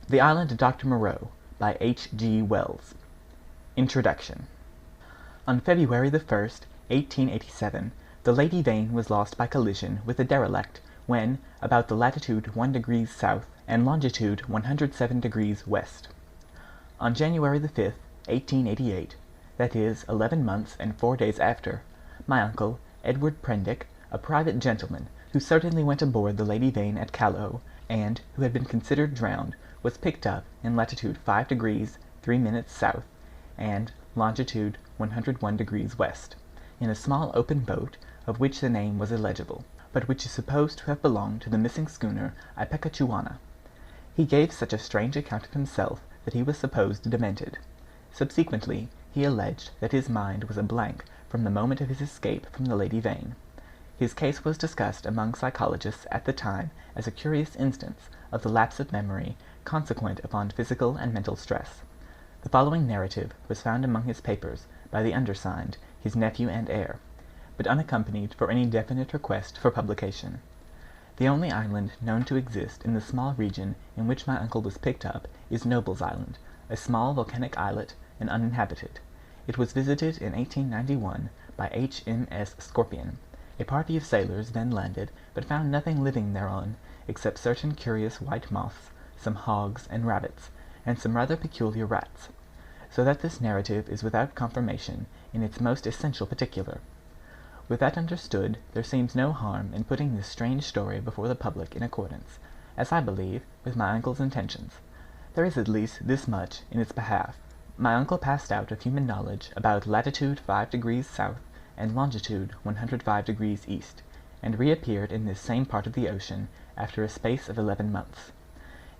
The Island of Dr. Moreau by H. G. Wells. Introduction. On February the 1st, 1887, the Lady Vane was lost by collision with a derelict when about the latitude 1 degrees south and longitude 107 degrees west. On January the 5th, 1888, that is, 11 months and 4 days after, my uncle, Edward Prendick, a private gentleman who certainly went aboard the Lady Vane at Callao, and who had been considered drowned, was picked up in latitude 5 degrees 3 minutes south and longitude 101 degrees west, in a small open boat of which the name was illegible, but which is supposed to have belonged to the missing schooner Ipecacuanha. He gave such a strange account of himself that he was supposed demented. Subsequently he alleged that his mind was a blank from the moment of his escape from the Lady Vane. His case was discussed among psychologists at the time as a curious instance of the lapse of memory consequent upon physical and mental stress. The following narrative was found among his papers by the undersigned, his nephew and heir, but unaccompanied for any definite request for publication. The only island known to exist in the small region in which my uncle was picked up is Noble's Island, a small volcanic islet and uninhabited. It was visited in 1891 by H.M.S. Scorpion. A party of sailors then landed, but found nothing living thereon except certain curious white moths, some hogs and rabbits, and some rather peculiar rats, so that this narrative is without confirmation in its most essential particular. With that understood, there seems no harm in putting this strange story before the public in accordance, as I believe, with my uncle's intentions. There is at least this much in its behalf. My uncle passed out of human knowledge about latitude 5 degrees south and longitude 105 degrees east, and reappeared in this same part of the ocean after a space of 11 months.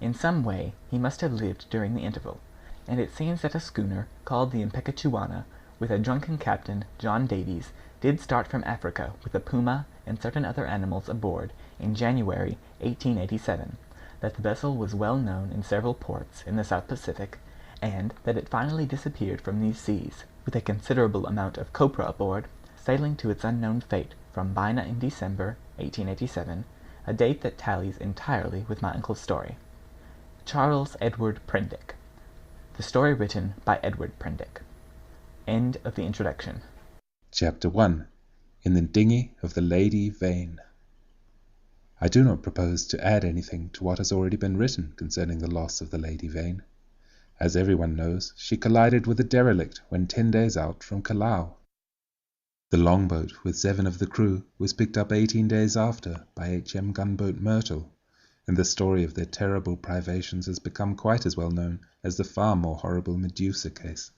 In some way he must have lived during the interval, and it seems that a schooner called the Ipecacuanha, with a drunken captain, John Davies, did start from Africa with a puma and certain other animals aboard in January 1887, that the vessel was well known in several ports in the South Pacific, and that it finally disappeared from these seas, with a considerable amount of copra aboard, sailing to its unknown fate from Bina in December 1887, a date that tallies entirely with my uncle's story. Charles Edward Prendick. The story written by Edward Prendick. End of the introduction. Chapter 1. In the Dinghy of the Lady Vane. I do not propose to add anything to what has already been written concerning the loss of the Lady Vane. As everyone knows, she collided with a derelict when 10 days out from Callao. The longboat, with 7 of the crew, was picked up 18 days after by H.M. gunboat Myrtle, and the story of their terrible privations has become quite as well known as the far more horrible Medusa case.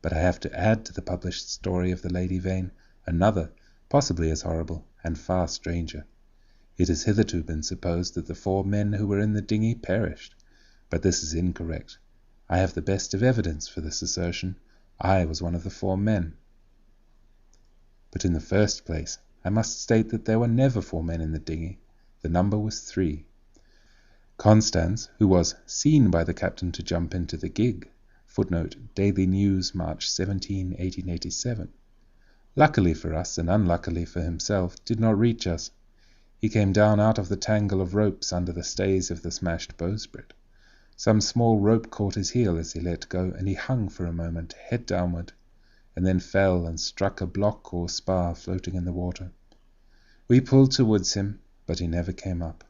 But I have to add to the published story of the Lady Vane another, possibly as horrible, and far stranger. It has hitherto been supposed that the 4 men who were in the dinghy perished, but this is incorrect. I have the best of evidence for this assertion. I was one of the 4 men. But in the first place, I must state that there were never 4 men in the dinghy. The number was 3. Constance, who was seen by the captain to jump into the gig, footnote Daily News, March 17, 1887, luckily for us and unluckily for himself, did not reach us. He came down out of the tangle of ropes under the stays of the smashed bowsprit. Some small rope caught his heel as he let go, and he hung for a moment, head downward, and then fell and struck a block or spar floating in the water. We pulled towards him, but he never came up.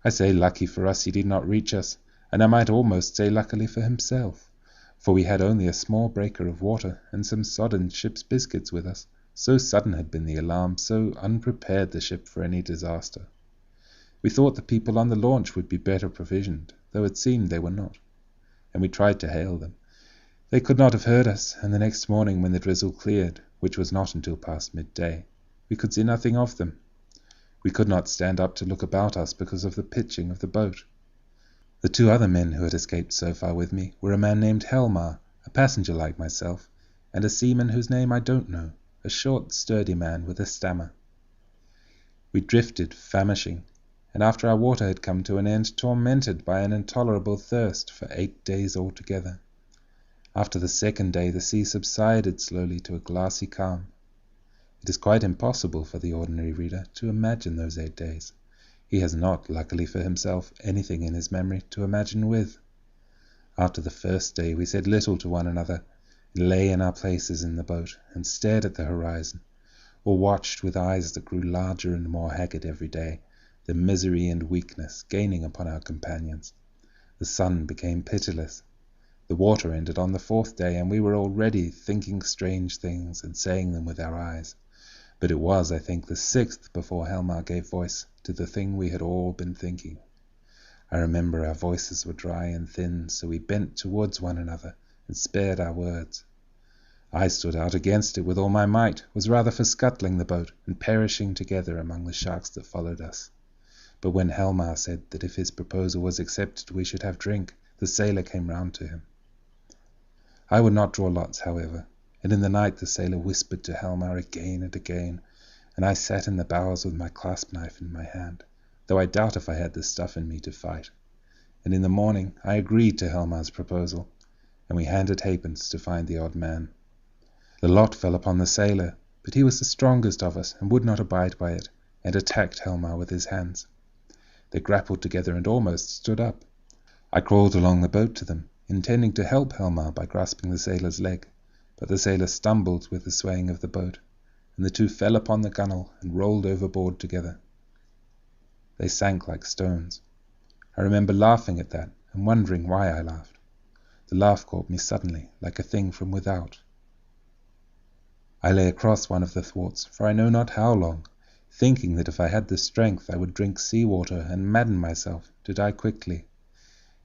I say lucky for us he did not reach us, and I might almost say luckily for himself, for we had only a small breaker of water and some sodden ship's biscuits with us. So sudden had been the alarm, so unprepared the ship for any disaster. We thought the people on the launch would be better provisioned, though it seemed they were not, and we tried to hail them. They could not have heard us, and the next morning when the drizzle cleared, which was not until past midday, we could see nothing of them. We could not stand up to look about us because of the pitching of the boat. The 2 other men who had escaped so far with me were a man named Helmar, a passenger like myself, and a seaman whose name I don't know, a short, sturdy man with a stammer. We drifted, famishing, and after our water had come to an end, tormented by an intolerable thirst for 8 days altogether. After the 2nd day the sea subsided slowly to a glassy calm. It is quite impossible for the ordinary reader to imagine those 8 days. He has not, luckily for himself, anything in his memory to imagine with. After the first day we said little to one another, and lay in our places in the boat, and stared at the horizon, or watched with eyes that grew larger and more haggard every day, the misery and weakness gaining upon our companions. The sun became pitiless. The water ended on the 4th day, and we were already thinking strange things and saying them with our eyes. But it was, I think, the 6th before Helmar gave voice to the thing we had all been thinking. I remember our voices were dry and thin, so we bent towards one another and spared our words. I stood out against it with all my might, was rather for scuttling the boat and perishing together among the sharks that followed us. But when Helmar said that if his proposal was accepted we should have drink, the sailor came round to him. I would not draw lots, however, and in the night the sailor whispered to Helmar again and again, and I sat in the bows with my clasp knife in my hand, though I doubt if I had the stuff in me to fight. And in the morning I agreed to Helmar's proposal, and we handed halfpence to find the odd man. The lot fell upon the sailor, but he was the strongest of us and would not abide by it, and attacked Helmar with his hands. They grappled together and almost stood up. I crawled along the boat to them, intending to help Helmar by grasping the sailor's leg, but the sailor stumbled with the swaying of the boat, and the two fell upon the gunwale and rolled overboard together. They sank like stones. I remember laughing at that and wondering why I laughed. The laugh caught me suddenly, like a thing from without. I lay across one of the thwarts for I know not how long, thinking that if I had the strength I would drink sea-water and madden myself to die quickly.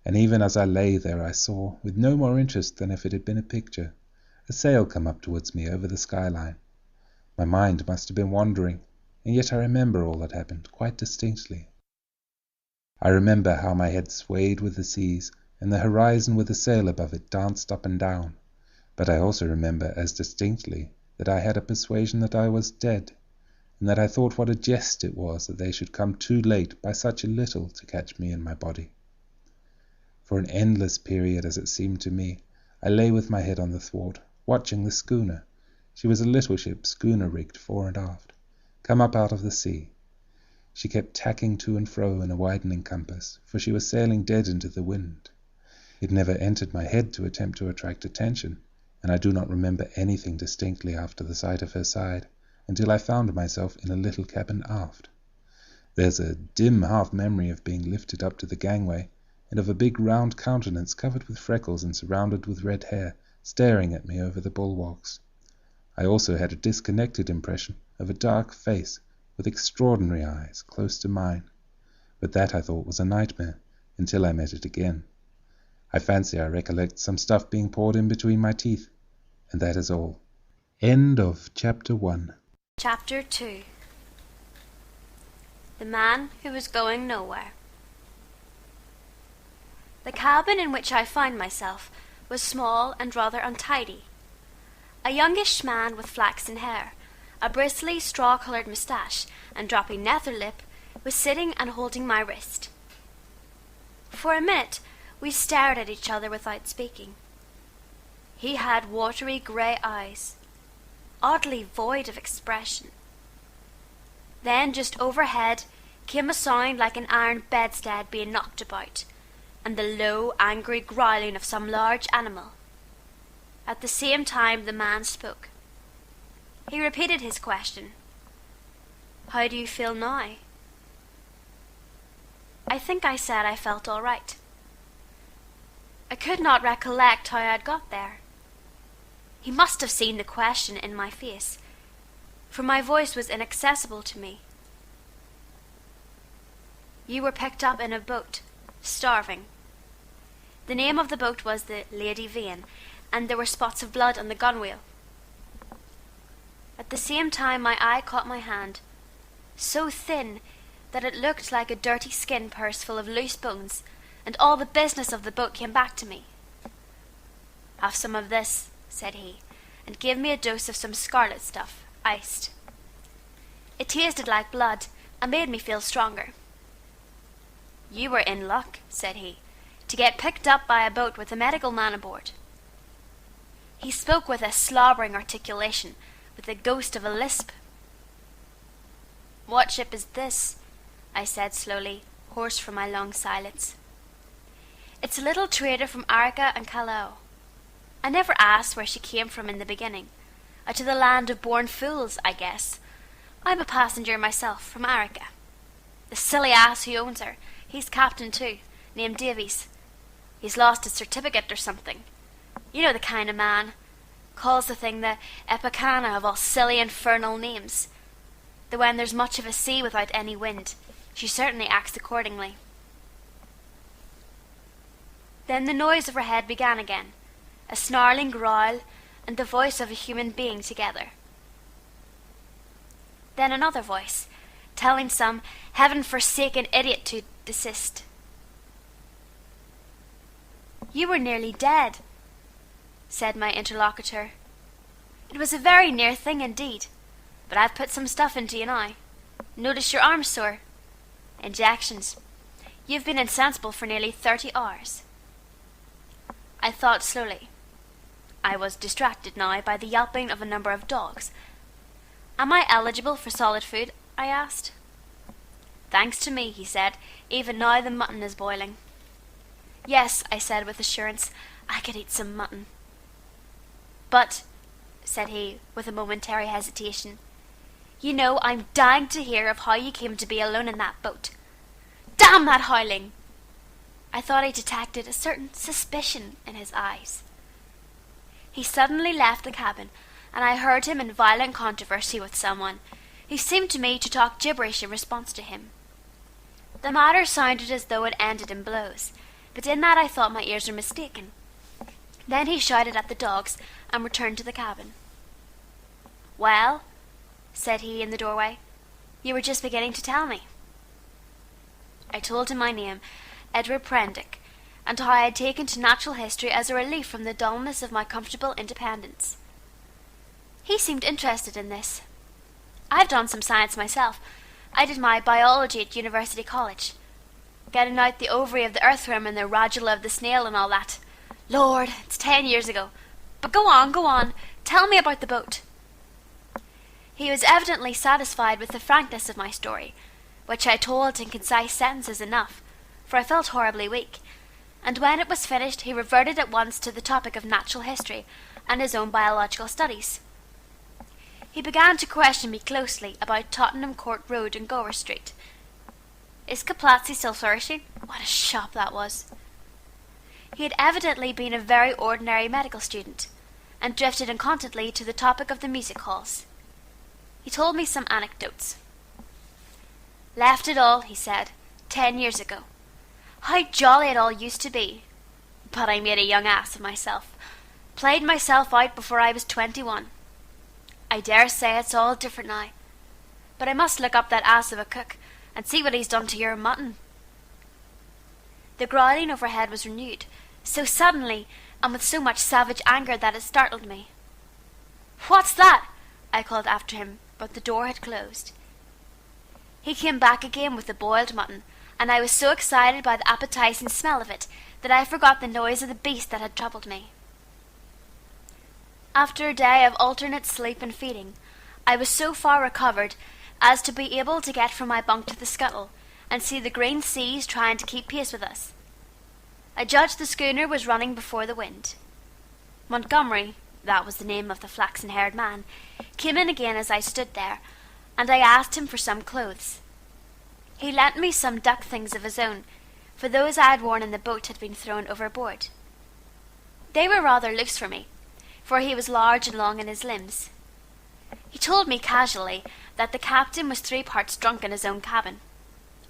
And even as I lay there I saw, with no more interest than if it had been a picture, a sail come up towards me over the skyline. My mind must have been wandering, and yet I remember all that happened quite distinctly. I remember how my head swayed with the seas, and the horizon with the sail above it danced up and down, but I also remember as distinctly that I had a persuasion that I was dead, and that I thought what a jest it was that they should come too late by such a little to catch me in my body. For an endless period, as it seemed to me, I lay with my head on the thwart, watching the schooner. She was a little ship, schooner-rigged fore and aft, come up out of the sea. She kept tacking to and fro in a widening compass, for she was sailing dead into the wind. It never entered my head to attempt to attract attention, and I do not remember anything distinctly after the sight of her side, until I found myself in a little cabin aft. There's a dim half-memory of being lifted up to the gangway, and of a big round countenance covered with freckles and surrounded with red hair, staring at me over the bulwarks. I also had a disconnected impression of a dark face with extraordinary eyes close to mine, but that I thought was a nightmare until I met it again. I fancy I recollect some stuff being poured in between my teeth, and that is all. End of Chapter 1. Chapter 2. The Man Who Was Going Nowhere. The cabin in which I found myself was small and rather untidy. A youngish man with flaxen hair, a bristly straw-coloured moustache, and dropping nether lip, was sitting and holding my wrist. For a minute we stared at each other without speaking. He had watery grey eyes, oddly void of expression. Then just overhead came a sound like an iron bedstead being knocked about, and the low, angry growling of some large animal. At the same time the man spoke. He repeated his question. "How do you feel now?" I think I said I felt all right. I could not recollect how I had got there. He must have seen the question in my face, for my voice was inaccessible to me. "You were picked up in a boat, starving. The name of the boat was the Lady Vane, and there were spots of blood on the gunwale." At the same time my eye caught my hand, so thin that it looked like a dirty skin purse full of loose bones, and all the business of the boat came back to me. "Have some of this," said he, and gave me a dose of some scarlet stuff, iced. It tasted like blood, and made me feel stronger. "You were in luck," said he, "to get picked up by a boat with a medical man aboard." He spoke with a slobbering articulation, with the ghost of a lisp. "What ship is this? I said slowly, hoarse from my long silence. "It's a little trader from Arica and Callao. I never asked where she came from in the beginning. Out of the land of born fools, I guess. I'm a passenger myself, from Arica. The silly ass who owns her, he's captain too, named Davies. He's lost his certificate or something. You know the kind of man. Calls the thing the Epicana of all silly infernal names. Though when there's much of a sea without any wind, she certainly acts accordingly." Then the noise overhead began again, a snarling growl and the voice of a human being together. Then another voice, telling some heaven-forsaken idiot to desist. "You were nearly dead," said my interlocutor. "It was a very near thing indeed, but I've put some stuff into you now. Notice your arm's sore. Injections. You've been insensible for nearly 30 hours. I thought slowly. I was distracted now by the yelping of a number of dogs. "Am I eligible for solid food?" I asked. "Thanks to me," he said. "Even now the mutton is boiling." "Yes," I said with assurance, "I could eat some mutton." "But," said he, with a momentary hesitation, "you know I'm dying to hear of how you came to be alone in that boat. Damn that howling!" I thought I detected a certain suspicion in his eyes. He suddenly left the cabin, and I heard him in violent controversy with someone, who seemed to me to talk gibberish in response to him. The matter sounded as though it ended in blows, but in that I thought my ears were mistaken. Then he shouted at the dogs and returned to the cabin. "Well," said he in the doorway, "you were just beginning to tell me." I told him my name, Edward Prendick, and how I had taken to natural history as a relief from the dullness of my comfortable independence. He seemed interested in this. I've done some science myself. I did my biology at University College. Getting out the ovary of the earthworm and the radula of the snail and all that. Lord, it's 10 years ago. But go on. Tell me about the boat. He was evidently satisfied with the frankness of my story, which I told in concise sentences enough, for I felt horribly weak, and when it was finished he reverted at once to the topic of natural history and his own biological studies. He began to question me closely about Tottenham Court Road and Gower Street. Is Caplatzi still flourishing? What a shop that was! He had evidently been a very ordinary medical student, and drifted incontinently to the topic of the music halls. He told me some anecdotes. "Left it all," he said, 10 years ago. How jolly it all used to be. But I made a young ass of myself. Played myself out before I was 21. I dare say it's all different now. But I must look up that ass of a cook and see what he's done to your mutton." The growling overhead was renewed, so suddenly and with so much savage anger that it startled me. "What's that?" I called after him, but the door had closed. He came back again with the boiled mutton, and I was so excited by the appetizing smell of it that I forgot the noise of the beast that had troubled me. After a day of alternate sleep and feeding, I was so far recovered as to be able to get from my bunk to the scuttle and see the green seas trying to keep pace with us. I judged the schooner was running before the wind. Montgomery, that was the name of the flaxen-haired man, came in again as I stood there, and I asked him for some clothes. He lent me some duck things of his own, for those I had worn in the boat had been thrown overboard. They were rather loose for me, for he was large and long in his limbs. He told me casually that the captain was 3 parts drunk in his own cabin.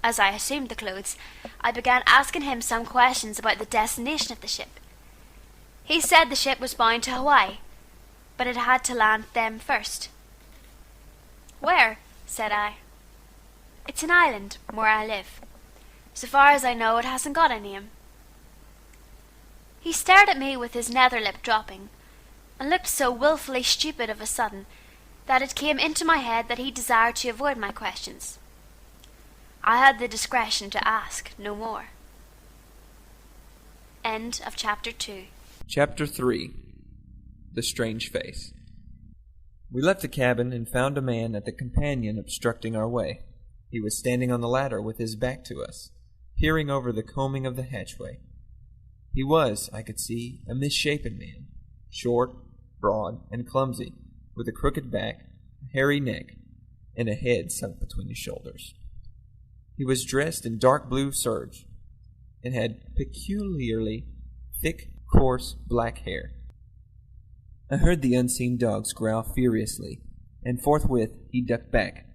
As I assumed the clothes, I began asking him some questions about the destination of the ship. He said the ship was bound to Hawaii, but it had to land them first. "Where?" said I. "It's an island, where I live. So far as I know, it hasn't got a name." He stared at me with his nether lip dropping, and looked so wilfully stupid of a sudden that it came into my head that he desired to avoid my questions. I had the discretion to ask no more. End of Chapter 2. Chapter 3. The Strange Face. We left the cabin and found a man at the companion obstructing our way. He was standing on the ladder with his back to us, peering over the combing of the hatchway. He was, I could see, a misshapen man, short, broad, and clumsy, with a crooked back, a hairy neck, and a head sunk between his shoulders. He was dressed in dark blue serge, and had peculiarly thick, coarse, black hair. I heard the unseen dogs growl furiously, and forthwith he ducked back,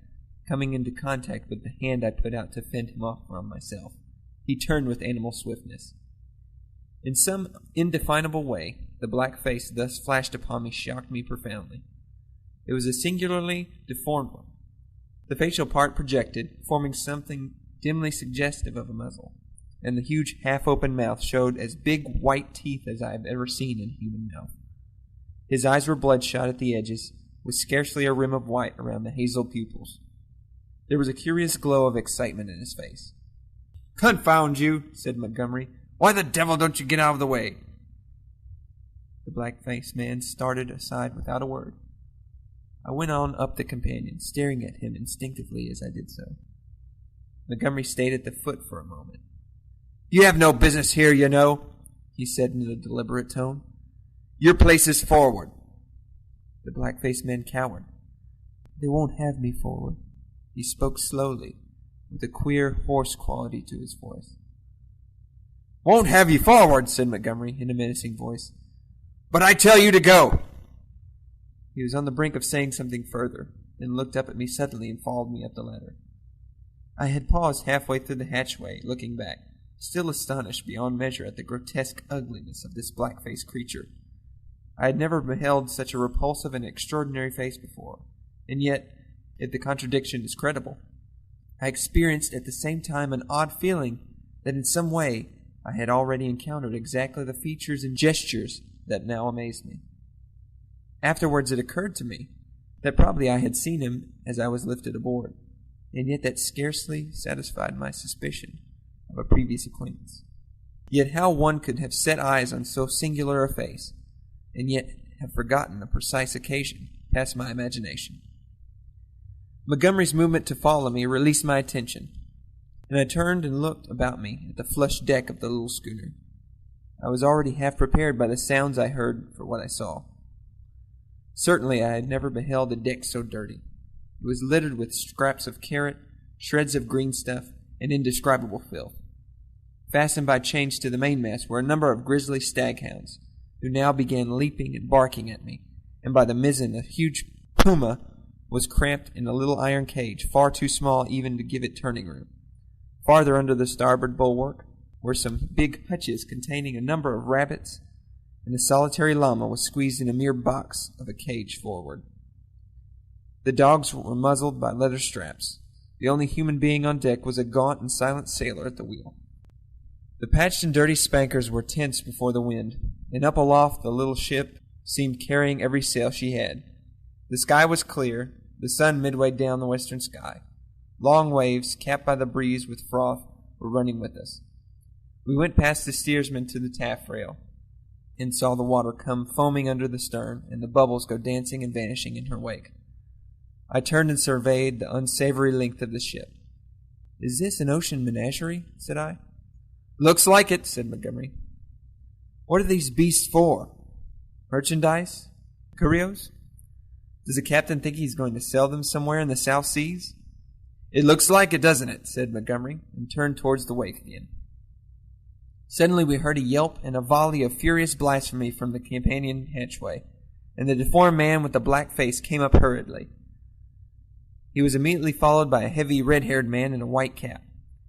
coming into contact with the hand I put out to fend him off from myself. He turned with animal swiftness. In some indefinable way, the black face thus flashed upon me shocked me profoundly. It was a singularly deformed one. The facial part projected, forming something dimly suggestive of a muzzle, and the huge half-open mouth showed as big white teeth as I have ever seen in a human mouth. His eyes were bloodshot at the edges, with scarcely a rim of white around the hazel pupils. There was a curious glow of excitement in his face. "Confound you," said Montgomery. "Why the devil don't you get out of the way?" The black-faced man started aside without a word. I went on up the companion, staring at him instinctively as I did so. Montgomery stayed at the foot for a moment. "You have no business here, you know," he said in a deliberate tone. "Your place is forward." The black-faced man cowered. "They won't have me forward." He spoke slowly, with a queer, hoarse quality to his voice. "Won't have you forward," said Montgomery in a menacing voice. "But I tell you to go." He was on the brink of saying something further, then looked up at me suddenly and followed me up the ladder. I had paused halfway through the hatchway, looking back, still astonished beyond measure at the grotesque ugliness of this black-faced creature. I had never beheld such a repulsive and extraordinary face before, and yet, if the contradiction is credible, I experienced at the same time an odd feeling that in some way I had already encountered exactly the features and gestures that now amazed me. Afterwards it occurred to me that probably I had seen him as I was lifted aboard, and yet that scarcely satisfied my suspicion of a previous acquaintance. Yet how one could have set eyes on so singular a face, and yet have forgotten the precise occasion, passed my imagination. Montgomery's movement to follow me released my attention, and I turned and looked about me at the flush deck of the little schooner. I was already half prepared by the sounds I heard for what I saw. Certainly I had never beheld a deck so dirty. It was littered with scraps of carrot, shreds of green stuff, and indescribable filth. Fastened by chains to the mainmast were a number of grisly staghounds, who now began leaping and barking at me, and by the mizzen a huge puma was cramped in a little iron cage, far too small even to give it turning room. Farther under the starboard bulwark were some big hutches containing a number of rabbits, and a solitary llama was squeezed in a mere box of a cage forward. The dogs were muzzled by leather straps. The only human being on deck was a gaunt and silent sailor at the wheel. The patched and dirty spankers were tense before the wind, and up aloft the little ship seemed carrying every sail she had. The sky was clear, the sun midway down the western sky. Long waves, capped by the breeze with froth, were running with us. We went past the steersman to the taffrail, and saw the water come foaming under the stern, and the bubbles go dancing and vanishing in her wake. I turned and surveyed the unsavory length of the ship. "Is this an ocean menagerie?" said I. "Looks like it," said Montgomery. "What are these beasts for? Merchandise? Curios? Does the captain think he's going to sell them somewhere in the South Seas?" "It looks like it, doesn't it?" said Montgomery, and turned towards the wake again. Suddenly we heard a yelp and a volley of furious blasphemy from the companion hatchway, and the deformed man with the black face came up hurriedly. He was immediately followed by a heavy, red-haired man in a white cap.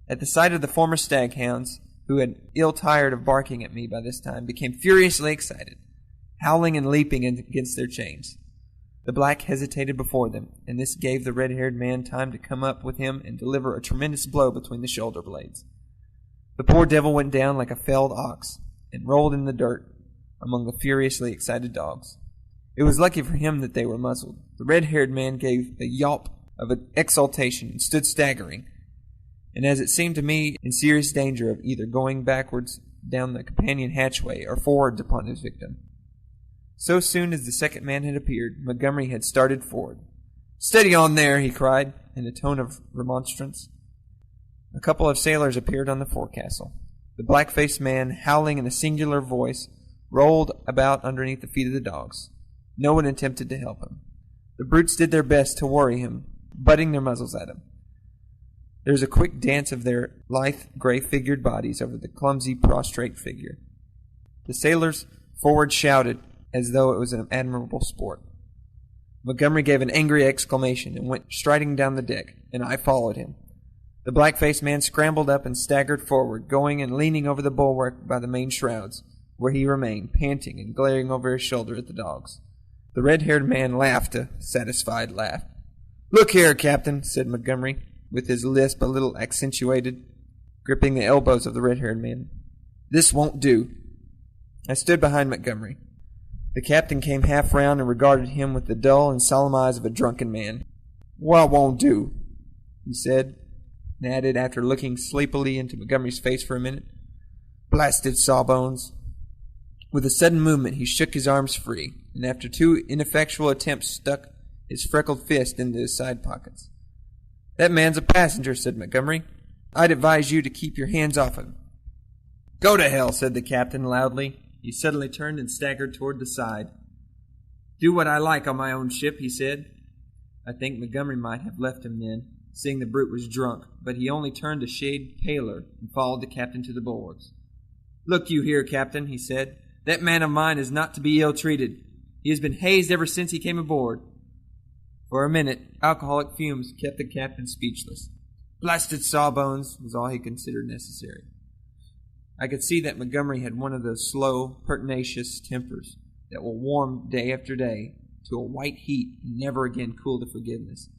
At the sight of the former staghounds, who had ill-tired of barking at me by this time, became furiously excited, howling and leaping against their chains. The black hesitated before them, and this gave the red-haired man time to come up with him and deliver a tremendous blow between the shoulder blades. The poor devil went down like a felled ox, and rolled in the dirt among the furiously excited dogs. It was lucky for him that they were muzzled. The red-haired man gave a yelp of exultation and stood staggering, and as it seemed to me, in serious danger of either going backwards down the companion hatchway or forwards upon his victim. So soon as the second man had appeared, Montgomery had started forward. "Steady on there," he cried, in a tone of remonstrance. A couple of sailors appeared on the forecastle. The black-faced man, howling in a singular voice, rolled about underneath the feet of the dogs. No one attempted to help him. The brutes did their best to worry him, butting their muzzles at him. There was a quick dance of their lithe, gray-figured bodies over the clumsy, prostrate figure. The sailors forward shouted as though it was an admirable sport. Montgomery gave an angry exclamation and went striding down the deck, and I followed him. The black-faced man scrambled up and staggered forward, going and leaning over the bulwark by the main shrouds, where he remained, panting and glaring over his shoulder at the dogs. The red-haired man laughed a satisfied laugh. "Look here, Captain," said Montgomery, with his lisp a little accentuated, gripping the elbows of the red-haired man. "This won't do." I stood behind Montgomery. The captain came half round and regarded him with the dull and solemn eyes of a drunken man. "What won't do?" he said, and added, after looking sleepily into Montgomery's face for a minute, "Blasted sawbones." With a sudden movement he shook his arms free, and after 2 ineffectual attempts stuck his freckled fist into his side pockets. "That man's a passenger," said Montgomery. "I'd advise you to keep your hands off him." "Go to hell," said the captain loudly. He suddenly turned and staggered toward the side. "Do what I like on my own ship," he said. I think Montgomery might have left him then, seeing the brute was drunk, but he only turned a shade paler and followed the captain to the bulwarks. "Look you here, Captain," he said. "That man of mine is not to be ill-treated. He has been hazed ever since he came aboard." For a minute, alcoholic fumes kept the captain speechless. "Blasted sawbones," was all he considered necessary. I could see that Montgomery had one of those slow, pertinacious tempers that will warm day after day to a white heat and never again cool to forgiveness.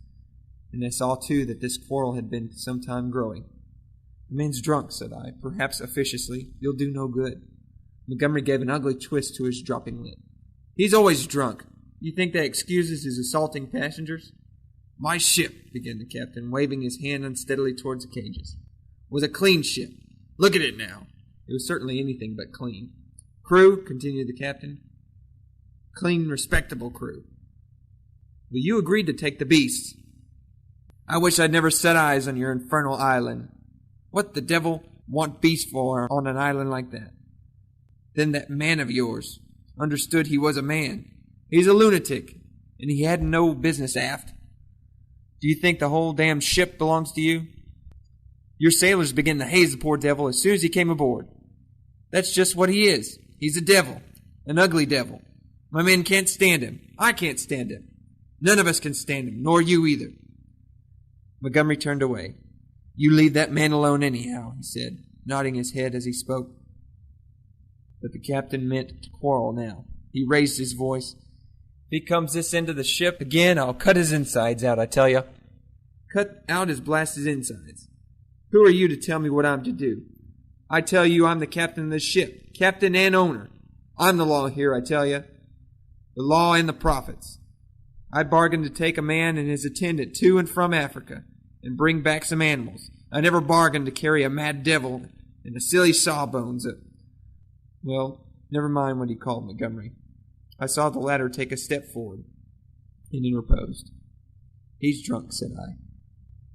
And I saw, too, that this quarrel had been some time growing. "The man's drunk," said I, perhaps officiously. "You'll do no good." Montgomery gave an ugly twist to his dropping lip. "He's always drunk. You think that excuses his assaulting passengers?" "My ship," began the captain, waving his hand unsteadily towards the cages, "was a clean ship. Look at it now." It was certainly anything but clean. "Crew," continued the captain, "clean, respectable crew. Well, you agreed to take the beasts. I wish I'd never set eyes on your infernal island. What the devil want beasts for on an island like that? Then that man of yours understood he was a man. He's a lunatic, and he had no business aft. Do you think the whole damned ship belongs to you? Your sailors began to haze the poor devil as soon as he came aboard. That's just what he is. He's a devil, an ugly devil. My men can't stand him. I can't stand him. None of us can stand him, nor you either." Montgomery turned away. "You leave that man alone anyhow," he said, nodding his head as he spoke. But the captain meant to quarrel now. He raised his voice. "If he comes this end of the ship again, I'll cut his insides out, I tell you." "Cut out his blasted insides. Who are you to tell me what I'm to do? I tell you I'm the captain of this ship, captain and owner. I'm the law here, I tell you. The law and the prophets. I bargained to take a man and his attendant to and from Africa and bring back some animals. I never bargained to carry a mad devil and a silly sawbones. Well, never mind what he called Montgomery. I saw the latter take a step forward and interposed. "He's drunk," said I.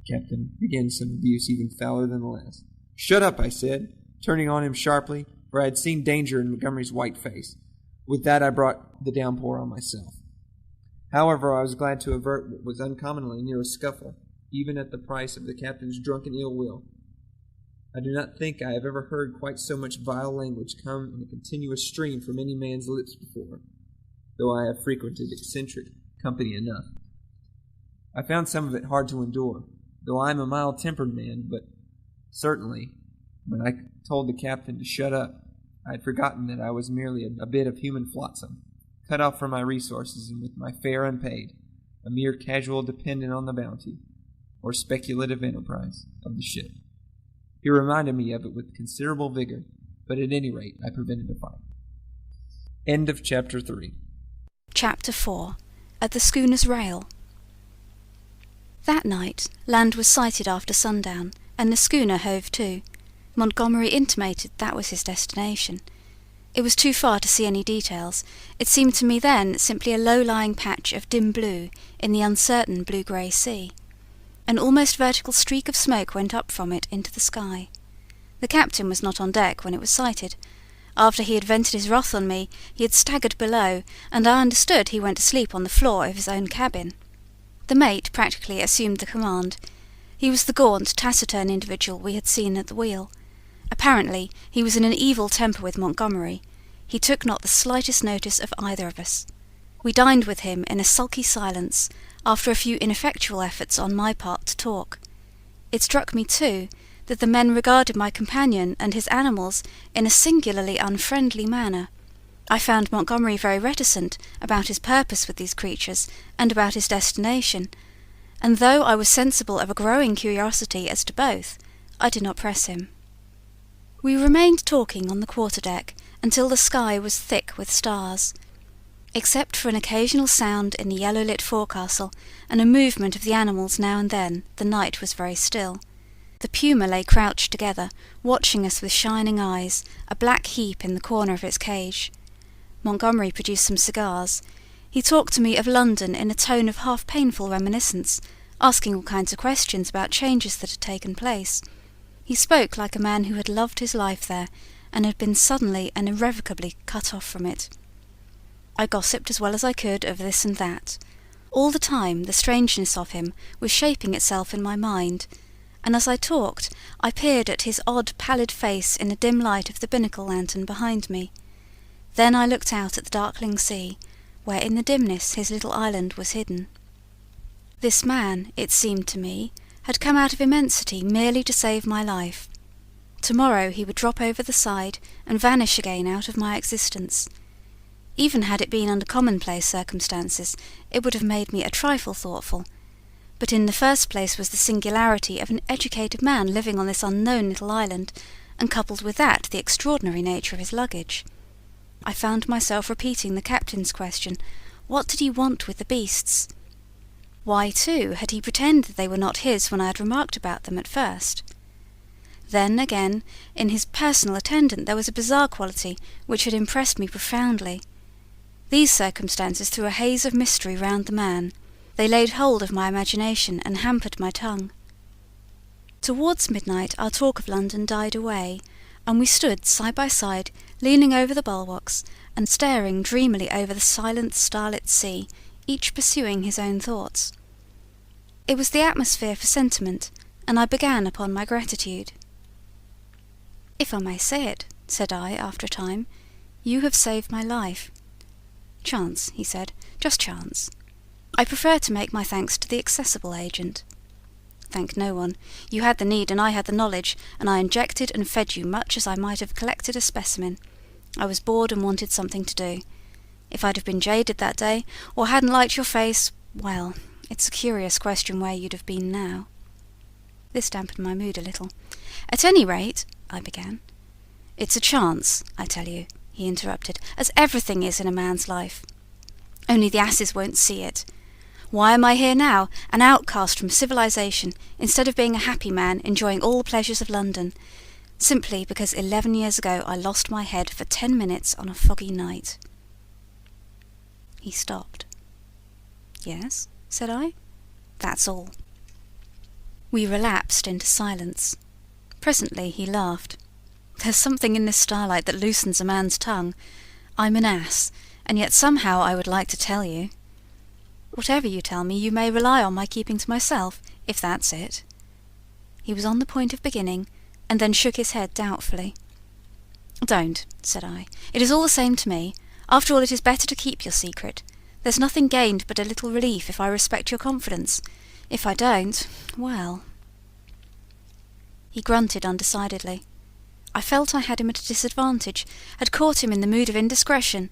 Captain began some abuse even fouler than the last. "Shut up," I said, turning on him sharply, for I had seen danger in Montgomery's white face. With that I brought the downpour on myself. However, I was glad to avert what was uncommonly near a scuffle, even at the price of the captain's drunken ill will. I do not think I have ever heard quite so much vile language come in a continuous stream from any man's lips before, though I have frequented eccentric company enough. I found some of it hard to endure, though I am a mild-tempered man, but certainly, when I told the captain to shut up, I had forgotten that I was merely a bit of human flotsam, cut off from my resources and with my fare unpaid, a mere casual dependent on the bounty, or speculative enterprise, of the ship. He reminded me of it with considerable vigor, but at any rate I prevented a fight. End of Chapter 3. Chapter 4. At the schooner's rail. That night, land was sighted after sundown, and the schooner hove to. Montgomery intimated that was his destination. It was too far to see any details. It seemed to me then simply a low-lying patch of dim blue in the uncertain blue-grey sea. An almost vertical streak of smoke went up from it into the sky. The captain was not on deck when it was sighted. After he had vented his wrath on me, he had staggered below, and I understood he went to sleep on the floor of his own cabin. The mate practically assumed the command. He was the gaunt, taciturn individual we had seen at the wheel. Apparently he was in an evil temper with Montgomery. He took not the slightest notice of either of us. We dined with him in a sulky silence, after a few ineffectual efforts on my part to talk. It struck me, too, that the men regarded my companion and his animals in a singularly unfriendly manner. I found Montgomery very reticent about his purpose with these creatures and about his destination, and though I was sensible of a growing curiosity as to both, I did not press him. We remained talking on the quarter-deck until the sky was thick with stars. Except for an occasional sound in the yellow-lit forecastle and a movement of the animals now and then, the night was very still. The puma lay crouched together, watching us with shining eyes, a black heap in the corner of its cage. Montgomery produced some cigars. He talked to me of London in a tone of half-painful reminiscence, asking all kinds of questions about changes that had taken place. He spoke like a man who had loved his life there, and had been suddenly and irrevocably cut off from it. I gossiped as well as I could of this and that. All the time the strangeness of him was shaping itself in my mind, and as I talked I peered at his odd pallid face in the dim light of the binnacle lantern behind me. Then I looked out at the darkling sea, where in the dimness his little island was hidden. This man, it seemed to me, had come out of immensity merely to save my life. Tomorrow he would drop over the side and vanish again out of my existence. Even had it been under commonplace circumstances, it would have made me a trifle thoughtful. But in the first place was the singularity of an educated man living on this unknown little island, and coupled with that the extraordinary nature of his luggage. I found myself repeating the captain's question, what did he want with the beasts? Why, too, had he pretended they were not his when I had remarked about them at first? Then, again, in his personal attendant there was a bizarre quality which had impressed me profoundly. These circumstances threw a haze of mystery round the man. They laid hold of my imagination and hampered my tongue. Towards midnight our talk of London died away, and we stood side by side, leaning over the bulwarks and staring dreamily over the silent starlit sea, each pursuing his own thoughts. It was the atmosphere for sentiment, and I began upon my gratitude. "If I may say it," said I after a time, "you have saved my life." "Chance," he said, "just chance. I prefer to make my thanks to the accessible agent." "Thank no one. You had the need and I had the knowledge, and I injected and fed you much as I might have collected a specimen. I was bored and wanted something to do. If I'd have been jaded that day, or hadn't liked your face, well, it's a curious question where you'd have been now." This dampened my mood a little. "At any rate," I began. "It's a chance, I tell you," he interrupted, "as everything is in a man's life. Only the asses won't see it. Why am I here now, an outcast from civilization, instead of being a happy man enjoying all the pleasures of London? Simply because 11 years ago I lost my head for 10 minutes on a foggy night." He stopped. "Yes?" said I. "That's all." We relapsed into silence. Presently he laughed. "There's something in this starlight that loosens a man's tongue. I'm an ass, and yet somehow I would like to tell you." "Whatever you tell me, you may rely on my keeping to myself, if that's it." He was on the point of beginning, and then shook his head doubtfully. "Don't," said I. "It is all the same to me. After all, it is better to keep your secret. There's nothing gained but a little relief if I respect your confidence. If I don't, well—" He grunted undecidedly. I felt I had him at a disadvantage, had caught him in the mood of indiscretion.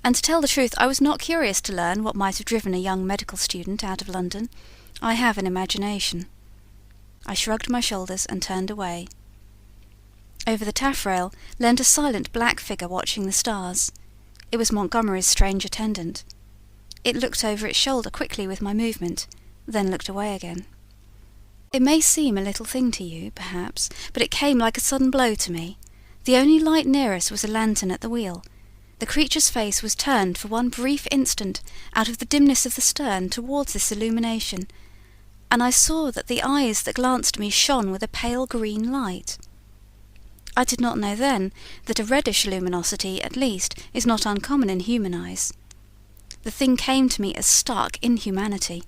And to tell the truth, I was not curious to learn what might have driven a young medical student out of London. I have an imagination. I shrugged my shoulders and turned away. Over the taffrail leaned a silent black figure watching the stars. It was Montgomery's strange attendant. It looked over its shoulder quickly with my movement, then looked away again. It may seem a little thing to you, perhaps, but it came like a sudden blow to me. The only light near us was a lantern at the wheel. The creature's face was turned for one brief instant out of the dimness of the stern towards this illumination, and I saw that the eyes that glanced at me shone with a pale green light. I did not know then that a reddish luminosity, at least, is not uncommon in human eyes. The thing came to me as stark inhumanity.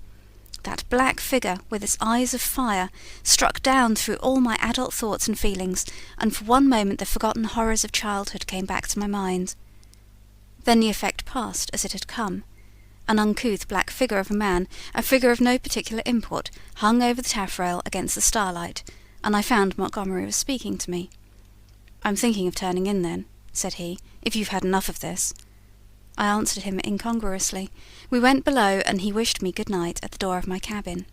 That black figure, with its eyes of fire, struck down through all my adult thoughts and feelings, and for one moment the forgotten horrors of childhood came back to my mind. Then the effect passed as it had come. An uncouth black figure of a man, a figure of no particular import, hung over the taffrail against the starlight, and I found Montgomery was speaking to me. "I'm thinking of turning in then," said he, "if you've had enough of this." I answered him incongruously. We went below, and he wished me good night at the door of my cabin.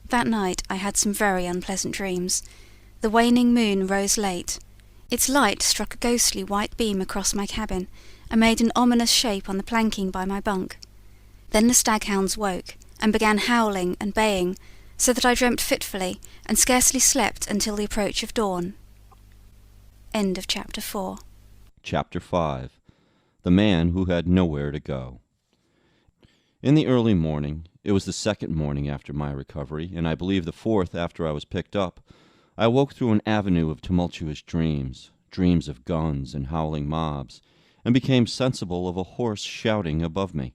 That night I had some very unpleasant dreams. The waning moon rose late. Its light struck a ghostly white beam across my cabin, and made an ominous shape on the planking by my bunk. Then the staghounds woke, and began howling and baying, so that I dreamt fitfully, and scarcely slept until the approach of dawn. End of Chapter 4. Chapter 5. The Man Who Had Nowhere to Go. In the early morning, it was the second morning after my recovery, and I believe the fourth after I was picked up, I woke through an avenue of tumultuous dreams, dreams of guns and howling mobs, and became sensible of a hoarse shouting above me.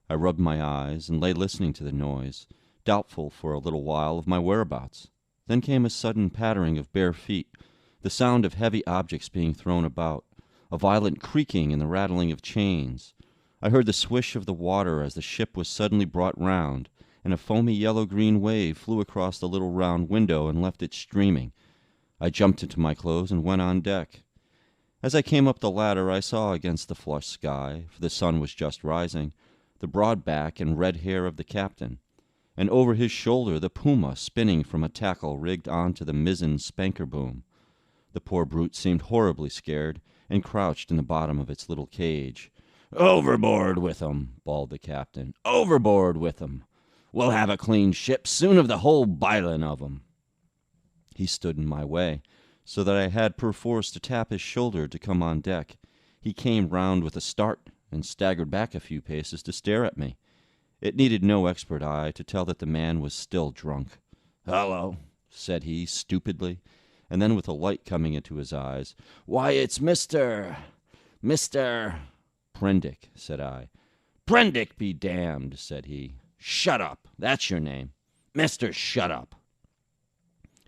I rubbed my eyes and lay listening to the noise, doubtful for a little while of my whereabouts. Then came a sudden pattering of bare feet, the sound of heavy objects being thrown about, a violent creaking and the rattling of chains. I heard the swish of the water as the ship was suddenly brought round, and a foamy yellow-green wave flew across the little round window and left it streaming. I jumped into my clothes and went on deck. As I came up the ladder, I saw against the flushed sky, for the sun was just rising, the broad back and red hair of the captain, and over his shoulder the puma spinning from a tackle rigged on to the mizzen spanker boom. The poor brute seemed horribly scared, and crouched in the bottom of its little cage. "Overboard with 'em," bawled the captain. "Overboard with 'em. We'll have a clean ship soon of the whole bilin' of 'em." He stood in my way, so that I had perforce to tap his shoulder to come on deck. He came round with a start, and staggered back a few paces to stare at me. It needed no expert eye to tell that the man was still drunk. "Hello," said he, stupidly, and then with a light coming into his eyes, "Why, it's Mr. Prendick," said I. "Prendick be damned," said he. "Shut up, that's your name. Mr. Shut Up."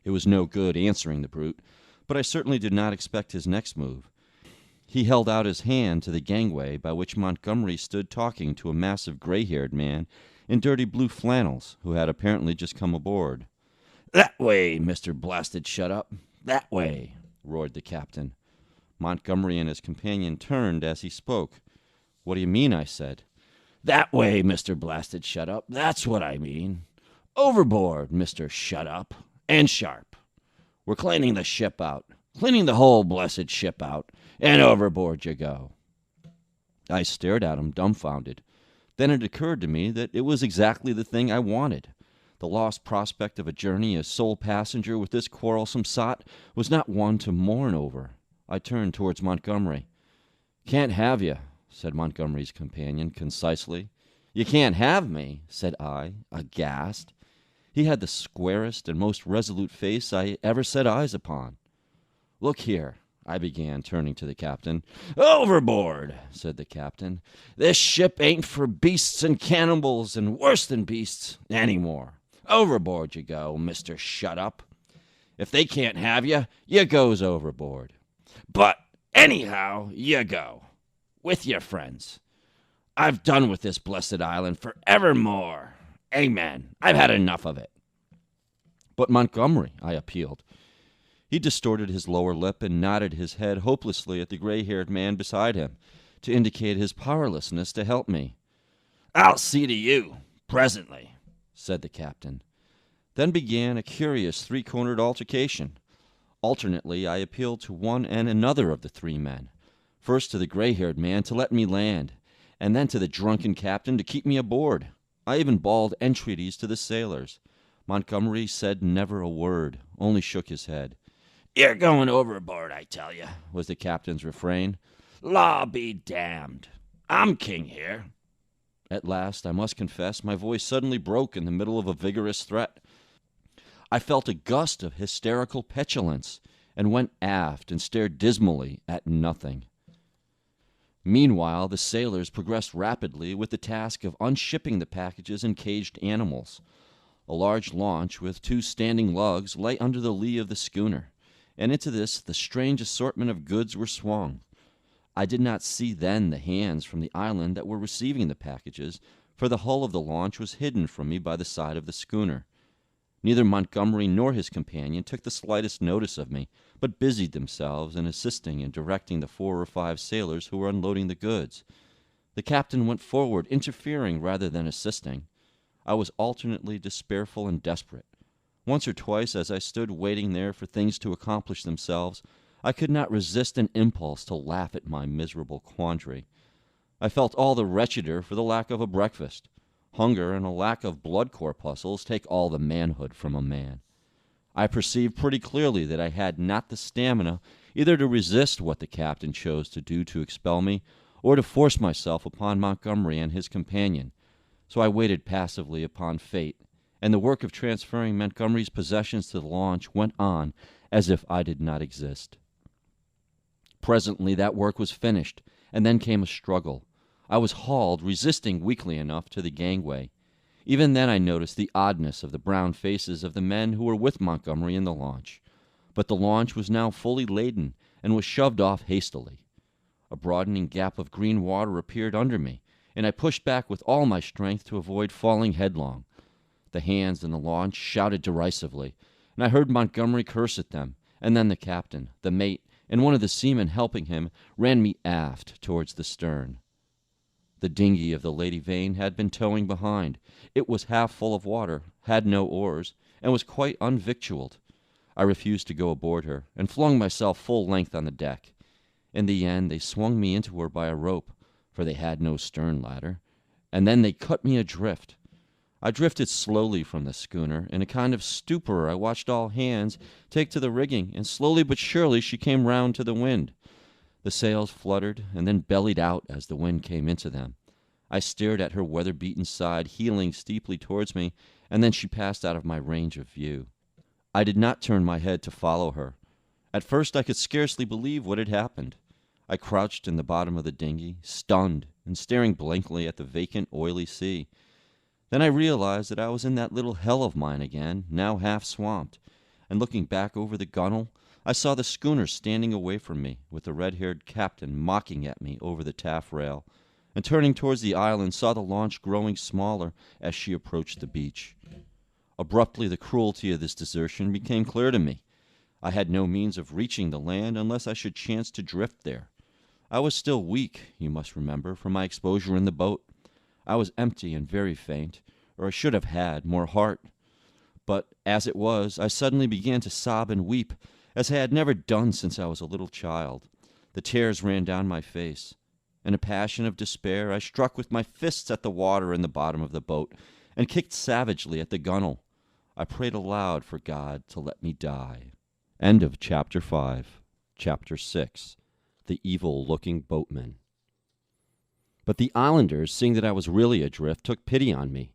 It was no good answering the brute, but I certainly did not expect his next move. He held out his hand to the gangway by which Montgomery stood talking to a massive gray-haired man in dirty blue flannels who had apparently just come aboard. "That way, Mr. Blasted Shut Up. That way," roared the captain. Montgomery and his companion turned as he spoke. "What do you mean?" I said. "That way, Mr. Blasted Shut Up. That's what I mean. Overboard, Mr. Shut Up. And sharp. We're cleaning the ship out. Cleaning the whole blessed ship out. And overboard you go." I stared at him, dumbfounded. Then it occurred to me that it was exactly the thing I wanted. The lost prospect of a journey as sole passenger with this quarrelsome sot was not one to mourn over. I turned towards Montgomery. "Can't have you," said Montgomery's companion concisely. "You can't have me," said I, aghast. He had the squarest and most resolute face I ever set eyes upon. "Look here," I began, turning to the captain. "Overboard," said the captain. "This ship ain't for beasts and cannibals and worse than beasts any more. Overboard you go, Mr. Shut Up. If they can't have you, you goes overboard. But anyhow, you go. With your friends. I've done with this blessed island for evermore. Amen. I've had enough of it." "But Montgomery," I appealed. He distorted his lower lip and nodded his head hopelessly at the gray-haired man beside him, to indicate his powerlessness to help me. "I'll see to you, presently," said the captain. Then began a curious three-cornered altercation. Alternately, I appealed to one and another of the three men, first to the gray-haired man to let me land, and then to the drunken captain to keep me aboard. I even bawled entreaties to the sailors. Montgomery said never a word, only shook his head. "You're going overboard, I tell you," was the captain's refrain. "Law be damned. I'm king here." At last, I must confess, my voice suddenly broke in the middle of a vigorous threat. I felt a gust of hysterical petulance, and went aft and stared dismally at nothing. Meanwhile, the sailors progressed rapidly with the task of unshipping the packages and caged animals. A large launch with 2 standing lugs lay under the lee of the schooner, and into this the strange assortment of goods were swung. I did not see then the hands from the island that were receiving the packages, for the hull of the launch was hidden from me by the side of the schooner. Neither Montgomery nor his companion took the slightest notice of me, but busied themselves in assisting and directing the 4 or 5 sailors who were unloading the goods. The captain went forward, interfering rather than assisting. I was alternately despairful and desperate. Once or twice, as I stood waiting there for things to accomplish themselves, I could not resist an impulse to laugh at my miserable quandary. I felt all the wretcheder for the lack of a breakfast. Hunger and a lack of blood corpuscles take all the manhood from a man. I perceived pretty clearly that I had not the stamina either to resist what the captain chose to do to expel me, or to force myself upon Montgomery and his companion. So I waited passively upon fate, and the work of transferring Montgomery's possessions to the launch went on as if I did not exist. Presently that work was finished, and then came a struggle. I was hauled, resisting weakly enough, to the gangway. Even then I noticed the oddness of the brown faces of the men who were with Montgomery in the launch. But the launch was now fully laden, and was shoved off hastily. A broadening gap of green water appeared under me, and I pushed back with all my strength to avoid falling headlong. The hands in the launch shouted derisively, and I heard Montgomery curse at them, and then the captain, the mate, and one of the seamen helping him ran me aft towards the stern. The dinghy of the Lady Vane had been towing behind. It was half full of water, had no oars, and was quite unvictualled. I refused to go aboard her, and flung myself full length on the deck. In the end they swung me into her by a rope, for they had no stern ladder, and then they cut me adrift. I drifted slowly from the schooner. In a kind of stupor I watched all hands take to the rigging, and slowly but surely she came round to the wind. The sails fluttered, and then bellied out as the wind came into them. I stared at her weather-beaten side heeling steeply towards me, and then she passed out of my range of view. I did not turn my head to follow her. At first I could scarcely believe what had happened. I crouched in the bottom of the dinghy, stunned, and staring blankly at the vacant, oily sea. Then I realized that I was in that little hell of mine again, now half swamped, and looking back over the gunwale, I saw the schooner standing away from me, with the red-haired captain mocking at me over the taffrail, and turning towards the island saw the launch growing smaller as she approached the beach. Abruptly the cruelty of this desertion became clear to me. I had no means of reaching the land unless I should chance to drift there. I was still weak, you must remember, from my exposure in the boat. I was empty and very faint, or I should have had more heart. But as it was, I suddenly began to sob and weep, as I had never done since I was a little child. The tears ran down my face. In a passion of despair, I struck with my fists at the water in the bottom of the boat, and kicked savagely at the gunwale. I prayed aloud for God to let me die. End of Chapter 5. Chapter 6. The Evil-Looking Boatman. But the islanders, seeing that I was really adrift, took pity on me.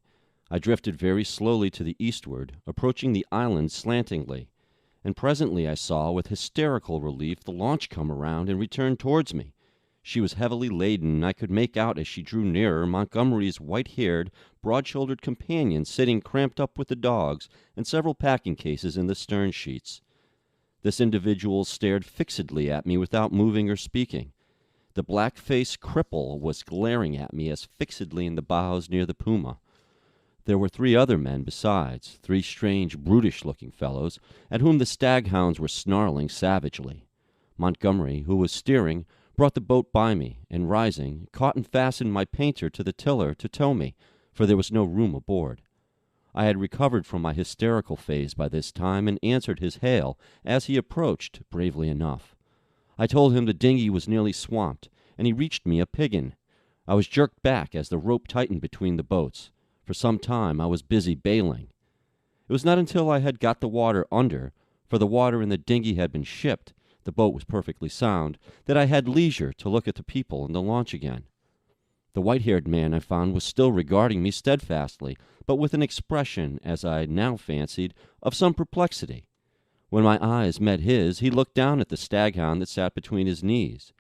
I drifted very slowly to the eastward, approaching the island slantingly, and presently I saw, with hysterical relief, the launch come around and return towards me. She was heavily laden, and I could make out, as she drew nearer, Montgomery's white-haired, broad-shouldered companion sitting cramped up with the dogs and several packing cases in the stern sheets. This individual stared fixedly at me without moving or speaking. The black-faced cripple was glaring at me as fixedly in the bows near the Puma. There were 3 other men besides, 3 strange, brutish-looking fellows, at whom the staghounds were snarling savagely. Montgomery, who was steering, brought the boat by me, and rising, caught and fastened my painter to the tiller to tow me, for there was no room aboard. I had recovered from my hysterical phase by this time, and answered his hail, as he approached, bravely enough. I told him the dinghy was nearly swamped, and he reached me a piggin. I was jerked back as the rope tightened between the boats. For some time I was busy bailing. It was not until I had got the water under, for the water in the dinghy had been shipped, the boat was perfectly sound, that I had leisure to look at the people in the launch again. The white-haired man, I found, was still regarding me steadfastly, but with an expression, as I now fancied, of some perplexity. When my eyes met his, he looked down at the staghound that sat between his knees.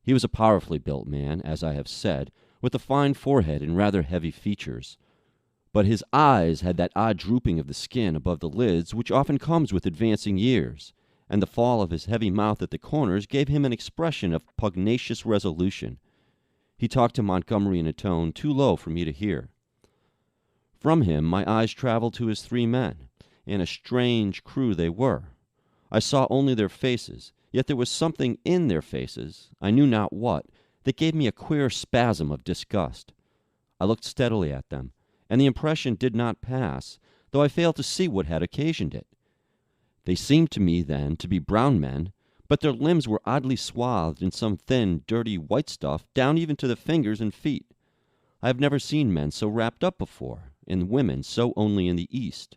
He was a powerfully built man, as I have said, with a fine forehead and rather heavy features. But his eyes had that odd drooping of the skin above the lids which often comes with advancing years, and the fall of his heavy mouth at the corners gave him an expression of pugnacious resolution. He talked to Montgomery in a tone too low for me to hear. From him my eyes traveled to his 3 men, and a strange crew they were. I saw only their faces, yet there was something in their faces, I knew not what, that gave me a queer spasm of disgust. I looked steadily at them, and the impression did not pass, though I failed to see what had occasioned it. They seemed to me then to be brown men, but their limbs were oddly swathed in some thin, dirty white stuff down even to the fingers and feet. I have never seen men so wrapped up before, and women so only in the East.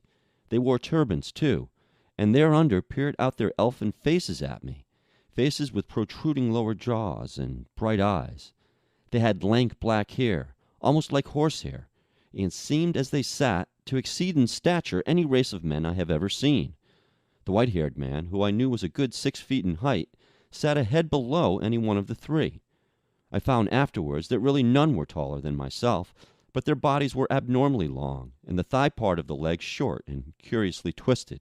They wore turbans, too, and thereunder peered out their elfin faces at me, faces with protruding lower jaws and bright eyes. They had lank black hair, almost like horsehair, and seemed, as they sat, to exceed in stature any race of men I have ever seen. The white-haired man, who I knew was a good 6 feet in height, sat a head below any one of the 3. I found afterwards that really none were taller than myself, but their bodies were abnormally long, and the thigh part of the legs short and curiously twisted.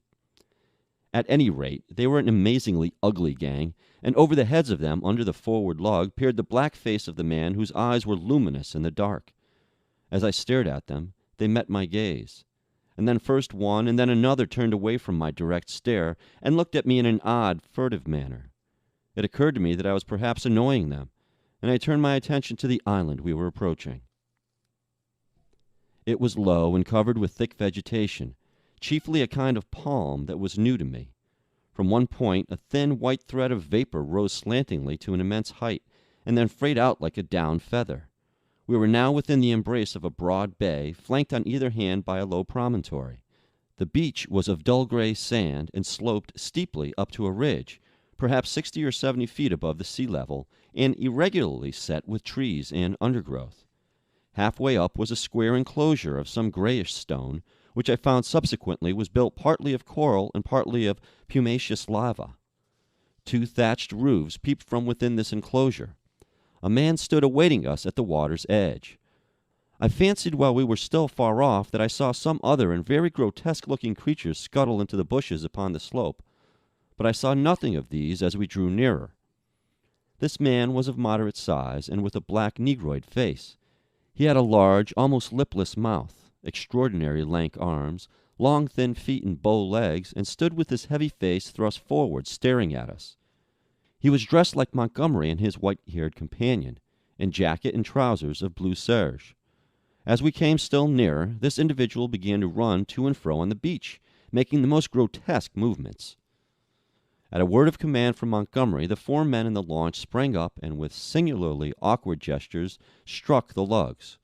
At any rate, they were an amazingly ugly gang, and over the heads of them, under the forward log, peered the black face of the man whose eyes were luminous in the dark. As I stared at them, they met my gaze, and then first one and then another turned away from my direct stare and looked at me in an odd, furtive manner. It occurred to me that I was perhaps annoying them, and I turned my attention to the island we were approaching. It was low and covered with thick vegetation, chiefly a kind of palm that was new to me. From one point a thin white thread of vapor rose slantingly to an immense height, and then frayed out like a down feather. We were now within the embrace of a broad bay, flanked on either hand by a low promontory. The beach was of dull gray sand and sloped steeply up to a ridge, perhaps 60 or 70 feet above the sea level, and irregularly set with trees and undergrowth. Halfway up was a square enclosure of some grayish stone, which I found subsequently was built partly of coral and partly of pumiceous lava. 2 thatched roofs peeped from within this enclosure. A man stood awaiting us at the water's edge. I fancied while we were still far off that I saw some other and very grotesque-looking creatures scuttle into the bushes upon the slope, but I saw nothing of these as we drew nearer. This man was of moderate size and with a black negroid face. He had a large, almost lipless mouth, extraordinary lank arms, long thin feet and bow legs, and stood with his heavy face thrust forward, staring at us. He was dressed like Montgomery and his white-haired companion, in jacket and trousers of blue serge. As we came still nearer, this individual began to run to and fro on the beach, making the most grotesque movements. At a word of command from Montgomery, the 4 men in the launch sprang up and with singularly awkward gestures struck the lugs.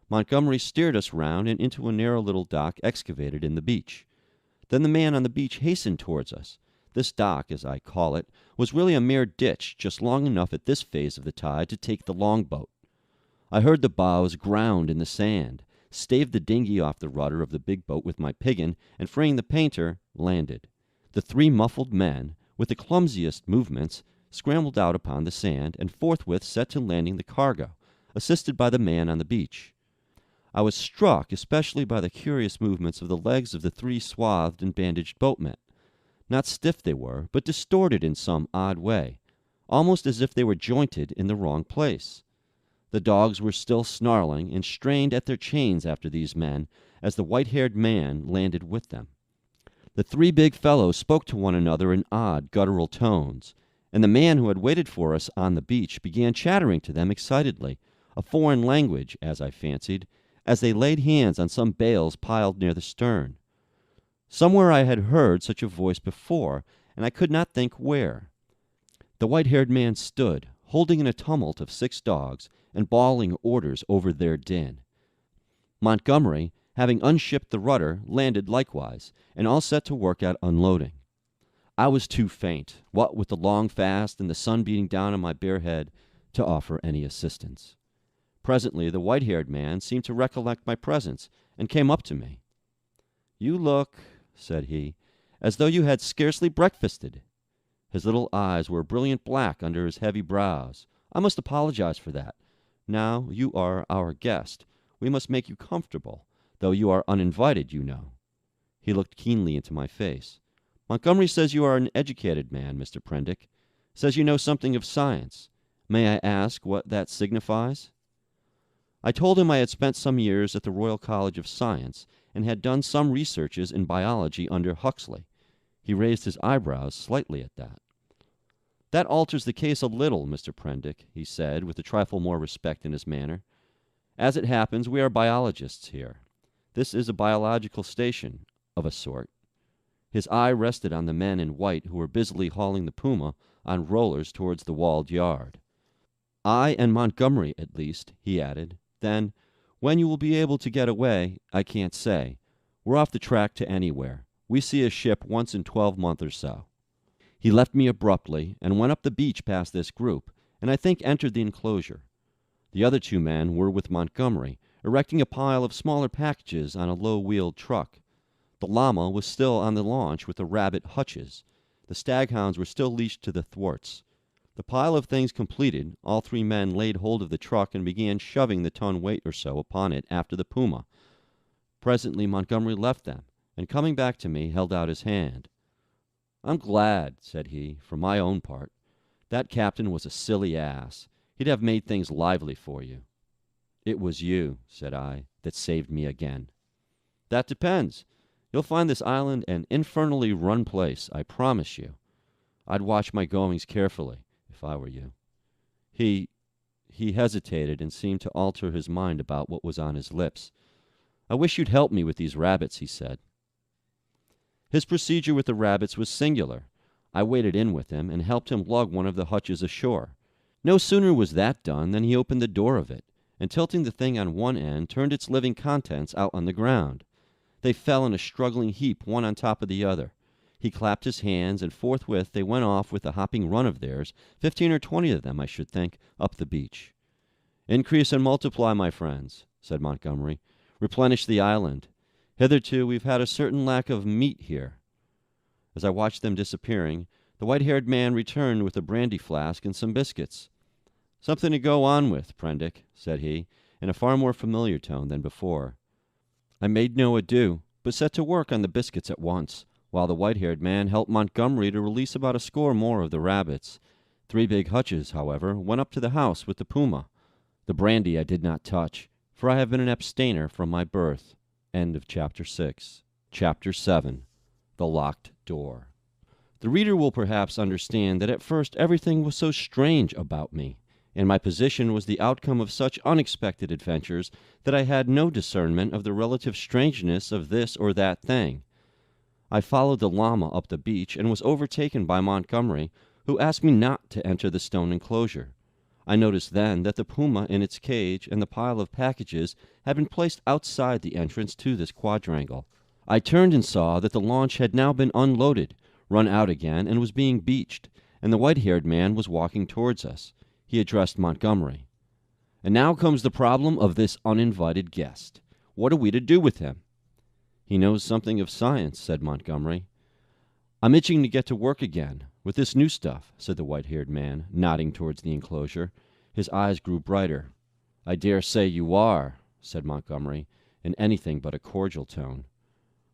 Montgomery steered us round and into a narrow little dock excavated in the beach. Then the man on the beach hastened towards us. This dock, as I call it, was really a mere ditch, just long enough at this phase of the tide to take the longboat. I heard the bows ground in the sand, staved the dinghy off the rudder of the big boat with my piggin, and freeing the painter, landed. The 3 muffled men, with the clumsiest movements, scrambled out upon the sand, and forthwith set to landing the cargo, assisted by the man on the beach. I was struck especially by the curious movements of the legs of the 3 swathed and bandaged boatmen. Not stiff they were, but distorted in some odd way, almost as if they were jointed in the wrong place. The dogs were still snarling and strained at their chains after these men, as the white-haired man landed with them. The 3 big fellows spoke to one another in odd, guttural tones, and the man who had waited for us on the beach began chattering to them excitedly, a foreign language, as I fancied, as they laid hands on some bales piled near the stern. Somewhere I had heard such a voice before, and I could not think where. The white-haired man stood, holding in a tumult of 6 dogs, and bawling orders over their din. Montgomery, having unshipped the rudder, landed likewise, and all set to work at unloading. I was too faint, what with the long fast and the sun beating down on my bare head, to offer any assistance. Presently the white-haired man seemed to recollect my presence, and came up to me. "You look," said he, "as though you had scarcely breakfasted." His little eyes were brilliant black under his heavy brows. "I must apologize for that. Now you are our guest. We must make you comfortable, though you are uninvited, you know." He looked keenly into my face. "Montgomery says you are an educated man, Mr. Prendick. Says you know something of science. May I ask what that signifies?" I told him I had spent some years at the Royal College of Science, and had done some researches in biology under Huxley. He raised his eyebrows slightly at that. "That alters the case a little, Mr. Prendick," he said, with a trifle more respect in his manner. "As it happens, we are biologists here. This is a biological station, of a sort." His eye rested on the men in white who were busily hauling the puma on rollers towards the walled yard. "I and Montgomery, at least," he added. "Then, when you will be able to get away, I can't say. We're off the track to anywhere. We see a ship once in 12 months or so." He left me abruptly, and went up the beach past this group, and I think entered the enclosure. The other two men were with Montgomery, erecting a pile of smaller packages on a low-wheeled truck. The llama was still on the launch with the rabbit hutches. The staghounds were still leashed to the thwarts. The pile of things completed, all three men laid hold of the truck and began shoving the ton weight or so upon it after the puma. Presently Montgomery left them, and coming back to me, held out his hand. "I'm glad," said he, "for my own part. That captain was a silly ass. He'd have made things lively for you." "It was you," said I, "that saved me again." "That depends. You'll find this island an infernally run place, I promise you. I'd watch my goings carefully, if I were you." He hesitated and seemed to alter his mind about what was on his lips. "I wish you'd help me with these rabbits," he said. His procedure with the rabbits was singular. I waded in with him and helped him lug one of the hutches ashore. No sooner was that done than he opened the door of it, and tilting the thing on one end, turned its living contents out on the ground. They fell in a struggling heap, one on top of the other. He clapped his hands, and forthwith they went off with a hopping run of theirs, 15 or 20 of them, I should think, up the beach. "Increase and multiply, my friends," said Montgomery. "Replenish the island. Hitherto we've had a certain lack of meat here." As I watched them disappearing, the white-haired man returned with a brandy flask and some biscuits. "Something to go on with, Prendick," said he, in a far more familiar tone than before. I made no ado, but set to work on the biscuits at once, while the white-haired man helped Montgomery to release about a score more of the rabbits. 3 big hutches, however, went up to the house with the puma. The brandy I did not touch, for I have been an abstainer from my birth. End of Chapter 6. Chapter 7. The Locked Door. The reader will perhaps understand that at first everything was so strange about me, and my position was the outcome of such unexpected adventures, that I had no discernment of the relative strangeness of this or that thing. I followed the llama up the beach, and was overtaken by Montgomery, who asked me not to enter the stone enclosure. I noticed then that the puma in its cage and the pile of packages had been placed outside the entrance to this quadrangle. I turned and saw that the launch had now been unloaded, run out again, and was being beached, and the white-haired man was walking towards us. He addressed Montgomery. "And now comes the problem of this uninvited guest. What are we to do with him?" "He knows something of science," said Montgomery. "I'm itching to get to work again, with this new stuff," said the white-haired man, nodding towards the enclosure. His eyes grew brighter. "I dare say you are," said Montgomery, in anything but a cordial tone.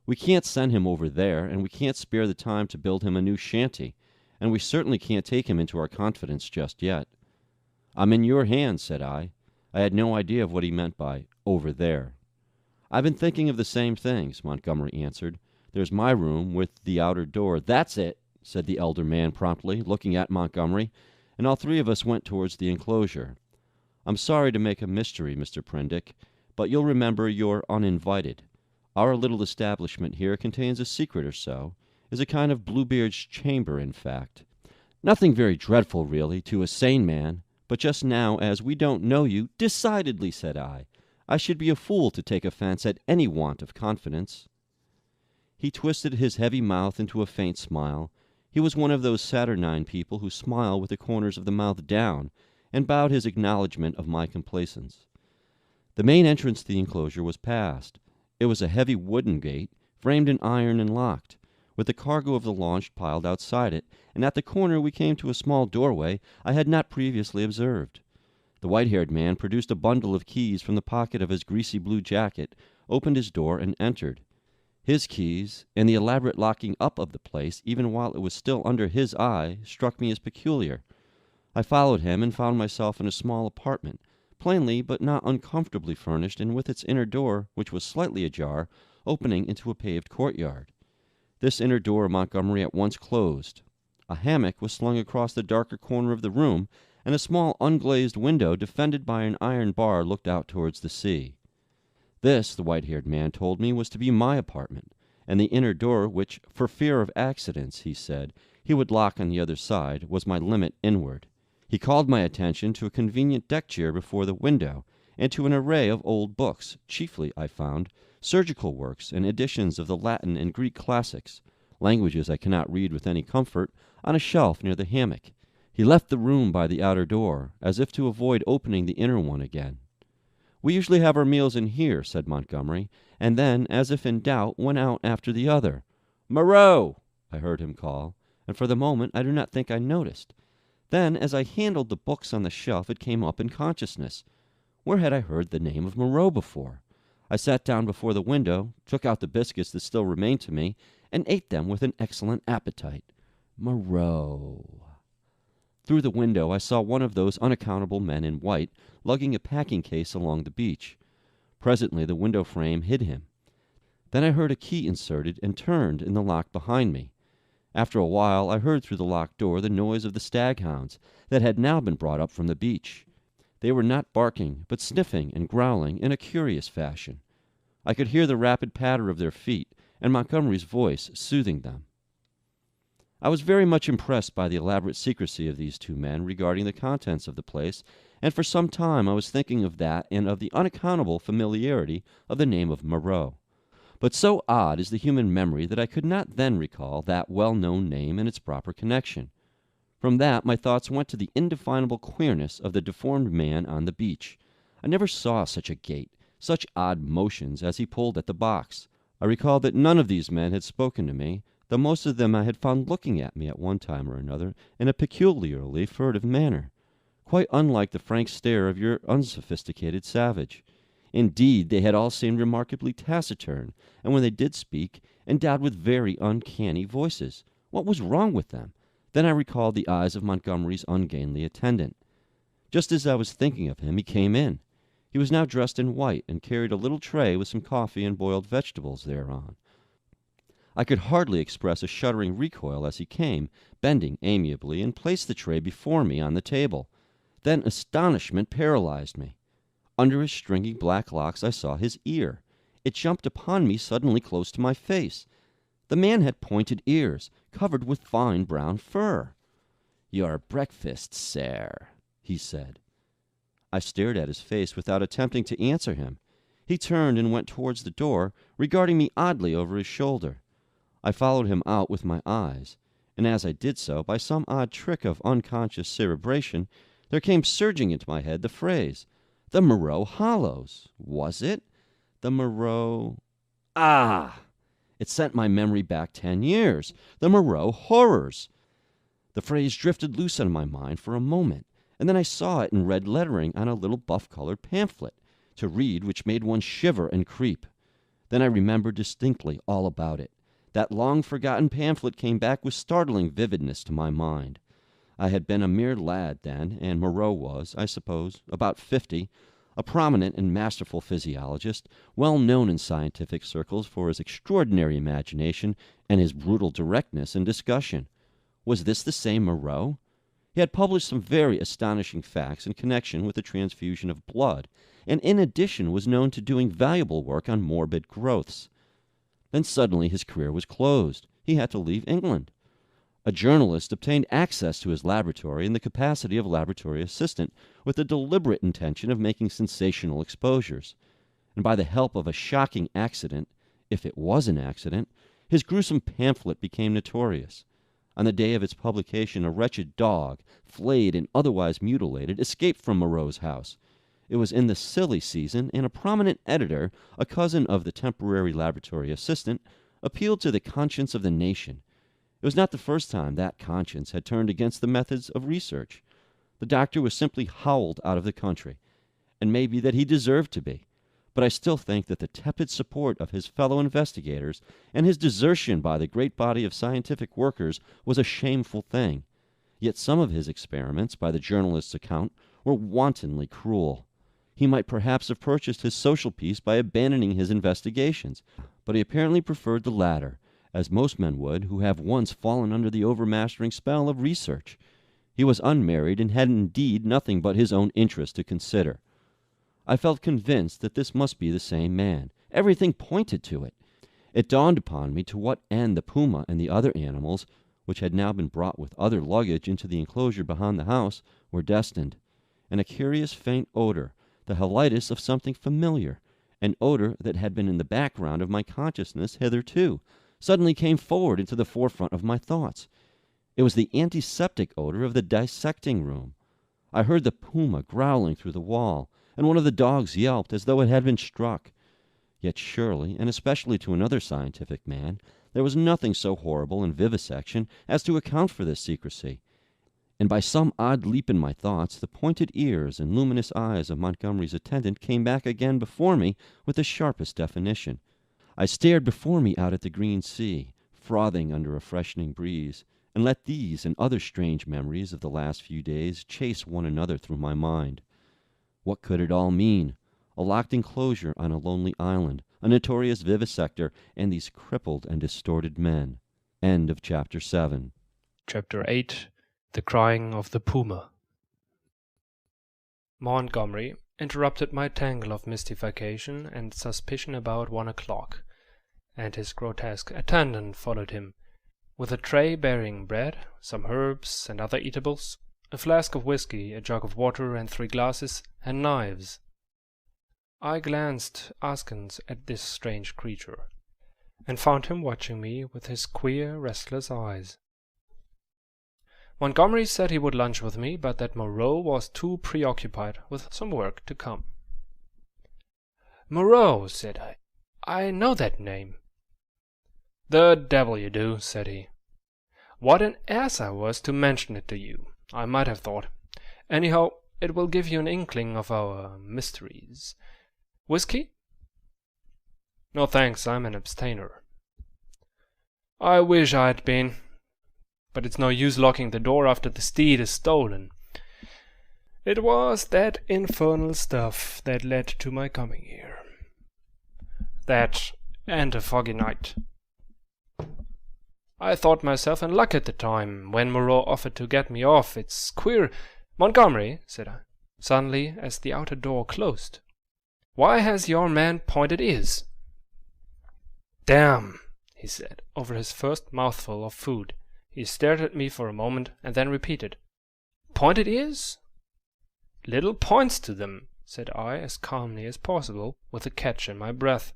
"We can't send him over there, and we can't spare the time to build him a new shanty, and we certainly can't take him into our confidence just yet." "I'm in your hands," said I. I had no idea of what he meant by "over there." "I've been thinking of the same things," Montgomery answered. "There's my room with the outer door." "That's it," said the elder man promptly, looking at Montgomery, and all three of us went towards the enclosure. "I'm sorry to make a mystery, Mr. Prendick, but you'll remember you're uninvited. Our little establishment here contains a secret or so, is a kind of Bluebeard's chamber, in fact. Nothing very dreadful, really, to a sane man, but just now, as we don't know you—" "Decidedly," said I should be a fool to take offense at any want of confidence." He twisted his heavy mouth into a faint smile. He was one of those saturnine people who smile with the corners of the mouth down, and bowed his acknowledgment of my complaisance. The main entrance to the enclosure was passed. It was a heavy wooden gate, framed in iron and locked, with the cargo of the launch piled outside it, and at the corner we came to a small doorway I had not previously observed. The white-haired man produced a bundle of keys from the pocket of his greasy blue jacket, opened his door, and entered. His keys, and the elaborate locking up of the place, even while it was still under his eye, struck me as peculiar. I followed him and found myself in a small apartment, plainly but not uncomfortably furnished, and with its inner door, which was slightly ajar, opening into a paved courtyard. This inner door Montgomery at once closed. A hammock was slung across the darker corner of the room, and a small unglazed window defended by an iron bar looked out towards the sea. This, the white-haired man told me, was to be my apartment, and the inner door, which, for fear of accidents, he said, he would lock on the other side, was my limit inward. He called my attention to a convenient deck chair before the window, and to an array of old books, chiefly, I found, surgical works and editions of the Latin and Greek classics, languages I cannot read with any comfort, on a shelf near the hammock. He left the room by the outer door, as if to avoid opening the inner one again. "We usually have our meals in here," said Montgomery, and then, as if in doubt, went out after the other. "Moreau!" I heard him call, and for the moment I do not think I noticed. Then, as I handled the books on the shelf, it came up in consciousness. Where had I heard the name of Moreau before? I sat down before the window, took out the biscuits that still remained to me, and ate them with an excellent appetite. Moreau. Through the window I saw one of those unaccountable men in white lugging a packing case along the beach. Presently the window frame hid him. Then I heard a key inserted and turned in the lock behind me. After a while I heard through the locked door the noise of the staghounds that had now been brought up from the beach. They were not barking, but sniffing and growling in a curious fashion. I could hear the rapid patter of their feet, and Montgomery's voice soothing them. I was very much impressed by the elaborate secrecy of these two men regarding the contents of the place, and for some time I was thinking of that and of the unaccountable familiarity of the name of Moreau. But so odd is the human memory that I could not then recall that well-known name in its proper connection. From that my thoughts went to the indefinable queerness of the deformed man on the beach. I never saw such a gait, such odd motions as he pulled at the box. I recalled that none of these men had spoken to me, though most of them I had found looking at me at one time or another in a peculiarly furtive manner, quite unlike the frank stare of your unsophisticated savage. Indeed, they had all seemed remarkably taciturn, and when they did speak, endowed with very uncanny voices. What was wrong with them? Then I recalled the eyes of Montgomery's ungainly attendant. Just as I was thinking of him, he came in. He was now dressed in white, and carried a little tray with some coffee and boiled vegetables thereon. I could hardly express a shuddering recoil as he came, bending amiably, and placed the tray before me on the table. Then astonishment paralyzed me. Under his stringy black locks I saw his ear. It jumped upon me suddenly close to my face. The man had pointed ears, covered with fine brown fur. "Your breakfast, sir," he said. I stared at his face without attempting to answer him. He turned and went towards the door, regarding me oddly over his shoulder. I followed him out with my eyes, and as I did so, by some odd trick of unconscious cerebration, there came surging into my head the phrase, "The Moreau Hollows." Was it? The Moreau... Ah! It sent my memory back 10 years. The Moreau horrors. The phrase drifted loose on my mind for a moment, and then I saw it in red lettering on a little buff-colored pamphlet, to read which made one shiver and creep. Then I remembered distinctly all about it. That long-forgotten pamphlet came back with startling vividness to my mind. I had been a mere lad then, and Moreau was, I suppose, about 50, a prominent and masterful physiologist, well known in scientific circles for his extraordinary imagination and his brutal directness in discussion. Was this the same Moreau? He had published some very astonishing facts in connection with the transfusion of blood, and in addition was known to doing valuable work on morbid growths. Then suddenly his career was closed. He had to leave England. A journalist obtained access to his laboratory in the capacity of laboratory assistant with the deliberate intention of making sensational exposures. And by the help of a shocking accident, if it was an accident, his gruesome pamphlet became notorious. On the day of its publication, a wretched dog, flayed and otherwise mutilated, escaped from Moreau's house. It was in the silly season, and a prominent editor, a cousin of the temporary laboratory assistant, appealed to the conscience of the nation. It was not the first time that conscience had turned against the methods of research. The doctor was simply howled out of the country, and maybe that he deserved to be. But I still think that the tepid support of his fellow investigators and his desertion by the great body of scientific workers was a shameful thing. Yet some of his experiments, by the journalist's account, were wantonly cruel. He might perhaps have purchased his social peace by abandoning his investigations, but he apparently preferred the latter, as most men would who have once fallen under the overmastering spell of research. He was unmarried and had indeed nothing but his own interest to consider. I felt convinced that this must be the same man. Everything pointed to it. It dawned upon me to what end the puma and the other animals, which had now been brought with other luggage into the enclosure behind the house, were destined. And a curious faint odor, the halitus of something familiar, an odor that had been in the background of my consciousness hitherto, suddenly came forward into the forefront of my thoughts. It was the antiseptic odor of the dissecting room. I heard the puma growling through the wall, and one of the dogs yelped as though it had been struck. Yet surely, and especially to another scientific man, there was nothing so horrible in vivisection as to account for this secrecy. And by some odd leap in my thoughts, the pointed ears and luminous eyes of Montgomery's attendant came back again before me with the sharpest definition. I stared before me out at the green sea, frothing under a freshening breeze, and let these and other strange memories of the last few days chase one another through my mind. What could it all mean? A locked enclosure on a lonely island, a notorious vivisector, and these crippled and distorted men. End of Chapter 7. Chapter 8. The Crying of the Puma. Montgomery interrupted my tangle of mystification and suspicion about 1 o'clock, and his grotesque attendant followed him, with a tray bearing bread, some herbs and other eatables, a flask of whiskey, a jug of water and 3 glasses, and knives. I glanced askance at this strange creature, and found him watching me with his queer, restless eyes. Montgomery said he would lunch with me, but that Moreau was too preoccupied with some work to come. "Moreau," said I. "I know that name." "The devil you do," said he. "What an ass I was to mention it to you, I might have thought. Anyhow, it will give you an inkling of our mysteries. Whiskey?" "No thanks, I'm an abstainer." "I wish I'd been. But it's no use locking the door after the steed is stolen. It was that infernal stuff that led to my coming here. That and a foggy night. I thought myself in luck at the time, when Moreau offered to get me off. It's queer." "Montgomery," said I, suddenly, as the outer door closed, "why has your man pointed ears?" "Damn," he said, over his first mouthful of food. He stared at me for a moment, and then repeated, "Pointed ears?" "Little points to them," said I, as calmly as possible, with a catch in my breath.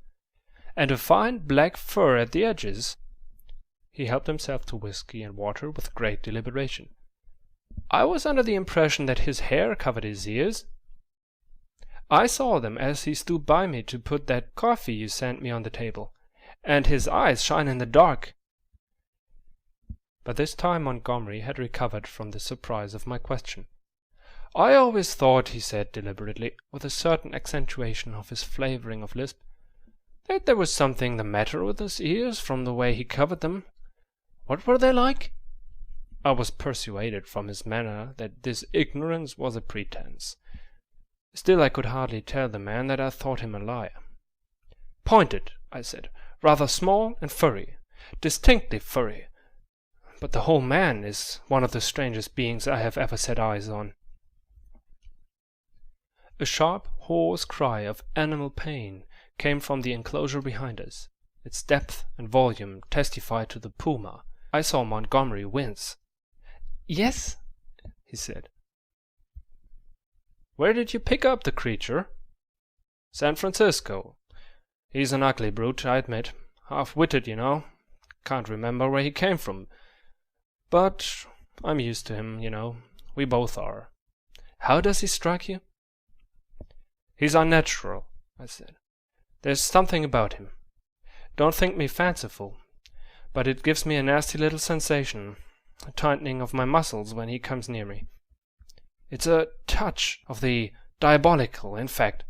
"And a fine black fur at the edges." He helped himself to whiskey and water with great deliberation. "I was under the impression that his hair covered his ears. I saw them as he stood by me to put that coffee you sent me on the table, and his eyes shine in the dark." By this time Montgomery had recovered from the surprise of my question. "I always thought," he said deliberately, with a certain accentuation of his flavouring of lisp, "that there was something the matter with his ears from the way he covered them. What were they like?" I was persuaded from his manner that this ignorance was a pretence. Still I could hardly tell the man that I thought him a liar. "Pointed," I said, "rather small and furry, distinctly furry. But the whole man is one of the strangest beings I have ever set eyes on." A sharp, hoarse cry of animal pain came from the enclosure behind us. Its depth and volume testified to the puma. I saw Montgomery wince. "Yes?" he said. "Where did you pick up the creature?" "San Francisco. He's an ugly brute, I admit. Half-witted, you know. Can't remember where he came from. But I'm used to him, you know. We both are. How does he strike you? He's unnatural, I said. There's something about him. Don't think me fanciful, but it gives me a nasty little sensation, a tightening of my muscles when he comes near me. It's a touch of the diabolical, in fact.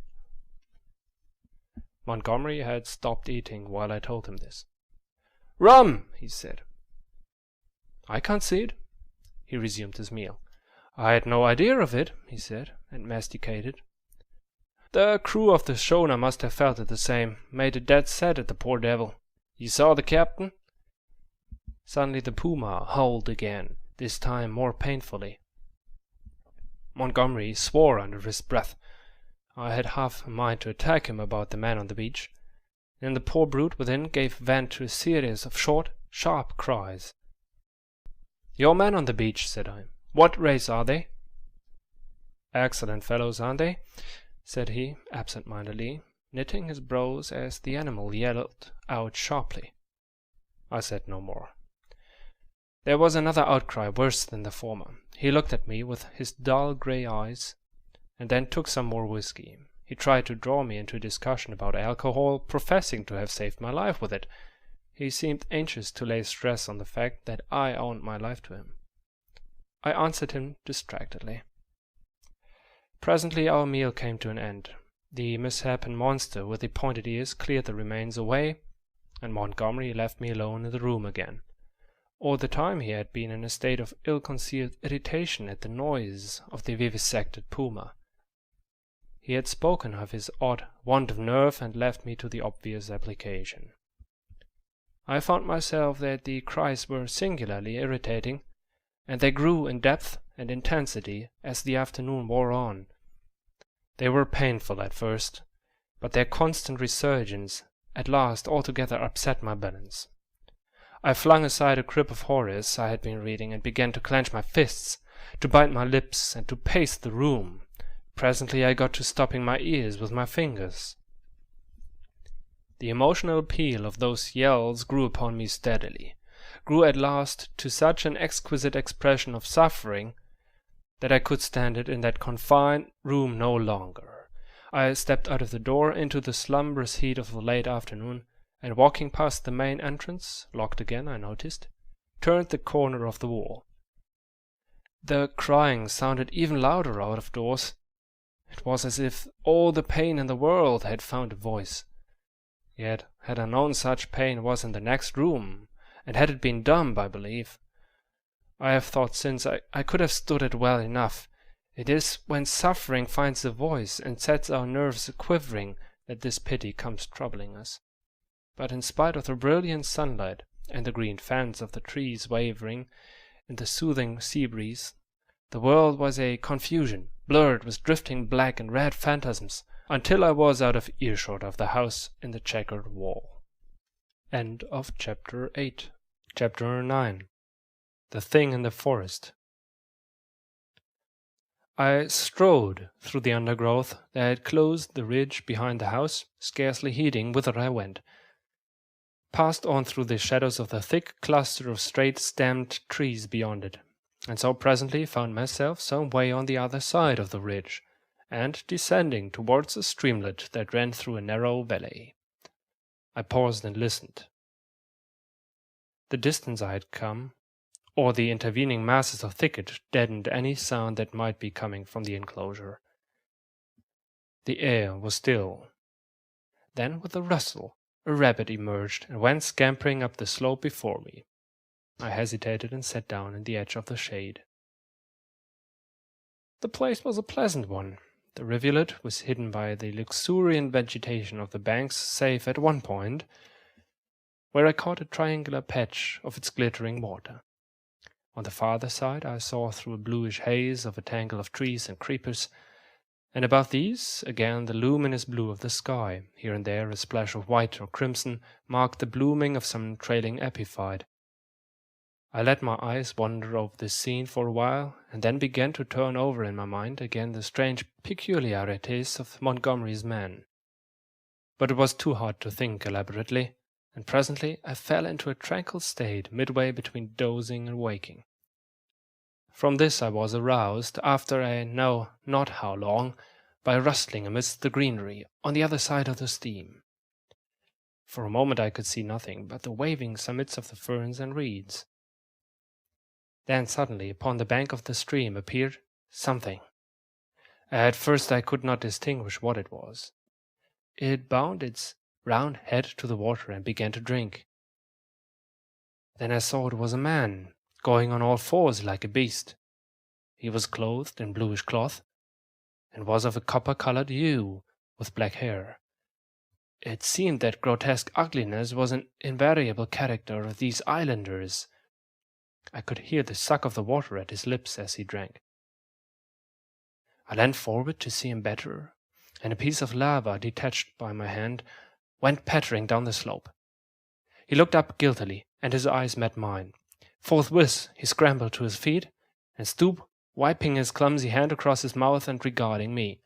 Montgomery had stopped eating while I told him this. Rum, he said. I can't see it. He resumed his meal. I had no idea of it, he said, and masticated. The crew of the schooner must have felt it the same, made a dead set at the poor devil. You saw the captain? Suddenly the puma howled again, this time more painfully. Montgomery swore under his breath. I had half a mind to attack him about the man on the beach. Then the poor brute within gave vent to a series of short, sharp cries. Your men on the beach, said I. What race are they? Excellent fellows, aren't they? Said he, absent-mindedly, knitting his brows as the animal yelled out sharply. I said no more. There was another outcry worse than the former. He looked at me with his dull grey eyes, and then took some more whiskey. He tried to draw me into a discussion about alcohol, professing to have saved my life with it. He seemed anxious to lay stress on the fact that I owned my life to him. I answered him distractedly. Presently our meal came to an end. The misshapen monster with the pointed ears cleared the remains away, and Montgomery left me alone in the room again. All the time he had been in a state of ill-concealed irritation at the noise of the vivisected puma. He had spoken of his odd want of nerve and left me to the obvious application. I found myself that the cries were singularly irritating, and they grew in depth and intensity as the afternoon wore on. They were painful at first, but their constant resurgence at last altogether upset my balance. I flung aside a crib of Horace I had been reading and began to clench my fists, to bite my lips, and to pace the room. Presently I got to stopping my ears with my fingers. The emotional appeal of those yells grew upon me steadily, grew at last to such an exquisite expression of suffering that I could stand it in that confined room no longer. I stepped out of the door into the slumberous heat of the late afternoon, and walking past the main entrance, locked again, I noticed, turned the corner of the wall. The crying sounded even louder out of doors. It was as if all the pain in the world had found a voice. Yet had I known such pain was in the next room, and had it been dumb, I believe, I have thought since I could have stood it well enough. It is when suffering finds a voice and sets our nerves a-quivering that this pity comes troubling us. But in spite of the brilliant sunlight and the green fans of the trees wavering in the soothing sea breeze, the world was a confusion, blurred with drifting black and red phantasms, until I was out of earshot of the house in the checkered wall. End of Chapter 8. Chapter 9. The Thing in the Forest. I strode through the undergrowth that had closed the ridge behind the house, scarcely heeding whither I went, passed on through the shadows of the thick cluster of straight-stemmed trees beyond it, and so presently found myself some way on the other side of the ridge, and descending towards a streamlet that ran through a narrow valley. I paused and listened. The distance I had come, or the intervening masses of thicket, deadened any sound that might be coming from the enclosure. The air was still. Then, with a rustle, a rabbit emerged and went scampering up the slope before me. I hesitated and sat down in the edge of the shade. The place was a pleasant one. The rivulet was hidden by the luxuriant vegetation of the banks, save at one point, where I caught a triangular patch of its glittering water. On the farther side I saw through a bluish haze of a tangle of trees and creepers, and above these, again, the luminous blue of the sky. Here and there a splash of white or crimson marked the blooming of some trailing epiphyte. I let my eyes wander over this scene for a while, and then began to turn over in my mind again the strange peculiarities of Montgomery's men. But it was too hard to think elaborately, and presently I fell into a tranquil state midway between dozing and waking. From this I was aroused, after I know not how long, by a rustling amidst the greenery on the other side of the stream. For a moment I could see nothing but the waving summits of the ferns and reeds. Then suddenly upon the bank of the stream appeared something. At first I could not distinguish what it was. It bowed its round head to the water and began to drink. Then I saw it was a man, going on all fours like a beast. He was clothed in bluish cloth, and was of a copper-colored hue, with black hair. It seemed that grotesque ugliness was an invariable character of these islanders. I could hear the suck of the water at his lips as he drank. I leaned forward to see him better, and a piece of lava detached by my hand went pattering down the slope. He looked up guiltily, and his eyes met mine. Forthwith he scrambled to his feet, and stooped, wiping his clumsy hand across his mouth and regarding me.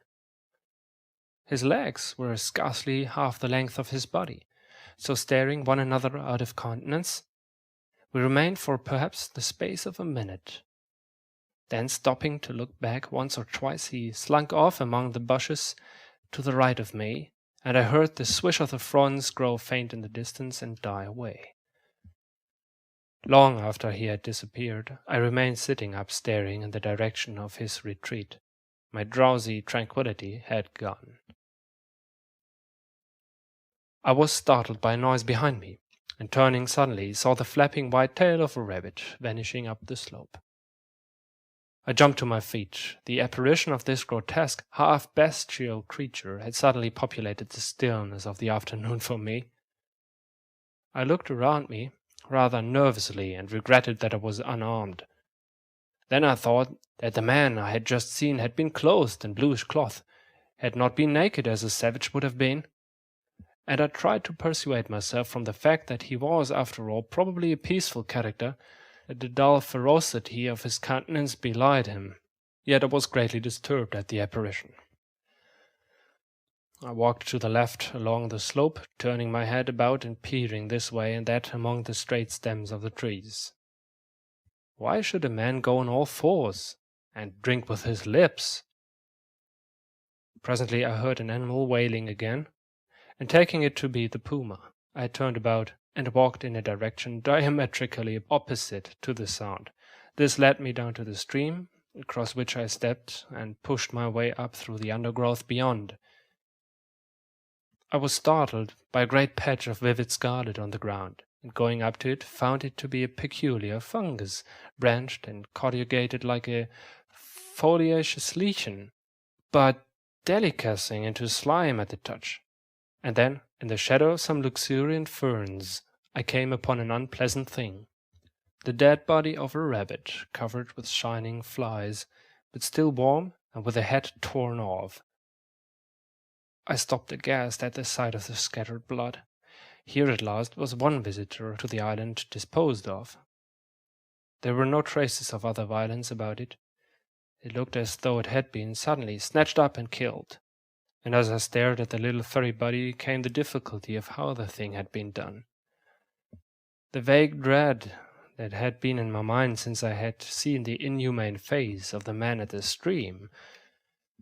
His legs were scarcely half the length of his body, so staring one another out of countenance, we remained for perhaps the space of a minute. Then, stopping to look back once or twice, he slunk off among the bushes to the right of me, and I heard the swish of the fronds grow faint in the distance and die away. Long after he had disappeared, I remained sitting up staring in the direction of his retreat. My drowsy tranquillity had gone. I was startled by a noise behind me, and turning suddenly saw the flapping white tail of a rabbit vanishing up the slope. I jumped to my feet. The apparition of this grotesque, half-bestial creature had suddenly populated the stillness of the afternoon for me. I looked around me rather nervously and regretted that I was unarmed. Then I thought that the man I had just seen had been clothed in bluish cloth, had not been naked as a savage would have been, and I tried to persuade myself from the fact that he was, after all, probably a peaceful character, that the dull ferocity of his countenance belied him. Yet I was greatly disturbed at the apparition. I walked to the left along the slope, turning my head about and peering this way and that among the straight stems of the trees. Why should a man go on all fours and drink with his lips? Presently I heard an animal wailing again, and taking it to be the puma, I turned about and walked in a direction diametrically opposite to the sound. This led me down to the stream, across which I stepped and pushed my way up through the undergrowth beyond. I was startled by a great patch of vivid scarlet on the ground, and going up to it found it to be a peculiar fungus, branched and corrugated like a foliaceous lichen, but delicating into slime at the touch. And then, in the shadow of some luxuriant ferns, I came upon an unpleasant thing. The dead body of a rabbit, covered with shining flies, but still warm and with the head torn off. I stopped aghast at the sight of the scattered blood. Here at last was one visitor to the island disposed of. There were no traces of other violence about it. It looked as though it had been suddenly snatched up and killed. And as I stared at the little furry body came the difficulty of how the thing had been done. The vague dread that had been in my mind since I had seen the inhumane face of the man at the stream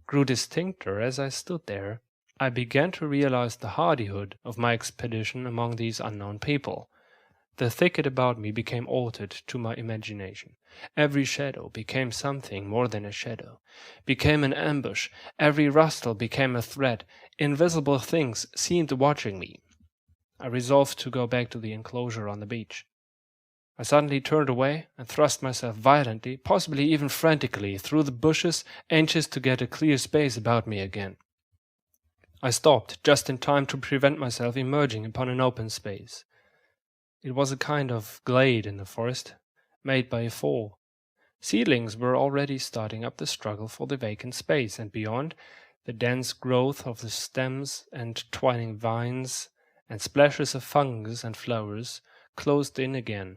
grew distincter as I stood there. I began to realize the hardihood of my expedition among these unknown people. The thicket about me became altered to my imagination. Every shadow became something more than a shadow, became an ambush. Every rustle became a threat. Invisible things seemed watching me. I resolved to go back to the enclosure on the beach. I suddenly turned away and thrust myself violently, possibly even frantically, through the bushes, anxious to get a clear space about me again. I stopped just in time to prevent myself emerging upon an open space. It was a kind of glade in the forest, made by a fall. Seedlings were already starting up the struggle for the vacant space, and beyond, the dense growth of the stems and twining vines and splashes of fungus and flowers closed in again.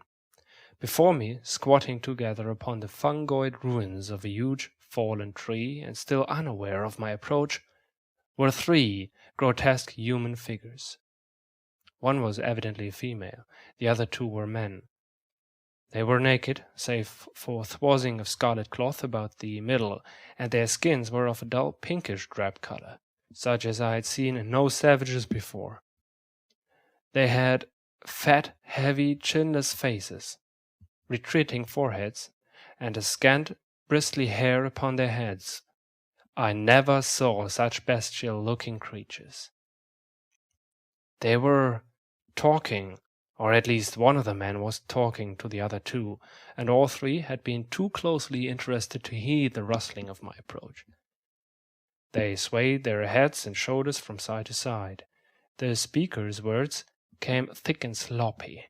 Before me, squatting together upon the fungoid ruins of a huge fallen tree, and still unaware of my approach, were 3 grotesque human figures. One was evidently a female, the other two were men. They were naked, save for swathing of scarlet cloth about the middle, and their skins were of a dull pinkish drab color, such as I had seen in no savages before. They had fat, heavy, chinless faces, retreating foreheads, and a scant, bristly hair upon their heads. I never saw such bestial-looking creatures. They were talking, or at least one of the men was talking to the other two, and all three had been too closely interested to heed the rustling of my approach. They swayed their heads and shoulders from side to side. The speaker's words came thick and sloppy,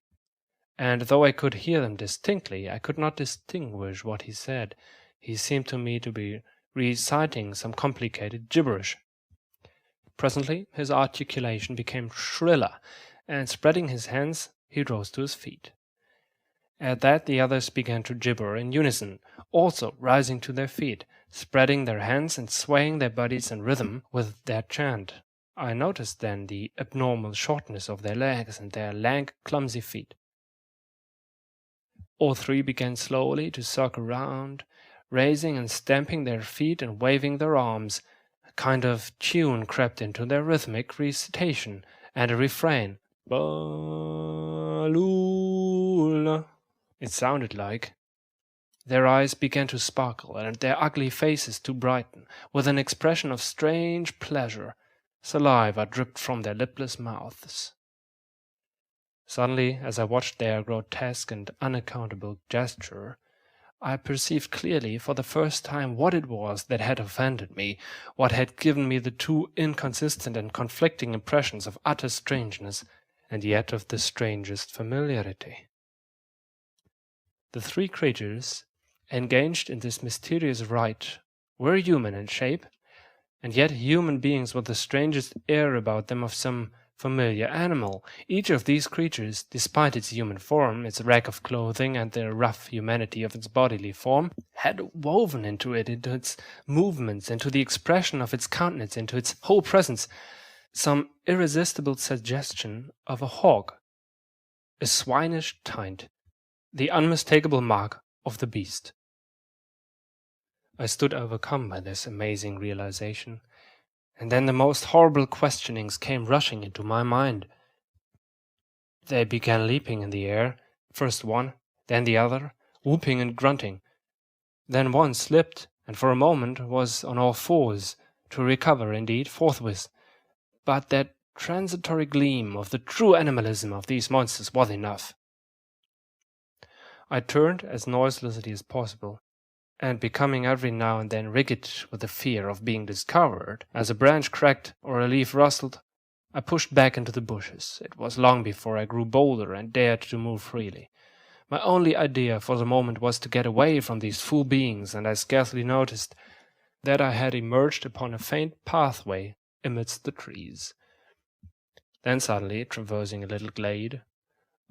and though I could hear them distinctly, I could not distinguish what he said. He seemed to me to be reciting some complicated gibberish. Presently his articulation became shriller, and spreading his hands, he rose to his feet. At that the others began to gibber in unison, also rising to their feet, spreading their hands and swaying their bodies in rhythm with their chant. I noticed then the abnormal shortness of their legs and their lank, clumsy feet. All three began slowly to circle round, raising and stamping their feet and waving their arms. A kind of tune crept into their rhythmic recitation, and a refrain. Balula, it sounded like. Their eyes began to sparkle, and their ugly faces to brighten, with an expression of strange pleasure. Saliva dripped from their lipless mouths. Suddenly, as I watched their grotesque and unaccountable gesture, I perceived clearly for the first time what it was that had offended me, what had given me the two inconsistent and conflicting impressions of utter strangeness, and yet of the strangest familiarity. The three creatures, engaged in this mysterious rite, were human in shape, and yet human beings with the strangest air about them of some familiar animal. Each of these creatures, despite its human form, its rack of clothing, and the rough humanity of its bodily form, had woven into its movements, into the expression of its countenance, into its whole presence, some irresistible suggestion of a hog, a swinish taint, the unmistakable mark of the beast. I stood overcome by this amazing realization, and then the most horrible questionings came rushing into my mind. They began leaping in the air, first one, then the other, whooping and grunting. Then one slipped, and for a moment was on all fours, to recover, indeed, forthwith. But that transitory gleam of the true animalism of these monsters was enough. I turned as noiselessly as possible, and becoming every now and then rigid with the fear of being discovered, as a branch cracked or a leaf rustled, I pushed back into the bushes. It was long before I grew bolder and dared to move freely. My only idea for the moment was to get away from these fool beings, and I scarcely noticed that I had emerged upon a faint pathway amidst the trees. Then suddenly, traversing a little glade,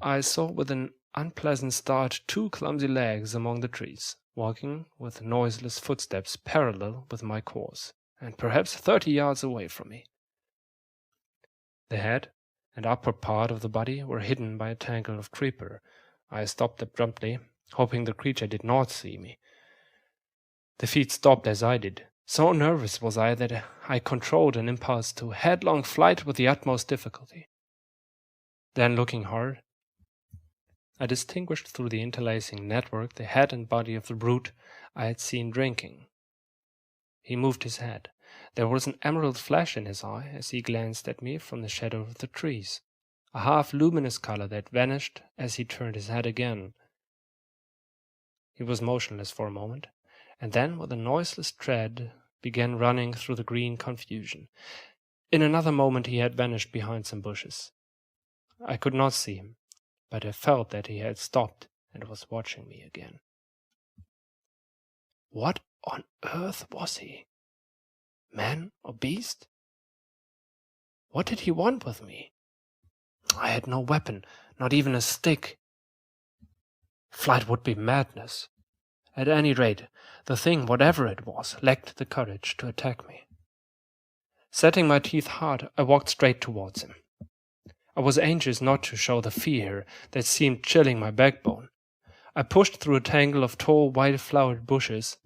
I saw with an unpleasant start two clumsy legs among the trees, walking with noiseless footsteps parallel with my course, and perhaps 30 yards away from me. The head and upper part of the body were hidden by a tangle of creeper. I stopped abruptly, hoping the creature did not see me. The feet stopped as I did. So nervous was I that I controlled an impulse to headlong flight with the utmost difficulty. Then, looking hard, I distinguished through the interlacing network the head and body of the brute I had seen drinking. He moved his head. There was an emerald flash in his eye as he glanced at me from the shadow of the trees, a half-luminous color that vanished as he turned his head again. He was motionless for a moment, and then with a noiseless tread began running through the green confusion. In another moment he had vanished behind some bushes. I could not see him, but I felt that he had stopped and was watching me again. What on earth was he? Man or beast? What did he want with me? I had no weapon, not even a stick. Flight would be madness. At any rate, the thing, whatever it was, lacked the courage to attack me. Setting my teeth hard, I walked straight towards him. I was anxious not to show the fear that seemed chilling my backbone. I pushed through a tangle of tall, white-flowered bushes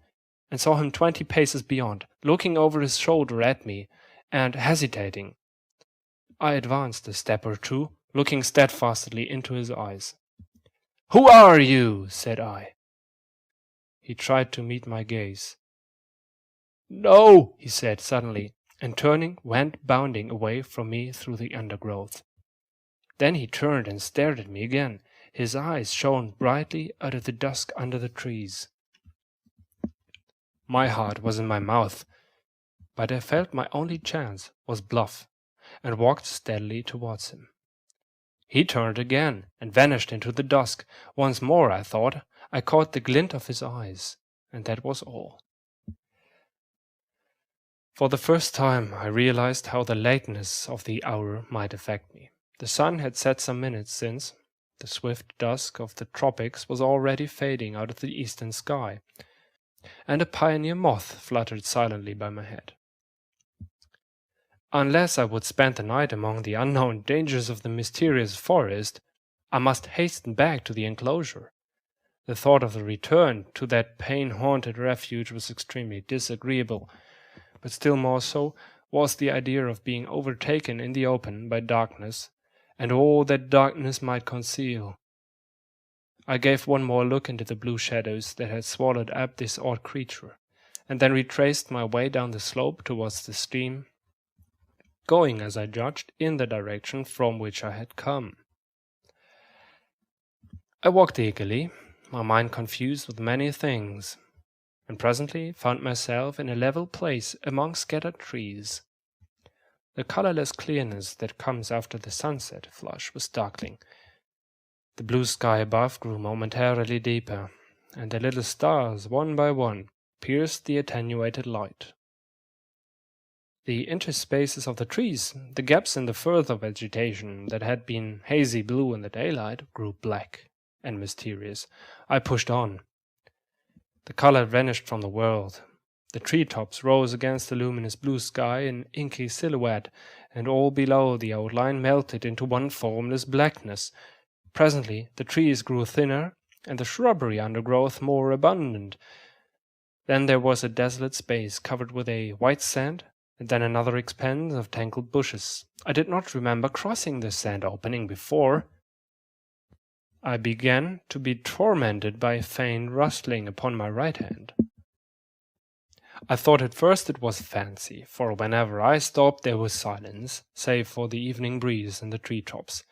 and saw him 20 paces beyond, looking over his shoulder at me and hesitating. I advanced a step or two, looking steadfastly into his eyes. "Who are you?" said I. He tried to meet my gaze. "No," he said suddenly, and turning, went bounding away from me through the undergrowth. Then he turned and stared at me again. His eyes shone brightly out of the dusk under the trees. My heart was in my mouth, but I felt my only chance was bluff, and walked steadily towards him. He turned again and vanished into the dusk. Once more, I thought, I caught the glint of his eyes, and that was all. For the first time, I realized how the lateness of the hour might affect me. The sun had set some minutes since. The swift dusk of the tropics was already fading out of the eastern sky, and a pioneer moth fluttered silently by my head. Unless I would spend the night among the unknown dangers of the mysterious forest, I must hasten back to the enclosure. The thought of the return to that pain-haunted refuge was extremely disagreeable, but still more so was the idea of being overtaken in the open by darkness, and all that darkness might conceal. I gave one more look into the blue shadows that had swallowed up this odd creature, and then retraced my way down the slope towards the stream, going, as I judged, in the direction from which I had come. I walked eagerly, my mind confused with many things, and presently found myself in a level place among scattered trees. The colorless clearness that comes after the sunset flush was startling. The blue sky above grew momentarily deeper, and the little stars, one by one, pierced the attenuated light. The interspaces of the trees, the gaps in the further vegetation that had been hazy blue in the daylight, grew black and mysterious. I pushed on. The color vanished from the world. The treetops rose against the luminous blue sky in inky silhouette, and all below the outline melted into one formless blackness. Presently the trees grew thinner, and the shrubbery undergrowth more abundant. Then there was a desolate space covered with a white sand, and then another expanse of tangled bushes. I did not remember crossing this sand opening before. I began to be tormented by a faint rustling upon my right hand. I thought at first it was fancy, for whenever I stopped there was silence, save for the evening breeze in the treetops.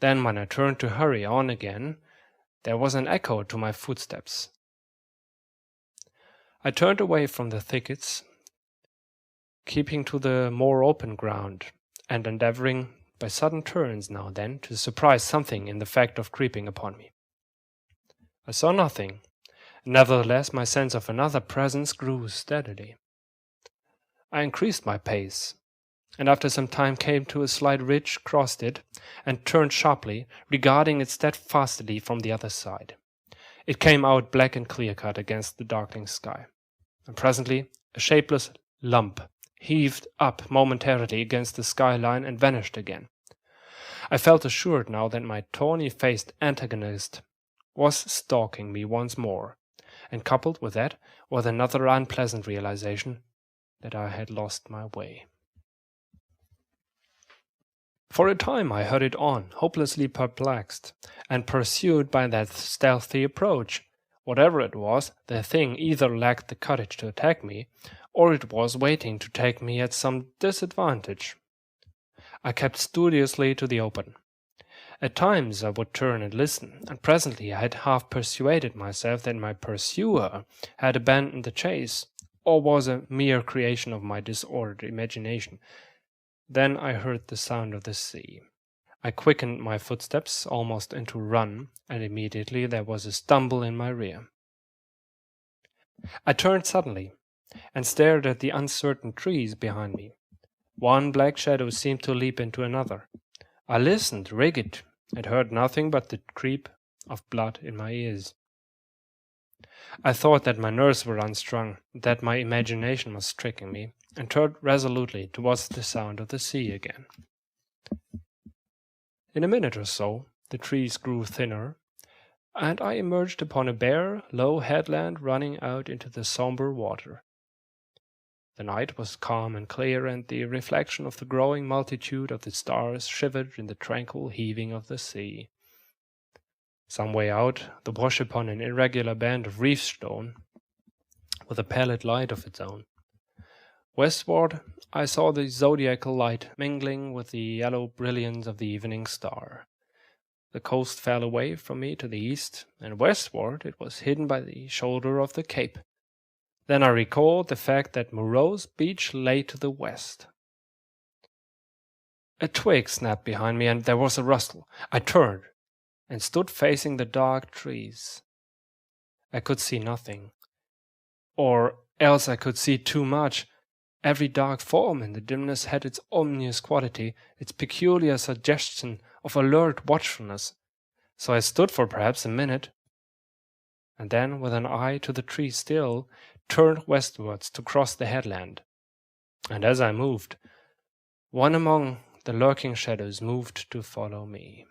Then when I turned to hurry on again, there was an echo to my footsteps. I turned away from the thickets, keeping to the more open ground, and endeavoring by sudden turns now and then to surprise something in the fact of creeping upon me. I saw nothing. Nevertheless, my sense of another presence grew steadily. I increased my pace, and after some time came to a slight ridge, crossed it, and turned sharply, regarding it steadfastly from the other side. It came out black and clear-cut against the darkening sky, and presently a shapeless lump heaved up momentarily against the skyline and vanished again. I felt assured now that my tawny-faced antagonist was stalking me once more, and coupled with that was another unpleasant realization that I had lost my way. For a time I hurried on, hopelessly perplexed, and pursued by that stealthy approach. Whatever it was, the thing either lacked the courage to attack me, or it was waiting to take me at some disadvantage. I kept studiously to the open. At times I would turn and listen, and presently I had half persuaded myself that my pursuer had abandoned the chase, or was a mere creation of my disordered imagination. Then I heard the sound of the sea. I quickened my footsteps almost into a run, and immediately there was a stumble in my rear. I turned suddenly, and stared at the uncertain trees behind me. One black shadow seemed to leap into another. I listened, rigid, and heard nothing but the creep of blood in my ears. I thought that my nerves were unstrung, that my imagination was tricking me, and turned resolutely towards the sound of the sea again. In a minute or so, the trees grew thinner, and I emerged upon a bare, low headland running out into the sombre water. The night was calm and clear, and the reflection of the growing multitude of the stars shivered in the tranquil heaving of the sea. Some way out, the wash upon an irregular band of reef stone, with a pallid light of its own. Westward, I saw the zodiacal light mingling with the yellow brilliance of the evening star. The coast fell away from me to the east, and westward it was hidden by the shoulder of the cape. Then I recalled the fact that Moreau's beach lay to the west. A twig snapped behind me, and there was a rustle. I turned, and stood facing the dark trees. I could see nothing. Or else I could see too much. Every dark form in the dimness had its ominous quality, its peculiar suggestion of alert watchfulness. So I stood for perhaps a minute, and then, with an eye to the trees still, turned westwards to cross the headland. And as I moved, one among the lurking shadows moved to follow me.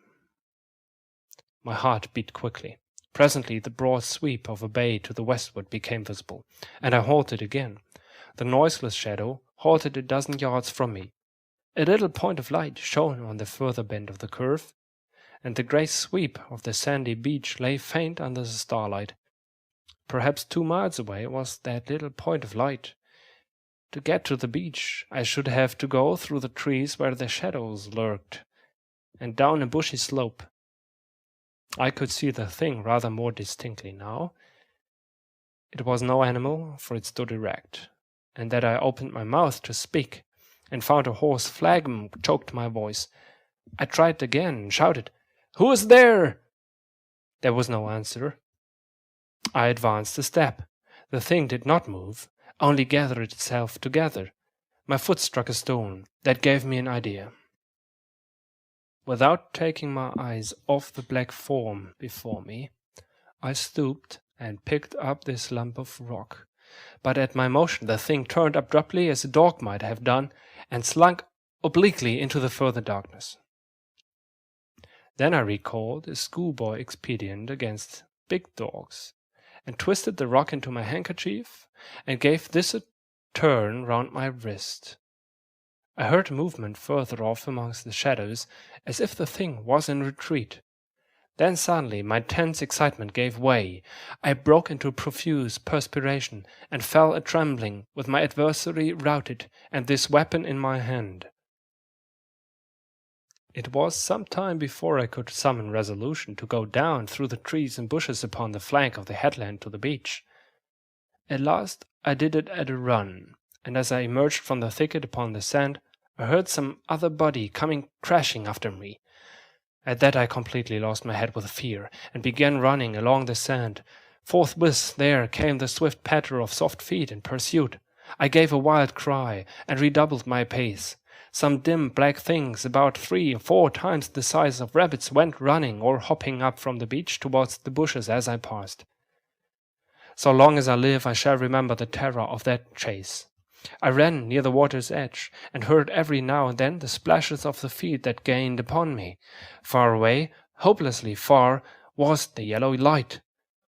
My heart beat quickly. Presently the broad sweep of a bay to the westward became visible, and I halted again. The noiseless shadow halted a dozen yards from me. A little point of light shone on the further bend of the curve, and the grey sweep of the sandy beach lay faint under the starlight. Perhaps 2 miles away was that little point of light. To get to the beach, I should have to go through the trees where the shadows lurked, and down a bushy slope. I could see the thing rather more distinctly now. It was no animal, for it stood erect, and that I opened my mouth to speak, and found a hoarse phlegm choked my voice. I tried again and shouted, "Who is there?" There was no answer. I advanced a step. The thing did not move, only gathered itself together. My foot struck a stone. That gave me an idea. Without taking my eyes off the black form before me, I stooped and picked up this lump of rock. But at my motion the thing turned abruptly as a dog might have done, and slunk obliquely into the further darkness. Then I recalled a schoolboy expedient against big dogs, and twisted the rock into my handkerchief, and gave this a turn round my wrist. I heard a movement further off amongst the shadows, as if the thing was in retreat. Then suddenly my tense excitement gave way. I broke into profuse perspiration, and fell a-trembling, with my adversary routed, and this weapon in my hand. It was some time before I could summon resolution to go down through the trees and bushes upon the flank of the headland to the beach. At last I did it at a run, and as I emerged from the thicket upon the sand, I heard some other body coming crashing after me. At that I completely lost my head with fear, and began running along the sand. Forthwith there came the swift patter of soft feet in pursuit. I gave a wild cry, and redoubled my pace. Some dim black things, about 3 or 4 times the size of rabbits, went running or hopping up from the beach towards the bushes as I passed. So long as I live, I shall remember the terror of that chase. I ran near the water's edge, and heard every now and then the splashes of the feet that gained upon me. Far away, hopelessly far, was the yellow light.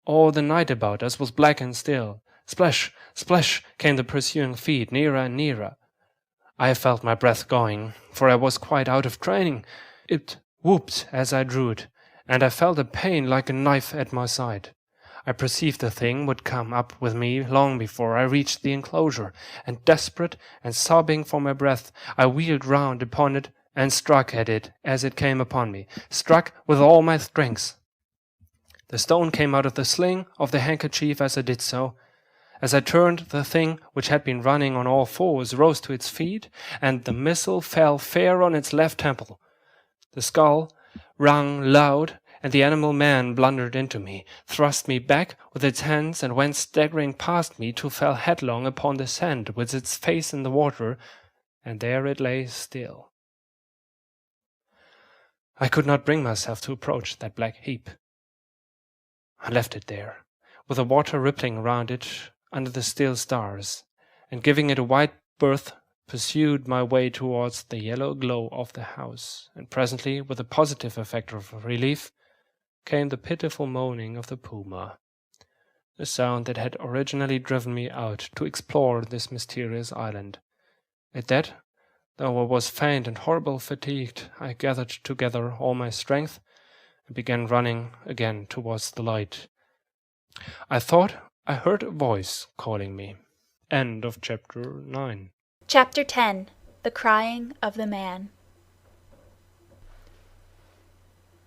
All the night about us was black and still. Splash, splash, came the pursuing feet, nearer and nearer. I felt my breath going, for I was quite out of training. It whooped as I drew it, and I felt a pain like a knife at my side. I perceived the thing would come up with me long before I reached the enclosure, and desperate and sobbing for my breath, I wheeled round upon it and struck at it as it came upon me, struck with all my strength. The stone came out of the sling of the handkerchief as I did so. As I turned, the thing, which had been running on all fours, rose to its feet, and the missile fell fair on its left temple. The skull rung loud, and the animal man blundered into me, thrust me back with its hands, and went staggering past me to fell headlong upon the sand with its face in the water, and there it lay still. I could not bring myself to approach that black heap. I left it there, with the water rippling round it under the still stars, and giving it a wide berth pursued my way towards the yellow glow of the house, and presently, with a positive effect of relief, came the pitiful moaning of the puma, a sound that had originally driven me out to explore this mysterious island. At that, though I was faint and horribly fatigued, I gathered together all my strength and began running again towards the light. I thought I heard a voice calling me. End of chapter 9. Chapter 10. The Crying of the Man.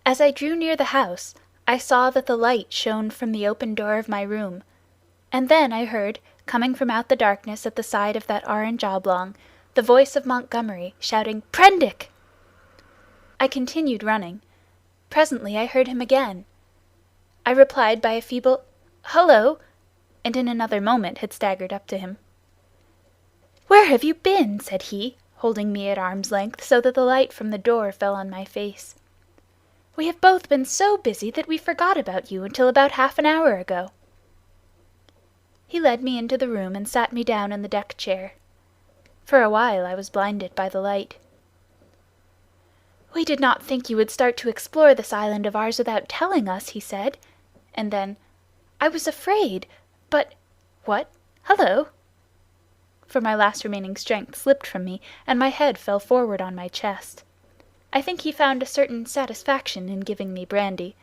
As I drew near the house, I saw that the light shone from the open door of my room, and then I heard, coming from out the darkness at the side of that orange oblong, the voice of Montgomery shouting, "Prendick!" I continued running. Presently I heard him again. I replied by a feeble "Hullo!" and in another moment had staggered up to him. "Where have you been?" said he, holding me at arm's length so that the light from the door fell on my face. "We have both been so busy that we forgot about you until about half an hour ago." He led me into the room and sat me down in the deck chair. For a while I was blinded by the light. "We did not think you would start to explore this island of ours without telling us," he said, and then, "I was afraid, but what? Hullo!" For my last remaining strength slipped from me, and my head fell forward on my chest. I think he found a certain satisfaction in giving me brandy.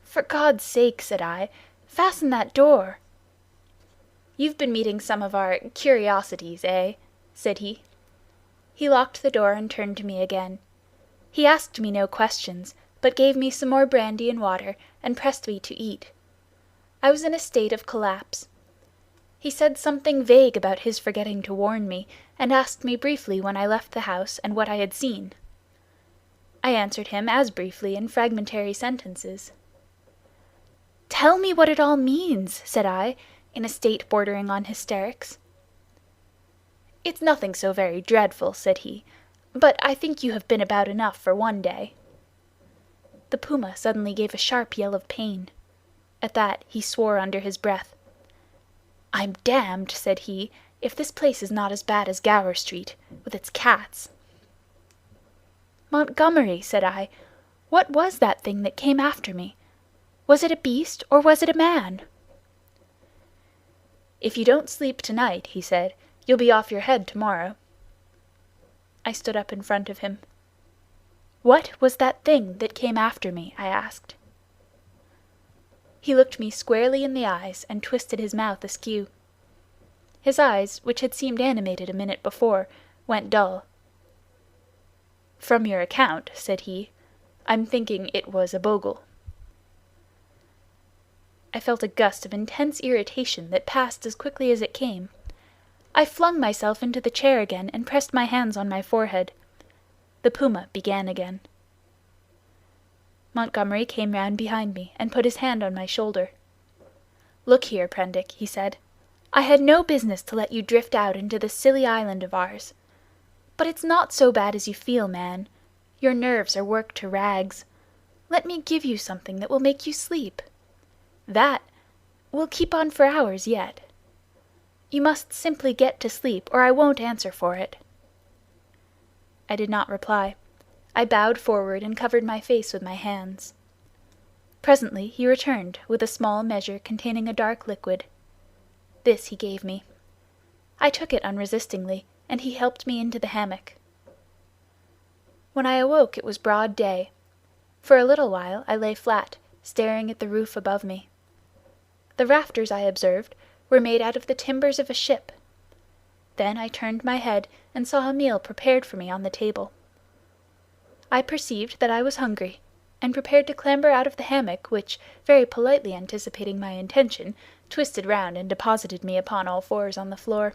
"For God's sake," said I, "fasten that door." "You've been meeting some of our curiosities, eh?" said he. He locked the door and turned to me again. He asked me no questions, but gave me some more brandy and water, and pressed me to eat. I was in a state of collapse. He said something vague about his forgetting to warn me, and asked me briefly when I left the house and what I had seen. I answered him as briefly in fragmentary sentences. "Tell me what it all means," said I, in a state bordering on hysterics. "It's nothing so very dreadful," said he, "but I think you have been about enough for one day." The puma suddenly gave a sharp yell of pain. At that he swore under his breath. "I'm damned," said he, "if this place is not as bad as Gower Street, with its cats." "Montgomery," said I, "what was that thing that came after me? Was it a beast, or was it a man?" "If you don't sleep tonight," he said, "you'll be off your head tomorrow." I stood up in front of him. "What was that thing that came after me?" I asked. He looked me squarely in the eyes and twisted his mouth askew. His eyes, which had seemed animated a minute before, went dull. "From your account," said he, "I'm thinking it was a bogle." I felt a gust of intense irritation that passed as quickly as it came. I flung myself into the chair again and pressed my hands on my forehead. The puma began again. Montgomery came round behind me and put his hand on my shoulder. "Look here, Prendick," he said. "I had no business to let you drift out into this silly island of ours. But it's not so bad as you feel, man. Your nerves are worked to rags. Let me give you something that will make you sleep. That will keep on for hours yet. You must simply get to sleep, or I won't answer for it." I did not reply. I bowed forward and covered my face with my hands. Presently he returned with a small measure containing a dark liquid. This he gave me. I took it unresistingly, and he helped me into the hammock. When I awoke it was broad day. For a little while I lay flat, staring at the roof above me. The rafters, I observed, were made out of the timbers of a ship. Then I turned my head and saw a meal prepared for me on the table. I perceived that I was hungry, and prepared to clamber out of the hammock, which, very politely anticipating my intention, twisted round and deposited me upon all fours on the floor.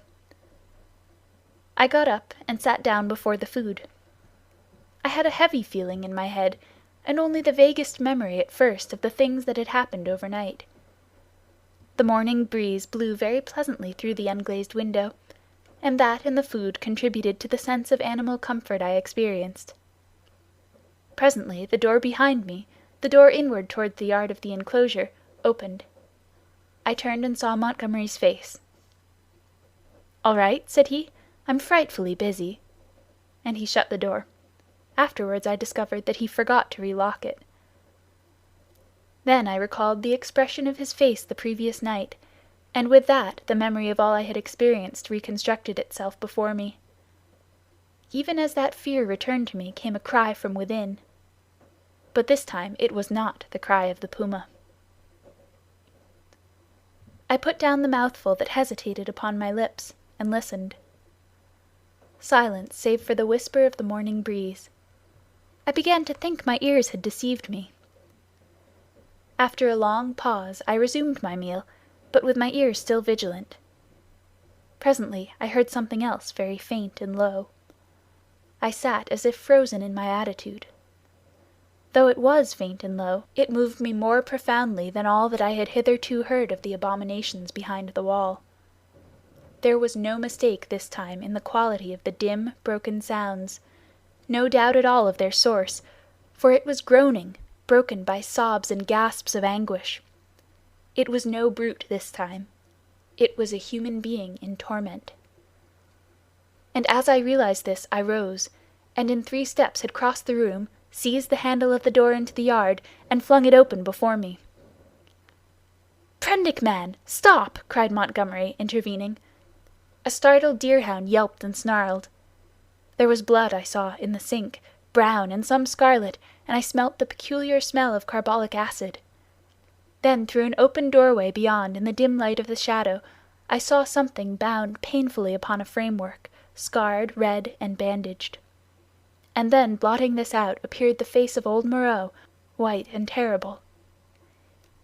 I got up and sat down before the food. I had a heavy feeling in my head, and only the vaguest memory at first of the things that had happened overnight. The morning breeze blew very pleasantly through the unglazed window, and that and the food contributed to the sense of animal comfort I experienced. Presently the door behind me, the door inward toward the yard of the enclosure, opened. I turned and saw Montgomery's face. "All right," said he. I'm frightfully busy." And he shut the door. Afterwards I discovered that he forgot to relock it. Then I recalled the expression of his face the previous night, and with that the memory of all I had experienced reconstructed itself before me. Even as that fear returned to me came a cry from within. But this time it was not the cry of the puma. I put down the mouthful that hesitated upon my lips, and listened. Silence, save for the whisper of the morning breeze. I began to think my ears had deceived me. After a long pause I resumed my meal, but with my ears still vigilant. Presently I heard something else very faint and low. I sat as if frozen in my attitude. Though it was faint and low, it moved me more profoundly than all that I had hitherto heard of the abominations behind the wall. There was no mistake this time in the quality of the dim, broken sounds, no doubt at all of their source, for it was groaning, broken by sobs and gasps of anguish. It was no brute this time. It was a human being in torment. And as I realized this, I rose, and in 3 steps had crossed the room, seized the handle of the door into the yard, and flung it open before me. "Prendick, man! Stop!" cried Montgomery, intervening. A startled deerhound yelped and snarled. There was blood, I saw, in the sink, brown and some scarlet, and I smelt the peculiar smell of carbolic acid. Then through an open doorway beyond, in the dim light of the shadow, I saw something bound painfully upon a framework, scarred, red, and bandaged. And then, blotting this out, appeared the face of old Moreau, white and terrible.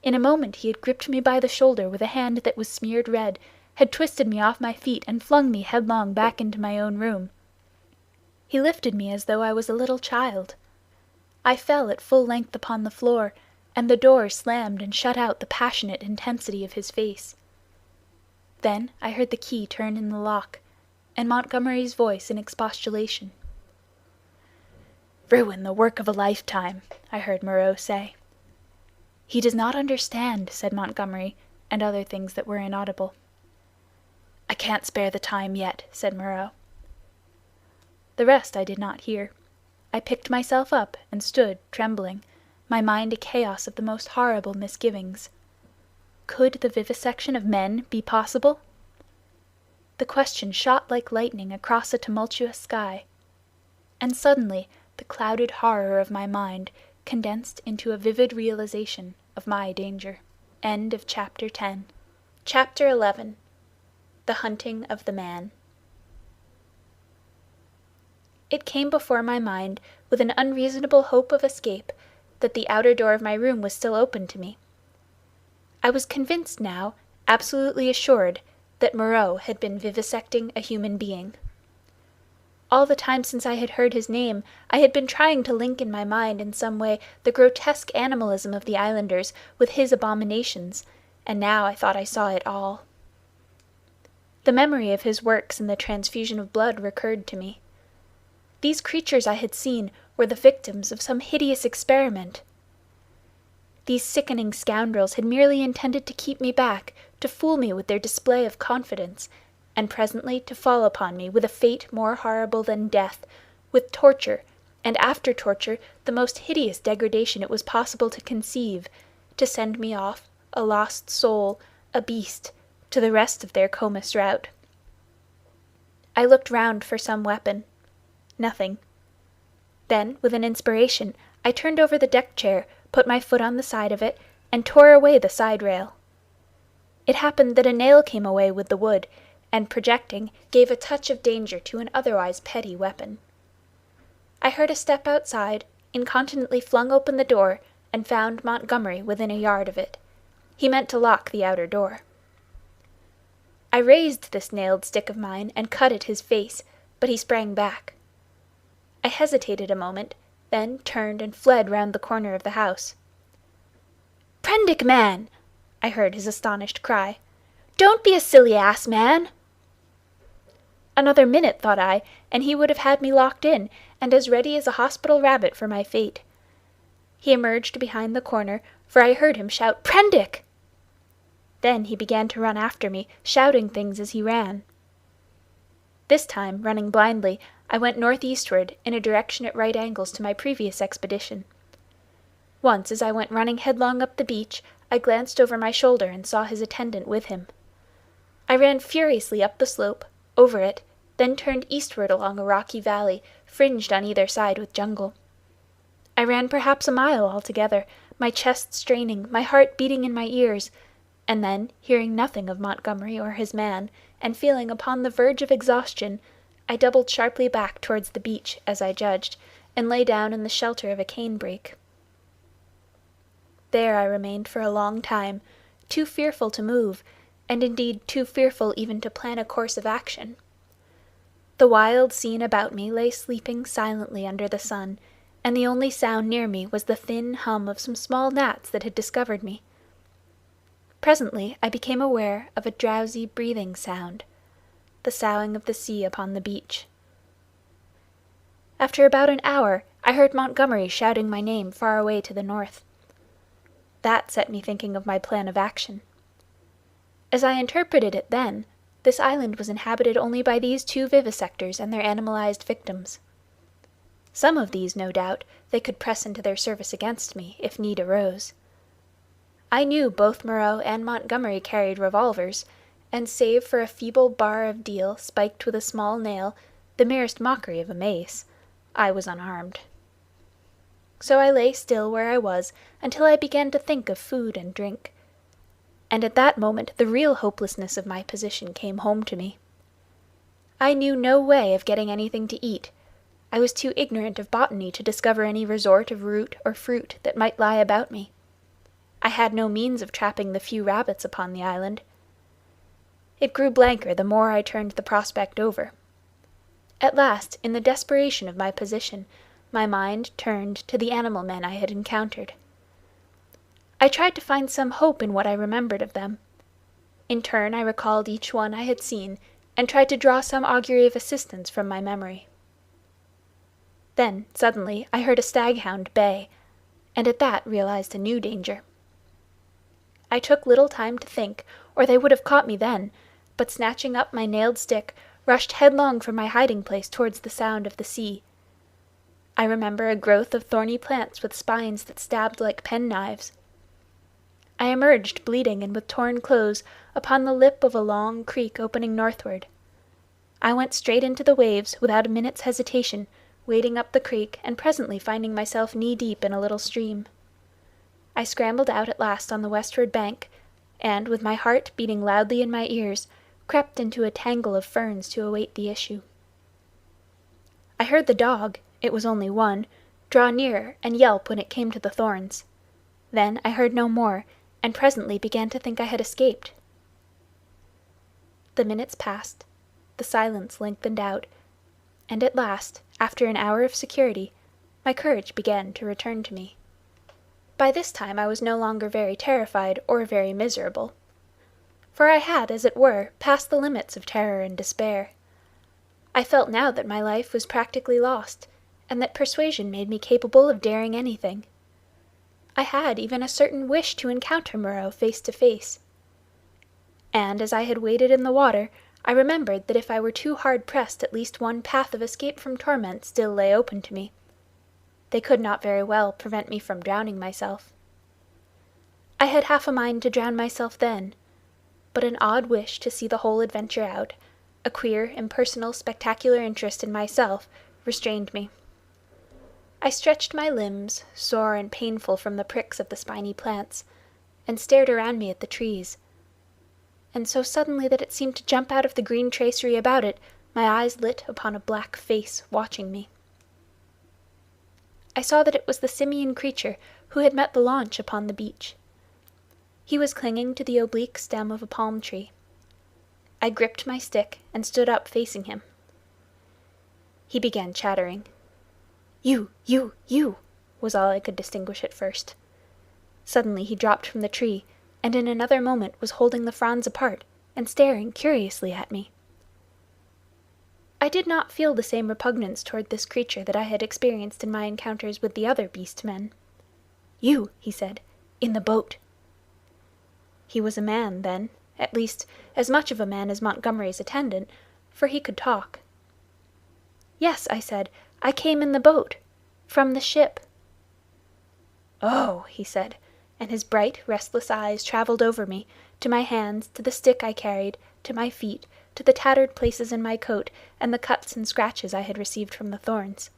In a moment he had gripped me by the shoulder with a hand that was smeared red, had twisted me off my feet, and flung me headlong back into my own room. He lifted me as though I was a little child. I fell at full length upon the floor, and the door slammed and shut out the passionate intensity of his face. Then I heard the key turn in the lock, and Montgomery's voice in expostulation. "Ruin the work of a lifetime," I heard Moreau say. "He does not understand," said Montgomery, and other things that were inaudible. "I can't spare the time yet," said Moreau. The rest I did not hear. I picked myself up and stood trembling, my mind a chaos of the most horrible misgivings. Could the vivisection of men be possible? The question shot like lightning across a tumultuous sky, and suddenly the clouded horror of my mind condensed into a vivid realization of my danger. End of Chapter 10. Chapter 11. The Hunting of the Man. It came before my mind, with an unreasonable hope of escape, that the outer door of my room was still open to me. I was convinced now, absolutely assured, that Moreau had been vivisecting a human being. All the time since I had heard his name, I had been trying to link in my mind in some way the grotesque animalism of the islanders with his abominations, and now I thought I saw it all. The memory of his works in the transfusion of blood recurred to me. These creatures I had seen were the victims of some hideous experiment. These sickening scoundrels had merely intended to keep me back, to fool me with their display of confidence, and presently to fall upon me with a fate more horrible than death, with torture, and after torture the most hideous degradation it was possible to conceive, to send me off, a lost soul, a beast, to the rest of their comus rout. I looked round for some weapon. Nothing. Then, with an inspiration, I turned over the deck-chair, put my foot on the side of it, and tore away the side-rail. It happened that a nail came away with the wood, and projecting, gave a touch of danger to an otherwise petty weapon. I heard a step outside, incontinently flung open the door, and found Montgomery within a yard of it. He meant to lock the outer door. I raised this nailed stick of mine and cut at his face, but he sprang back. I hesitated a moment, then turned and fled round the corner of the house. "Prendick, man!" I heard his astonished cry. "Don't be a silly ass, man!" Another minute, thought I, and he would have had me locked in, and as ready as a hospital rabbit for my fate. He emerged behind the corner, for I heard him shout, "Prendick!" Then he began to run after me, shouting things as he ran. This time, running blindly, I went northeastward in a direction at right angles to my previous expedition. Once, as I went running headlong up the beach, I glanced over my shoulder and saw his attendant with him. I ran furiously up the slope, over it, then turned eastward along a rocky valley, fringed on either side with jungle. I ran perhaps a mile altogether, my chest straining, my heart beating in my ears, and then, hearing nothing of Montgomery or his man, and feeling upon the verge of exhaustion, I doubled sharply back towards the beach, as I judged, and lay down in the shelter of a cane-brake. There I remained for a long time, too fearful to move, and indeed too fearful even to plan a course of action. The wild scene about me lay sleeping silently under the sun, and the only sound near me was the thin hum of some small gnats that had discovered me. Presently I became aware of a drowsy breathing sound, the soughing of the sea upon the beach. After about an hour I heard Montgomery shouting my name far away to the north. That set me thinking of my plan of action. As I interpreted it then, this island was inhabited only by these two vivisectors and their animalized victims. Some of these, no doubt, they could press into their service against me, if need arose. I knew both Moreau and Montgomery carried revolvers, and save for a feeble bar of deal spiked with a small nail, the merest mockery of a mace, I was unarmed. So I lay still where I was until I began to think of food and drink. And at that moment the real hopelessness of my position came home to me. I knew no way of getting anything to eat. I was too ignorant of botany to discover any resort of root or fruit that might lie about me. I had no means of trapping the few rabbits upon the island. It grew blanker the more I turned the prospect over. At last, in the desperation of my position, my mind turned to the animal men I had encountered. I tried to find some hope in what I remembered of them. In turn I recalled each one I had seen, and tried to draw some augury of assistance from my memory. Then, suddenly, I heard a staghound bay, and at that realized a new danger. I took little time to think, or they would have caught me then, but snatching up my nailed stick, rushed headlong from my hiding-place towards the sound of the sea. I remember a growth of thorny plants with spines that stabbed like penknives. I emerged, bleeding and with torn clothes, upon the lip of a long creek opening northward. I went straight into the waves, without a minute's hesitation, wading up the creek, and presently finding myself knee-deep in a little stream. I scrambled out at last on the westward bank, and, with my heart beating loudly in my ears, crept into a tangle of ferns to await the issue. I heard the dog, it was only one, draw nearer and yelp when it came to the thorns. Then I heard no more, and presently began to think I had escaped. The minutes passed, the silence lengthened out, and at last, after an hour of security, my courage began to return to me. By this time I was no longer very terrified or very miserable, for I had, as it were, passed the limits of terror and despair. I felt now that my life was practically lost, and that persuasion made me capable of daring anything. I had even a certain wish to encounter Moreau face to face. And as I had waded in the water, I remembered that if I were too hard pressed, at least one path of escape from torment still lay open to me. They could not very well prevent me from drowning myself. I had half a mind to drown myself then, but an odd wish to see the whole adventure out, a queer, impersonal, spectacular interest in myself, restrained me. I stretched my limbs, sore and painful from the pricks of the spiny plants, and stared around me at the trees. And so suddenly that it seemed to jump out of the green tracery about it, my eyes lit upon a black face watching me. I saw that it was the simian creature who had met the launch upon the beach. He was clinging to the oblique stem of a palm tree. I gripped my stick and stood up facing him. He began chattering. You, was all I could distinguish at first. Suddenly he dropped from the tree, and in another moment was holding the fronds apart and staring curiously at me. I did not feel the same repugnance toward this creature that I had experienced in my encounters with the other beast-men. You, he said, in the boat. He was a man, then, at least as much of a man as Montgomery's attendant, for he could talk. "Yes," I said, "I came in the boat. From the ship." "Oh," he said, and his bright, restless eyes traveled over me, to my hands, to the stick I carried, to my feet, to the tattered places in my coat, and the cuts and scratches I had received from the thorns.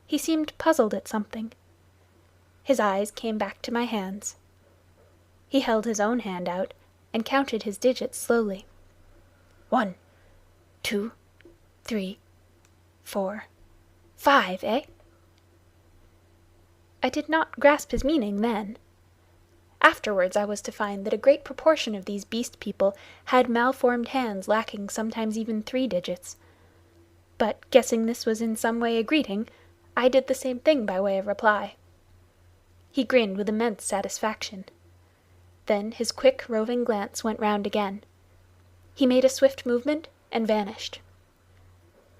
He seemed puzzled at something. His eyes came back to my hands. He held his own hand out, and counted his digits slowly. 1, 2, 3, 4, 5, eh? I did not grasp his meaning then. Afterwards I was to find that a great proportion of these beast people had malformed hands lacking sometimes even 3 digits. But, guessing this was in some way a greeting, I did the same thing by way of reply. He grinned with immense satisfaction. Then his quick, roving glance went round again. He made a swift movement and vanished.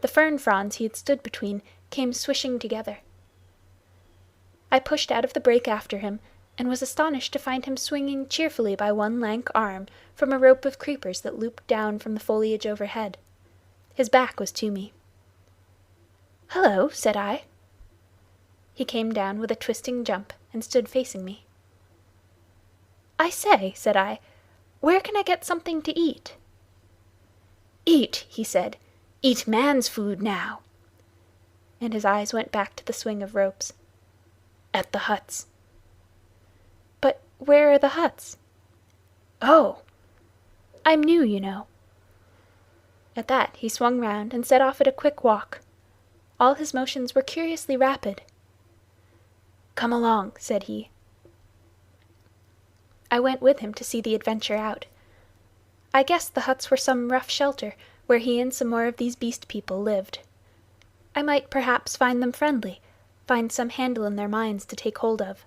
The fern fronds he had stood between came swishing together. I pushed out of the brake after him, and was astonished to find him swinging cheerfully by one lank arm from a rope of creepers that looped down from the foliage overhead. His back was to me. "Hello," said I. He came down with a twisting jump and stood facing me. "I say," said I, "where can I get something to eat?" "Eat," he said. "Eat man's food now." And his eyes went back to the swing of ropes. "At the huts." "But where are the huts?" "Oh! I'm new, you know." At that he swung round and set off at a quick walk. All his motions were curiously rapid. "Come along," said he. I went with him to see the adventure out. I guessed the huts were some rough shelter where he and some more of these beast people lived. I might perhaps find them friendly, find some handle in their minds to take hold of.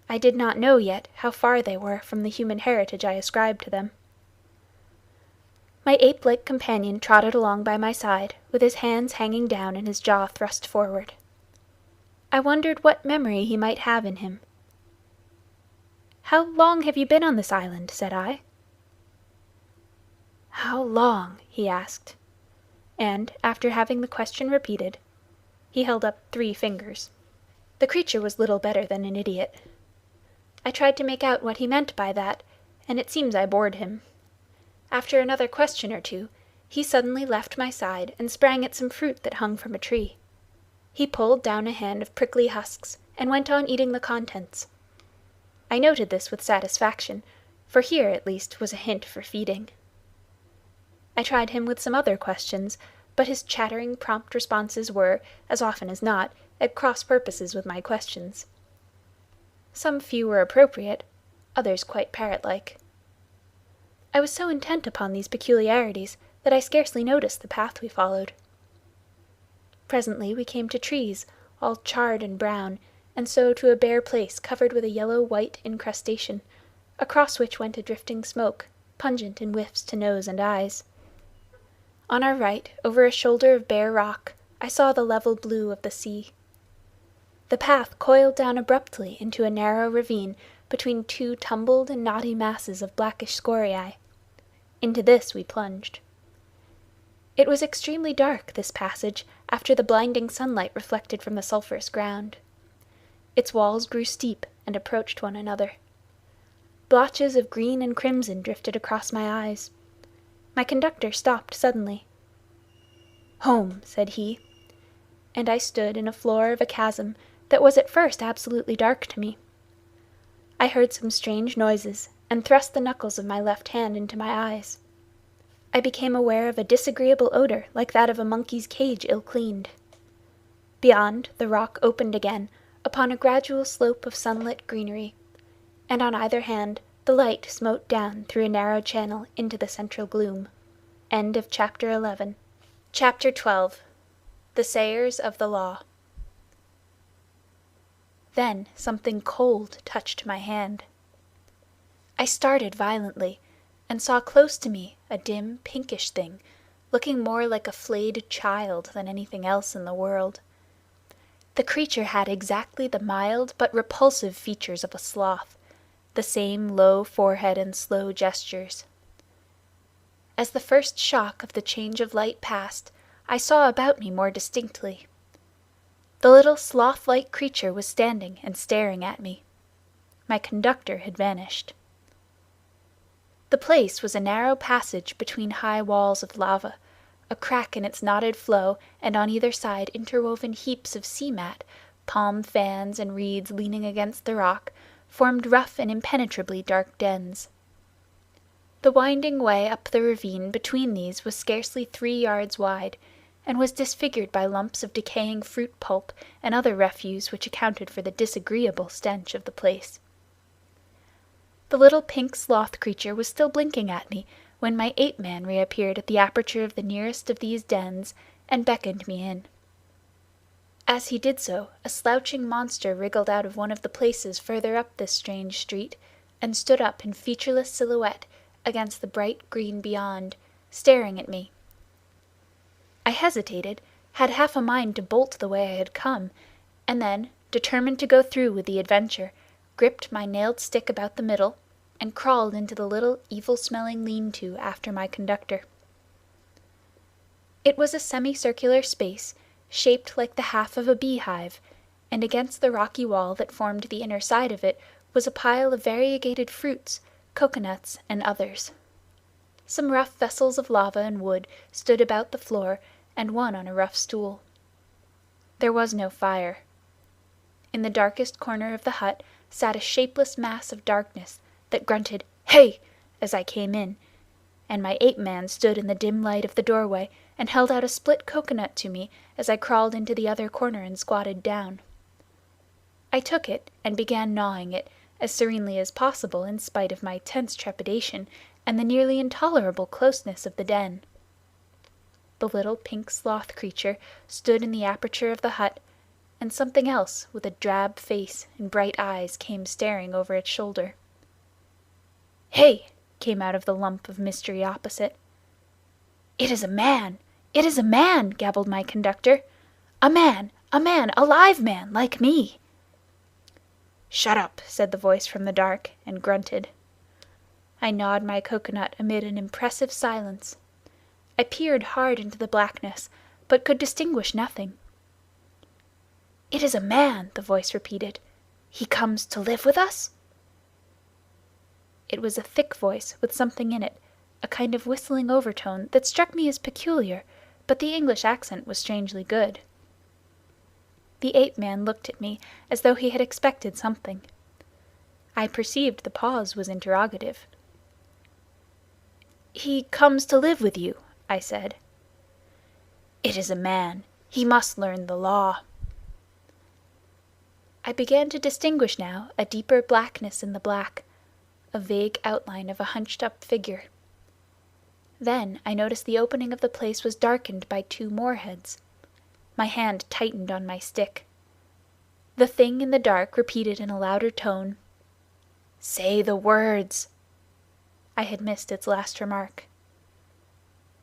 I did not know yet how far they were from the human heritage I ascribed to them. My ape-like companion trotted along by my side, with his hands hanging down and his jaw thrust forward. I wondered what memory he might have in him. "How long have you been on this island?" said I. "How long?" he asked, and, after having the question repeated, he held up 3 fingers. The creature was little better than an idiot. I tried to make out what he meant by that, and it seems I bored him. After another question or two, he suddenly left my side and sprang at some fruit that hung from a tree. He pulled down a hand of prickly husks and went on eating the contents. I noted this with satisfaction, for here, at least, was a hint for feeding. I tried him with some other questions, but his chattering, prompt responses were, as often as not, at cross purposes with my questions. Some few were appropriate, others quite parrot-like. I was so intent upon these peculiarities that I scarcely noticed the path we followed. Presently we came to trees, all charred and brown, and so to a bare place covered with a yellow-white incrustation, across which went a drifting smoke, pungent in whiffs to nose and eyes. On our right, over a shoulder of bare rock, I saw the level blue of the sea. The path coiled down abruptly into a narrow ravine between 2 tumbled and knotty masses of blackish scoriae. Into this we plunged. It was extremely dark, this passage, after the blinding sunlight reflected from the sulphurous ground. Its walls grew steep and approached one another. Blotches of green and crimson drifted across my eyes. My conductor stopped suddenly. "Home," said he, and I stood in a floor of a chasm that was at first absolutely dark to me. I heard some strange noises, and thrust the knuckles of my left hand into my eyes. I became aware of a disagreeable odor like that of a monkey's cage ill-cleaned. Beyond, the rock opened again, upon a gradual slope of sunlit greenery, and on either hand the light smote down through a narrow channel into the central gloom. End of Chapter 11. Chapter 12. The Sayers of the Law. Then something cold touched my hand. I started violently, and saw close to me a dim, pinkish thing, looking more like a flayed child than anything else in the world. The creature had exactly the mild but repulsive features of a sloth, the same low forehead and slow gestures. As the first shock of the change of light passed, I saw about me more distinctly. The little sloth-like creature was standing and staring at me. My conductor had vanished. The place was a narrow passage between high walls of lava, a crack in its knotted flow, and on either side interwoven heaps of sea-mat, palm fans and reeds leaning against the rock, formed rough and impenetrably dark dens. The winding way up the ravine between these was scarcely 3 yards wide, and was disfigured by lumps of decaying fruit pulp and other refuse which accounted for the disagreeable stench of the place. The little pink sloth creature was still blinking at me when my ape-man reappeared at the aperture of the nearest of these dens and beckoned me in. As he did so, a slouching monster wriggled out of one of the places further up this strange street, and stood up in featureless silhouette against the bright green beyond, staring at me. I hesitated, had half a mind to bolt the way I had come, and then, determined to go through with the adventure, gripped my nailed stick about the middle, and crawled into the little evil-smelling lean-to after my conductor. It was a semicircular space, shaped like the half of a beehive, and against the rocky wall that formed the inner side of it was a pile of variegated fruits, coconuts, and others. Some rough vessels of lava and wood stood about the floor, and one on a rough stool. There was no fire. In the darkest corner of the hut sat a shapeless mass of darkness that grunted "Hey!" as I came in, and my ape-man stood in the dim light of the doorway and held out a split coconut to me as I crawled into the other corner and squatted down. I took it and began gnawing it, as serenely as possible in spite of my tense trepidation and the nearly intolerable closeness of the den. The little pink sloth creature stood in the aperture of the hut, and something else with a drab face and bright eyes came staring over its shoulder. "Hey!" came out of the lump of mystery opposite. "It is a man! It is a man!" gabbled my conductor. "A man! A man! A live man, like me!" "Shut up!" said the voice from the dark, and grunted. I gnawed my coconut amid an impressive silence. I peered hard into the blackness, but could distinguish nothing. "It is a man," the voice repeated. "He comes to live with us?" It was a thick voice with something in it, a kind of whistling overtone that struck me as peculiar, but the English accent was strangely good. The ape-man looked at me as though he had expected something. I perceived the pause was interrogative. "He comes to live with you," I said. "It is a man. He must learn the law." I began to distinguish now a deeper blackness in the black, a vague outline of a hunched-up figure. Then I noticed the opening of the place was darkened by 2 more heads. My hand tightened on my stick. The thing in the dark repeated in a louder tone, "Say the words." I had missed its last remark.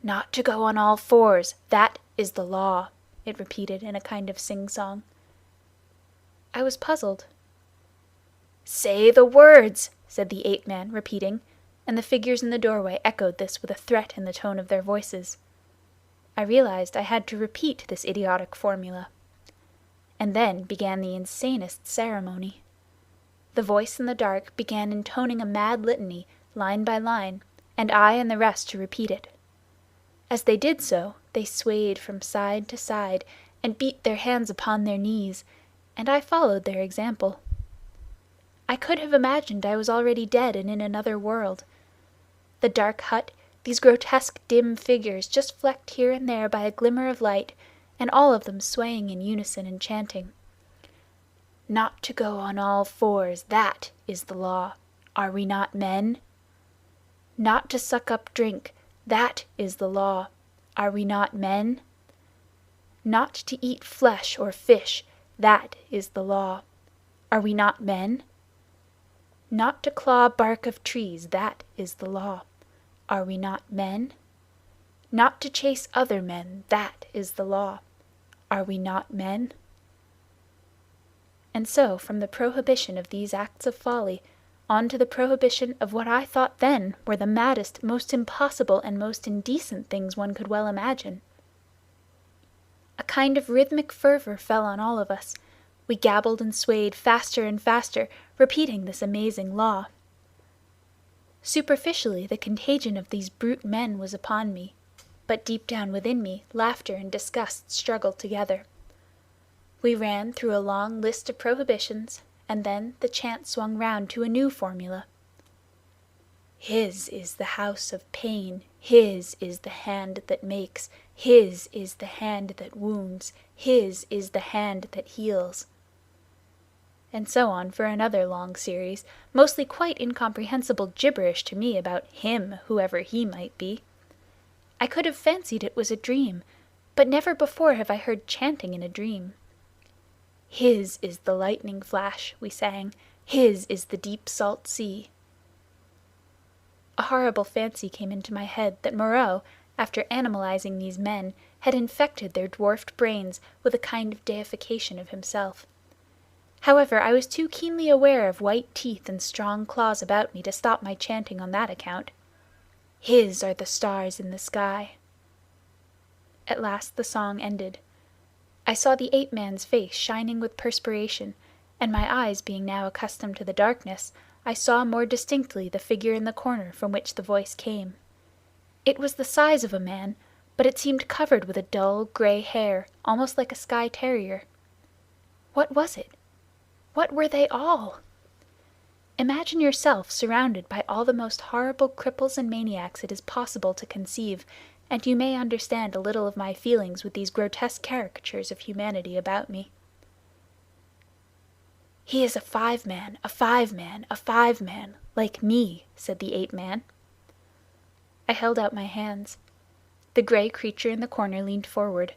"Not to go on all fours, that is the law," it repeated in a kind of sing-song. I was puzzled. "Say the words," said the ape-man, repeating, and the figures in the doorway echoed this with a threat in the tone of their voices. I realized I had to repeat this idiotic formula. And then began the insanest ceremony. The voice in the dark began intoning a mad litany, line by line, and I and the rest to repeat it. As they did so, they swayed from side to side, and beat their hands upon their knees, and I followed their example. I could have imagined I was already dead and in another world. The dark hut, these grotesque dim figures just flecked here and there by a glimmer of light, and all of them swaying in unison and chanting. "Not to go on all fours, that is the law. Are we not men? Not to suck up drink, that is the law. Are we not men? Not to eat flesh or fish, that is the law. Are we not men? Not to claw bark of trees, that is the law. Are we not men? Not to chase other men, that is the law. Are we not men?" And so, from the prohibition of these acts of folly, on to the prohibition of what I thought then were the maddest, most impossible, and most indecent things one could well imagine. A kind of rhythmic fervor fell on all of us. We gabbled and swayed faster and faster, repeating this amazing law. Superficially, the contagion of these brute men was upon me, but deep down within me, laughter and disgust struggled together. We ran through a long list of prohibitions, and then the chant swung round to a new formula. His is the house of pain, his is the hand that makes, his is the hand that wounds, his is the hand that heals. And so on for another long series, mostly quite incomprehensible gibberish to me about him, whoever he might be. I could have fancied it was a dream, but never before have I heard chanting in a dream. His is the lightning flash, we sang, his is the deep salt sea. A horrible fancy came into my head that Moreau, after animalizing these men, had infected their dwarfed brains with a kind of deification of himself. However, I was too keenly aware of white teeth and strong claws about me to stop my chanting on that account. His are the stars in the sky. At last the song ended. I saw the ape-man's face shining with perspiration, and my eyes being now accustomed to the darkness, I saw more distinctly the figure in the corner from which the voice came. It was the size of a man, but it seemed covered with a dull grey hair, almost like a Skye terrier. What was it? What were they all? Imagine yourself surrounded by all the most horrible cripples and maniacs it is possible to conceive, and you may understand a little of my feelings with these grotesque caricatures of humanity about me. He is a 5-man, a 5-man, a 5-man, like me, said the ape-man. I held out my hands. The grey creature in the corner leaned forward.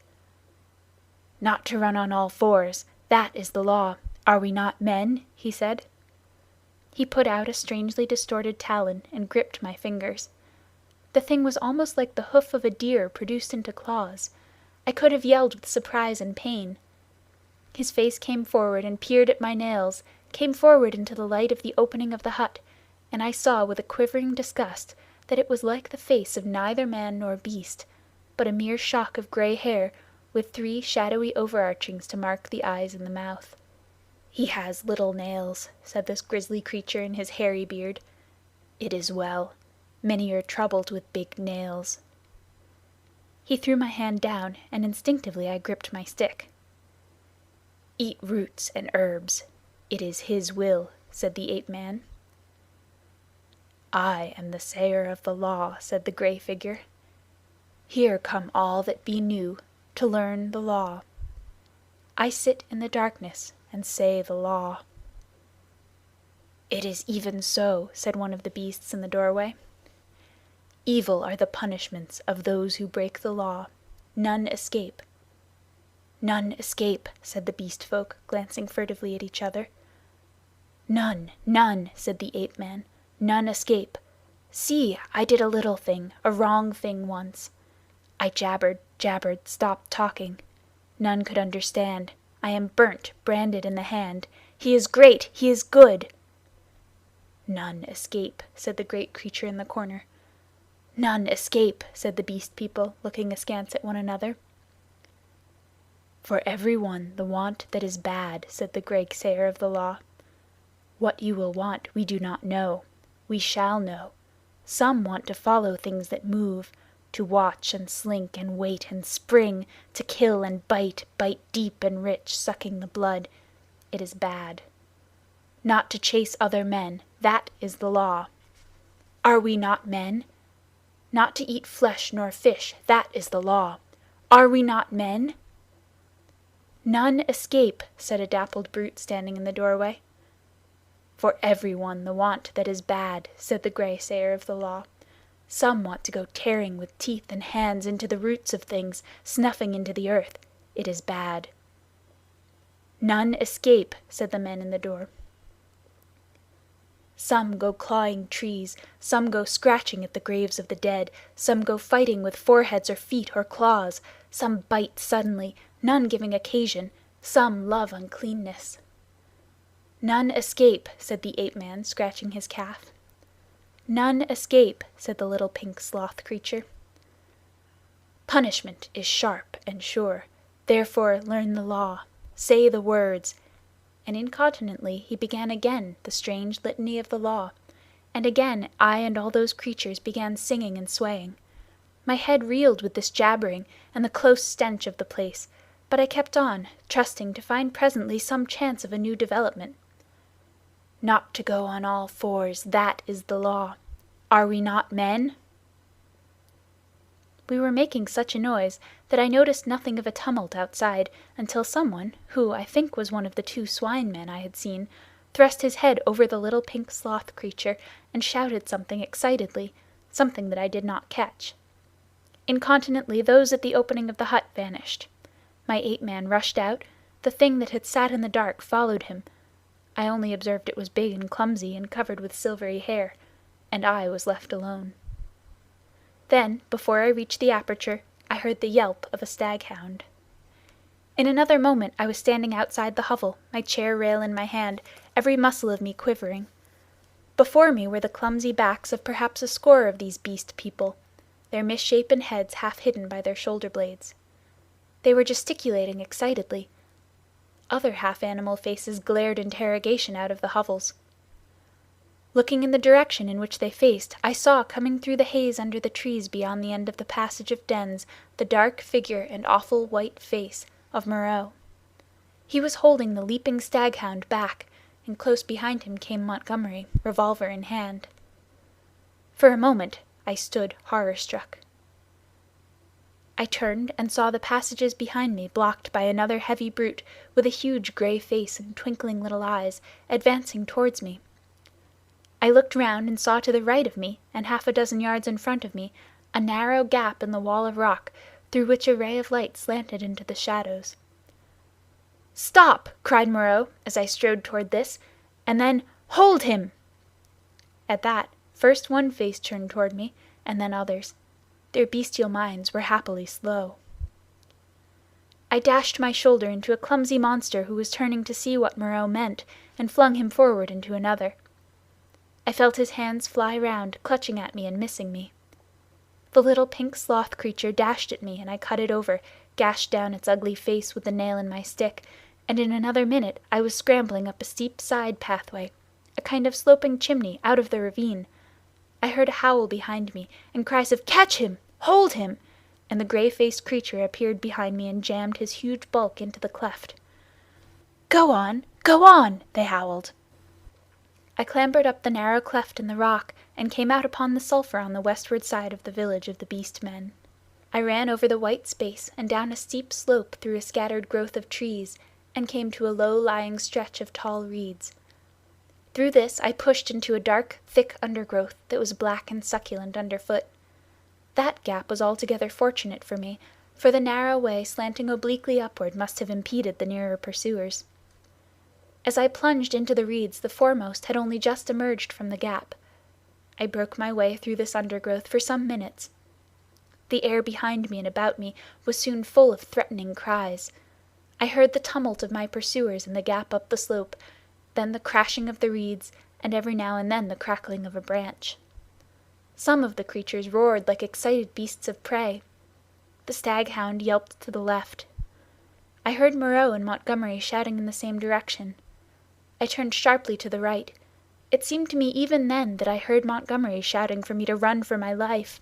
Not to run on all fours, that is the law. Are we not men? He said. He put out a strangely distorted talon and gripped my fingers. The thing was almost like the hoof of a deer produced into claws. I could have yelled with surprise and pain. His face came forward and peered at my nails, came forward into the light of the opening of the hut, and I saw with a quivering disgust that it was like the face of neither man nor beast, but a mere shock of grey hair with 3 shadowy overarchings to mark the eyes and the mouth. He has little nails, said this grisly creature in his hairy beard. It is well. Many are troubled with big nails. He threw my hand down, and instinctively I gripped my stick. Eat roots and herbs. It is his will, said the ape-man. I am the sayer of the law, said the grey figure. Here come all that be new, to learn the law. I sit in the darkness and say the law. It is even so, said one of the beasts in the doorway. Evil are the punishments of those who break the law. None escape. None escape, said the beast folk, glancing furtively at each other. None, none, said the ape-man. None escape. See, I did a little thing, a wrong thing once. I jabbered, stopped talking. None could understand. I am burnt, branded in the hand. He is great, he is good. None escape, said the great creature in the corner. None escape, said the beast people, looking askance at one another. For every one the want that is bad, said the grey sayer of the law. What you will want we do not know. We shall know. Some want to follow things that move, to watch and slink and wait and spring, to kill and bite deep and rich, sucking the blood. It is bad. Not to chase other men, that is the law. Are we not men? Not to eat flesh nor fish, that is the law. Are we not men? None escape, said a dappled brute standing in the doorway. For every one the want that is bad, said the grey sayer of the law. Some want to go tearing with teeth and hands into the roots of things, snuffing into the earth. It is bad. None escape, said the men in the door. Some go clawing trees, some go scratching at the graves of the dead, some go fighting with foreheads or feet or claws, some bite suddenly, none giving occasion, some love uncleanness. "None escape," said the ape-man, scratching his calf. "None escape," said the little pink sloth creature. "Punishment is sharp and sure. Therefore learn the law. Say the words." And incontinently he began again the strange litany of the law, and again I and all those creatures began singing and swaying. My head reeled with this jabbering and the close stench of the place, but I kept on, trusting to find presently some chance of a new development. "Not to go on all fours, that is the law. Are we not men?" We were making such a noise that I noticed nothing of a tumult outside until someone, who I think was one of the 2 swine men I had seen, thrust his head over the little pink sloth creature and shouted something excitedly, something that I did not catch. Incontinently those at the opening of the hut vanished. My ape-man rushed out, the thing that had sat in the dark followed him. I only observed it was big and clumsy and covered with silvery hair, and I was left alone. Then, before I reached the aperture, I heard the yelp of a staghound. In another moment I was standing outside the hovel, my chair rail in my hand, every muscle of me quivering. Before me were the clumsy backs of perhaps a score of these beast people, their misshapen heads half hidden by their shoulder blades. They were gesticulating excitedly. Other half-animal faces glared interrogation out of the hovels. Looking in the direction in which they faced, I saw coming through the haze under the trees beyond the end of the passage of dens the dark figure and awful white face of Moreau. He was holding the leaping staghound back, and close behind him came Montgomery, revolver in hand. For a moment I stood horror-struck. I turned and saw the passages behind me blocked by another heavy brute with a huge grey face and twinkling little eyes, advancing towards me. I looked round and saw to the right of me, and half a dozen yards in front of me, a narrow gap in the wall of rock, through which a ray of light slanted into the shadows. "Stop!" cried Moreau, as I strode toward this, and then, "Hold him!" At that, first one face turned toward me, and then others. Their bestial minds were happily slow. I dashed my shoulder into a clumsy monster who was turning to see what Moreau meant, and flung him forward into another. I felt his hands fly round, clutching at me and missing me. The little pink sloth creature dashed at me, and I cut it over, gashed down its ugly face with the nail in my stick, and in another minute I was scrambling up a steep side pathway, a kind of sloping chimney out of the ravine. I heard a howl behind me, and cries of "Catch him! Hold him!" and the grey-faced creature appeared behind me and jammed his huge bulk into the cleft. "Go on! Go on!" they howled. I clambered up the narrow cleft in the rock, and came out upon the sulphur on the westward side of the village of the beast men. I ran over the white space and down a steep slope through a scattered growth of trees, and came to a low-lying stretch of tall reeds. Through this I pushed into a dark, thick undergrowth that was black and succulent underfoot. That gap was altogether fortunate for me, for the narrow way slanting obliquely upward must have impeded the nearer pursuers. As I plunged into the reeds, the foremost had only just emerged from the gap. I broke my way through this undergrowth for some minutes. The air behind me and about me was soon full of threatening cries. I heard the tumult of my pursuers in the gap up the slope, then the crashing of the reeds, and every now and then the crackling of a branch. Some of the creatures roared like excited beasts of prey. The staghound yelped to the left. I heard Moreau and Montgomery shouting in the same direction. I turned sharply to the right. It seemed to me even then that I heard Montgomery shouting for me to run for my life.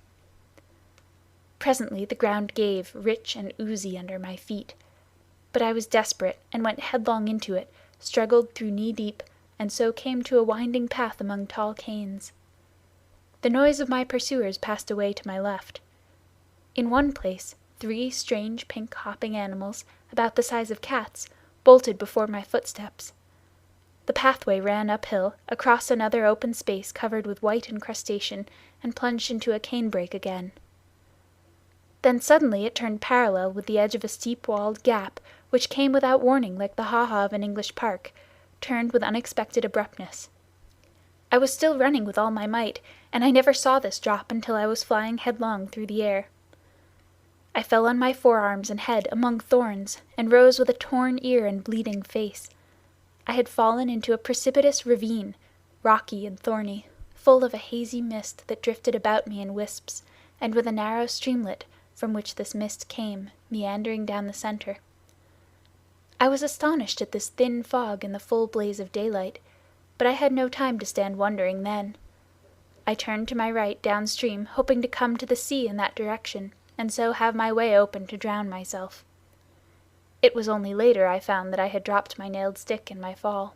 Presently the ground gave, rich and oozy under my feet. But I was desperate, and went headlong into it, struggled through knee-deep, and so came to a winding path among tall canes. The noise of my pursuers passed away to my left. In one place 3 strange pink hopping animals, about the size of cats, bolted before my footsteps. The pathway ran uphill, across another open space covered with white incrustation, and plunged into a canebrake again. Then suddenly it turned parallel with the edge of a steep-walled gap, which came without warning like the ha-ha of an English park, turned with unexpected abruptness. I was still running with all my might, and I never saw this drop until I was flying headlong through the air. I fell on my forearms and head among thorns, and rose with a torn ear and bleeding face. I had fallen into a precipitous ravine, rocky and thorny, full of a hazy mist that drifted about me in wisps, and with a narrow streamlet, from which this mist came, meandering down the center. I was astonished at this thin fog in the full blaze of daylight, but I had no time to stand wondering then. I turned to my right downstream, hoping to come to the sea in that direction, and so have my way open to drown myself. It was only later I found that I had dropped my nailed stick in my fall.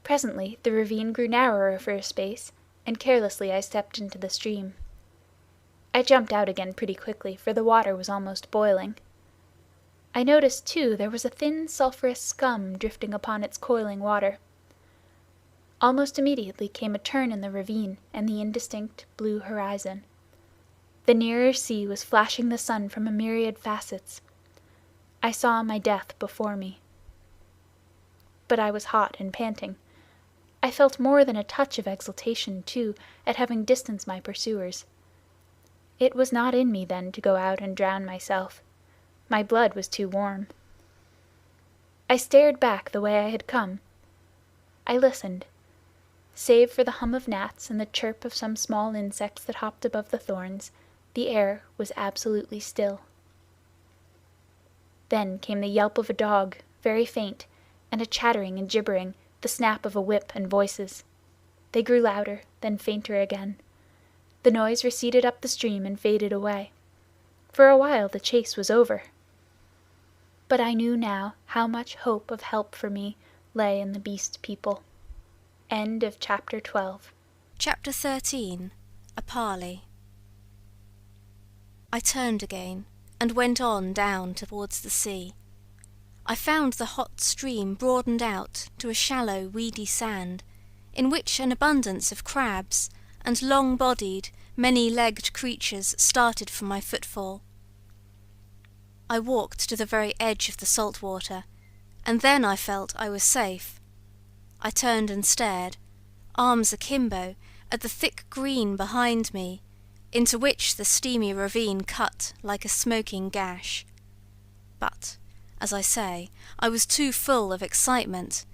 Presently the ravine grew narrower for a space, and carelessly I stepped into the stream. I jumped out again pretty quickly, for the water was almost boiling. I noticed, too, there was a thin sulphurous scum drifting upon its coiling water. Almost immediately came a turn in the ravine and the indistinct blue horizon. The nearer sea was flashing the sun from a myriad facets. I saw my death before me. But I was hot and panting. I felt more than a touch of exultation, too, at having distanced my pursuers. It was not in me, then, to go out and drown myself. My blood was too warm. I stared back the way I had come. I listened. Save for the hum of gnats and the chirp of some small insects that hopped above the thorns, the air was absolutely still. Then came the yelp of a dog, very faint, and a chattering and gibbering, the snap of a whip and voices. They grew louder, then fainter again. The noise receded up the stream and faded away. For a while the chase was over. But I knew now how much hope of help for me lay in the beast people. End of Chapter 12. Chapter 13. A Parley. I turned again, and went on down towards the sea. I found the hot stream broadened out to a shallow weedy sand, in which an abundance of crabs and long-bodied, many-legged creatures started from my footfall. I walked to the very edge of the salt water, and then I felt I was safe. I turned and stared, arms akimbo, at the thick green behind me, into which the steamy ravine cut like a smoking gash. But, as I say, I was too full of excitement,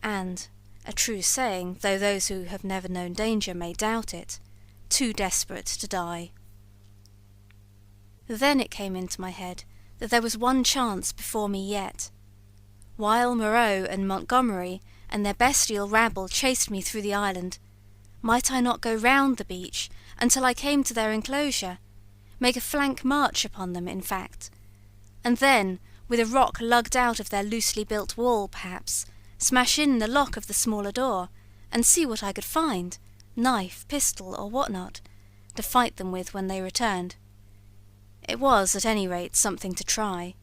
and, a true saying, though those who have never known danger may doubt it, too desperate to die. Then it came into my head that there was one chance before me yet. While Moreau and Montgomery and their bestial rabble chased me through the island, might I not go round the beach until I came to their enclosure, make a flank march upon them, in fact, and then, with a rock lugged out of their loosely built wall, perhaps, smash in the lock of the smaller door, and see what I could find, knife, pistol, or what not, to fight them with when they returned. It was, at any rate, something to try.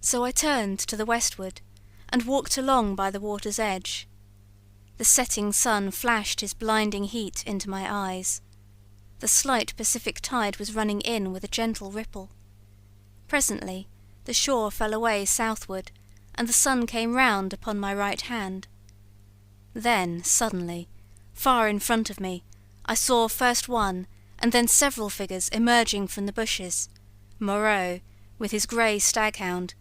So I turned to the westward, and walked along by the water's edge. The setting sun flashed his blinding heat into my eyes. The slight Pacific tide was running in with a gentle ripple. Presently the shore fell away southward, and the sun came round upon my right hand. Then, suddenly, far in front of me, I saw first one, and then several figures emerging from the bushes. Moreau, with his grey staghound,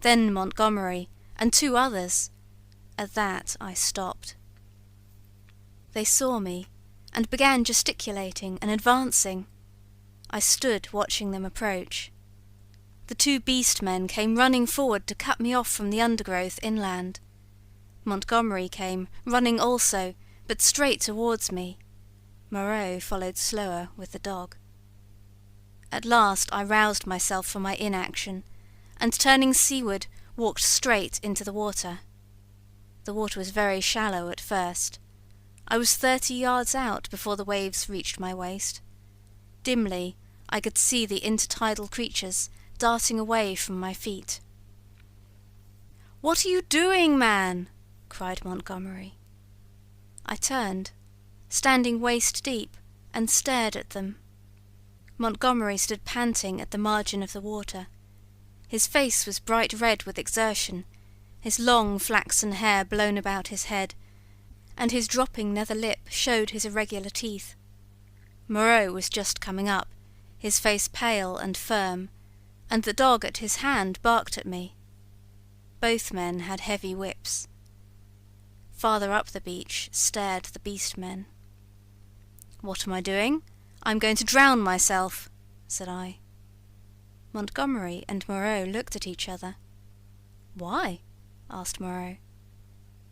then Montgomery, and two others. At that I stopped. They saw me, and began gesticulating and advancing. I stood watching them approach. The two beast men came running forward to cut me off from the undergrowth inland. Montgomery came, running also, but straight towards me. Moreau followed slower with the dog. At last I roused myself from my inaction, and turning seaward, walked straight into the water. The water was very shallow at first. I was 30 yards out before the waves reached my waist. Dimly I could see the intertidal creatures darting away from my feet. "What are you doing, man?" cried Montgomery. I turned, standing waist deep, and stared at them. Montgomery stood panting at the margin of the water. His face was bright red with exertion, his long flaxen hair blown about his head, and his dropping nether lip showed his irregular teeth. Moreau was just coming up, his face pale and firm, and the dog at his hand barked at me. Both men had heavy whips. Farther up the beach stared the beast men. "What am I doing? I'm going to drown myself," said I. Montgomery and Moreau looked at each other. "Why?" asked Moreau.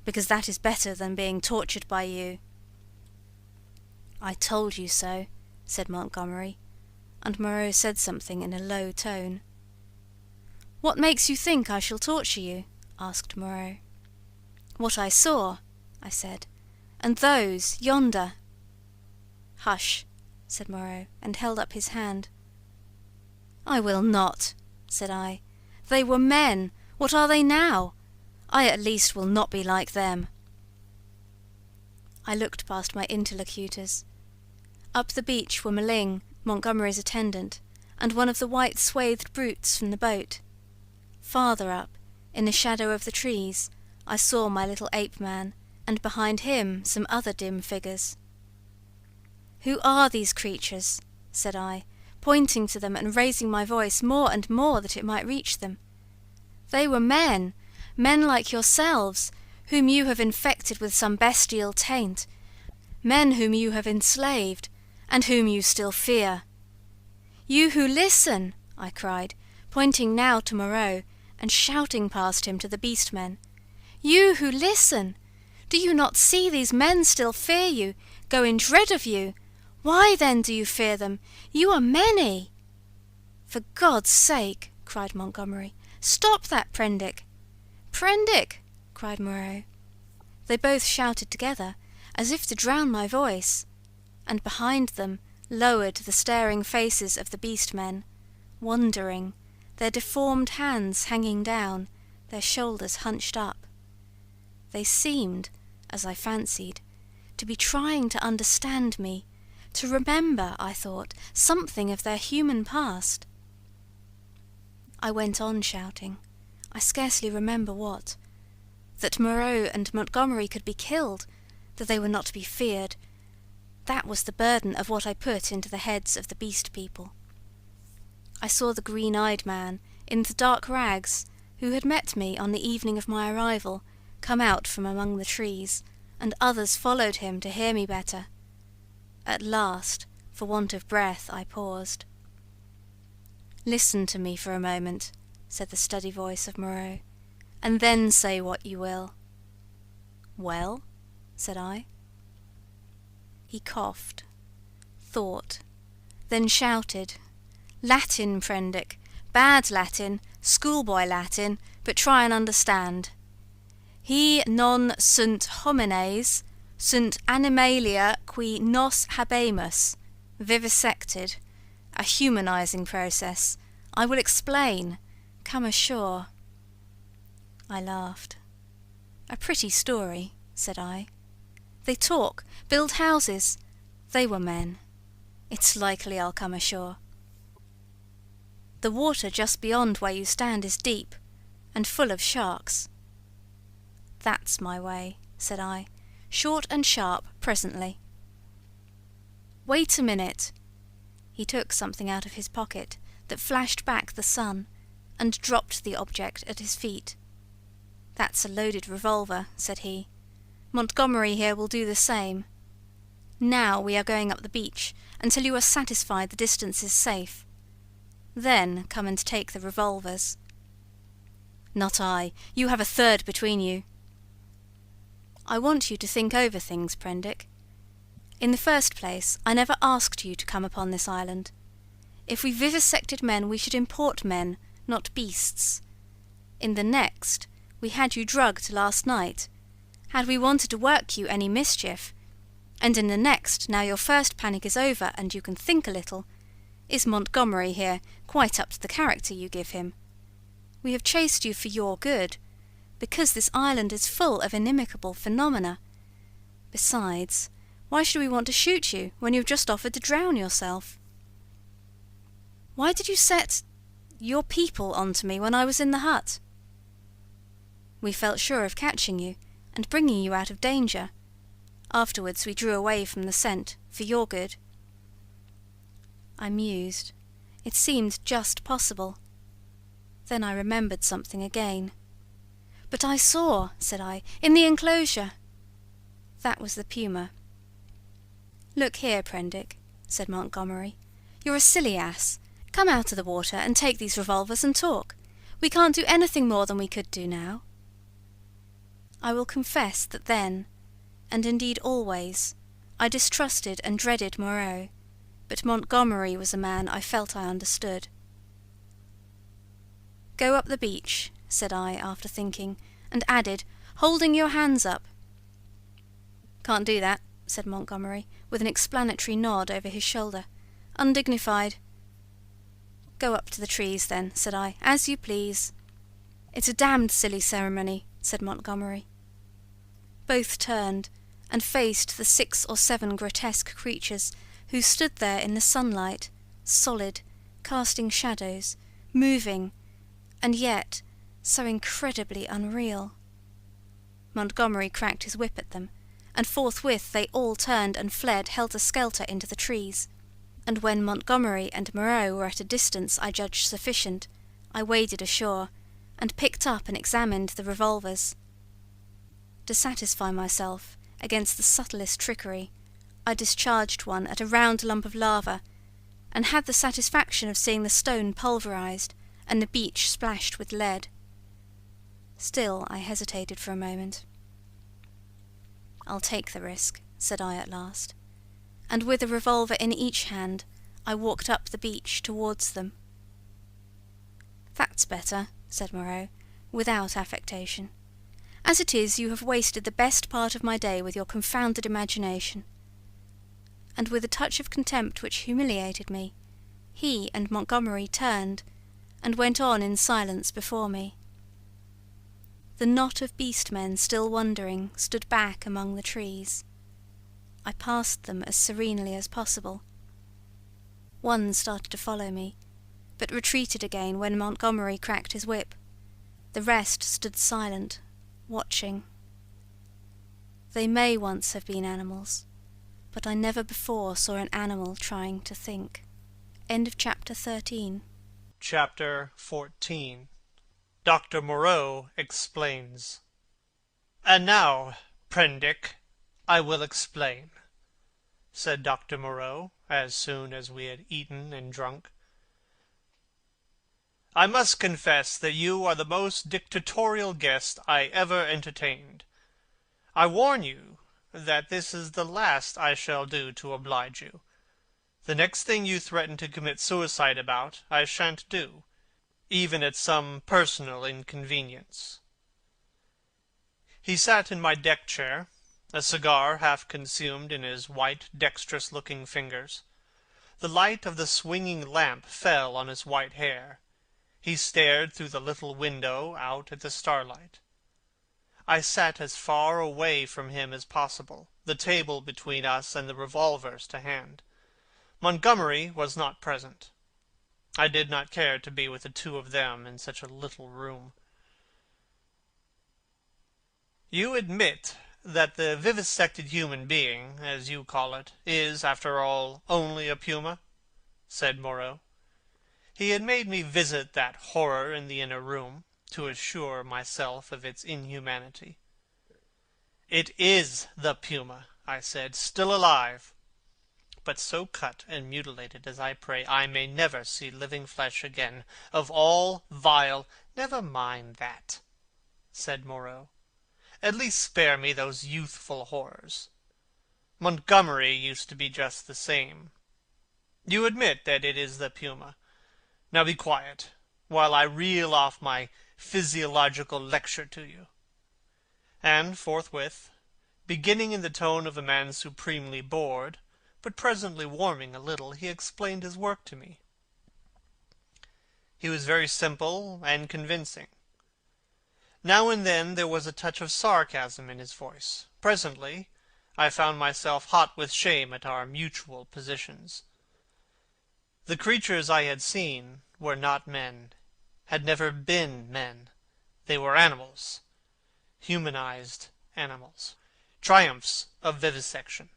"Because that is better than being tortured by you." "I told you so," said Montgomery, and Moreau said something in a low tone. "What makes you think I shall torture you?" asked Moreau. "What I saw," I said, "and those yonder." "Hush," said Moreau, and held up his hand. "I will not," said I. "They were men. What are they now? I at least will not be like them." I looked past my interlocutors. Up the beach were M'Ling, Montgomery's attendant, and one of the white swathed brutes from the boat. Farther up, in the shadow of the trees, I saw my little ape-man, and behind him some other dim figures. "Who are these creatures?" said I, pointing to them and raising my voice more and more that it might reach them. "They were men, men like yourselves, whom you have infected with some bestial taint, men whom you have enslaved, and whom you still fear. You who listen," I cried, pointing now to Moreau, and shouting past him to the beast men. "You who listen! Do you not see these men still fear you, go in dread of you? Why then do you fear them? You are many." "For God's sake," cried Montgomery, "stop that, Prendick!" "Prendick!" cried Moreau. They both shouted together, as if to drown my voice, and behind them lowered the staring faces of the beast men, wondering, their deformed hands hanging down, their shoulders hunched up. They seemed, as I fancied, to be trying to understand me, to remember, I thought, something of their human past. I went on shouting, I scarcely remember what. That Moreau and Montgomery could be killed, that they were not to be feared, that was the burden of what I put into the heads of the beast people. I saw the green-eyed man, in the dark rags, who had met me on the evening of my arrival, come out from among the trees, and others followed him to hear me better. At last, for want of breath, I paused. "Listen to me for a moment," said the steady voice of Moreau, "and then say what you will." "Well?" said I. He coughed, thought, then shouted, "Latin, Prendick, bad Latin, schoolboy Latin, but try and understand. He non sunt homines, sunt animalia qui nos habemus, vivisected, a humanizing process. I will explain. Come ashore." I laughed. "A pretty story," said I. "They talk, build houses. They were men. It's likely I'll come ashore. The water just beyond where you stand is deep, and full of sharks." "That's my way," said I, "short and sharp presently." "Wait a minute." He took something out of his pocket that flashed back the sun, and dropped the object at his feet. "That's a loaded revolver," said he. "Montgomery here will do the same. Now we are going up the beach until you are satisfied the distance is safe. Then come and take the revolvers." "Not I. You have a third between you." "I want you to think over things, Prendick. In the first place, I never asked you to come upon this island. If we vivisected men, we should import men, not beasts. In the next, we had you drugged last night. Had we wanted to work you any mischief? And in the next, now your first panic is over and you can think a little, is Montgomery here quite up to the character you give him? We have chased you for your good, because this island is full of inimical phenomena. Besides, why should we want to shoot you when you've just offered to drown yourself? Why did you set your people onto me when I was in the hut?" "We felt sure of catching you and bringing you out of danger. Afterwards we drew away from the scent, for your good." I mused. It seemed just possible. Then I remembered something again. "But I saw," said I, "in the enclosure." That was the puma. "Look here, Prendick," said Montgomery, "you're a silly ass. Come out of the water and take these revolvers and talk. We can't do anything more than we could do now." I will confess that then, and indeed always, I distrusted and dreaded Moreau, but Montgomery was a man I felt I understood. "Go up the beach," said I after thinking, and added, "holding your hands up." "Can't do that," said Montgomery, with an explanatory nod over his shoulder. Undignified. "Go up to the trees, then," said I, "as you please." "It's a damned silly ceremony," said Montgomery. Both turned, and faced the 6 or 7 grotesque creatures who stood there in the sunlight, solid, casting shadows, moving, and yet so incredibly unreal. Montgomery cracked his whip at them, and forthwith they all turned and fled helter-skelter into the trees, and when Montgomery and Moreau were at a distance I judged sufficient, I waded ashore, and picked up and examined the revolvers. To satisfy myself against the subtlest trickery, I discharged one at a round lump of lava, and had the satisfaction of seeing the stone pulverized and the beach splashed with lead. Still I hesitated for a moment. "I'll take the risk," said I at last, and with a revolver in each hand I walked up the beach towards them. "That's better," said Moreau, without affectation. "As it is, you have wasted the best part of my day with your confounded imagination." And with a touch of contempt which humiliated me, he and Montgomery turned, and went on in silence before me. The knot of beast men still wondering stood back among the trees. I passed them as serenely as possible. One started to follow me, but retreated again when Montgomery cracked his whip. The rest stood silent, watching. They may once have been animals, but I never before saw an animal trying to think. End of chapter 13. Chapter 14. Dr. Moreau explains. "And now, Prendick, I will explain," said Dr. Moreau, as soon as we had eaten and drunk. "I must confess that you are the most dictatorial guest I ever entertained. I warn you that this is the last I shall do to oblige you. The next thing you threaten to commit suicide about, I shan't do, even at some personal inconvenience." He sat in my deck chair, a cigar half consumed in his white, dexterous-looking fingers. The light of the swinging lamp fell on his white hair. He stared through the little window out at the starlight. I sat as far away from him as possible, the table between us and the revolvers to hand. Montgomery was not present. I did not care to be with the two of them in such a little room. "You admit that the vivisected human being, as you call it, is, after all, only a puma?" said Moreau. He had made me visit that horror in the inner room, to assure myself of its inhumanity. "It is the puma," I said, "still alive, but so cut and mutilated as I pray I may never see living flesh again, of all vile—" "Never mind that," said Moreau. "At least spare me those youthful horrors. Montgomery used to be just the same. You admit that it is the puma. Now be quiet, while I reel off my physiological lecture to you." And forthwith, beginning in the tone of a man supremely bored, but presently warming a little, he explained his work to me. He was very simple and convincing. Now and then there was a touch of sarcasm in his voice. Presently I found myself hot with shame at our mutual positions. The creatures I had seen were not men, had never been men. They were animals, humanized animals, triumphs of vivisection.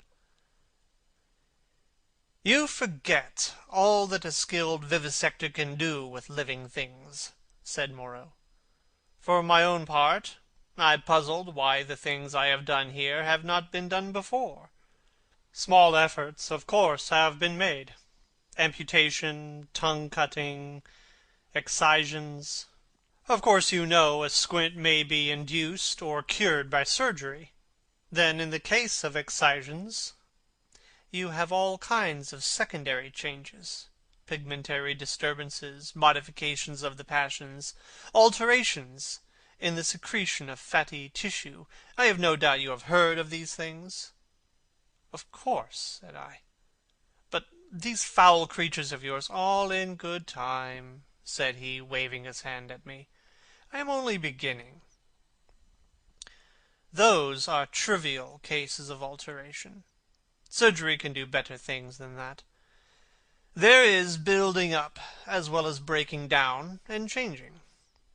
"You forget all that a skilled vivisector can do with living things," said Moreau. For my own part, I'm puzzled why the things I have done here have not been done before. Small efforts, of course, have been made. Amputation, tongue-cutting, excisions. Of course you know a squint may be induced or cured by surgery. Then in the case of excisions, you have all kinds of secondary changes. Pigmentary disturbances, modifications of the passions, alterations in the secretion of fatty tissue. I have no doubt you have heard of these things. Of course, said I. But these foul creatures of yours, all in good time, said he, waving his hand at me. I am only beginning. Those are trivial cases of alteration. Surgery can do better things than that. There is building up, as well as breaking down and changing.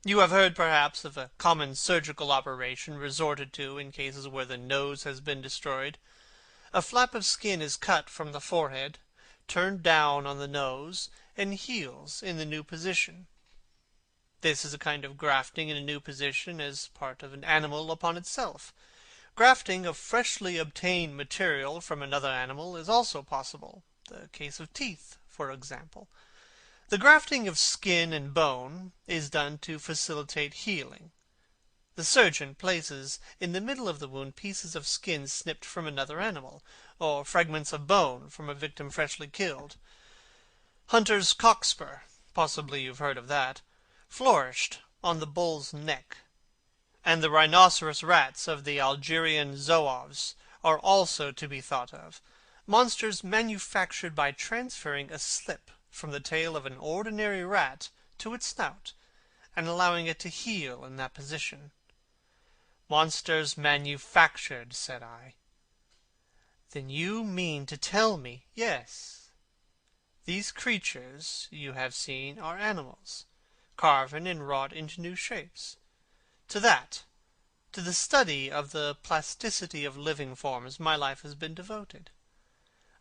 You have heard, perhaps, of a common surgical operation resorted to in cases where the nose has been destroyed. A flap of skin is cut from the forehead, turned down on the nose, and heals in the new position. This is a kind of grafting in a new position as part of an animal upon itself. Grafting of freshly obtained material from another animal is also possible. The case of teeth, for example. The grafting of skin and bone is done to facilitate healing. The surgeon places in the middle of the wound pieces of skin snipped from another animal, or fragments of bone from a victim freshly killed. Hunter's cockspur, possibly you've heard of that, flourished on the bull's neck, and the rhinoceros rats of the Algerian Zouaves are also to be thought of, monsters manufactured by transferring a slip from the tail of an ordinary rat to its snout, and allowing it to heal in that position. Monsters manufactured, said I. Then you mean to tell me, yes. These creatures you have seen are animals, carven and wrought into new shapes. To the study of the plasticity of living forms, my life has been devoted.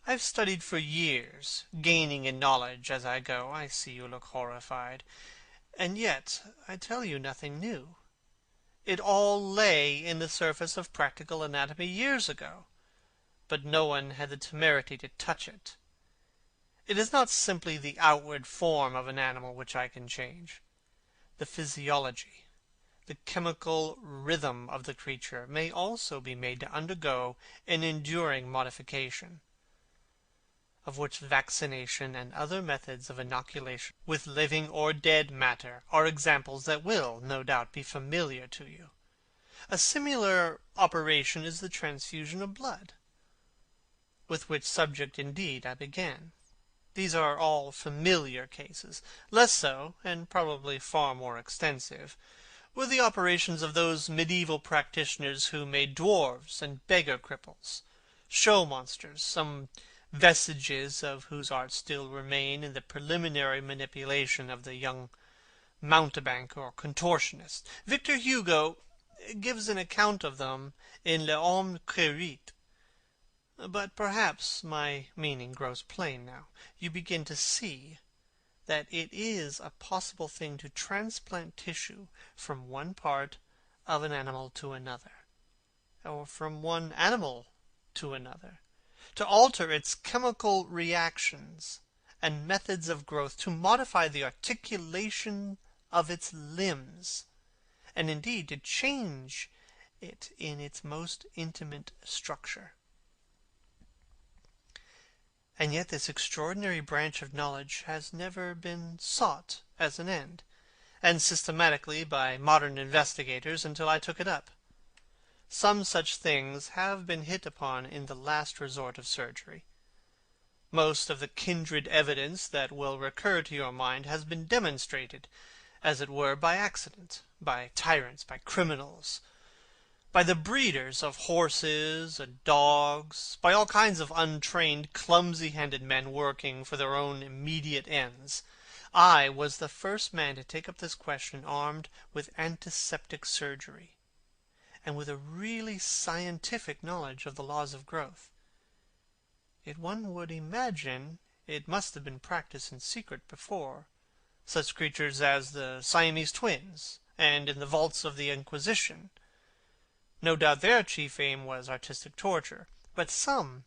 I've studied for years, gaining in knowledge as I go. I see you look horrified. And yet I tell you nothing new. It all lay in the surface of practical anatomy years ago, but no one had the temerity to touch it. It is not simply the outward form of an animal which I can change. The physiology, the chemical rhythm of the creature may also be made to undergo an enduring modification, of which vaccination and other methods of inoculation with living or dead matter are examples that will, no doubt, be familiar to you. A similar operation is the transfusion of blood, with which subject indeed I began. These are all familiar cases. Less so, and probably far more extensive, were the operations of those medieval practitioners who made dwarves and beggar cripples, show monsters, some vestiges of whose art still remain in the preliminary manipulation of the young mountebank or contortionist. Victor Hugo gives an account of them in L'Homme Crérit. But perhaps my meaning grows plain now. You begin to see that it is a possible thing to transplant tissue from one part of an animal to another, or from one animal to another, to alter its chemical reactions and methods of growth, to modify the articulation of its limbs, and indeed to change it in its most intimate structure. And yet this extraordinary branch of knowledge has never been sought as an end, and systematically by modern investigators until I took it up. Some such things have been hit upon in the last resort of surgery. Most of the kindred evidence that will recur to your mind has been demonstrated, as it were, by accident, by tyrants, by criminals, by the breeders of horses and dogs, by all kinds of untrained, clumsy-handed men working for their own immediate ends. I was the first man to take up this question armed with antiseptic surgery, and with a really scientific knowledge of the laws of growth. Yet one would imagine it must have been practiced in secret before. Such creatures as the Siamese twins, and in the vaults of the Inquisition. No doubt their chief aim was artistic torture, but some,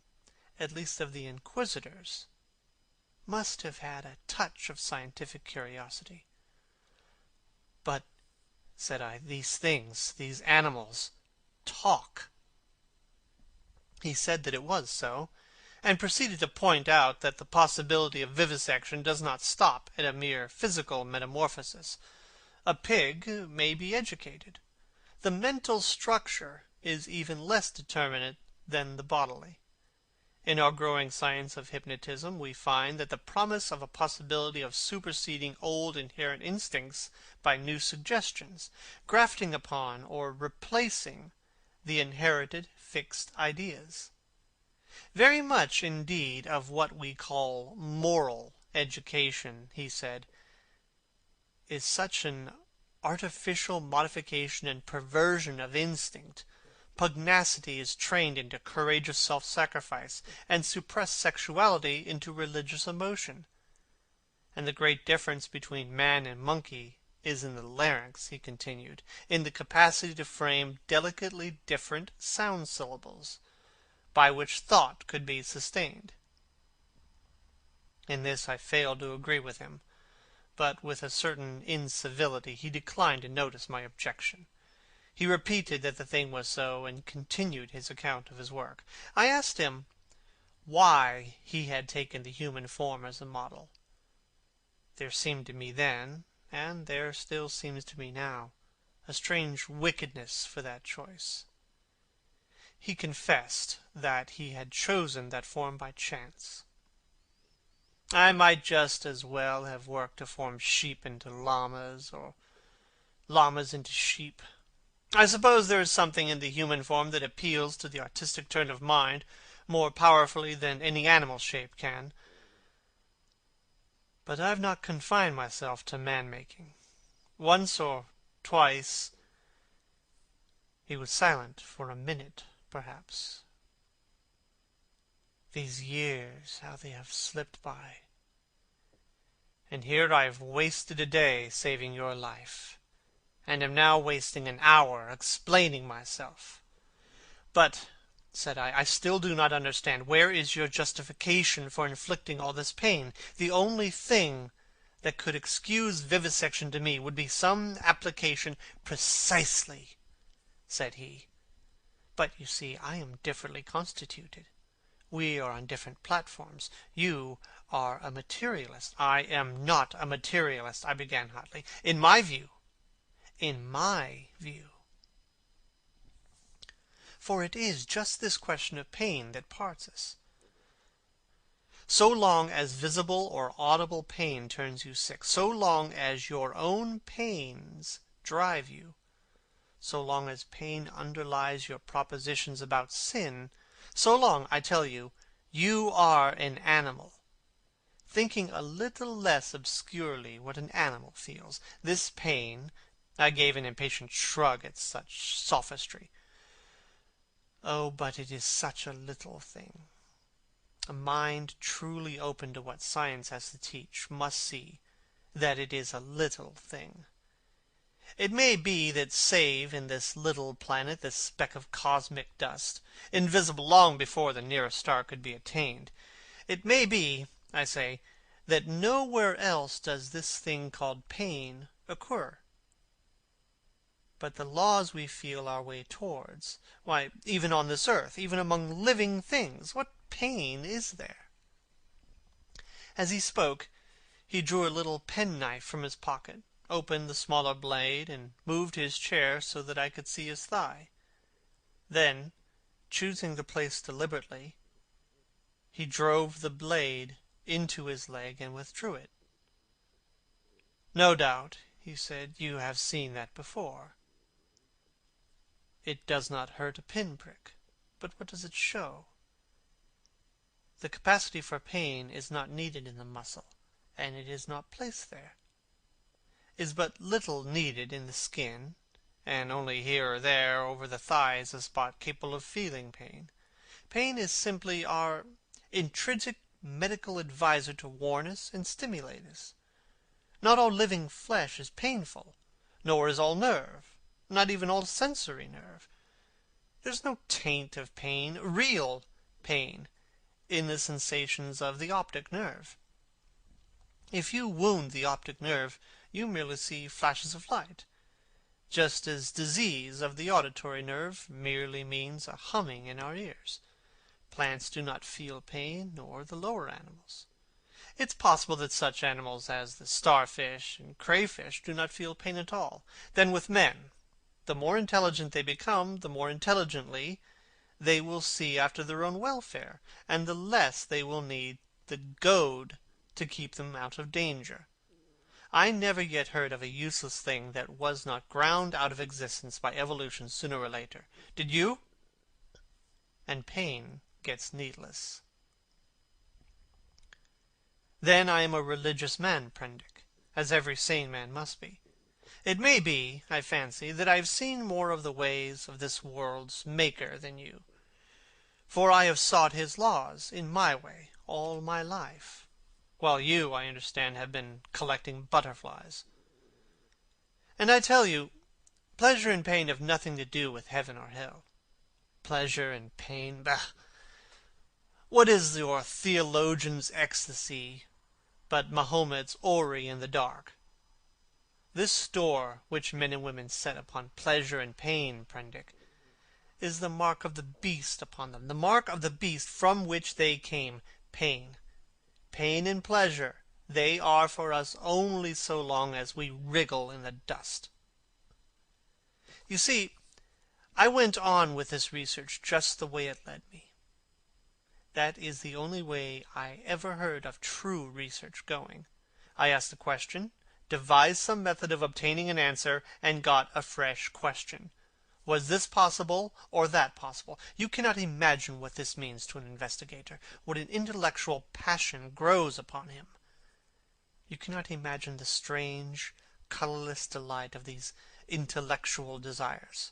at least of the inquisitors, must have had a touch of scientific curiosity. But, said I, these things, these animals, talk. He said that it was so, and proceeded to point out that the possibility of vivisection does not stop at a mere physical metamorphosis. A pig may be educated. The mental structure is even less determinate than the bodily. In our growing science of hypnotism, we find that the promise of a possibility of superseding old inherent instincts by new suggestions, grafting upon or replacing the inherited fixed ideas. Very much, indeed, of what we call moral education, he said, is such an artificial modification and perversion of instinct. Pugnacity is trained into courageous self-sacrifice, and suppressed sexuality into religious emotion. And the great difference between man and monkey is in the larynx, he continued, in the capacity to frame delicately different sound syllables, by which thought could be sustained. In this I failed to agree with him, but with a certain incivility he declined to notice my objection. He repeated that the thing was so, and continued his account of his work. I asked him why he had taken the human form as a model. There seemed to me then, and there still seems to me now, a strange wickedness for that choice. He confessed that he had chosen that form by chance. I might just as well have worked to form sheep into llamas, or llamas into sheep. I suppose there is something in the human form that appeals to the artistic turn of mind more powerfully than any animal shape can. But I have not confined myself to man-making. Once or twice he was silent for a minute, perhaps. These years, how they have slipped by. And here I have wasted a day saving your life, and am now wasting an hour explaining myself. But, said I still do not understand. Where is your justification for inflicting all this pain? The only thing that could excuse vivisection to me would be some application. Precisely, said he. But, you see, I am differently constituted. We are on different platforms. You are a materialist. I am not a materialist, I began hotly. In my view. For it is just this question of pain that parts us. So long as visible or audible pain turns you sick, so long as your own pains drive you, so long as pain underlies your propositions about sin, so long, I tell you, you are an animal, thinking a little less obscurely what an animal feels. This pain, I gave an impatient shrug at such sophistry. Oh, but it is such a little thing. A mind truly open to what science has to teach must see that it is a little thing. It may be that save in this little planet, this speck of cosmic dust, invisible long before the nearest star could be attained, it may be, I say, that nowhere else does this thing called pain occur. But the laws we feel our way towards, why, even on this earth, even among living things, what pain is there? As he spoke, he drew a little penknife from his pocket, opened the smaller blade, and moved his chair so that I could see his thigh. Then, choosing the place deliberately, he drove the blade into his leg and withdrew it. No doubt, he said, you have seen that before. It does not hurt a pinprick, but what does it show? The capacity for pain is not needed in the muscle, and it is not placed there. Is but little needed in the skin, and only here or there over the thigh is a spot capable of feeling pain. Pain is simply our intrinsic medical advisor to warn us and stimulate us. Not all living flesh is painful, nor is all nerve, not even all sensory nerve. There's no taint of pain, real pain, in the sensations of the optic nerve. If you wound the optic nerve, you merely see flashes of light, just as disease of the auditory nerve merely means a humming in our ears. Plants do not feel pain, nor the lower animals. It's possible that such animals as the starfish and crayfish do not feel pain at all. Then with men, the more intelligent they become, the more intelligently they will see after their own welfare, and the less they will need the goad to keep them out of danger. I never yet heard of a useless thing that was not ground out of existence by evolution sooner or later. Did you? And pain gets needless. Then I am a religious man, Prendick, as every sane man must be. It may be, I fancy, that I have seen more of the ways of this world's Maker than you, for I have sought his laws in my way all my life, while you, I understand, have been collecting butterflies. And I tell you, pleasure and pain have nothing to do with heaven or hell. Pleasure and pain, bah! What is your theologian's ecstasy but Mahomet's Ori in the dark? This store which men and women set upon pleasure and pain, Prendick, is the mark of the beast upon them, the mark of the beast from which they came, pain. Pain and pleasure, they are for us only so long as we wriggle in the dust. You see, I went on with this research just the way it led me. That is the only way I ever heard of true research going. I asked a question, devised some method of obtaining an answer, and got a fresh question. Was this possible or that possible? You cannot imagine what this means to an investigator, what an intellectual passion grows upon him. You cannot imagine the strange, colorless delight of these intellectual desires.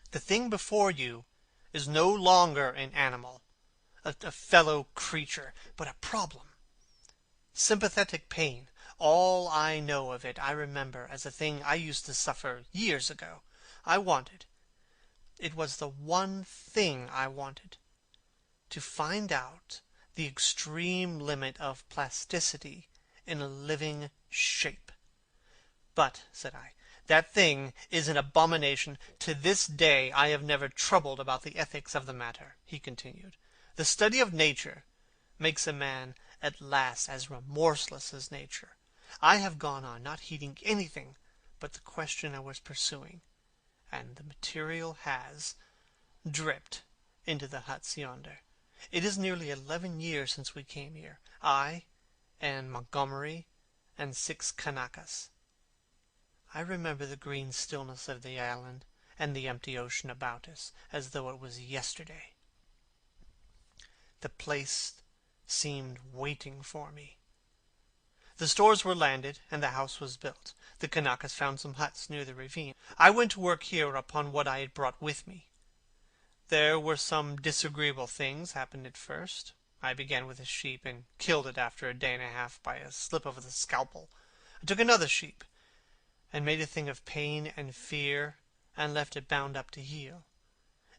The thing before you is no longer an animal, a fellow creature, but a problem. Sympathetic pain, all I know of it I remember as a thing I used to suffer years ago. I wanted, it was the one thing I wanted, to find out the extreme limit of plasticity in a living shape. But, said I, that thing is an abomination. To this day I have never troubled about the ethics of the matter, he continued. The study of nature makes a man at last as remorseless as nature. I have gone on not heeding anything but the question I was pursuing, and the material has dripped into the huts yonder. It is nearly 11 years since we came here, I and Montgomery and 6 Kanakas. I remember the green stillness of the island and the empty ocean about us, as though it was yesterday. The place seemed waiting for me. The stores were landed, and the house was built. The Kanakas found some huts near the ravine. I went to work here upon what I had brought with me. There were some disagreeable things happened at first. I began with a sheep, and killed it after a day and a half by a slip of the scalpel. I took another sheep, and made a thing of pain and fear, and left it bound up to heal.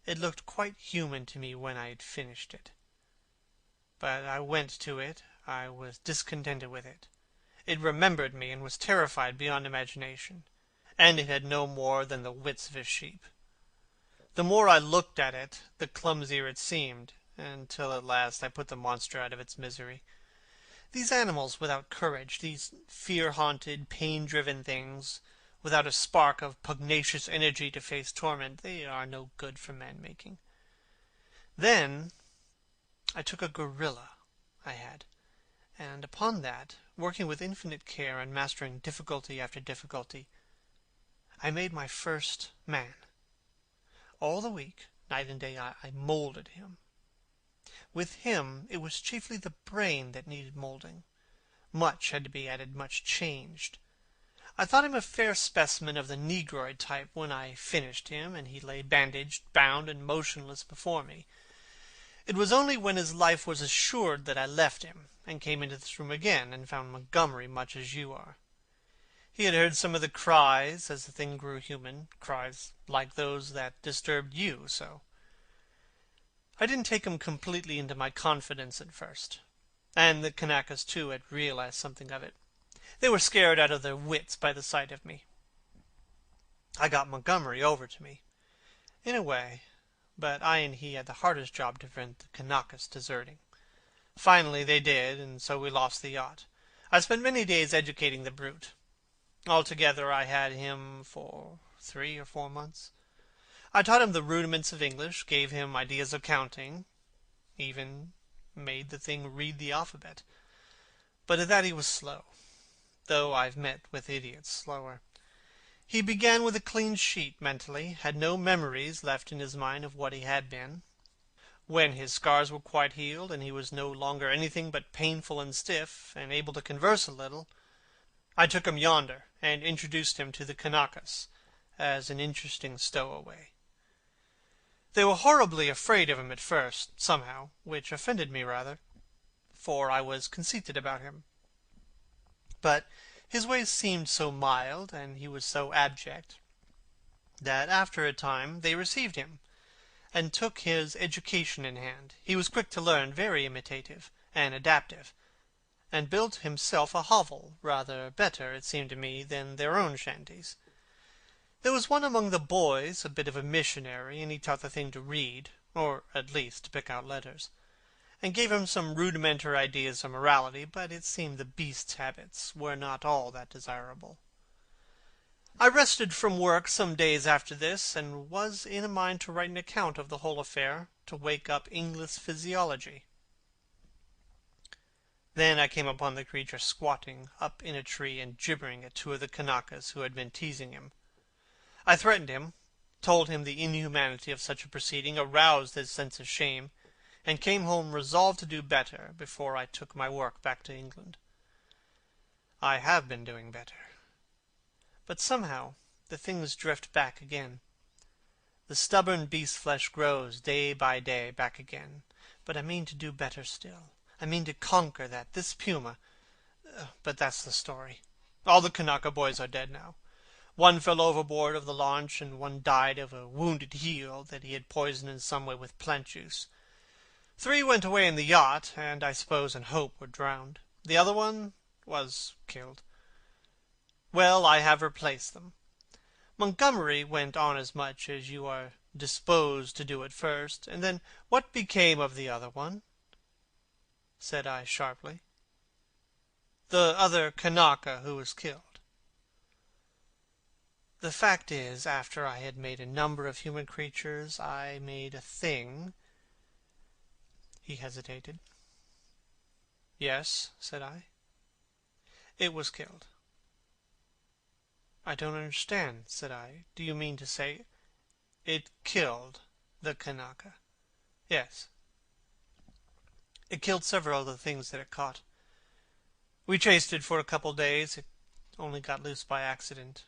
It looked quite human to me when I had finished it. But I went to it. I was discontented with it. It remembered me, and was terrified beyond imagination, and it had no more than the wits of a sheep. The more I looked at it, the clumsier it seemed, until at last I put the monster out of its misery. These animals without courage, these fear-haunted, pain-driven things, without a spark of pugnacious energy to face torment, they are no good for man-making. Then I took a gorilla I had, and upon that, working with infinite care and mastering difficulty after difficulty, I made my first man. All the week, night and day, I molded him. With him, it was chiefly the brain that needed molding. Much had to be added, much changed. I thought him a fair specimen of the negroid type when I finished him, and he lay bandaged, bound, and motionless before me. It was only when his life was assured that I left him, and came into this room again, and found Montgomery much as you are. He had heard some of the cries as the thing grew human, cries like those that disturbed you so. I didn't take him completely into my confidence at first, and the Kanakas too had realized something of it. They were scared out of their wits by the sight of me. I got Montgomery over to me, in a way, but I and he had the hardest job to prevent the Kanakas deserting. Finally they did, and so we lost the yacht. I spent many days educating the brute. Altogether I had him for 3 or 4 months. I taught him the rudiments of English, gave him ideas of counting, even made the thing read the alphabet. But at that he was slow, though I've met with idiots slower. He began with a clean sheet mentally, had no memories left in his mind of what he had been. When his scars were quite healed, and he was no longer anything but painful and stiff, and able to converse a little, I took him yonder, and introduced him to the Kanakas as an interesting stowaway. They were horribly afraid of him at first, somehow, which offended me rather, for I was conceited about him. But his ways seemed so mild, and he was so abject, that after a time they received him, and took his education in hand. He was quick to learn, very imitative and adaptive, and built himself a hovel, rather better, it seemed to me, than their own shanties. There was one among the boys, a bit of a missionary, and he taught the thing to read, or at least to pick out letters, and gave him some rudimentary ideas of morality, but it seemed the beast's habits were not all that desirable. I rested from work some days after this, and was in a mind to write an account of the whole affair, to wake up English physiology. Then I came upon the creature squatting up in a tree and gibbering at 2 of the Kanakas who had been teasing him. I threatened him, told him the inhumanity of such a proceeding, aroused his sense of shame, and came home resolved to do better before I took my work back to England. I have been doing better. But somehow the things drift back again. The stubborn beast flesh grows day by day back again. But I mean to do better still. I mean to conquer this puma. But that's the story. All the Kanaka boys are dead now. One fell overboard of the launch, and one died of a wounded heel that he had poisoned in some way with plant juice. 3 went away in the yacht, and I suppose in hope were drowned. The other one was killed. Well, I have replaced them. Montgomery went on as much as you are disposed to do at first, and then what became of the other one? Said I sharply. The other Kanaka who was killed. The fact is, after I had made a number of human creatures, I made a thing. He hesitated. Yes, said I. It was killed. I don't understand, said I. Do you mean to say it killed the Kanaka? Yes. It killed several of the things that it caught. We chased it for a couple days. It only got loose by accident.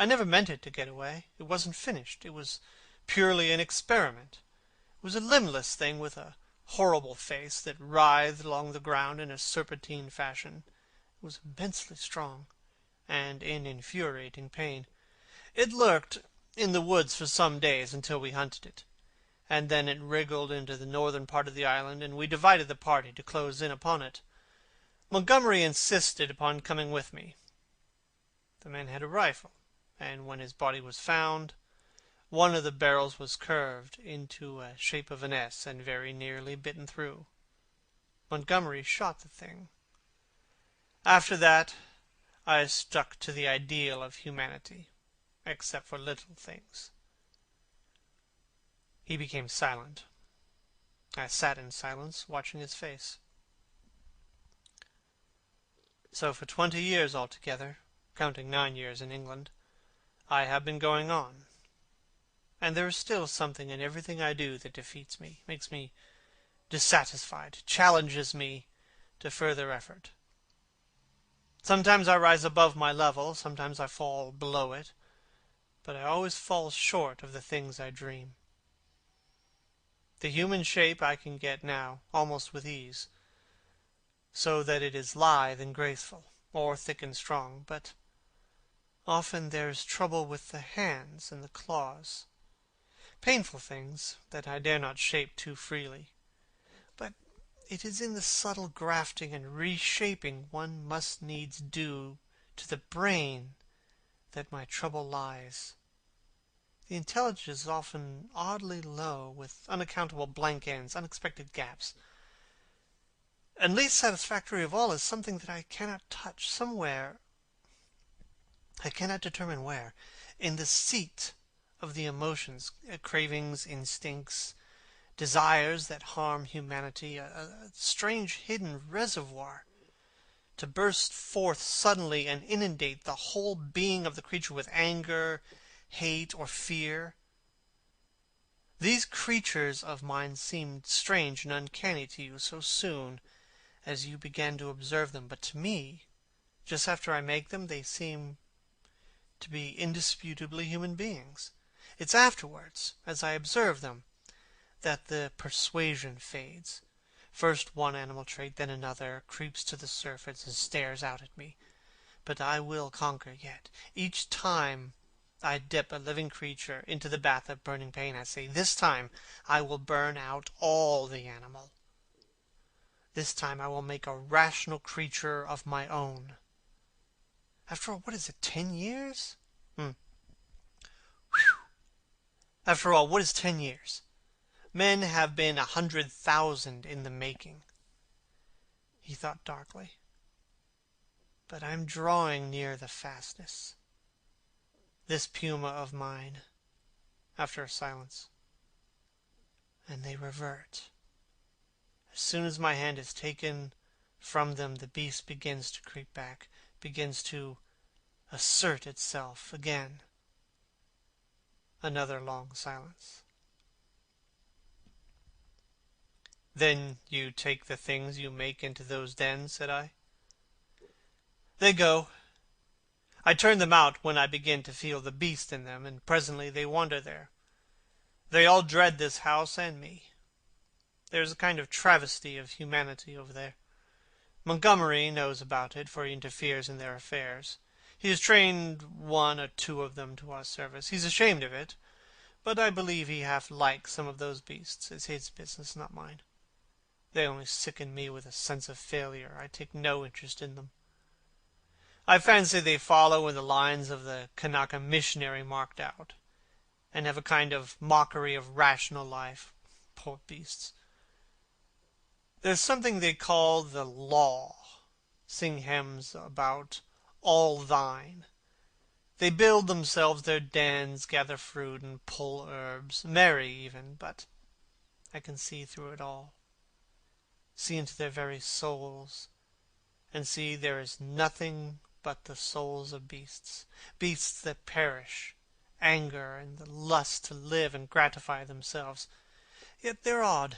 I never meant it to get away. It wasn't finished. It was purely an experiment. It was a limbless thing with a horrible face that writhed along the ground in a serpentine fashion. It was immensely strong, and in infuriating pain. It lurked in the woods for some days until we hunted it, and then it wriggled into the northern part of the island, and we divided the party to close in upon it. Montgomery insisted upon coming with me. The man had a rifle, and when his body was found, one of the barrels was curved into a shape of an S and very nearly bitten through. Montgomery shot the thing. After that, I stuck to the ideal of humanity, except for little things. He became silent. I sat in silence, watching his face. So for 20 years altogether, counting 9 years in England, I have been going on. And there is still something in everything I do that defeats me, makes me dissatisfied, challenges me to further effort. Sometimes I rise above my level, sometimes I fall below it, but I always fall short of the things I dream. The human shape I can get now, almost with ease, so that it is lithe and graceful, or thick and strong, but Often there's trouble with the hands and the claws. Painful things that I dare not shape too freely. But it is in the subtle grafting and reshaping one must needs do to the brain that my trouble lies. The intelligence is often oddly low, with unaccountable blank ends, unexpected gaps. And least satisfactory of all is something that I cannot touch, somewhere, I cannot determine where, in the seat of the emotions, cravings, instincts, desires that harm humanity, a strange hidden reservoir, to burst forth suddenly and inundate the whole being of the creature with anger, hate, or fear. These creatures of mine seemed strange and uncanny to you so soon as you began to observe them, but to me, just after I make them, they seem to be indisputably human beings. It's afterwards, as I observe them, that the persuasion fades. First one animal trait, then another, creeps to the surface and stares out at me. But I will conquer yet. Each time I dip a living creature into the bath of burning pain, I say, this time I will burn out all the animal. This time I will make a rational creature of my own. After all, what is it, 10 years? After all, what is 10 years? Men have been 100,000 in the making. He thought darkly. But I'm drawing near the fastness. This puma of mine, after a silence. And they revert. As soon as my hand is taken from them, the beast begins to creep back, begins to assert itself again. Another long silence. Then you take the things you make into those dens, said I. They go. I turn them out when I begin to feel the beast in them, and presently they wander there. They all dread this house and me. There's a kind of travesty of humanity over there. Montgomery knows about it, for he interferes in their affairs. He has trained one or two of them to our service. He's ashamed of it, but I believe he half likes some of those beasts. It's his business, not mine. They only sicken me with a sense of failure. I take no interest in them. I fancy they follow in the lines of the Kanaka missionary marked out, and have a kind of mockery of rational life. Poor beasts. There's something they call the law. Sing hymns about all thine. They build themselves their dens, gather fruit, and pull herbs, merry even, but I can see through it all. See into their very souls, and see there is nothing but the souls of beasts, beasts that perish, anger, and the lust to live and gratify themselves. Yet they're odd,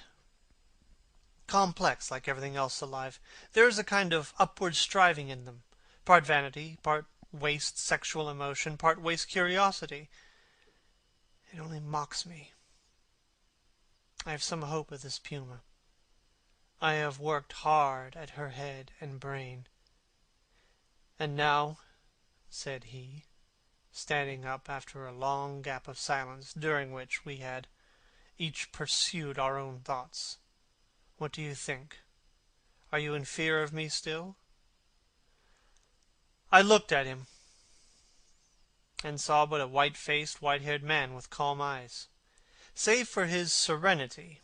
complex like everything else alive. There is a kind of upward striving in them, part vanity, part waste sexual emotion, part waste curiosity. It only mocks me. I have some hope of this puma. I have worked hard at her head and brain. And now, said he, standing up after a long gap of silence, during which we had each pursued our own thoughts, what do you think? Are you in fear of me still? I looked at him, and saw but a white-faced, white-haired man with calm eyes. Save for his serenity,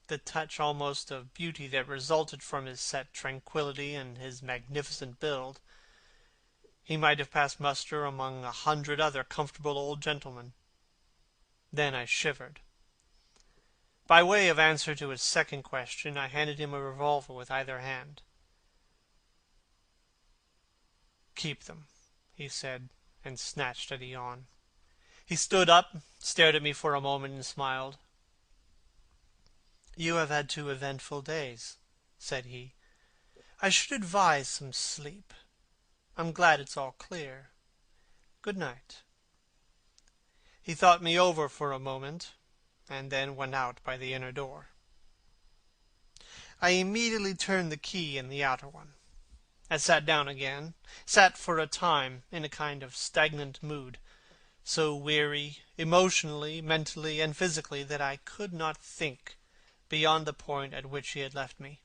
the touch almost of beauty that resulted from his set tranquillity and his magnificent build, he might have passed muster among 100 other comfortable old gentlemen. Then I shivered. By way of answer to his second question, I handed him a revolver with either hand. Keep them, he said, and snatched at a yawn. He stood up, stared at me for a moment, and smiled. You have had 2 eventful days, said he. I should advise some sleep. I'm glad it's all clear. Good night. He thought me over for a moment, and then went out by the inner door. I immediately turned the key in the outer one, I sat down again, sat for a time in a kind of stagnant mood, so weary, emotionally, mentally, and physically, that I could not think beyond the point at which he had left me.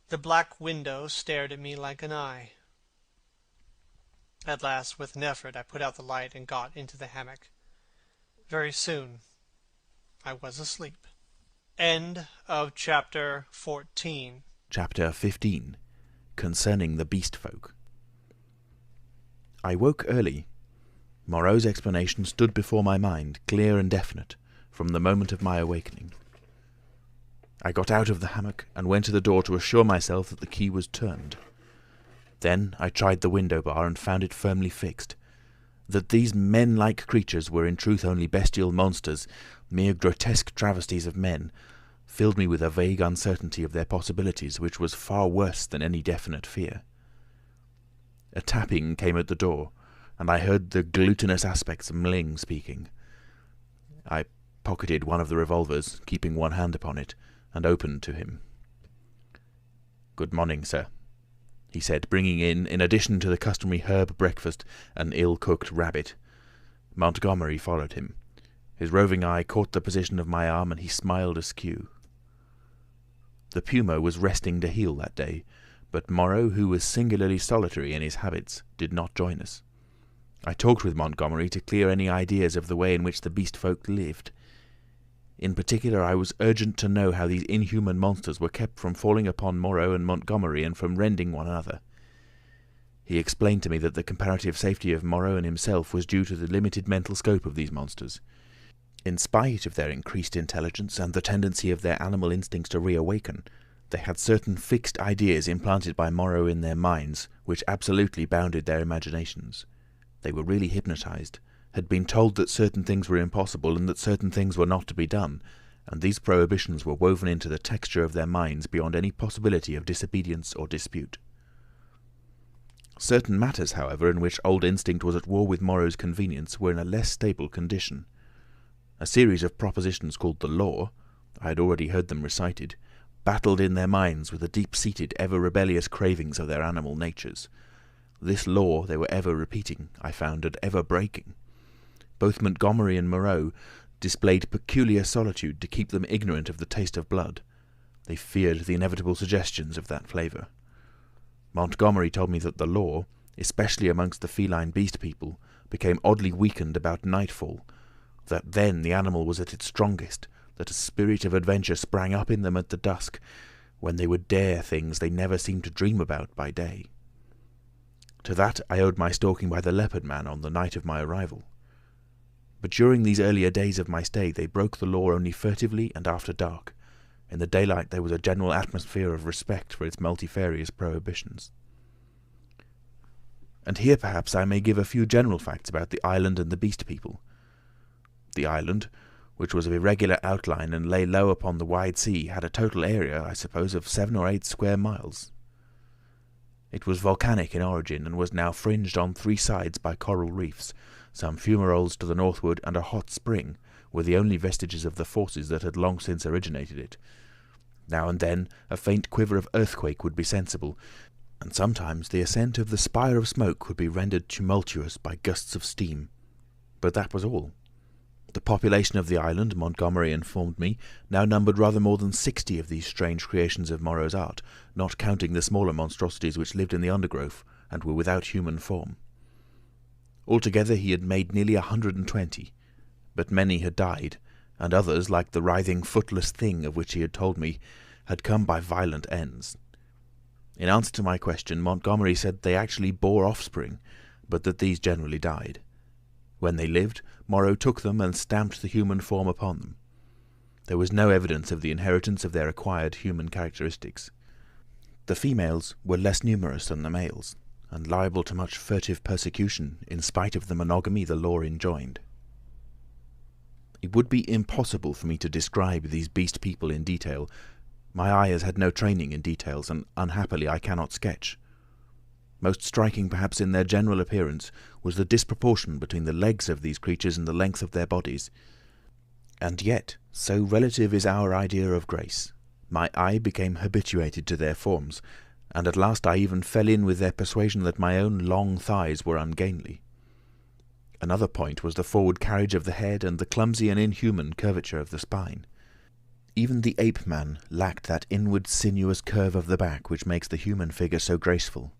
The black window stared at me like an eye. At last, with an effort, I put out the light and got into the hammock. Very soon I was asleep. End of chapter 14. Chapter 15. Concerning the Beast Folk. I woke early. Moreau's explanation stood before my mind, clear and definite, from the moment of my awakening. I got out of the hammock and went to the door to assure myself that the key was turned. Then I tried the window bar and found it firmly fixed. That these men-like creatures were in truth only bestial monsters, mere grotesque travesties of men, filled me with a vague uncertainty of their possibilities which was far worse than any definite fear. A tapping came at the door, and I heard the glutinous aspects of Mling speaking. I pocketed one of the revolvers, keeping one hand upon it, and opened to him. "Good morning, sir," he said, bringing in addition to the customary herb breakfast, an ill-cooked rabbit. Montgomery followed him. His roving eye caught the position of my arm, and he smiled askew. The puma was resting to heal that day, but Moreau, who was singularly solitary in his habits, did not join us. I talked with Montgomery to clear any ideas of the way in which the beast folk lived. In particular, I was urgent to know how these inhuman monsters were kept from falling upon Moreau and Montgomery and from rending one another. He explained to me that the comparative safety of Moreau and himself was due to the limited mental scope of these monsters. In spite of their increased intelligence and the tendency of their animal instincts to reawaken, they had certain fixed ideas implanted by Moreau in their minds, which absolutely bounded their imaginations. They were really hypnotized, had been told that certain things were impossible and that certain things were not to be done, and these prohibitions were woven into the texture of their minds beyond any possibility of disobedience or dispute. Certain matters, however, in which old instinct was at war with Moreau's convenience were in a less stable condition. A series of propositions called the law, I had already heard them recited, battled in their minds with the deep-seated, ever-rebellious cravings of their animal natures. This law they were ever repeating, I found, and ever breaking. Both Montgomery and Moreau displayed peculiar solitude to keep them ignorant of the taste of blood. They feared the inevitable suggestions of that flavour. Montgomery told me that the law, especially amongst the feline beast people, became oddly weakened about nightfall, that then the animal was at its strongest, that a spirit of adventure sprang up in them at the dusk, when they would dare things they never seemed to dream about by day. To that I owed my stalking by the leopard man on the night of my arrival. But during these earlier days of my stay they broke the law only furtively and after dark. In the daylight there was a general atmosphere of respect for its multifarious prohibitions. And here perhaps I may give a few general facts about the island and the beast people. The island, which was of irregular outline and lay low upon the wide sea, had a total area, I suppose, of 7 or 8 square miles. It was volcanic in origin, and was now fringed on 3 sides by coral reefs. Some fumaroles to the northward and a hot spring were the only vestiges of the forces that had long since originated it. Now and then a faint quiver of earthquake would be sensible, and sometimes the ascent of the spire of smoke would be rendered tumultuous by gusts of steam. But that was all. The population of the island, Montgomery informed me, now numbered rather more than 60 of these strange creations of Moreau's art, not counting the smaller monstrosities which lived in the undergrowth and were without human form. Altogether he had made nearly 120, but many had died, and others, like the writhing footless thing of which he had told me, had come by violent ends. In answer to my question, Montgomery said they actually bore offspring, but that these generally died. When they lived, Moreau took them and stamped the human form upon them. There was no evidence of the inheritance of their acquired human characteristics. The females were less numerous than the males, and liable to much furtive persecution in spite of the monogamy the law enjoined. It would be impossible for me to describe these beast people in detail. My eye has had no training in details, and unhappily I cannot sketch. Most striking perhaps in their general appearance was the disproportion between the legs of these creatures and the length of their bodies. And yet, so relative is our idea of grace, my eye became habituated to their forms, and at last I even fell in with their persuasion that my own long thighs were ungainly. Another point was the forward carriage of the head and the clumsy and inhuman curvature of the spine. Even the ape-man lacked that inward sinuous curve of the back which makes the human figure so graceful.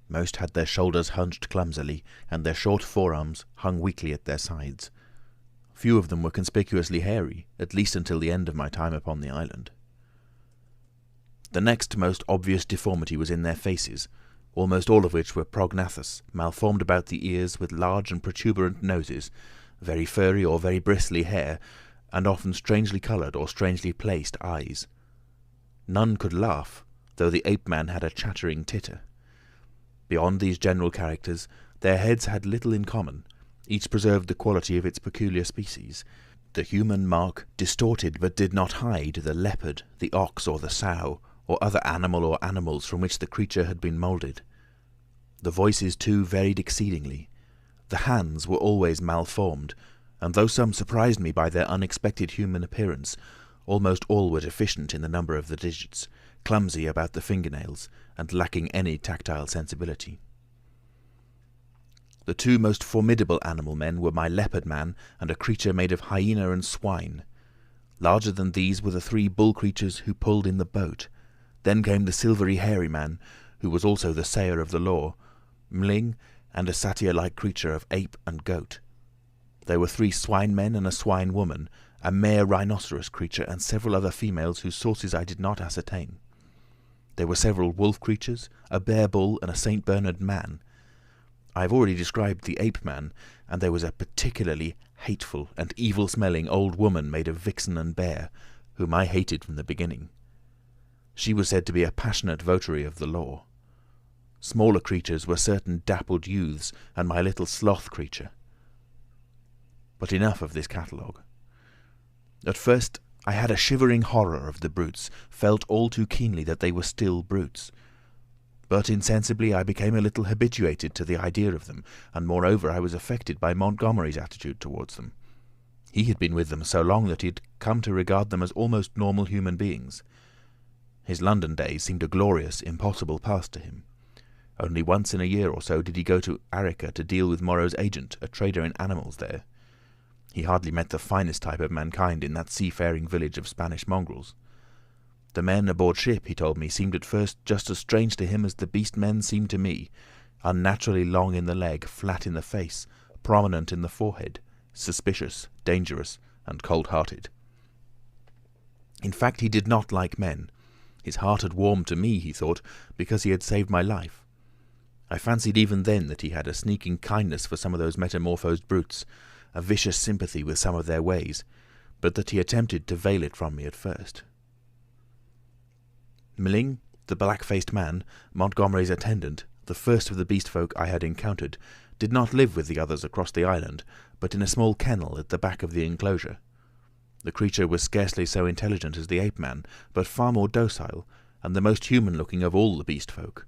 Most had their shoulders hunched clumsily, and their short forearms hung weakly at their sides. Few of them were conspicuously hairy, at least until the end of my time upon the island. The next most obvious deformity was in their faces, almost all of which were prognathous, malformed about the ears, with large and protuberant noses, very furry or very bristly hair, and often strangely coloured or strangely placed eyes. None could laugh, though the ape-man had a chattering titter. Beyond these general characters, their heads had little in common. Each preserved the quality of its peculiar species. The human mark distorted but did not hide the leopard, the ox, or the sow, or other animal or animals from which the creature had been moulded. The voices, too, varied exceedingly. The hands were always malformed, and though some surprised me by their unexpected human appearance, almost all were deficient in the number of the digits, clumsy about the fingernails, and lacking any tactile sensibility. The two most formidable animal men were my leopard man and a creature made of hyena and swine. Larger than these were the three bull creatures who pulled in the boat. Then came the silvery hairy man, who was also the sayer of the law, Mling, and a satyr-like creature of ape and goat. There were 3 swine men and a swine woman, a mare rhinoceros creature, and several other females whose sources I did not ascertain. There were several wolf creatures, a bear bull, and a St. Bernard man. I have already described the ape-man, and there was a particularly hateful and evil-smelling old woman made of vixen and bear, whom I hated from the beginning. She was said to be a passionate votary of the law. Smaller creatures were certain dappled youths, and my little sloth creature. But enough of this catalogue. At first I had a shivering horror of the brutes, felt all too keenly that they were still brutes. But insensibly I became a little habituated to the idea of them, and moreover I was affected by Montgomery's attitude towards them. He had been with them so long that he had come to regard them as almost normal human beings. His London days seemed a glorious, impossible past to him. Only once in a year or so did he go to Arica to deal with Moreau's agent, a trader in animals there. He hardly met the finest type of mankind in that seafaring village of Spanish mongrels. The men aboard ship, he told me, seemed at first just as strange to him as the beast men seemed to me, unnaturally long in the leg, flat in the face, prominent in the forehead, suspicious, dangerous, and cold-hearted. In fact, he did not like men. His heart had warmed to me, he thought, because he had saved my life. I fancied even then that he had a sneaking kindness for some of those metamorphosed brutes, a vicious sympathy with some of their ways, but that he attempted to veil it from me at first. Mling, the black-faced man, Montgomery's attendant, the first of the beast folk I had encountered, did not live with the others across the island, but in a small kennel at the back of the enclosure. The creature was scarcely so intelligent as the ape-man, but far more docile, and the most human-looking of all the beast folk.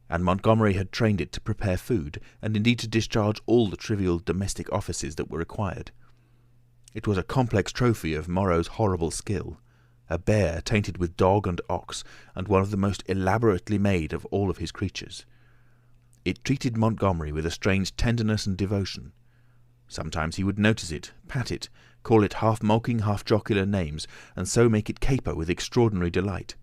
And Montgomery had trained it to prepare food, and indeed to discharge all the trivial domestic offices that were required. It was a complex trophy of Moreau's horrible skill, a bear tainted with dog and ox, and one of the most elaborately made of all of his creatures. It treated Montgomery with a strange tenderness and devotion. Sometimes he would notice it, pat it, call it half-mocking, half-jocular names, and so make it caper with extraordinary delight.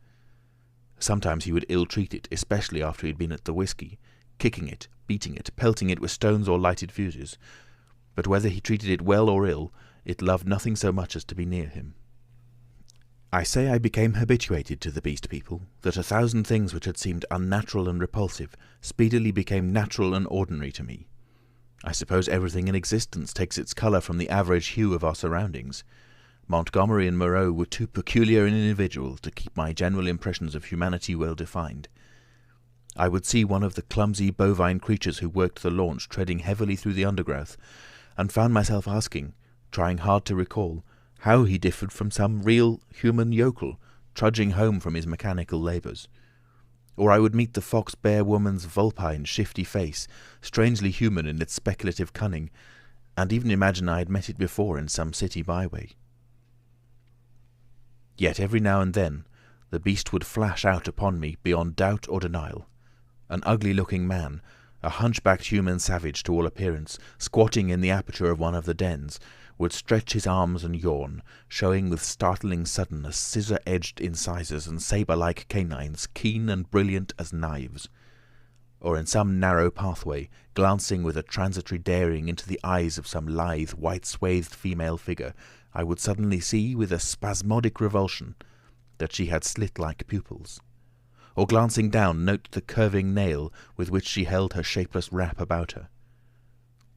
Sometimes he would ill-treat it, especially after he had been at the whisky, kicking it, beating it, pelting it with stones or lighted fuses. But whether he treated it well or ill, it loved nothing so much as to be near him. I say I became habituated to the beast people, that 1,000 things which had seemed unnatural and repulsive speedily became natural and ordinary to me. I suppose everything in existence takes its colour from the average hue of our surroundings. Montgomery and Moreau were too peculiar an individual to keep my general impressions of humanity well defined. I would see one of the clumsy bovine creatures who worked the launch treading heavily through the undergrowth, and found myself asking, trying hard to recall, how he differed from some real human yokel trudging home from his mechanical labours. Or I would meet the fox-bear woman's vulpine, shifty face, strangely human in its speculative cunning, and even imagine I had met it before in some city byway. Yet every now and then the beast would flash out upon me beyond doubt or denial. An ugly-looking man, a hunchbacked human savage to all appearance, squatting in the aperture of one of the dens, would stretch his arms and yawn, showing with startling suddenness scissor-edged incisors and sabre-like canines, keen and brilliant as knives. Or in some narrow pathway, glancing with a transitory daring into the eyes of some lithe, white-swathed female figure, I would suddenly see, with a spasmodic revulsion, that she had slit-like pupils. Or glancing down, note the curving nail with which she held her shapeless wrap about her.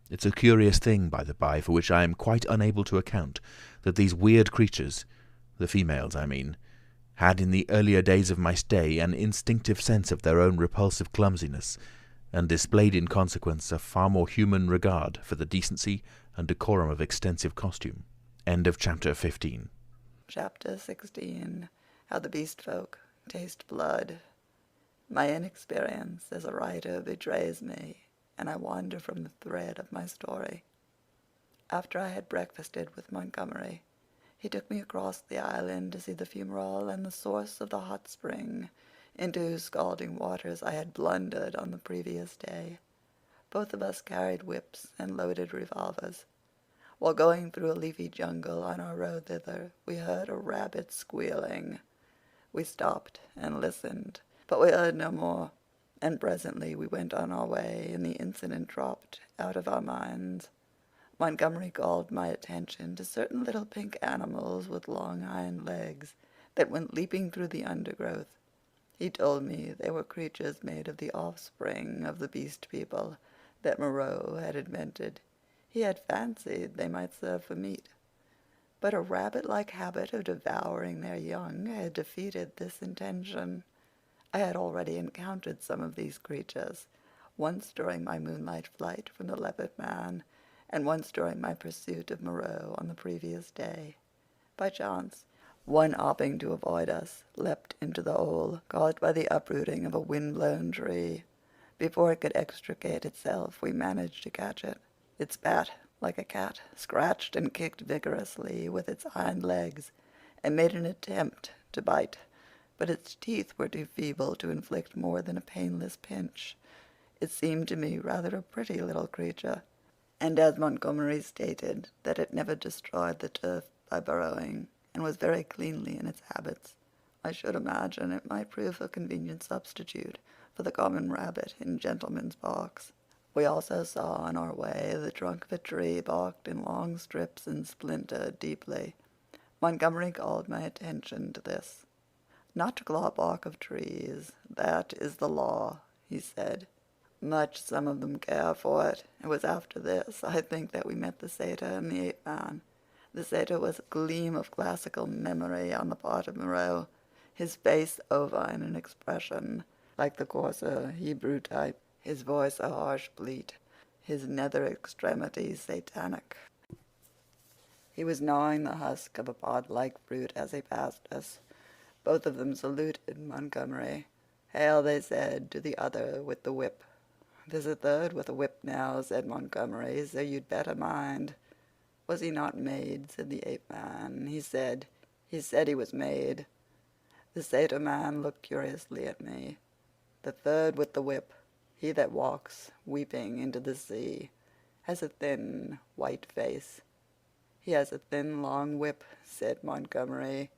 It's a curious thing, by the by, for which I am quite unable to account, that these weird creatures, the females I mean, had in the earlier days of my stay an instinctive sense of their own repulsive clumsiness, and displayed in consequence a far more human regard for the decency and decorum of extensive costume. End of chapter 15. Chapter 16. How the Beast Folk Taste Blood. My inexperience as a writer betrays me, and I wander from the thread of my story. After I had breakfasted with Montgomery, he took me across the island to see the fumarole and the source of the hot spring, into whose scalding waters I had blundered on the previous day. Both of us carried whips and loaded revolvers. While going through a leafy jungle on our road thither, we heard a rabbit squealing. We stopped and listened, but we heard no more, and presently we went on our way, and the incident dropped out of our minds. Montgomery called my attention to certain little pink animals with long hind legs that went leaping through the undergrowth. He told me they were creatures made of the offspring of the beast people that Moreau had invented. He had fancied they might serve for meat, but a rabbit-like habit of devouring their young had defeated this intention. I had already encountered some of these creatures, once during my moonlight flight from the leopard man, and once during my pursuit of Moreau on the previous day. By chance, one hopping to avoid us leapt into the hole caused by the uprooting of a wind-blown tree. Before it could extricate itself, we managed to catch it. It spat like a cat, scratched and kicked vigorously with its hind legs, and made an attempt to bite, but its teeth were too feeble to inflict more than a painless pinch. It seemed to me rather a pretty little creature, and as Montgomery stated that it never destroyed the turf by burrowing, and was very cleanly in its habits, I should imagine it might prove a convenient substitute for the common rabbit in gentlemen's parks. We also saw on our way the trunk of a tree barked in long strips and splintered deeply. Montgomery called my attention to this. Not to claw bark of trees, that is the law, he said. Much some of them care for it. It was after this, I think, that we met the satyr and the ape-man. The satyr was a gleam of classical memory on the part of Moreau, his face ovine in expression, like the coarser Hebrew type, his voice a harsh bleat, his nether extremities satanic. He was gnawing the husk of a pod-like fruit as he passed us. Both of them saluted Montgomery. Hail, they said, to the other with the whip. There's a third with a whip now, said Montgomery, so you'd better mind. Was he not made, said the ape-man. He said he was made. The satyr man looked curiously at me. The third with the whip, he that walks, weeping into the sea, has a thin, white face. He has a thin, long whip, said Montgomery.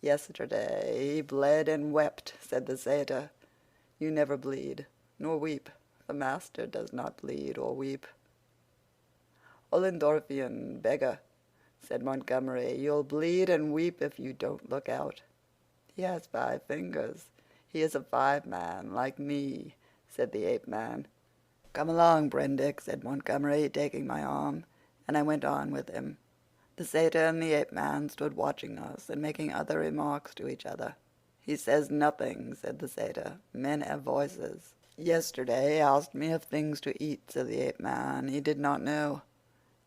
Yesterday he bled and wept, said the satyr. You never bleed, nor weep. The master does not bleed or weep. Ollendorfian beggar, said Montgomery. You'll bleed and weep if you don't look out. He has 5 fingers. He is a 5-man, like me, said the ape-man. Come along, Prendick, said Montgomery, taking my arm, and I went on with him. The satyr and the ape-man stood watching us and making other remarks to each other. He says nothing, said the satyr. Men have voices. Yesterday asked me of things to eat, said the ape-man. He did not know.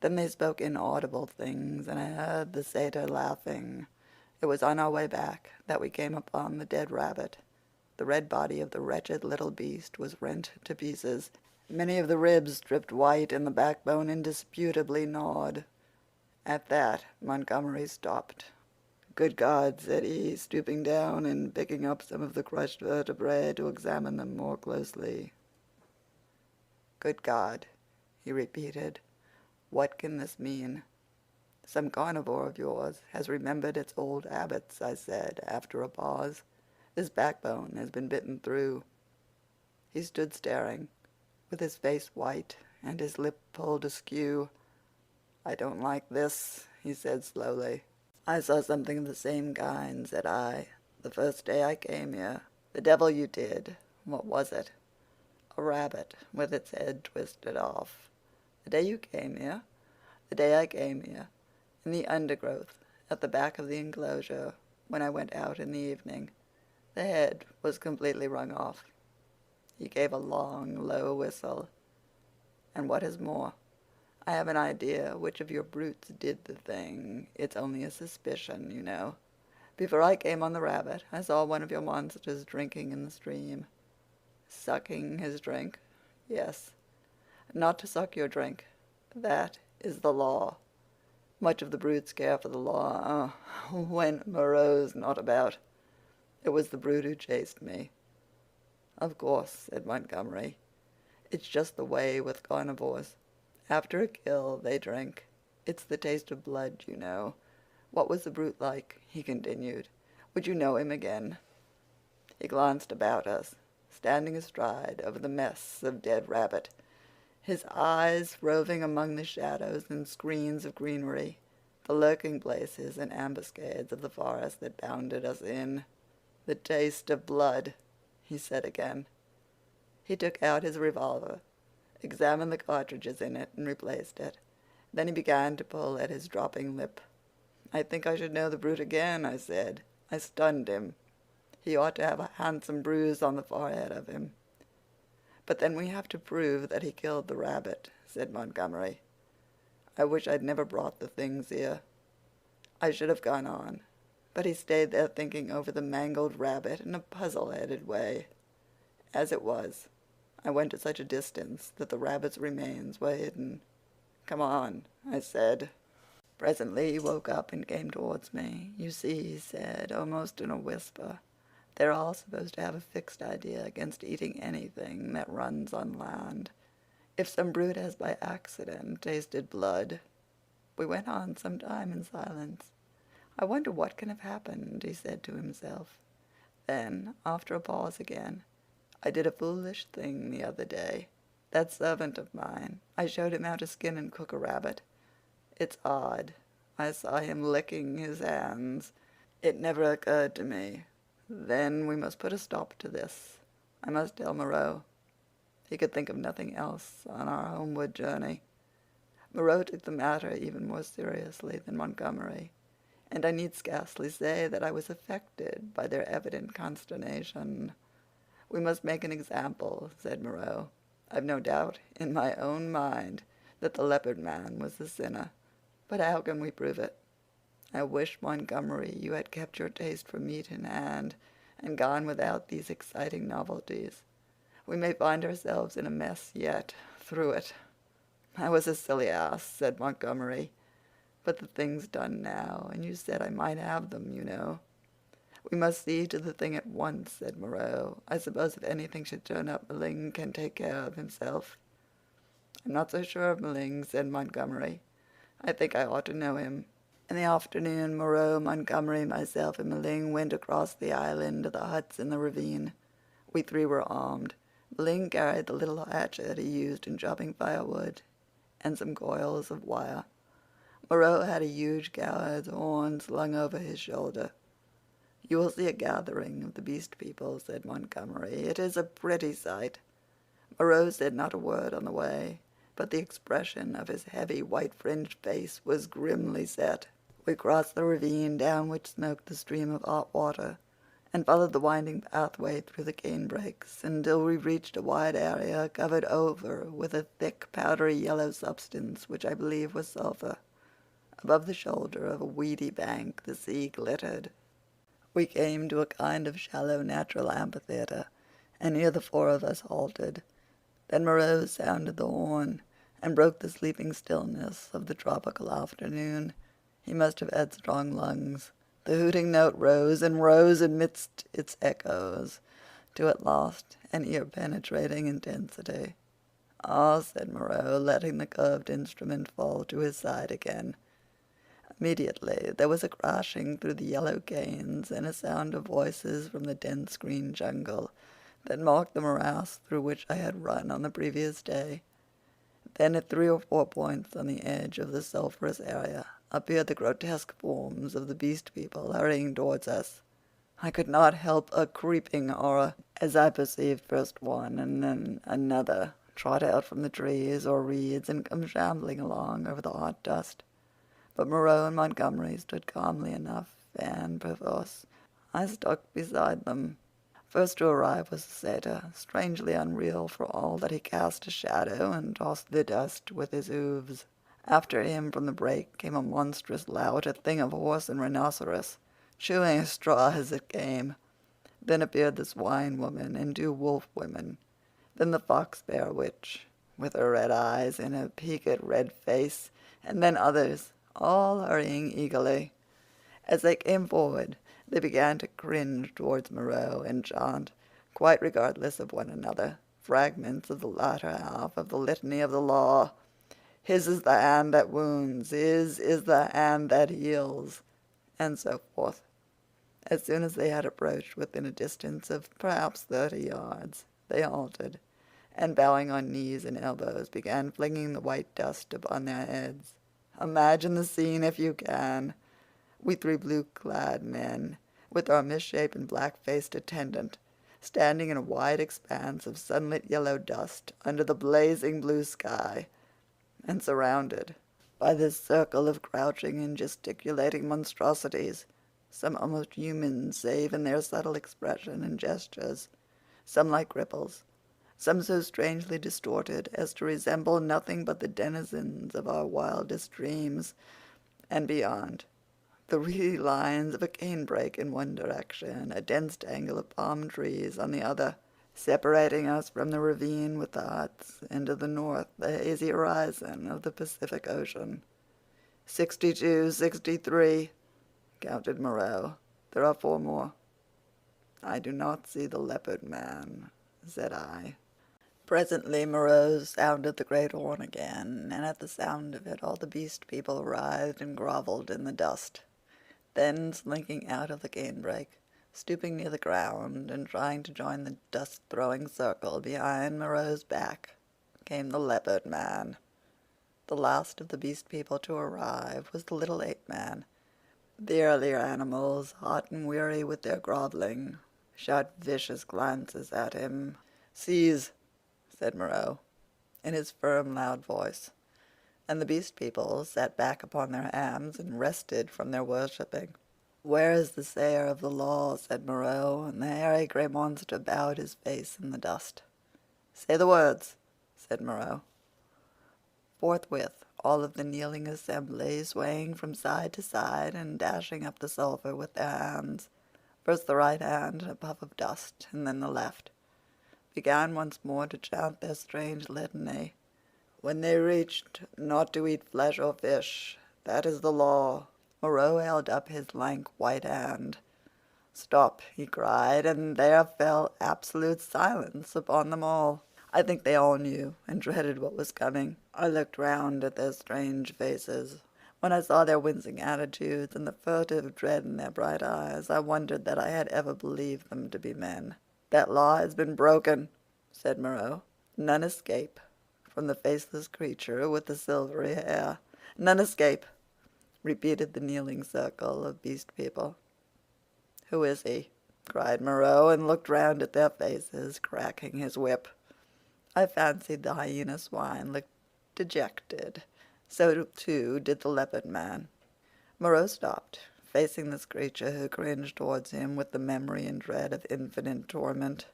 Then they spoke inaudible things, and I heard the satyr laughing. It was on our way back that we came upon the dead rabbit. The red body of the wretched little beast was rent to pieces, many of the ribs stripped white, and the backbone indisputably gnawed. At that Montgomery stopped. "Good God," said he, stooping down and picking up some of the crushed vertebrae to examine them more closely. "Good God," he repeated. "What can this mean?" "Some carnivore of yours has remembered its old habits," I said, after a pause. "This backbone has been bitten through." He stood staring, with his face white and his lip pulled askew. "I don't like this," he said slowly. "I saw something of the same kind," said I, "the first day I came here. The devil you did. What was it?" "A rabbit with its head twisted off." "The day you came here?" "The day I came here, in the undergrowth at the back of the enclosure, when I went out in the evening. The head was completely wrung off." He gave a long, low whistle. "And what is more, I have an idea which of your brutes did the thing. It's only a suspicion, you know. Before I came on the rabbit, I saw one of your monsters drinking in the stream." "Sucking his drink?" "Yes. Not to suck your drink. That is the law. Much of the brutes care for the law, when Moreau's not about. It was the brute who chased me." "Of course," said Montgomery. "It's just the way with carnivores. After a kill, they drink. It's the taste of blood, you know. What was the brute like?" he continued. "Would you know him again?" He glanced about us, standing astride over the mess of dead rabbit, his eyes roving among the shadows and screens of greenery, the lurking places and ambuscades of the forest that bounded us in. "The taste of blood," he said again. He took out his revolver, examined the cartridges in it, and replaced it. Then he began to pull at his dropping lip. "I think I should know the brute again," I said. "I stunned him. He ought to have a handsome bruise on the forehead of him." "But then we have to prove that he killed the rabbit," said Montgomery. "I wish I'd never brought the things here." I should have gone on, but he stayed there thinking over the mangled rabbit in a puzzle-headed way. As it was, I went to such a distance that the rabbit's remains were hidden. "Come on," I said. Presently he woke up and came towards me. "You see," he said, almost in a whisper, "they're all supposed to have a fixed idea against eating anything that runs on land. If some brute has by accident tasted blood—" We went on some time in silence. "I wonder what can have happened," he said to himself. Then, after a pause again, "I did a foolish thing the other day. That servant of mine, I showed him how to skin and cook a rabbit. It's odd. I saw him licking his hands. It never occurred to me. Then we must put a stop to this. I must tell Moreau." He could think of nothing else on our homeward journey. Moreau took the matter even more seriously than Montgomery, and I need scarcely say that I was affected by their evident consternation. "We must make an example," said Moreau. "I've no doubt in my own mind that the leopard man was the sinner. But how can we prove it? I wish, Montgomery, you had kept your taste for meat in hand and gone without these exciting novelties. We may find ourselves in a mess yet through it." "I was a silly ass," said Montgomery. "But the thing's done now, and you said I might have them, you know." "We must see to the thing at once," said Moreau. "I suppose if anything should turn up, Meling can take care of himself." "I'm not so sure of Meling," said Montgomery. "I think I ought to know him." In the afternoon, Moreau, Montgomery, myself, and Meling went across the island to the huts in the ravine. We three were armed. Meling carried the little hatchet he used in chopping firewood, and some coils of wire. Moreau had a huge cowherd's horn slung over his shoulder. "You will see a gathering of the beast people," said Montgomery. "It is a pretty sight." Moreau said not a word on the way, but the expression of his heavy white-fringed face was grimly set. We crossed the ravine down which smoked the stream of hot water, and followed the winding pathway through the canebrakes until we reached a wide area covered over with a thick, powdery yellow substance which I believe was sulphur. Above the shoulder of a weedy bank the sea glittered. We came to a kind of shallow natural amphitheater, and here the four of us halted. Then Moreau sounded the horn and broke the sleeping stillness of the tropical afternoon. He must have had strong lungs, The hooting note rose and rose amidst its echoes, to at last an ear-penetrating intensity. "Ah," said Moreau, letting the curved instrument fall to his side again. Immediately there was a crashing through the yellow canes and a sound of voices from the dense green jungle that marked the morass through which I had run on the previous day. Then at 3 or 4 points on the edge of the sulphurous area appeared the grotesque forms of the beast people hurrying towards us. I could not help a creeping horror as I perceived first one and then another trot out from the trees or reeds and come shambling along over the hot dust. But Moreau and Montgomery stood calmly enough, and, perforce, I stuck beside them. First to arrive was the satyr, strangely unreal for all that he cast a shadow and tossed the dust with his hoofs. After him from the brake came a monstrous lout, a thing of horse and rhinoceros, chewing a straw as it came. Then appeared the swine woman and 2 wolf women. Then the fox bear witch, with her red eyes and her peaked red face, and then others, all hurrying eagerly. As they came forward, they began to cringe towards Moreau and chant, quite regardless of one another, fragments of the latter half of the litany of the law. "His is the hand that wounds, his is the hand that heals," and so forth. As soon as they had approached within a distance of perhaps 30 yards, they halted, and bowing on knees and elbows began flinging the white dust upon their heads. Imagine the scene if you can. We 3 blue-clad men, with our misshapen black-faced attendant, standing in a wide expanse of sunlit yellow dust under the blazing blue sky, and surrounded by this circle of crouching and gesticulating monstrosities, some almost human save in their subtle expression and gestures, some like cripples, some so strangely distorted as to resemble nothing but the denizens of our wildest dreams, and beyond, the reedy lines of a canebrake in one direction, a dense tangle of palm trees on the other, separating us from the ravine with the huts, and to the north the hazy horizon of the Pacific Ocean. 62, 63, counted Moreau. "There are 4 more." "I do not see the leopard man," said I. Presently Moreau sounded the great horn again, and at the sound of it all the beast people writhed and grovelled in the dust. Then, slinking out of the canebrake, stooping near the ground and trying to join the dust-throwing circle behind Moreau's back, came the leopard man. The last of the beast people to arrive was the little ape-man. The earlier animals, hot and weary with their grovelling, shot vicious glances at him. "Seize," said Moreau, in his firm, loud voice, and the beast people sat back upon their hams and rested from their worshipping. "Where is the sayer of the law?" said Moreau, and the hairy gray monster bowed his face in the dust. "Say the words," said Moreau. Forthwith all of the kneeling assembly, swaying from side to side and dashing up the sulphur with their hands, first the right hand in a puff of dust and then the left, began once more to chant their strange litany. "When they reached not to eat flesh or fish, that is the law." Moreau held up his lank white hand. "Stop," he cried, and there fell absolute silence upon them all. I think they all knew and dreaded what was coming. I looked round at their strange faces. When I saw their wincing attitudes and the furtive dread in their bright eyes, I wondered that I had ever believed them to be men. "That law has been broken," said Moreau. "None escape from the faceless creature with the silvery hair. None escape," repeated the kneeling circle of beast people. "Who is he?" cried Moreau, and looked round at their faces, cracking his whip. I fancied the hyena swine looked dejected. So too did the leopard man. Moreau stopped, facing this creature who cringed towards him with the memory and dread of infinite torment.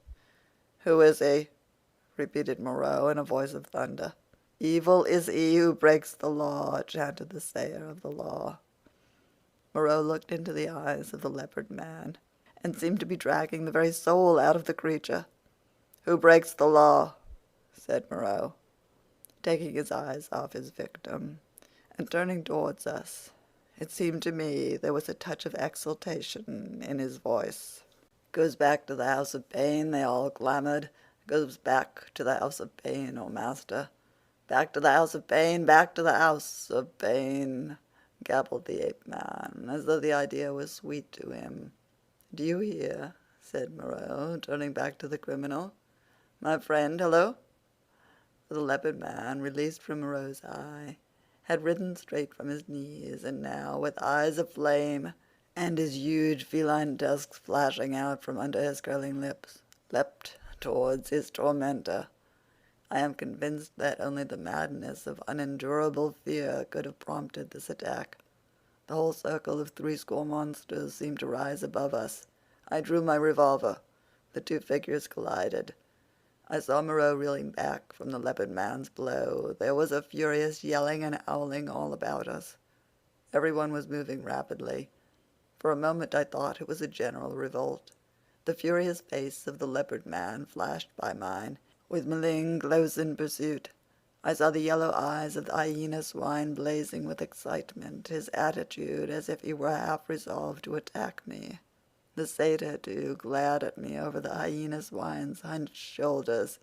"Who is he?" repeated Moreau in a voice of thunder. "Evil is he who breaks the law," chanted the sayer of the law. Moreau looked into the eyes of the leopard man, and seemed to be dragging the very soul out of the creature. "Who breaks the law?" said Moreau, taking his eyes off his victim, and turning towards us, It seemed to me there was a touch of exultation in his voice. "Goes back to the house of pain," they all clamored. "Goes back to the house of pain, O master. Back to the house of pain, back to the house of pain," gabbled the ape-man, as though the idea was sweet to him. "Do you hear?" said Moreau, turning back to the criminal. "My friend, hello!" For the leopard man, released from Moreau's eye, had risen straight from his knees, and now, with eyes aflame, and his huge feline tusks flashing out from under his curling lips, leapt towards his tormentor. I am convinced that only the madness of unendurable fear could have prompted this attack. The whole circle of 80 monsters seemed to rise above us. I drew my revolver. The two figures collided. I saw Moreau reeling back from the leopard man's blow. There was a furious yelling and howling all about us. Everyone was moving rapidly. For a moment I thought it was a general revolt. The furious face of the leopard man flashed by mine, with Meling close in pursuit. I saw the yellow eyes of the hyena swine blazing with excitement, his attitude as if he were half resolved to attack me. The satyr, too, glared at me over the hyena swine's hunched shoulders.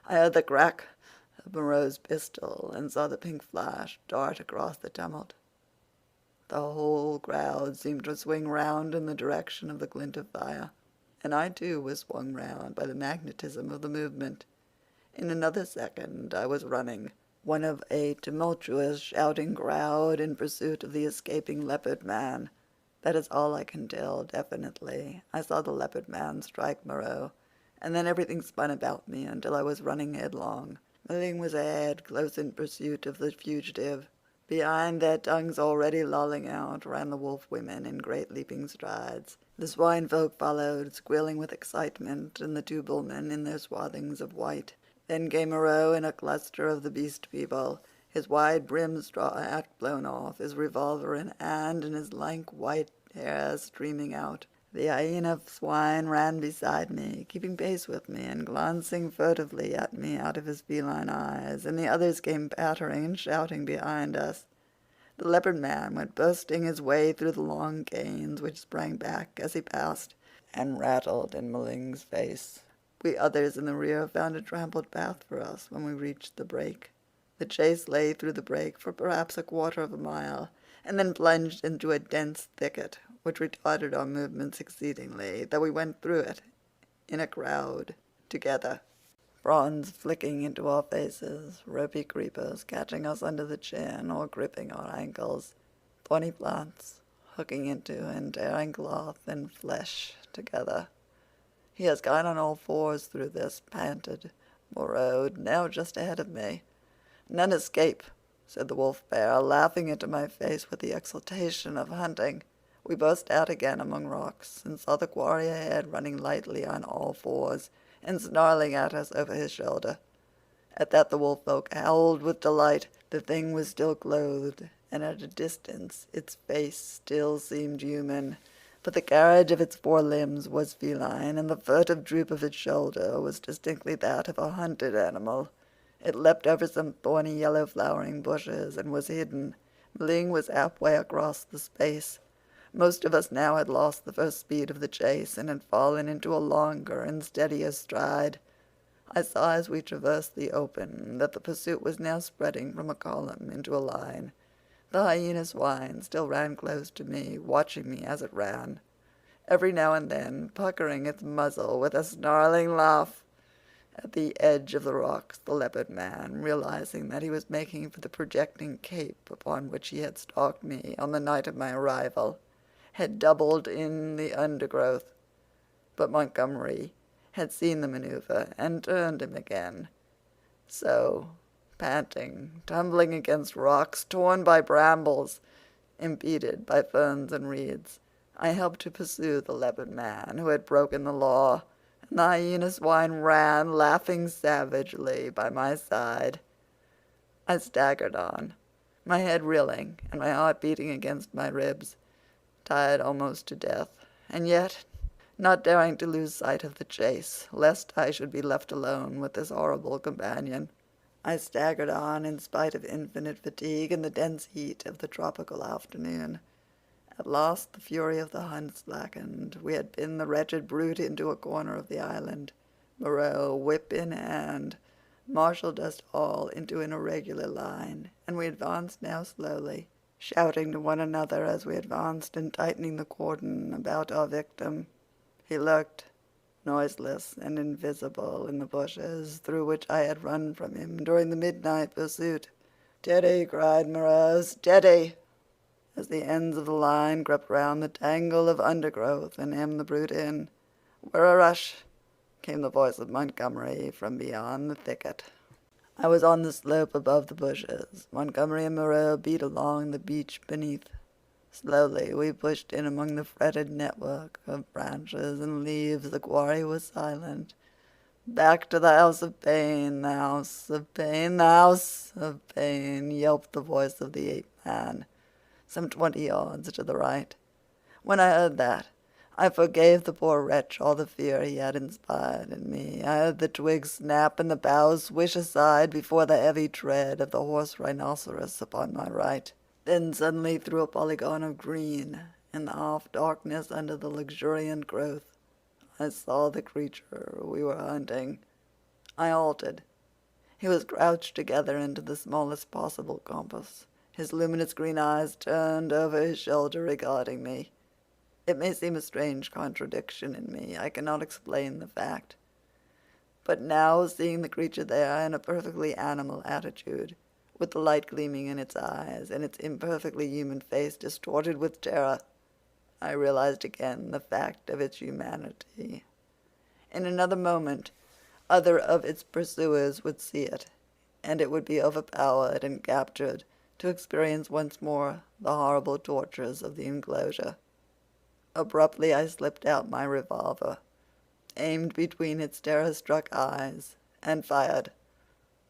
I heard the crack of Moreau's pistol and saw the pink flash dart across the tumult. The whole crowd seemed to swing round in the direction of the glint of fire, and I too was swung round by the magnetism of the movement. In another second I was running, one of a tumultuous, shouting crowd in pursuit of the escaping leopard man. That is all I can tell definitely. I saw the leopard man strike Moreau, and then everything spun about me until I was running headlong. Meling was ahead, close in pursuit of the fugitive. Behind, their tongues already lolling out, ran the wolf women in great leaping strides. The swine folk followed, squealing with excitement, and the two bullmen in their swathings of white. Then came Moreau in a cluster of the beast people, his wide-brimmed straw hat blown off, his revolver in hand, and his lank white hair streaming out. The hyena swine ran beside me, keeping pace with me and glancing furtively at me out of his feline eyes, and the others came pattering and shouting behind us. The leopard man went bursting his way through the long canes, which sprang back as he passed and rattled in Meling's face. We others in the rear found a trampled path for us when we reached the break. The chase lay through the brake for perhaps a quarter of a mile, and then plunged into a dense thicket, which retarded our movements exceedingly, though we went through it in a crowd together. Fronds flicking into our faces, ropey creepers catching us under the chin or gripping our ankles, thorny plants hooking into and tearing cloth and flesh together. "He has gone on all fours through this," panted Moreau, now just ahead of me. "None escape," said the wolf bear, laughing into my face with the exultation of hunting. We burst out again among rocks, and saw the quarry ahead running lightly on all fours, and snarling at us over his shoulder. At that the wolf folk howled with delight. The thing was still clothed, and at a distance its face still seemed human, but the carriage of its forelimbs was feline, and the furtive droop of its shoulder was distinctly that of a hunted animal. It leapt over some thorny yellow flowering bushes and was hidden. Meling was halfway across the space. Most of us now had lost the first speed of the chase and had fallen into a longer and steadier stride. I saw as we traversed the open that the pursuit was now spreading from a column into a line. The hyena swine still ran close to me, watching me as it ran, every now and then puckering its muzzle with a snarling laugh. At the edge of the rocks the leopard man, realizing that he was making for the projecting cape upon which he had stalked me on the night of my arrival, had doubled in the undergrowth. But Montgomery had seen the maneuver and turned him again. So, panting, tumbling against rocks, torn by brambles, impeded by ferns and reeds, I helped to pursue the leopard man who had broken the law, and the hyena swine ran, laughing savagely, by my side. I staggered on, my head reeling and my heart beating against my ribs, tired almost to death, and yet not daring to lose sight of the chase, lest I should be left alone with this horrible companion. I staggered on in spite of infinite fatigue and the dense heat of the tropical afternoon. At last the fury of the hunt slackened. We had pinned the wretched brute into a corner of the island. Moreau, whip in hand, marshaled us all into an irregular line, and we advanced now slowly, shouting to one another as we advanced and tightening the cordon about our victim. He lurked, noiseless and invisible, in the bushes through which I had run from him during the midnight pursuit. "Steady!" cried Moreau. "Steady!" as the ends of the line crept round the tangle of undergrowth and hemmed the brute in. "We're a rush!" came the voice of Montgomery from beyond the thicket. I was on the slope above the bushes. Montgomery and Moreau beat along the beach beneath. Slowly we pushed in among the fretted network of branches and leaves. The quarry was silent. "Back to the house of pain, the house of pain, the house of pain," yelped the voice of the ape-man, some 20 yards to the right. When I heard that, I forgave the poor wretch all the fear he had inspired in me. I heard the twigs snap and the boughs swish aside before the heavy tread of the horse rhinoceros upon my right. Then suddenly, through a polygon of green, in the half-darkness under the luxuriant growth, I saw the creature we were hunting. I halted. He was crouched together into the smallest possible compass, his luminous green eyes turned over his shoulder regarding me. It may seem a strange contradiction in me. I cannot explain the fact. But now, seeing the creature there in a perfectly animal attitude, with the light gleaming in its eyes and its imperfectly human face distorted with terror, I realized again the fact of its humanity. In another moment, other of its pursuers would see it, and it would be overpowered and captured to experience once more the horrible tortures of the enclosure. Abruptly I slipped out my revolver, aimed between its terror-struck eyes, and fired.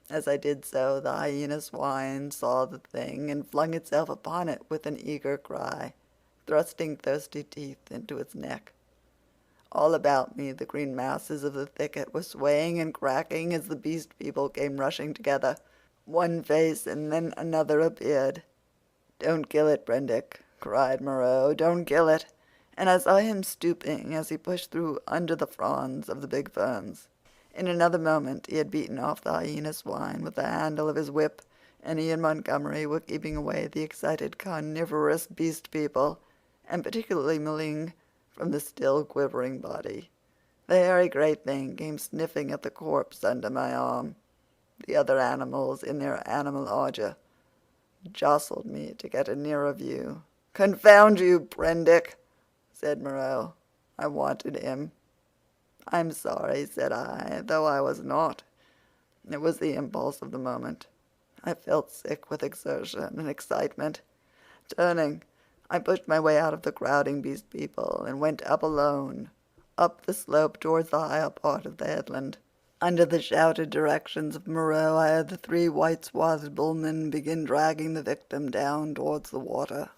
As I did so, the hyena swine saw the thing and flung itself upon it with an eager cry, thrusting thirsty teeth into its neck. All about me the green masses of the thicket were swaying and cracking as the beast people came rushing together. One face and then another appeared. "Don't kill it, Prendick," cried Moreau. "Don't kill it." And I saw him stooping as he pushed through under the fronds of the big ferns. In another moment he had beaten off the hyena swine with the handle of his whip, and he and Montgomery were keeping away the excited carnivorous beast people, and particularly Meling, from the still quivering body. The hairy gray thing came sniffing at the corpse under my arm. The other animals, in their animal ardor, jostled me to get a nearer view. "Confound you, Prendick," said Moreau. "I wanted him." "I'm sorry," said I, though I was not. It was the impulse of the moment. I felt sick with exertion and excitement. Turning, I pushed my way out of the crowding beast people and went up alone, up the slope towards the higher part of the headland. Under the shouted directions of Moreau, I heard the 3 white-swathed bullmen begin dragging the victim down towards the water.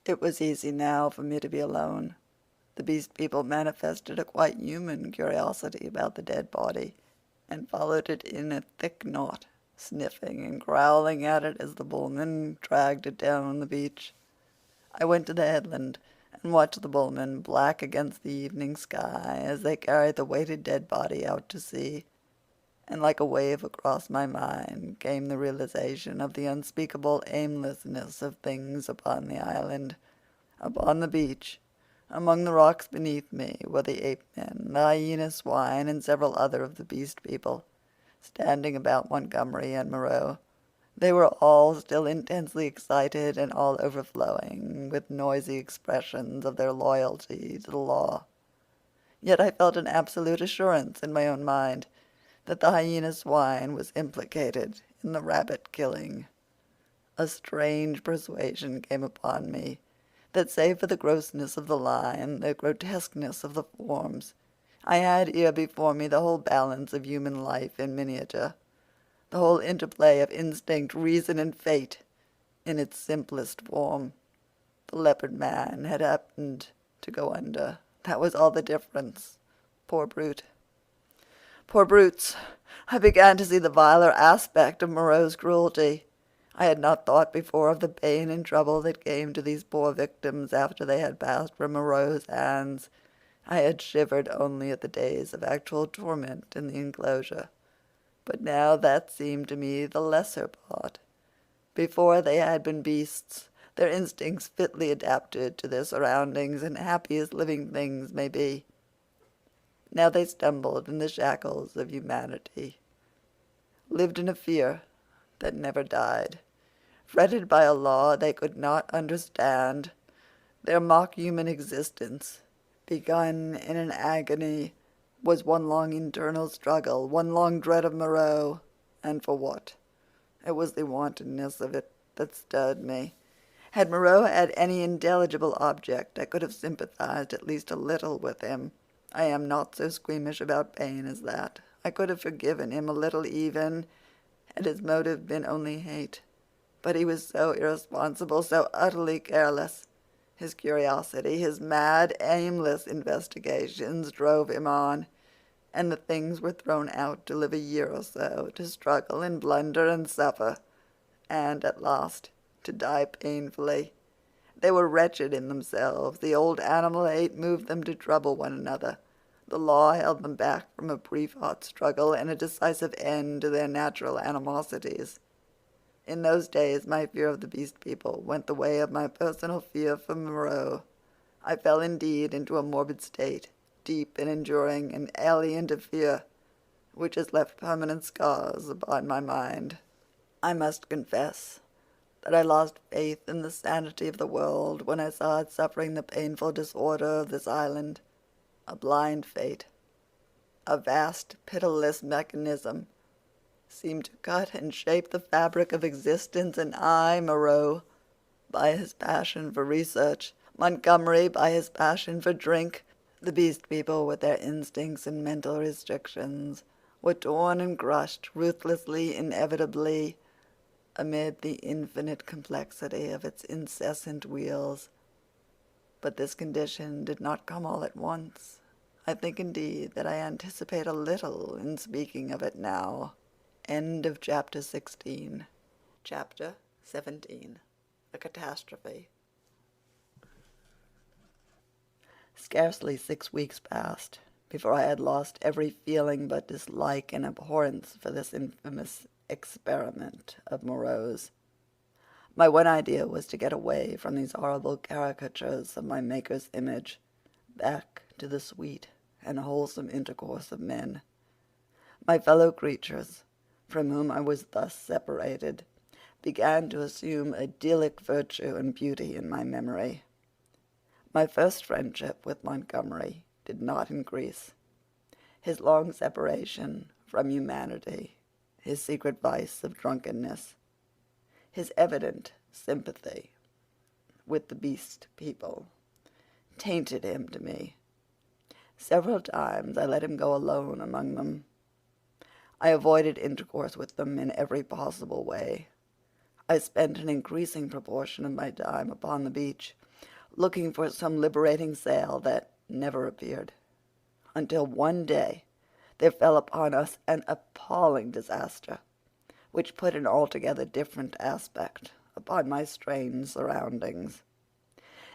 It was easy now for me to be alone. The beast people manifested a quite human curiosity about the dead body, and followed it in a thick knot, sniffing and growling at it as the bullmen dragged it down the beach. I went to the headland and watched the bullmen, black against the evening sky, as they carried the weighted dead body out to sea. And like a wave across my mind came the realization of the unspeakable aimlessness of things upon the island. Upon the beach, among the rocks beneath me, were the ape-men, the hyena swine, and several other of the beast people, standing about Montgomery and Moreau. They were all still intensely excited and all overflowing with noisy expressions of their loyalty to the law. Yet I felt an absolute assurance in my own mind that the hyena swine was implicated in the rabbit killing. A strange persuasion came upon me that, save for the grossness of the line, the grotesqueness of the forms, I had here before me the whole balance of human life in miniature, the whole interplay of instinct, reason, and fate in its simplest form. The leopard man had happened to go under. That was all the difference. Poor brute. Poor brutes! I began to see the viler aspect of Moreau's cruelty. I had not thought before of the pain and trouble that came to these poor victims after they had passed from Moreau's hands. I had shivered only at the days of actual torment in the enclosure, but now that seemed to me the lesser part. Before they had been beasts, their instincts fitly adapted to their surroundings and happy as living things may be. Now they stumbled in the shackles of humanity, lived in a fear that never died, fretted by a law they could not understand. Their mock-human existence, begun in an agony, was one long internal struggle, one long dread of Moreau. And for what? It was the wantonness of it that stirred me. Had Moreau had any intelligible object, I could have sympathized at least a little with him. I am not so squeamish about pain as that. I could have forgiven him a little even, had his motive been only hate. But he was so irresponsible, so utterly careless. His curiosity, his mad, aimless investigations drove him on, and the things were thrown out to live a year or so, to struggle and blunder and suffer, and at last to die painfully. They were wretched in themselves. The old animal hate moved them to trouble one another. The law held them back from a brief hot struggle and a decisive end to their natural animosities. In those days my fear of the beast people went the way of my personal fear for Moreau. I fell indeed into a morbid state, deep and enduring and alien to fear, which has left permanent scars upon my mind. I must confess that I lost faith in the sanity of the world when I saw it suffering the painful disorder of this island, a blind fate, a vast, pitiless mechanism, seemed to cut and shape the fabric of existence, and I, Moreau, by his passion for research, Montgomery by his passion for drink, the beast people with their instincts and mental restrictions, were torn and crushed ruthlessly, inevitably, amid the infinite complexity of its incessant wheels. But this condition did not come all at once. I think, indeed, that I anticipate a little in speaking of it now. End of chapter 16. Chapter 17. A Catastrophe. Scarcely 6 weeks passed before I had lost every feeling but dislike and abhorrence for this infamous experiment of Moreau's. My one idea was to get away from these horrible caricatures of my Maker's image, back to the sweet and wholesome intercourse of men. My fellow creatures, from whom I was thus separated, began to assume idyllic virtue and beauty in my memory. My first friendship with Montgomery did not increase. His long separation from humanity, his secret vice of drunkenness, his evident sympathy with the beast people, tainted him to me. Several times I let him go alone among them. I avoided intercourse with them in every possible way. I spent an increasing proportion of my time upon the beach, looking for some liberating sail that never appeared, until one day there fell upon us an appalling disaster, which put an altogether different aspect upon my strange surroundings.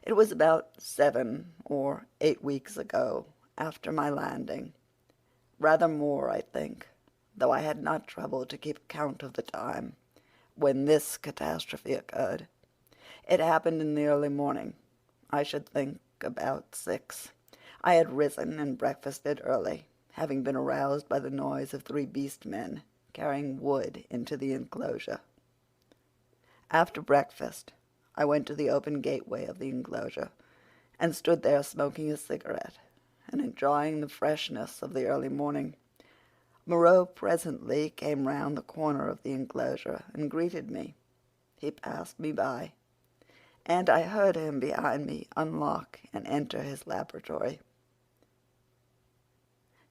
It was about 7 or 8 weeks ago, after my landing, rather more, I think, though I had not troubled to keep count of the time, when this catastrophe occurred. It happened in the early morning, I should think about 6. I had risen and breakfasted early, having been aroused by the noise of 3 beast men carrying wood into the enclosure. After breakfast, I went to the open gateway of the enclosure and stood there smoking a cigarette and enjoying the freshness of the early morning. Moreau presently came round the corner of the enclosure and greeted me. He passed me by, and I heard him behind me unlock and enter his laboratory.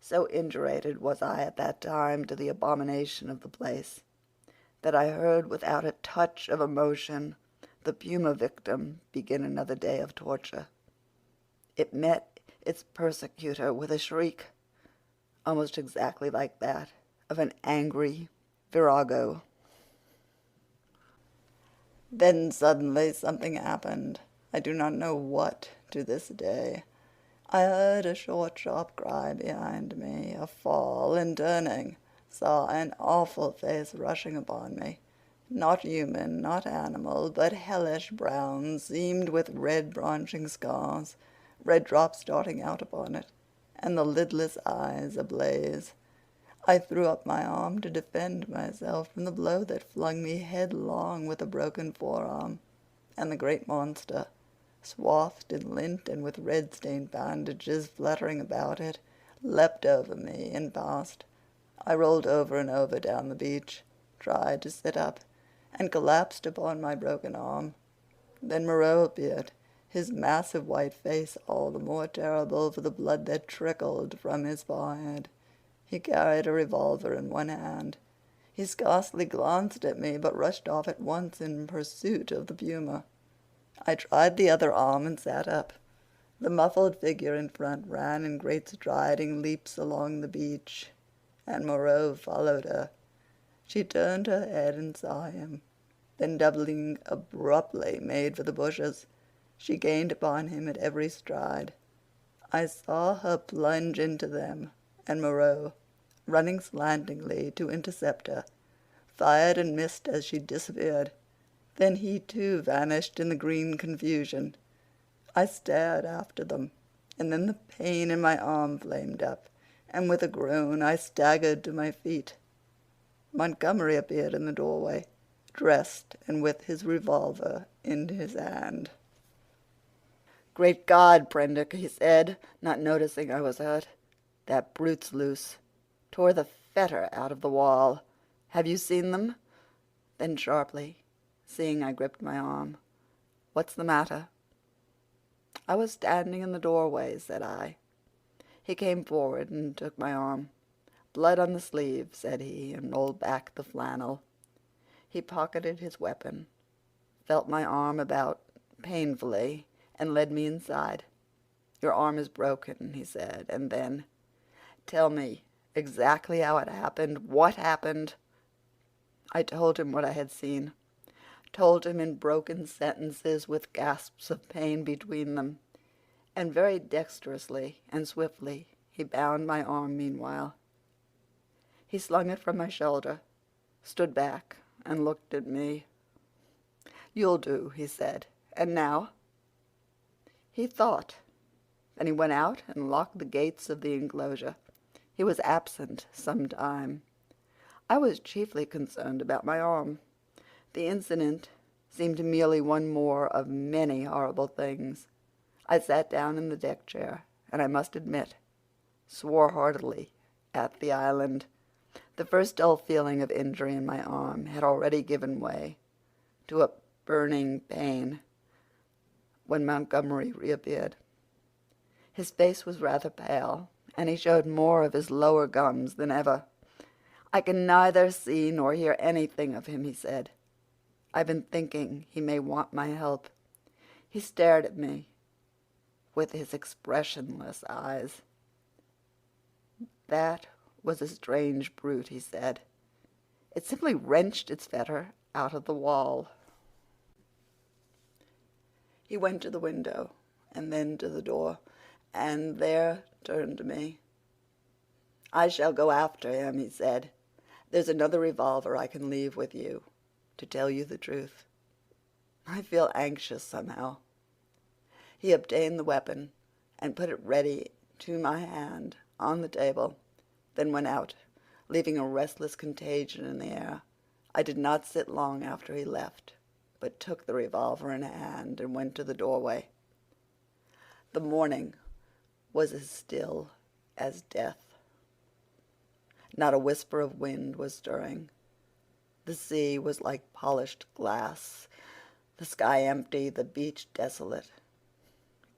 So indurated was I at that time to the abomination of the place, that I heard without a touch of emotion the puma victim begin another day of torture. It met its persecutor with a shriek, almost exactly like that of an angry virago. Then suddenly something happened. I do not know what to this day. I heard a short, sharp cry behind me, a fall, and turning, saw an awful face rushing upon me. Not human, not animal, but hellish brown, seamed with red branching scars, red drops starting out upon it, and the lidless eyes ablaze. I threw up my arm to defend myself from the blow that flung me headlong with a broken forearm, and the great monster, swathed in lint and with red-stained bandages fluttering about it, leapt over me and passed. I rolled over and over down the beach, tried to sit up, and collapsed upon my broken arm. Then Moreau appeared, his massive white face all the more terrible for the blood that trickled from his forehead. He carried a revolver in one hand. He scarcely glanced at me, but rushed off at once in pursuit of the puma. I tried the other arm and sat up. The muffled figure in front ran in great striding leaps along the beach, and Moreau followed her. She turned her head and saw him, then doubling abruptly made for the bushes. She gained upon him at every stride. I saw her plunge into them, and Moreau, running slantingly to intercept her, fired and missed as she disappeared. Then he too vanished in the green confusion. I stared after them, and then the pain in my arm flamed up, and with a groan I staggered to my feet. Montgomery appeared in the doorway, dressed and with his revolver in his hand. "Great God, Prendick," he said, not noticing I was hurt. "That brute's loose. Tore the fetter out of the wall. Have you seen them?" Then sharply, seeing I gripped my arm, "What's the matter?" "I was standing in the doorway," said I. He came forward and took my arm. "Blood on the sleeve," said he, and rolled back the flannel. He pocketed his weapon, felt my arm about painfully, and led me inside. "Your arm is broken," he said, and then, "Tell me exactly how it happened. What happened?" I told him what I had seen, told him in broken sentences with gasps of pain between them, and very dexterously and swiftly he bound my arm meanwhile. He slung it from my shoulder, stood back, and looked at me. "You'll do," he said. "And now?" He thought. Then he went out and locked the gates of the enclosure. He was absent some time. I was chiefly concerned about my arm. The incident seemed merely one more of many horrible things. I sat down in the deck chair, and I must admit, swore heartily at the island. The first dull feeling of injury in my arm had already given way to a burning pain when Montgomery reappeared. His face was rather pale, and he showed more of his lower gums than ever. "I can neither see nor hear anything of him," he said. "I've been thinking he may want my help." He stared at me with his expressionless eyes. "That was a strange brute," he said. "It simply wrenched its fetter out of the wall." He went to the window and then to the door, and there turned to me. "I shall go after him," he said. "There's another revolver I can leave with you, to tell you the truth. I feel anxious somehow." He obtained the weapon and put it ready to my hand on the table, then went out, leaving a restless contagion in the air. I did not sit long after he left, but took the revolver in hand and went to the doorway. The morning was as still as death. Not a whisper of wind was stirring. The sea was like polished glass, the sky empty, the beach desolate.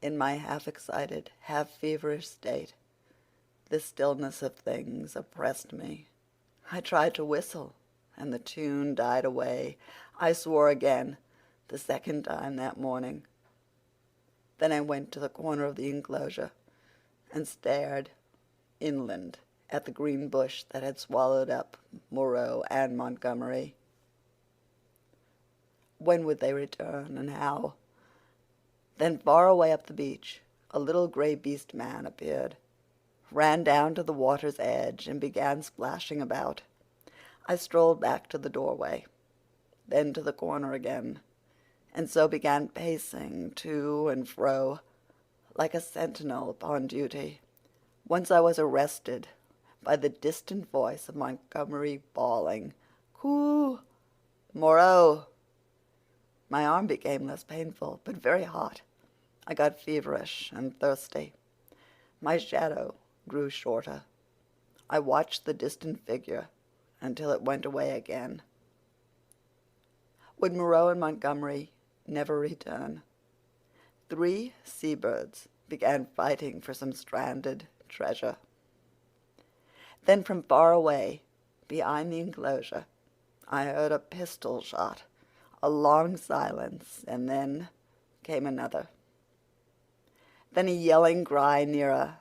In my half-excited, half-feverish state, this stillness of things oppressed me. I tried to whistle, and the tune died away. I swore again, the second time that morning. Then I went to the corner of the enclosure and stared inland at the green bush that had swallowed up Moreau and Montgomery. When would they return, and how? Then far away up the beach, a little gray beast man appeared, ran down to the water's edge, and began splashing about. I strolled back to the doorway, then to the corner again, and so began pacing to and fro, like a sentinel upon duty. Once I was arrested by the distant voice of Montgomery bawling, "Coo! Moreau!" My arm became less painful, but very hot. I got feverish and thirsty. My shadow grew shorter. I watched the distant figure until it went away again. Would Moreau and Montgomery never return? 3 seabirds began fighting for some stranded treasure. Then from far away, behind the enclosure, I heard a pistol shot, a long silence, and then came another. Then a yelling cry nearer,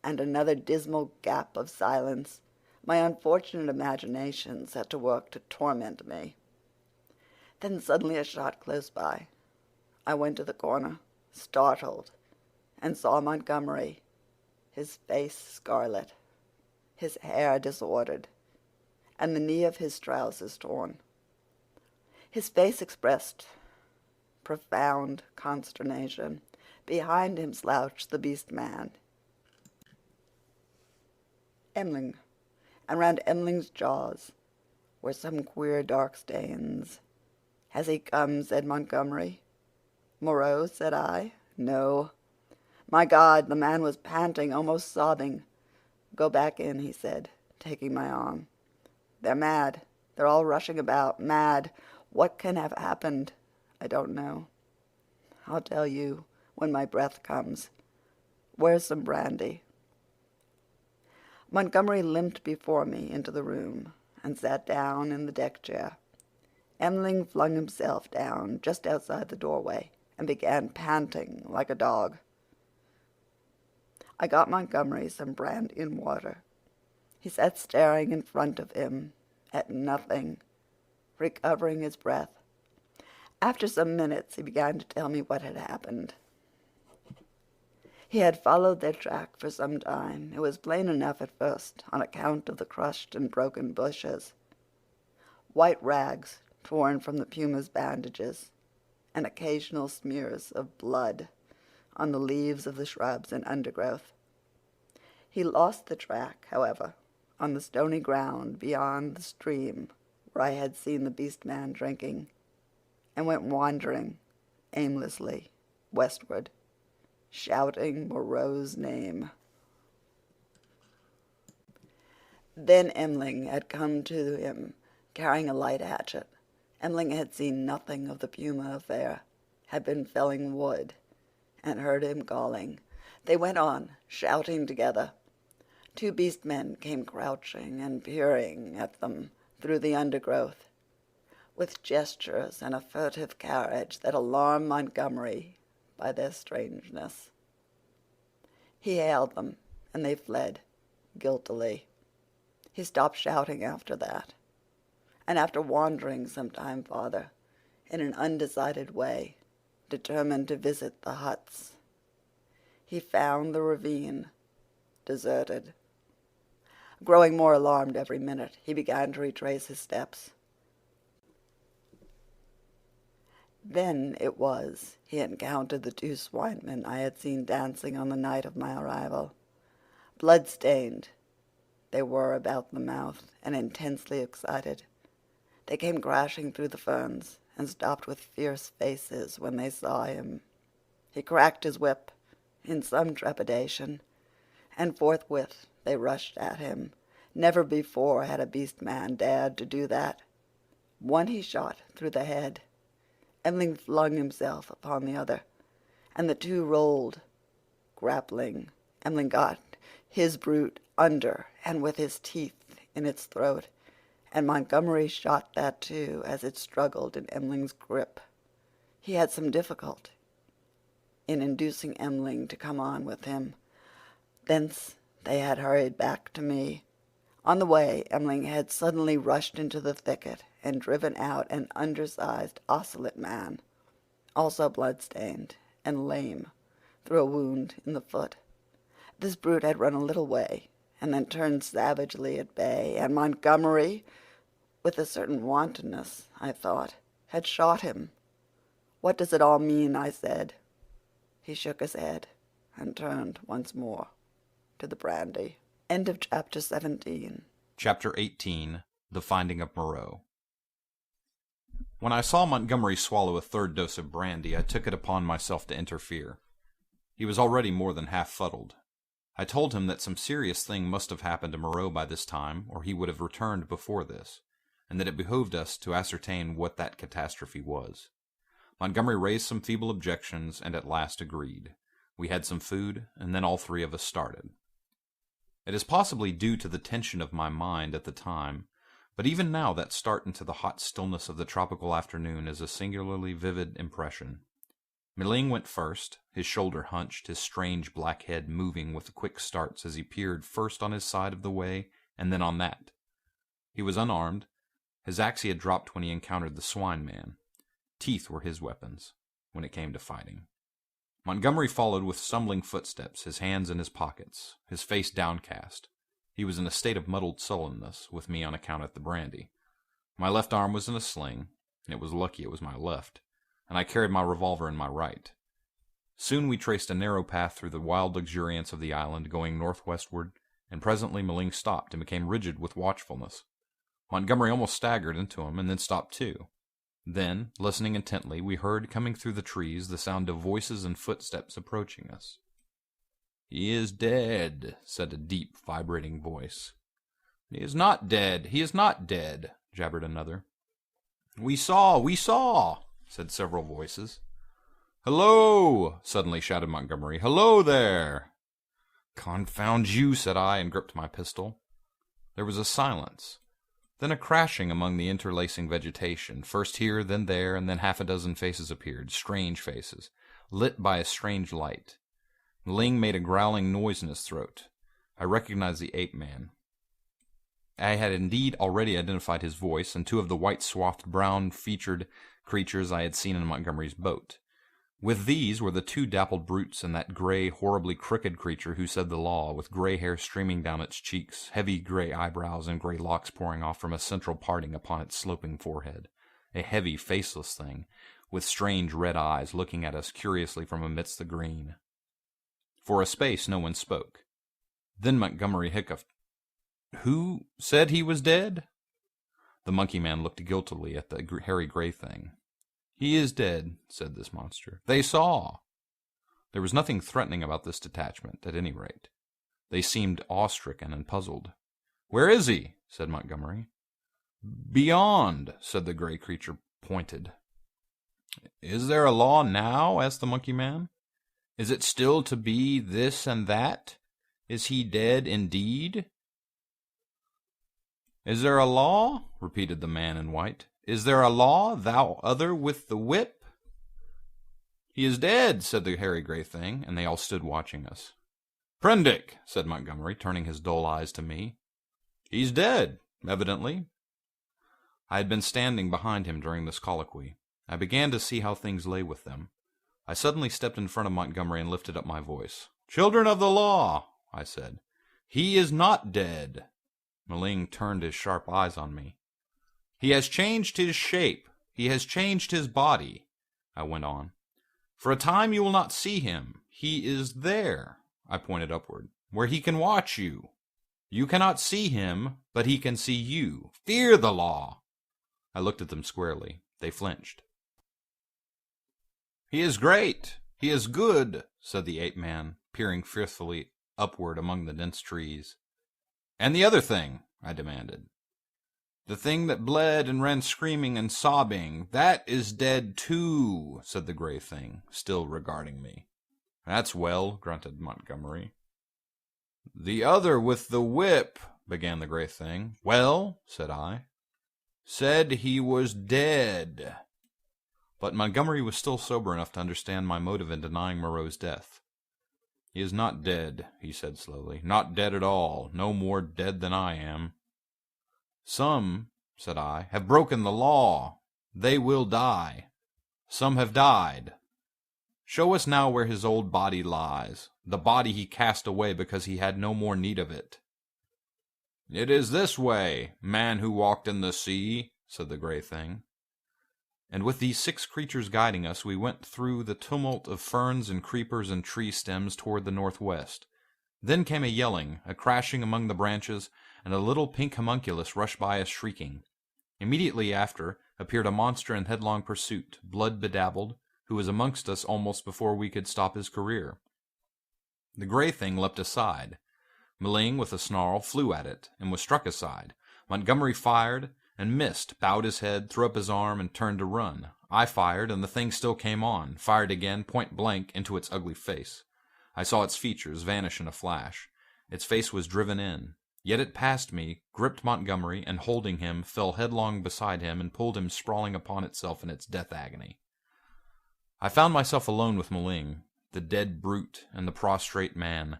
and another dismal gap of silence. My unfortunate imagination set to work to torment me. Then suddenly a shot close by. I went to the corner, startled, and saw Montgomery, his face scarlet, his hair disordered, and the knee of his trousers torn. His face expressed profound consternation. Behind him slouched the beast man, Emling, and round Emling's jaws were some queer dark stains. "Has he come?" said Montgomery. "Moreau?" said I. "No." My God, the man was panting, almost sobbing. "Go back in," he said, taking my arm. "They're mad. They're all rushing about, mad. What can have happened? I don't know. I'll tell you when my breath comes. Where's some brandy?" Montgomery limped before me into the room and sat down in the deck chair. Emling flung himself down just outside the doorway and began panting like a dog. I got Montgomery some brandy and water. He sat staring in front of him at nothing, recovering his breath. After some minutes he began to tell me what had happened. He had followed their track for some time. It was plain enough at first on account of the crushed and broken bushes. White rags torn from the puma's bandages, and occasional smears of blood on the leaves of the shrubs and undergrowth. He lost the track, however, on the stony ground beyond the stream where I had seen the beast man drinking, and went wandering aimlessly westward, shouting Moreau's name. Then Emling had come to him carrying a light hatchet. Emling had seen nothing of the puma affair, had been felling wood, and heard him calling. They went on, shouting together. 2 beast men came crouching and peering at them through the undergrowth, with gestures and a furtive carriage that alarmed Montgomery by their strangeness. He hailed them, and they fled, guiltily. He stopped shouting after that, and after wandering some time farther, in an undecided way, determined to visit the huts. He found the ravine deserted. Growing more alarmed every minute, he began to retrace his steps. Then it was he encountered the 2 swinemen I had seen dancing on the night of my arrival. Blood-stained they were about the mouth and intensely excited. They came crashing through the ferns and stopped with fierce faces when they saw him. He cracked his whip in some trepidation, and forthwith they rushed at him. Never before had a beast man dared to do that. One he shot through the head. Emling flung himself upon the other, and the 2 rolled, grappling. Emling got his brute under and with his teeth in its throat, and Montgomery shot that too as it struggled in Emling's grip. He had some difficulty in inducing Emling to come on with him. Thence they had hurried back to me. On the way, Emmeline had suddenly rushed into the thicket and driven out an undersized ocelot man, also blood-stained and lame, through a wound in the foot. This brute had run a little way and then turned savagely at bay, and Montgomery, with a certain wantonness, I thought, had shot him. "What does it all mean?" I said. He shook his head and turned once more to the brandy. End of chapter 17. Chapter 18. The Finding of Moreau. When I saw Montgomery swallow a third dose of brandy, I took it upon myself to interfere. He was already more than half fuddled. I told him that some serious thing must have happened to Moreau by this time, or he would have returned before this, and that it behoved us to ascertain what that catastrophe was. Montgomery raised some feeble objections, and at last agreed. We had some food, and then all three of us started. It is possibly due to the tension of my mind at the time, but even now that start into the hot stillness of the tropical afternoon is a singularly vivid impression. Meling went first, his shoulder hunched, his strange black head moving with quick starts as he peered first on his side of the way and then on that. He was unarmed. His axe he had dropped when he encountered the swine man. Teeth were his weapons when it came to fighting. Montgomery followed with stumbling footsteps, his hands in his pockets, his face downcast. He was in a state of muddled sullenness with me on account of the brandy. My left arm was in a sling, and it was lucky it was my left, and I carried my revolver in my right. Soon we traced a narrow path through the wild luxuriance of the island, going northwestward, and presently Meling stopped and became rigid with watchfulness. Montgomery almost staggered into him, and then stopped too. Then, listening intently, we heard, coming through the trees, the sound of voices and footsteps approaching us. "He is dead," said a deep, vibrating voice. "He is not dead, he is not dead," jabbered another. We saw," said several voices. "Hello!" suddenly shouted Montgomery. "Hello there!" "Confound you," said I, and gripped my pistol. There was a silence, then a crashing among the interlacing vegetation. First here, then there, and then half a dozen faces appeared, strange faces, lit by a strange light. Ling made a growling noise in his throat. I recognized the ape-man. I had indeed already identified his voice and two of the white-swathed, brown-featured creatures I had seen in Montgomery's boat. With these were the two dappled brutes and that gray, horribly crooked creature who said the law, with gray hair streaming down its cheeks, heavy gray eyebrows and gray locks pouring off from a central parting upon its sloping forehead. A heavy, faceless thing, with strange red eyes looking at us curiously from amidst the green. For a space no one spoke. Then Montgomery hiccuped. "Who said he was dead?" The monkey man looked guiltily at the hairy gray thing. "He is dead," said this monster. "They saw." There was nothing threatening about this detachment, at any rate. They seemed awe-stricken and puzzled. "Where is he?" said Montgomery. "Beyond," said the gray creature, pointed. "Is there a law now?" asked the monkey man. "Is it still to be this and that? Is he dead indeed?" "Is there a law?" repeated the man in white. "Is there a law, thou other with the whip?" "He is dead," said the hairy gray thing, and they all stood watching us. "Prendick," said Montgomery, turning his dull eyes to me. "He's dead, evidently." I had been standing behind him during this colloquy. I began to see how things lay with them. I suddenly stepped in front of Montgomery and lifted up my voice. "Children of the law," I said, "he is not dead." Meling turned his sharp eyes on me. "He has changed his shape. He has changed his body," I went on. "For a time you will not see him. He is there," I pointed upward, "where he can watch you. You cannot see him, but he can see you. Fear the law." I looked at them squarely. They flinched. "He is great. He is good," said the ape-man, peering fearfully upward among the dense trees. "And the other thing?" I demanded. "The thing that bled and ran screaming and sobbing, that is dead too," said the gray thing, still regarding me. "That's well," grunted Montgomery. "The other with the whip," began the gray thing. "Well," said I. "Said he was dead." But Montgomery was still sober enough to understand my motive in denying Moreau's death. "He is not dead," he said slowly. "Not dead at all. No more dead than I am. Some, said I, have broken the law. They will die. Some have died. Show us now where his old body lies, the body he cast away because he had no more need of it. It is this way, man who walked in the sea, said the gray thing. And with these 6 creatures guiding us, we went through the tumult of ferns and creepers and tree stems toward the northwest. Then came a yelling, a crashing among the branches, and a little pink homunculus rushed by us shrieking. Immediately after appeared a monster in headlong pursuit, blood-bedabbled, who was amongst us almost before we could stop his career. The gray thing leapt aside. Maling, with a snarl, flew at it, and was struck aside. Montgomery fired, and missed, bowed his head, threw up his arm, and turned to run. I fired, and the thing still came on, fired again, point-blank, into its ugly face. I saw its features vanish in a flash. Its face was driven in. Yet it passed me, gripped Montgomery, and holding him, fell headlong beside him, and pulled him sprawling upon itself in its death agony. I found myself alone with Maling, the dead brute, and the prostrate man.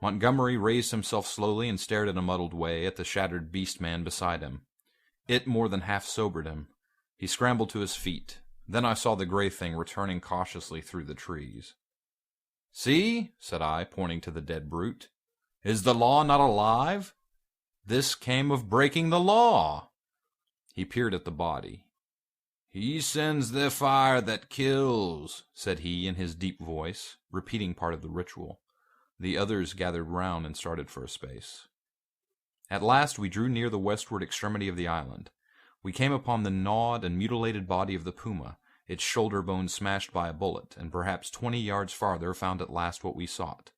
Montgomery raised himself slowly and stared in a muddled way at the shattered beast-man beside him. It more than half sobered him. He scrambled to his feet. Then I saw the gray thing returning cautiously through the trees. See, said I, pointing to the dead brute. Is the law not alive? This came of breaking the law. He peered at the body. He sends the fire that kills, said he in his deep voice, repeating part of the ritual. The others gathered round and started for a space. At last we drew near the westward extremity of the island. We came upon the gnawed and mutilated body of the puma, its shoulder bone smashed by a bullet, and perhaps 20 yards farther found at last what we sought.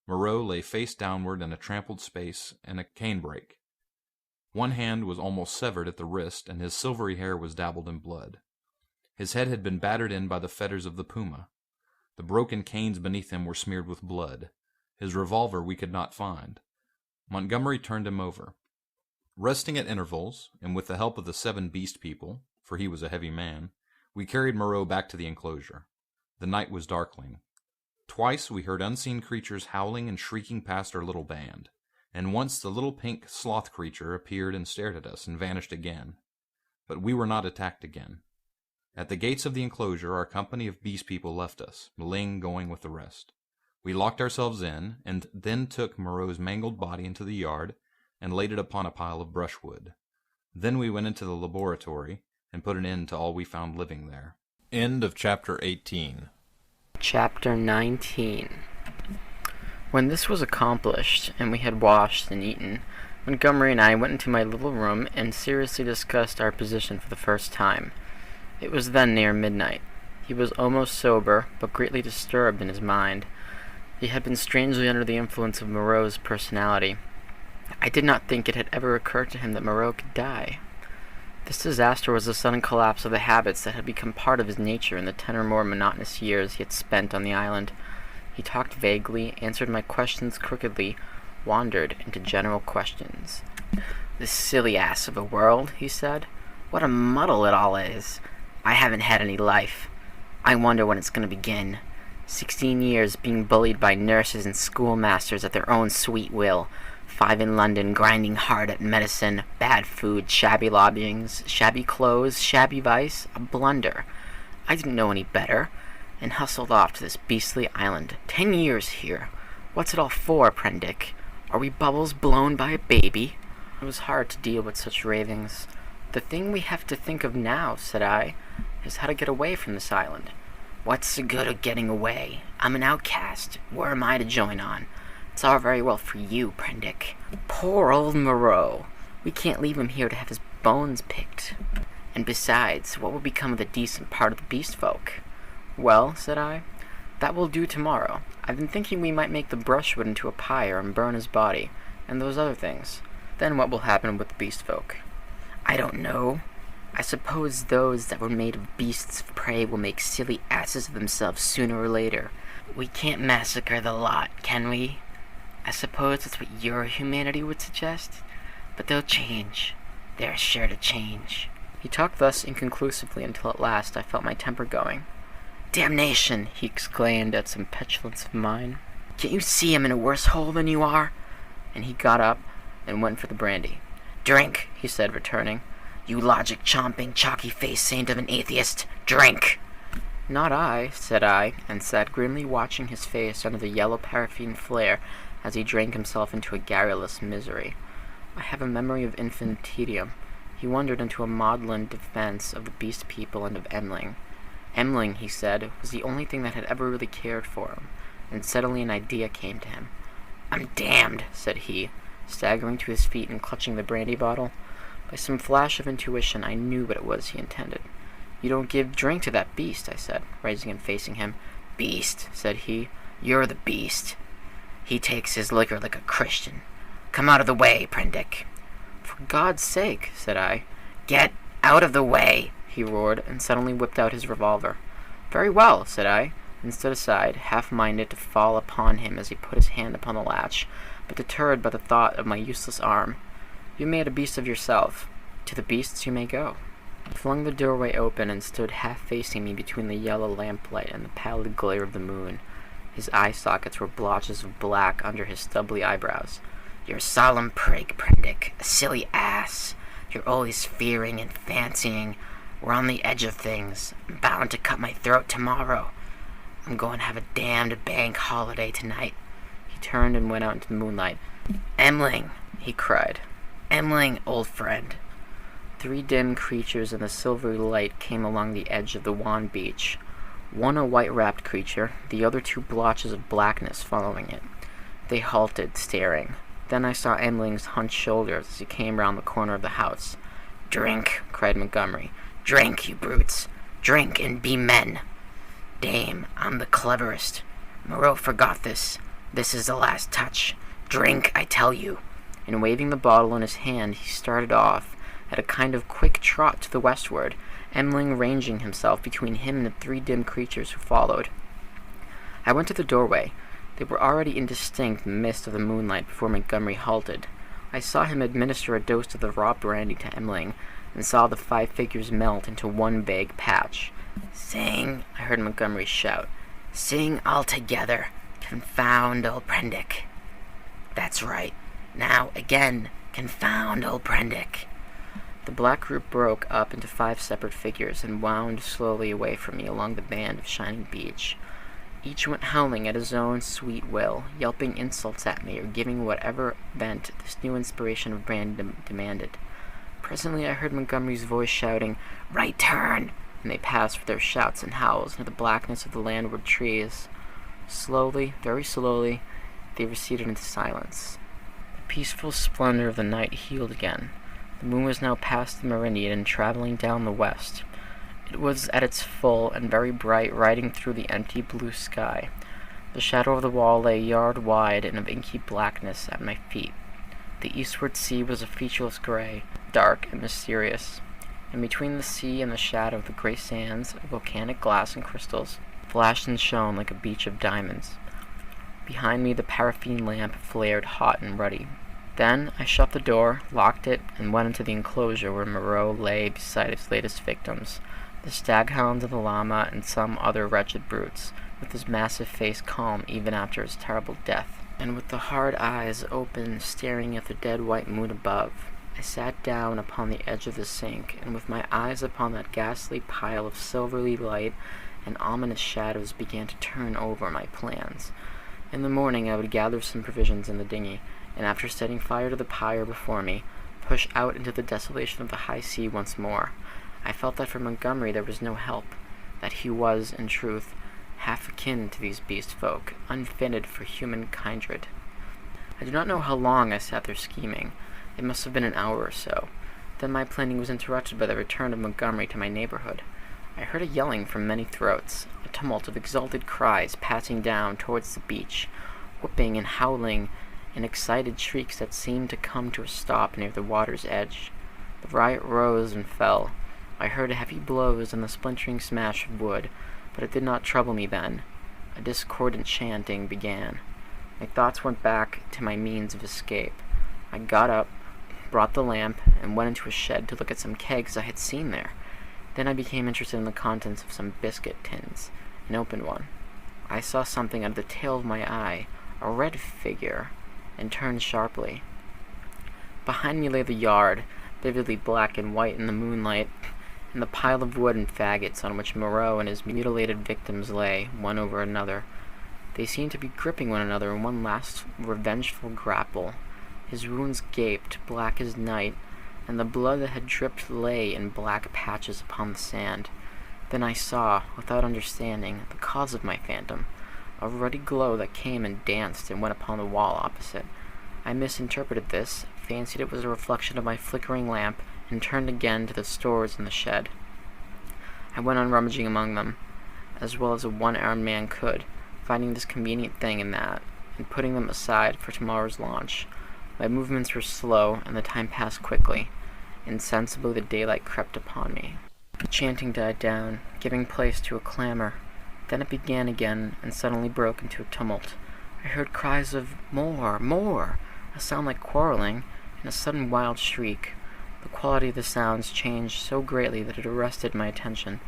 Moreau lay face downward in a trampled space and a canebrake. One hand was almost severed at the wrist, and his silvery hair was dabbled in blood. His head had been battered in by the fetters of the puma. The broken canes beneath him were smeared with blood. His revolver we could not find. Montgomery turned him over. Resting at intervals, and with the help of the 7 beast people, for he was a heavy man, we carried Moreau back to the enclosure. The night was darkling. Twice we heard unseen creatures howling and shrieking past our little band, and once the little pink sloth creature appeared and stared at us and vanished again. But we were not attacked again. At the gates of the enclosure our company of beast people left us, Maling going with the rest. We locked ourselves in, and then took Moreau's mangled body into the yard and laid it upon a pile of brushwood. Then we went into the laboratory and put an end to all we found living there. End of Chapter 18. Chapter 19. When this was accomplished, and we had washed and eaten, Montgomery and I went into my little room and seriously discussed our position for the first time. It was then near midnight. He was almost sober, but greatly disturbed in his mind. He had been strangely under the influence of Moreau's personality. I did not think it had ever occurred to him that Moreau could die. This disaster was the sudden collapse of the habits that had become part of his nature in the 10 or more monotonous years he had spent on the island. He talked vaguely, answered my questions crookedly, wandered into general questions. "This silly ass of a world," he said. "What a muddle it all is. I haven't had any life. I wonder when it's going to begin. 16 years being bullied by nurses and schoolmasters at their own sweet will. 5 in London, grinding hard at medicine, bad food, shabby lodgings, shabby clothes, shabby vice, a blunder. I didn't know any better, and hustled off to this beastly island. 10 years here. What's it all for, Prendick? Are we bubbles blown by a baby?" It was hard to deal with such ravings. "The thing we have to think of now," said I, "is how to get away from this island." "What's the good of getting away? I'm an outcast. Where am I to join on? It's all very well for you, Prendick. Poor old Moreau. We can't leave him here to have his bones picked. And besides, what will become of the decent part of the beast folk?" "Well," said I, "that will do tomorrow. I've been thinking we might make the brushwood into a pyre and burn his body, and those other things. Then what will happen with the beast folk?" "I don't know. I suppose those that were made of beasts of prey will make silly asses of themselves sooner or later. We can't massacre the lot, can we? I suppose that's what your humanity would suggest. But they'll change. They're sure to change." He talked thus inconclusively until at last I felt my temper going. "Damnation!" he exclaimed at some petulance of mine. "Can't you see I'm in a worse hole than you are?" And he got up and went for the brandy. Drink, he said, returning. You logic-chomping, chalky-faced saint of an atheist, drink! Not I, said I, and sat grimly watching his face under the yellow paraffin flare as he drank himself into a garrulous misery. I have a memory of infant tedium. He wandered into a maudlin defense of the beast people and of Emling. Emling, he said, was the only thing that had ever really cared for him, and suddenly an idea came to him. I'm damned, said he, staggering to his feet and clutching the brandy bottle. By some flash of intuition, I knew what it was he intended. You don't give drink to that beast, I said, rising and facing him. Beast, said he. You're the beast. He takes his liquor like a Christian. Come out of the way, Prendick. For God's sake, said I. Get out of the way, he roared, and suddenly whipped out his revolver. Very well, said I, and stood aside, half-minded to fall upon him as he put his hand upon the latch, but deterred by the thought of my useless arm. You made a beast of yourself. To the beasts you may go. He flung the doorway open and stood half-facing me between the yellow lamplight and the pallid glare of the moon. His eye sockets were blotches of black under his stubbly eyebrows. You're a solemn prig, Prendick, a silly ass. You're always fearing and fancying. We're on the edge of things. I'm bound to cut my throat tomorrow. I'm going to have a damned bank holiday tonight. He turned and went out into the moonlight. Emling, he cried. Emling, old friend. 3 dim creatures in the silvery light came along the edge of the wan beach. One a white-wrapped creature, the other 2 blotches of blackness following it. They halted, staring. Then I saw Emling's hunched shoulders as he came round the corner of the house. Drink, cried Montgomery. Drink, you brutes. Drink and be men. Dame, I'm the cleverest. Moreau forgot this. This is the last touch. Drink, I tell you. And waving the bottle in his hand, he started off at a kind of quick trot to the westward, Emling ranging himself between him and the 3 dim creatures who followed. I went to the doorway. They were already indistinct in the mist of the moonlight before Montgomery halted. I saw him administer a dose of the raw brandy to Emling, and saw the 5 figures melt into one vague patch. Sing, I heard Montgomery shout. Sing all together. Confound old Prendick. That's right. Now, again, confound old Prendick. The black group broke up into 5 separate figures and wound slowly away from me along the band of shining beach. Each went howling at his own sweet will, yelping insults at me or giving whatever vent this new inspiration of brand demanded. Presently I heard Montgomery's voice shouting, Right turn! And they passed with their shouts and howls into the blackness of the landward trees. Slowly, very slowly, they receded into silence. The peaceful splendor of the night healed again. The moon was now past the meridian and traveling down the west. It was at its full and very bright, riding through the empty blue sky. The shadow of the wall lay a yard wide and of inky blackness at my feet. The eastward sea was a featureless gray, dark and mysterious, and between the sea and the shadow the gray sands of volcanic glass and crystals flashed and shone like a beach of diamonds. Behind me the paraffin lamp flared hot and ruddy. Then I shut the door, locked it, and went into the enclosure where Moreau lay beside his latest victims, the staghounds and the llama and some other wretched brutes, with his massive face calm even after his terrible death, and with the hard eyes open, staring at the dead white moon above. I sat down upon the edge of the sink, and with my eyes upon that ghastly pile of silvery light and ominous shadows began to turn over my plans. In the morning I would gather some provisions in the dinghy, and after setting fire to the pyre before me, push out into the desolation of the high sea once more. I felt that for Montgomery there was no help, that he was, in truth, half akin to these beast folk, unfitted for human kindred. I do not know how long I sat there scheming. It must have been an hour or so. Then my planning was interrupted by the return of Montgomery to my neighborhood. I heard a yelling from many throats, a tumult of exulted cries passing down towards the beach, whooping and howling, and excited shrieks that seemed to come to a stop near the water's edge. The riot rose and fell. I heard heavy blows and the splintering smash of wood, but it did not trouble me then. A discordant chanting began. My thoughts went back to my means of escape. I got up, brought the lamp, and went into a shed to look at some kegs I had seen there. Then I became interested in the contents of some biscuit tins, and opened one. I saw something out of the tail of my eye, a red figure, and turned sharply. Behind me lay the yard, vividly black and white in the moonlight, and the pile of wood and faggots on which Moreau and his mutilated victims lay, one over another. They seemed to be gripping one another in one last revengeful grapple. His wounds gaped, black as night, and the blood that had dripped lay in black patches upon the sand. Then I saw, without understanding, the cause of my phantom, a ruddy glow that came and danced and went upon the wall opposite. I misinterpreted this, fancied it was a reflection of my flickering lamp, and turned again to the stores in the shed. I went on rummaging among them, as well as a one-armed man could, finding this convenient thing and that, and putting them aside for tomorrow's launch. My movements were slow, and the time passed quickly. Insensibly the daylight crept upon me. The chanting died down, giving place to a clamor. Then it began again, and suddenly broke into a tumult. I heard cries of "More! More!" a sound like quarreling, and a sudden wild shriek. The quality of the sounds changed so greatly that it arrested my attention.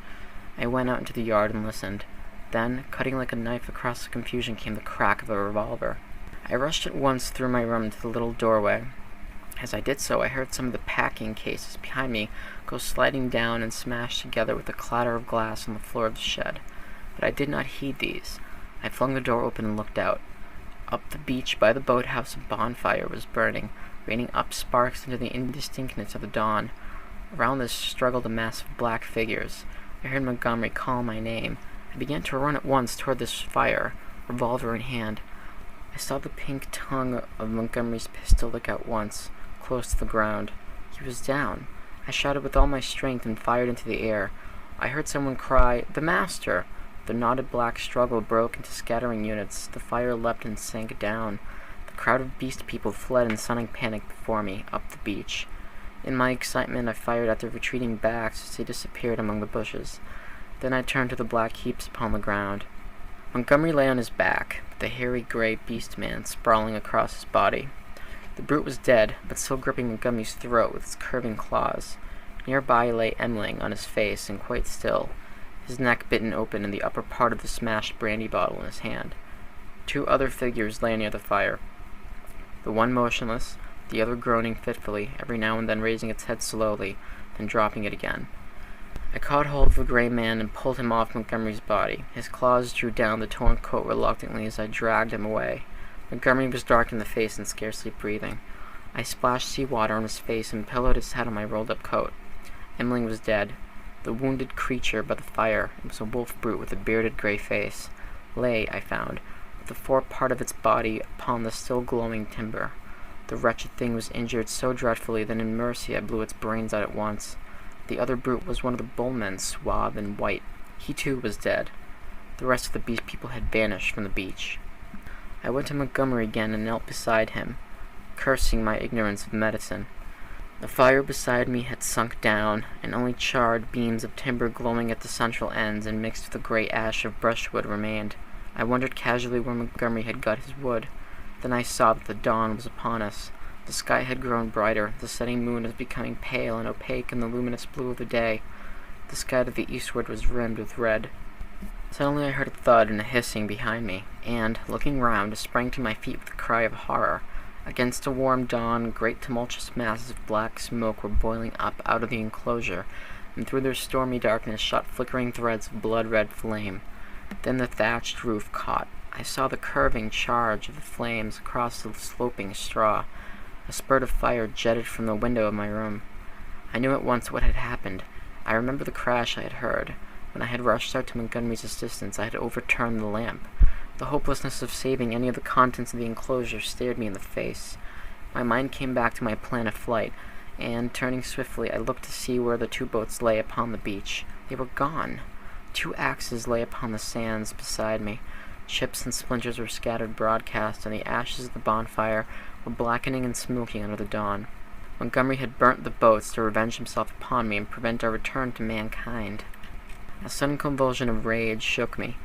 I went out into the yard and listened. Then, cutting like a knife across the confusion, came the crack of a revolver. I rushed at once through my room to the little doorway. As I did so, I heard some of the packing cases behind me go sliding down and smash together with a clatter of glass on the floor of the shed. But I did not heed these. I flung the door open and looked out. Up the beach by the boathouse a bonfire was burning, raining up sparks into the indistinctness of the dawn. Around this struggled a mass of black figures. I heard Montgomery call my name. I began to run at once toward this fire, revolver in hand. I saw the pink tongue of Montgomery's pistol lick out once, close to the ground. He was down. I shouted with all my strength and fired into the air. I heard someone cry, "The master!" The knotted black struggle broke into scattering units. The fire leapt and sank down. The crowd of beast people fled in stunning panic before me, up the beach. In my excitement, I fired at their retreating backs as they disappeared among the bushes. Then I turned to the black heaps upon the ground. Montgomery lay on his back, the hairy gray beast man sprawling across his body. The brute was dead, but still gripping Montgomery's throat with its curving claws. Nearby lay Emling on his face and quite still, his neck bitten open and the upper part of the smashed brandy bottle in his hand. Two other figures lay near the fire, the one motionless, the other groaning fitfully, every now and then raising its head slowly, then dropping it again. I caught hold of the gray man and pulled him off Montgomery's body. His claws drew down the torn coat reluctantly as I dragged him away. Montgomery was dark in the face and scarcely breathing. I splashed seawater on his face and pillowed his head on my rolled-up coat. Emling was dead. The wounded creature by the fire, it was a wolf brute with a bearded gray face, lay, I found, with the forepart of its body upon the still glowing timber. The wretched thing was injured so dreadfully that in mercy I blew its brains out at once. The other brute was one of the bullmen, suave and white. He too was dead. The rest of the beast people had vanished from the beach. I went to Montgomery again and knelt beside him, cursing my ignorance of medicine. The fire beside me had sunk down, and only charred beams of timber glowing at the central ends and mixed with the gray ash of brushwood remained. I wondered casually where Montgomery had got his wood. Then I saw that the dawn was upon us. The sky had grown brighter, the setting moon was becoming pale and opaque in the luminous blue of the day. The sky to the eastward was rimmed with red. Suddenly I heard a thud and a hissing behind me, and, looking round, sprang to my feet with a cry of horror. Against a warm dawn, great tumultuous masses of black smoke were boiling up out of the enclosure, and through their stormy darkness shot flickering threads of blood-red flame. Then the thatched roof caught. I saw the curving charge of the flames across the sloping straw. A spurt of fire jetted from the window of my room. I knew at once what had happened. I remember the crash I had heard. When I had rushed out to Montgomery's assistance, I had overturned the lamp. The hopelessness of saving any of the contents of the enclosure stared me in the face. My mind came back to my plan of flight, and, turning swiftly, I looked to see where the two boats lay upon the beach. They were gone. 2 axes lay upon the sands beside me. Chips and splinters were scattered broadcast, and the ashes of the bonfire were blackening and smoking under the dawn. Montgomery had burnt the boats to revenge himself upon me and prevent our return to mankind. A sudden convulsion of rage shook me.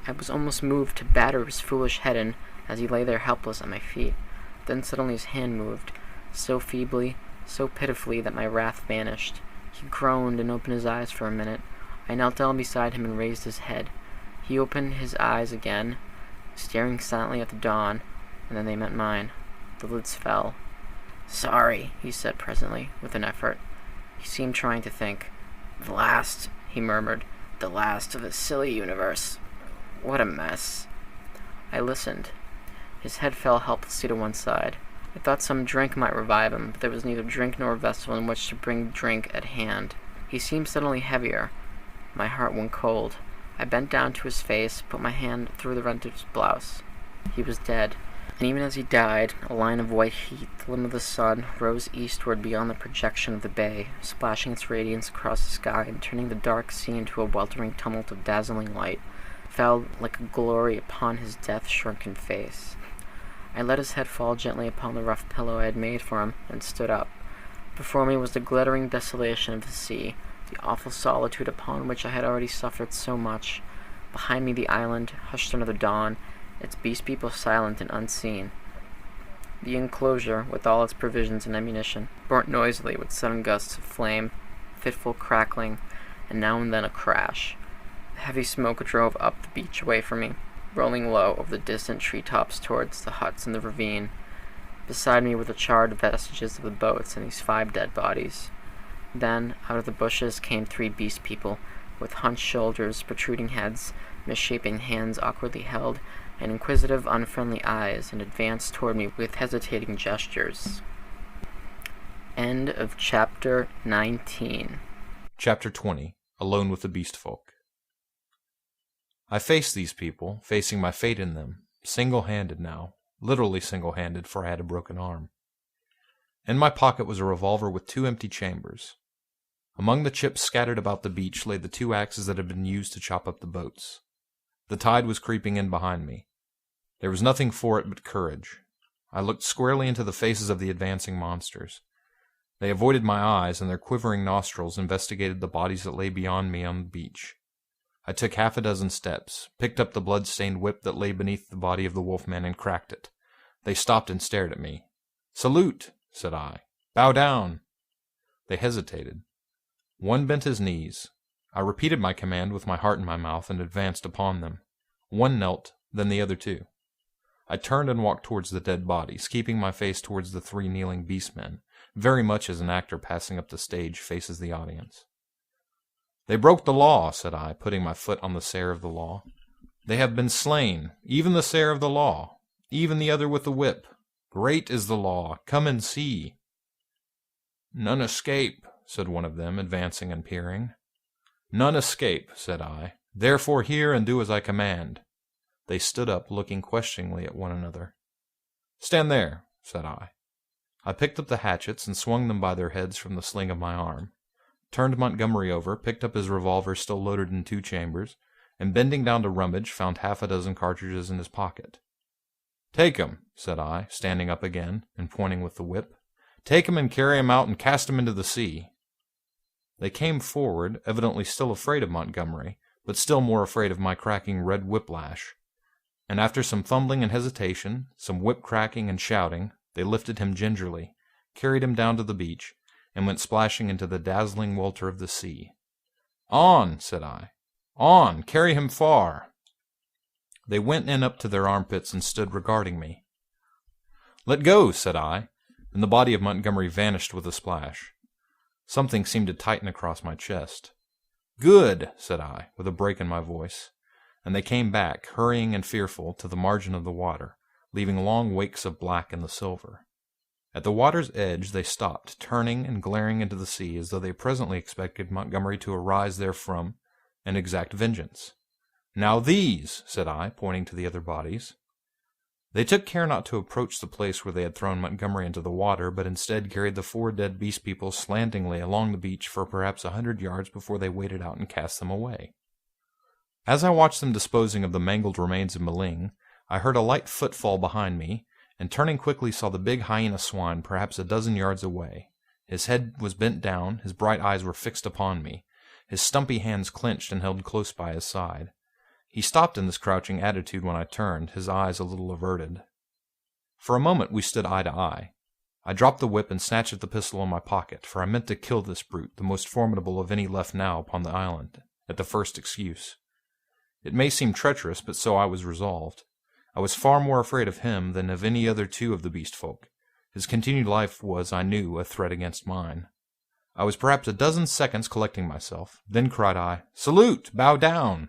I was almost moved to batter his foolish head in as he lay there helpless at my feet. Then suddenly his hand moved, so feebly, so pitifully that my wrath vanished. He groaned and opened his eyes for a minute. I knelt down beside him and raised his head. He opened his eyes again, staring silently at the dawn, and then they met mine. The lids fell. "Sorry," he said presently, with an effort. He seemed trying to think. "The last," he murmured, "the last of a silly universe. What a mess." I listened. His head fell helplessly to one side. I thought some drink might revive him, but there was neither drink nor vessel in which to bring drink at hand. He seemed suddenly heavier. My heart went cold. I bent down to his face, put my hand through the rent of his blouse. He was dead, and even as he died, a line of white heat, the limb of the sun, rose eastward beyond the projection of the bay, splashing its radiance across the sky and turning the dark sea into a weltering tumult of dazzling light, fell like a glory upon his death-shrunken face. I let his head fall gently upon the rough pillow I had made for him, and stood up. Before me was the glittering desolation of the sea, the awful solitude upon which I had already suffered so much. Behind me the island, hushed under the dawn, its beast people silent and unseen. The enclosure, with all its provisions and ammunition, burnt noisily with sudden gusts of flame, fitful crackling, and now and then a crash. The heavy smoke drove up the beach away from me, rolling low over the distant treetops towards the huts in the ravine. Beside me were the charred vestiges of the boats and these 5 dead bodies. Then, out of the bushes came 3 beast people, with hunched shoulders, protruding heads, misshapen hands awkwardly held, and inquisitive, unfriendly eyes, and advanced toward me with hesitating gestures. End of Chapter 19. Chapter 20. Alone with the Beast Folk. I faced these people, facing my fate in them, single-handed now, literally single-handed, for I had a broken arm. In my pocket was a revolver with 2 empty chambers. Among the chips scattered about the beach lay the 2 axes that had been used to chop up the boats. The tide was creeping in behind me. There was nothing for it but courage. I looked squarely into the faces of the advancing monsters. They avoided my eyes, and their quivering nostrils investigated the bodies that lay beyond me on the beach. I took 6 steps, picked up the blood-stained whip that lay beneath the body of the wolfman, and cracked it. They stopped and stared at me. "Salute," said I. "Bow down." They hesitated. One bent his knees. I repeated my command with my heart in my mouth and advanced upon them. One knelt, then the other 2. I turned and walked towards the dead bodies, keeping my face towards the 3 kneeling beastmen, very much as an actor passing up the stage faces the audience. "They broke the law," said I, putting my foot on the sare of the law. "They have been slain, even the sare of the law, even the other with the whip. Great is the law. Come and see." "None escape," said one of them, advancing and peering. "None escape," said I. "Therefore hear and do as I command." They stood up, looking questioningly at one another. "Stand there," said I. I picked up the hatchets and swung them by their heads from the sling of my arm, turned Montgomery over, picked up his revolver still loaded in 2 chambers, and bending down to rummage, found 6 cartridges in his pocket. "Take 'em," said I, standing up again, and pointing with the whip. "Take 'em and carry 'em out and cast 'em into the sea." They came forward, evidently still afraid of Montgomery, but still more afraid of my cracking red whiplash. And after some fumbling and hesitation, some whip-cracking and shouting, they lifted him gingerly, carried him down to the beach, and went splashing into the dazzling welter of the sea. "On," said I. "On, carry him far." They went in up to their armpits and stood regarding me. "Let go," said I, and the body of Montgomery vanished with a splash. Something seemed to tighten across my chest. "Good," said I, with a break in my voice, and they came back, hurrying and fearful, to the margin of the water, leaving long wakes of black in the silver. At the water's edge they stopped, turning and glaring into the sea as though they presently expected Montgomery to arise therefrom and exact vengeance. "Now these," said I, pointing to the other bodies. They took care not to approach the place where they had thrown Montgomery into the water, but instead carried the 4 dead beast people slantingly along the beach for perhaps 100 yards before they waded out and cast them away. As I watched them disposing of the mangled remains of Maling, I heard a light footfall behind me, and turning quickly saw the big hyena swine perhaps 12 yards away. His head was bent down, his bright eyes were fixed upon me, his stumpy hands clenched and held close by his side. He stopped in this crouching attitude when I turned, his eyes a little averted. For a moment we stood eye to eye. I dropped the whip and snatched at the pistol in my pocket, for I meant to kill this brute, the most formidable of any left now upon the island, at the first excuse. It may seem treacherous, but so I was resolved. I was far more afraid of him than of any other 2 of the beast folk. His continued life was, I knew, a threat against mine. I was perhaps a dozen seconds collecting myself. Then cried I, "Salute! Bow down!"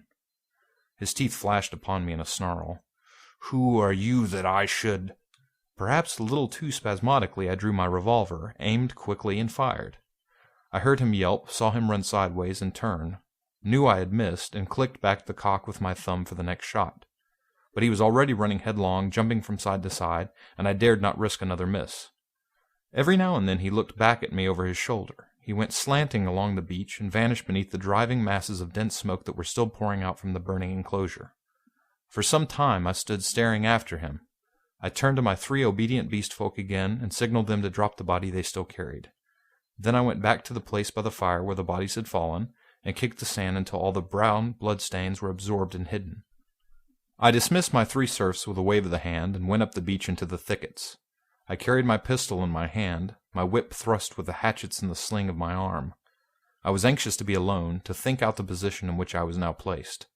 His teeth flashed upon me in a snarl. "Who are you that I should—" Perhaps a little too spasmodically I drew my revolver, aimed quickly, and fired. I heard him yelp, saw him run sideways and turn, knew I had missed, and clicked back the cock with my thumb for the next shot. But he was already running headlong, jumping from side to side, and I dared not risk another miss. Every now and then he looked back at me over his shoulder. He went slanting along the beach and vanished beneath the driving masses of dense smoke that were still pouring out from the burning enclosure. For some time I stood staring after him. I turned to my 3 obedient beast folk again and signaled them to drop the body they still carried. Then I went back to the place by the fire where the bodies had fallen and kicked the sand until all the brown bloodstains were absorbed and hidden. I dismissed my 3 serfs with a wave of the hand and went up the beach into the thickets. I carried my pistol in my hand, my whip thrust with the hatchets in the sling of my arm. I was anxious to be alone, to think out the position in which I was now placed.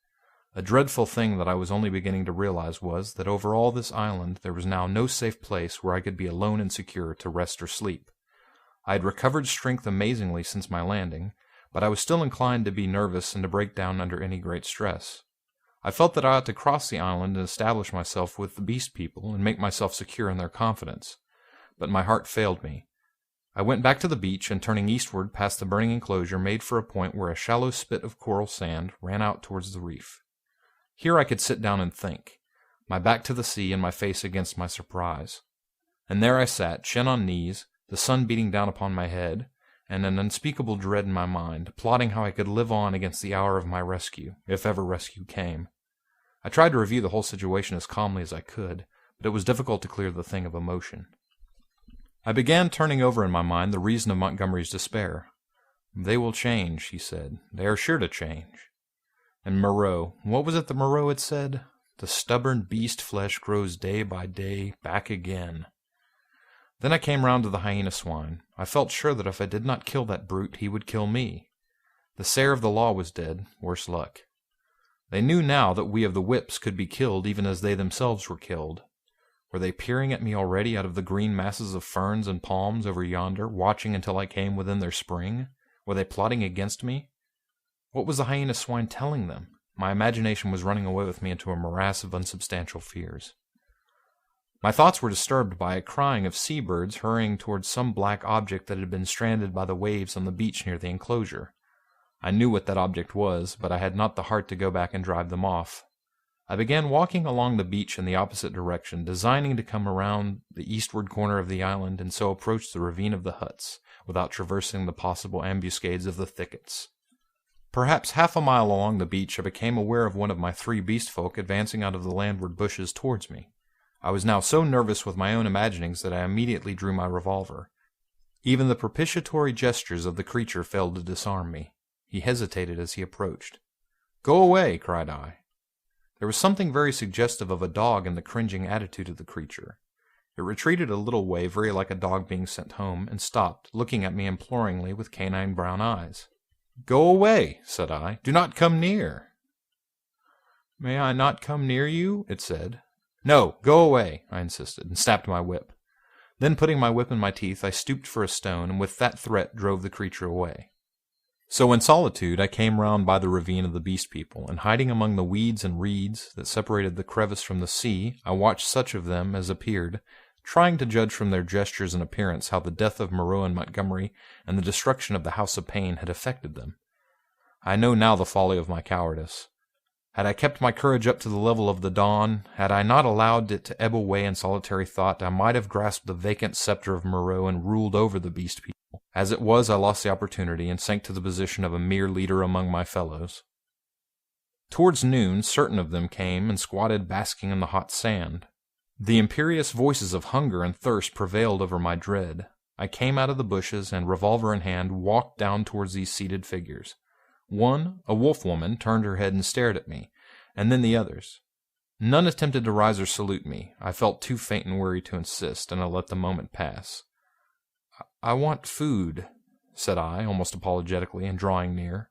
A dreadful thing that I was only beginning to realize was that over all this island there was now no safe place where I could be alone and secure to rest or sleep. I had recovered strength amazingly since my landing, but I was still inclined to be nervous and to break down under any great stress. I felt that I ought to cross the island and establish myself with the beast people and make myself secure in their confidence. But my heart failed me. I went back to the beach and, turning eastward past the burning enclosure, made for a point where a shallow spit of coral sand ran out towards the reef. Here I could sit down and think, my back to the sea and my face against my surprise. And there I sat, chin on knees, the sun beating down upon my head, and an unspeakable dread in my mind, plotting how I could live on against the hour of my rescue, if ever rescue came. I tried to review the whole situation as calmly as I could, but it was difficult to clear the thing of emotion. I began turning over in my mind the reason of Montgomery's despair. "They will change," he said. "They are sure to change." And Moreau, what was it that Moreau had said? "The stubborn beast flesh grows day by day back again." Then I came round to the hyena swine. I felt sure that if I did not kill that brute, he would kill me. The sayer of the law was dead, worse luck. They knew now that we of the whips could be killed even as they themselves were killed. Were they peering at me already out of the green masses of ferns and palms over yonder, watching until I came within their spring? Were they plotting against me? What was the hyena swine telling them? My imagination was running away with me into a morass of unsubstantial fears. My thoughts were disturbed by a crying of seabirds hurrying towards some black object that had been stranded by the waves on the beach near the enclosure. I knew what that object was, but I had not the heart to go back and drive them off. I began walking along the beach in the opposite direction, designing to come around the eastward corner of the island and so approach the ravine of the huts, without traversing the possible ambuscades of the thickets. Perhaps half a mile along the beach I became aware of one of my 3 beast folk advancing out of the landward bushes towards me. I was now so nervous with my own imaginings that I immediately drew my revolver. Even the propitiatory gestures of the creature failed to disarm me. He hesitated as he approached. "Go away!" cried I. There was something very suggestive of a dog in the cringing attitude of the creature. It retreated a little way, very like a dog being sent home, and stopped, looking at me imploringly with canine brown eyes. "Go away," said I. "Do not come near." "May I not come near you?" it said. "No, go away," I insisted, and snapped my whip. Then, putting my whip in my teeth, I stooped for a stone, and with that threat drove the creature away. So in solitude I came round by the ravine of the beast people, and hiding among the weeds and reeds that separated the crevice from the sea, I watched such of them as appeared, trying to judge from their gestures and appearance how the death of Moreau and Montgomery and the destruction of the House of Pain had affected them. I know now the folly of my cowardice. Had I kept my courage up to the level of the dawn, had I not allowed it to ebb away in solitary thought, I might have grasped the vacant scepter of Moreau and ruled over the beast people. As it was, I lost the opportunity and sank to the position of a mere leader among my fellows. Towards noon, certain of them came and squatted basking in the hot sand. The imperious voices of hunger and thirst prevailed over my dread. I came out of the bushes and, revolver in hand, walked down towards these seated figures. One, a wolf woman, turned her head and stared at me, and then the others. None attempted to rise or salute me. I felt too faint and weary to insist, and I let the moment pass. "I want food," said I, almost apologetically, and drawing near.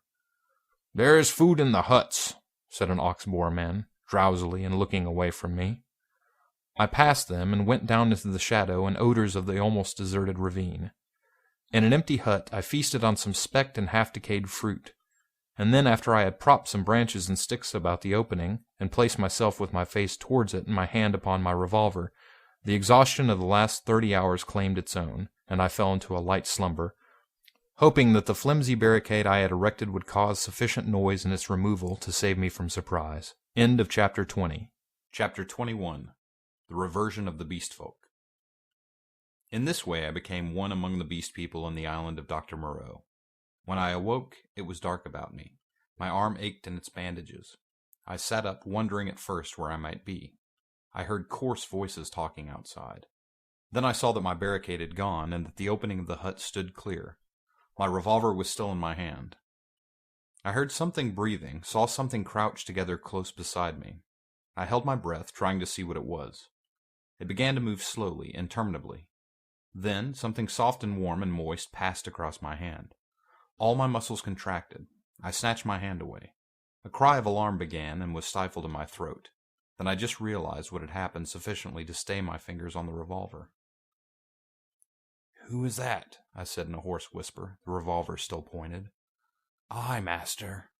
"There is food in the huts," said an ox-boar man, drowsily and looking away from me. I passed them and went down into the shadow and odors of the almost deserted ravine. In an empty hut, I feasted on some specked and half-decayed fruit, and then after I had propped some branches and sticks about the opening, and placed myself with my face towards it and my hand upon my revolver, the exhaustion of the last 30 hours claimed its own, and I fell into a light slumber, hoping that the flimsy barricade I had erected would cause sufficient noise in its removal to save me from surprise. End of Chapter 20. Chapter 21. The Reversion of the Beast Folk. In this way I became one among the beast people in the island of Dr. Moreau. When I awoke, it was dark about me. My arm ached in its bandages. I sat up, wondering at first where I might be. I heard coarse voices talking outside. Then I saw that my barricade had gone, and that the opening of the hut stood clear. My revolver was still in my hand. I heard something breathing, saw something crouched together close beside me. I held my breath, trying to see what it was. It began to move slowly, interminably. Then something soft and warm and moist passed across my hand. All my muscles contracted. I snatched my hand away. A cry of alarm began and was stifled in my throat. Then I just realized what had happened sufficiently to stay my fingers on the revolver. "Who is that?" I said in a hoarse whisper, the revolver still pointed. "I, master."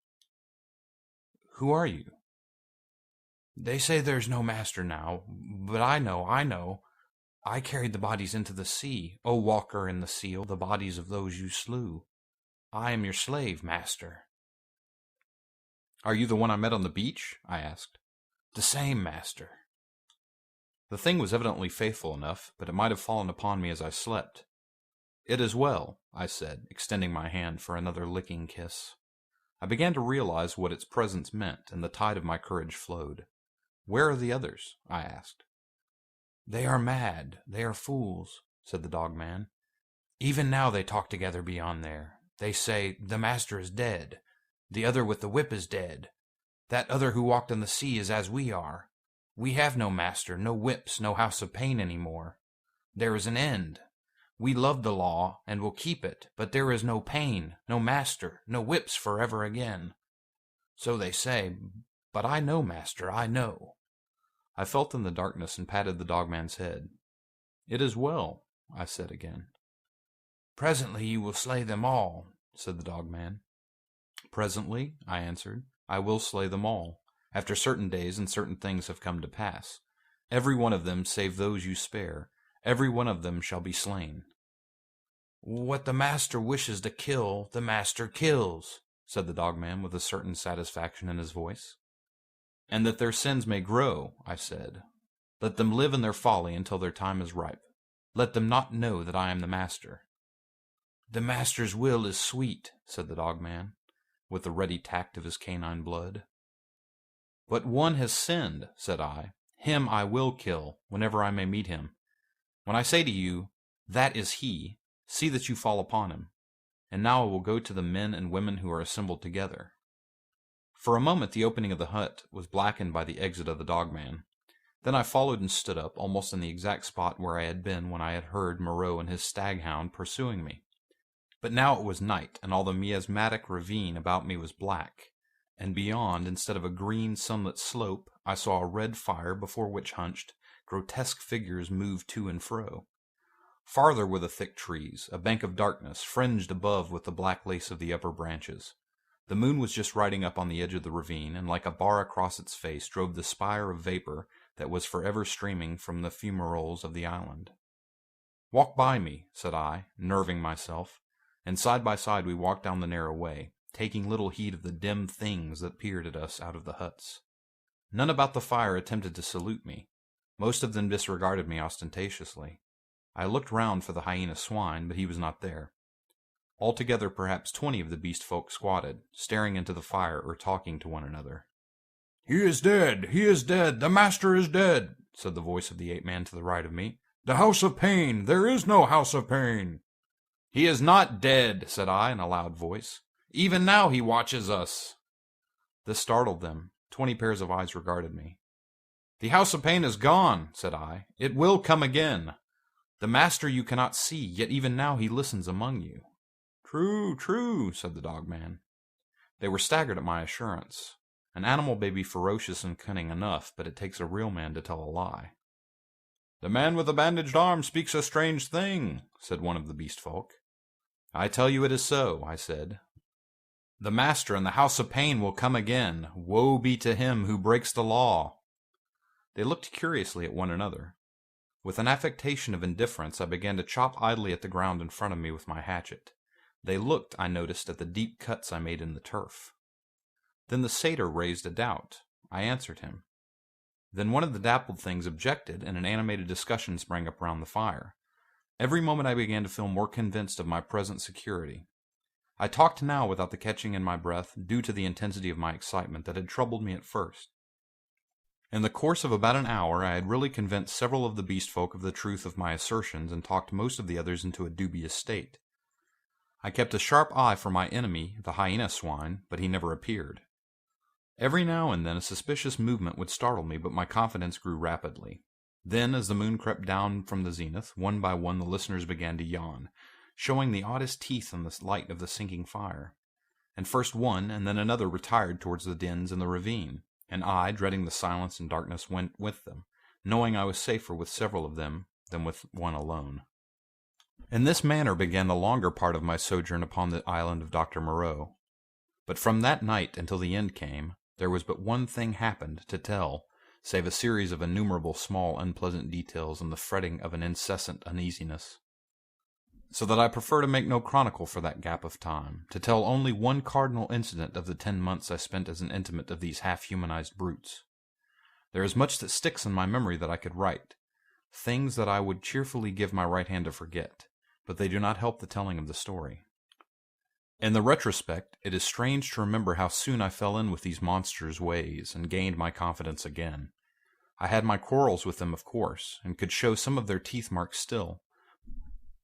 "Who are you?" "They say there's no master now, but I know. I carried the bodies into the sea, O walker in the seal, the bodies of those you slew. I am your slave, master." "Are you the one I met on the beach?" I asked. "The same, master." The thing was evidently faithful enough, but it might have fallen upon me as I slept. "It is well," I said, extending my hand for another licking kiss. I began to realize what its presence meant, and the tide of my courage flowed. "Where are the others?" I asked. "They are mad, they are fools," said the dog-man. "Even now they talk together beyond there. They say, 'The master is dead. The other with the whip is dead. That other who walked on the sea is as we are. We have no master, no whips, no house of pain any more. There is an end. We love the law, and will keep it, but there is no pain, no master, no whips forever again.' So they say, but I know, master, I know." I felt in the darkness and patted the dogman's head. "It is well," I said again. "Presently you will slay them all," said the dogman. "Presently," I answered, "I will slay them all, after certain days and certain things have come to pass. Every one of them save those you spare, every one of them shall be slain." "What the master wishes to kill, the master kills," said the dogman with a certain satisfaction in his voice. "And that their sins may grow," I said. "Let them live in their folly until their time is ripe. Let them not know that I am the master." "The master's will is sweet," said the dogman, with the ready tact of his canine blood. "But one has sinned," said I. "Him I will kill, whenever I may meet him. When I say to you, 'That is he,' see that you fall upon him. And now I will go to the men and women who are assembled together." For a moment the opening of the hut was blackened by the exit of the dogman. Then I followed and stood up, almost in the exact spot where I had been when I had heard Moreau and his staghound pursuing me. But now it was night, and all the miasmatic ravine about me was black, and beyond, instead of a green sunlit slope, I saw a red fire before which hunched, grotesque figures moved to and fro. Farther were the thick trees, a bank of darkness, fringed above with the black lace of the upper branches. The moon was just riding up on the edge of the ravine, and like a bar across its face drove the spire of vapor that was forever streaming from the fumaroles of the island. "Walk by me," said I, nerving myself, and side by side we walked down the narrow way, taking little heed of the dim things that peered at us out of the huts. None about the fire attempted to salute me. Most of them disregarded me ostentatiously. I looked round for the hyena swine, but he was not there. Altogether perhaps 20 of the beast folk squatted, staring into the fire or talking to one another. "He is dead! He is dead! The master is dead!" said the voice of the ape-man to the right of me. "The house of pain! There is no house of pain!" "He is not dead," said I in a loud voice. "Even now he watches us." This startled them. 20 pairs of eyes regarded me. "The house of pain is gone," said I. "It will come again. The master you cannot see, yet even now he listens among you." "True, true," said the dogman. They were staggered at my assurance. An animal may be ferocious and cunning enough, but it takes a real man to tell a lie. "The man with the bandaged arm speaks a strange thing," said one of the beast folk. "I tell you it is so," I said. "The master in the house of pain will come again. Woe be to him who breaks the law." They looked curiously at one another. With an affectation of indifference, I began to chop idly at the ground in front of me with my hatchet. They looked, I noticed, at the deep cuts I made in the turf. Then the satyr raised a doubt. I answered him. Then one of the dappled things objected, and an animated discussion sprang up round the fire. Every moment I began to feel more convinced of my present security. I talked now without the catching in my breath, due to the intensity of my excitement that had troubled me at first. In the course of about an hour I had really convinced several of the beast folk of the truth of my assertions, and talked most of the others into a dubious state. I kept a sharp eye for my enemy, the hyena swine, but he never appeared. Every now and then a suspicious movement would startle me, but my confidence grew rapidly. Then, as the moon crept down from the zenith, one by one the listeners began to yawn, showing the oddest teeth in the light of the sinking fire. And first one and then another retired towards the dens in the ravine, and I, dreading the silence and darkness, went with them, knowing I was safer with several of them than with one alone. In this manner began the longer part of my sojourn upon the island of Dr. Moreau. But from that night until the end came, there was but one thing happened to tell, save a series of innumerable small unpleasant details and the fretting of an incessant uneasiness. So that I prefer to make no chronicle for that gap of time, to tell only one cardinal incident of the 10 months I spent as an intimate of these half-humanized brutes. There is much that sticks in my memory that I could write, things that I would cheerfully give my right hand to forget, but they do not help the telling of the story. In the retrospect, it is strange to remember how soon I fell in with these monsters' ways, and gained my confidence again. I had my quarrels with them, of course, and could show some of their teeth marks still,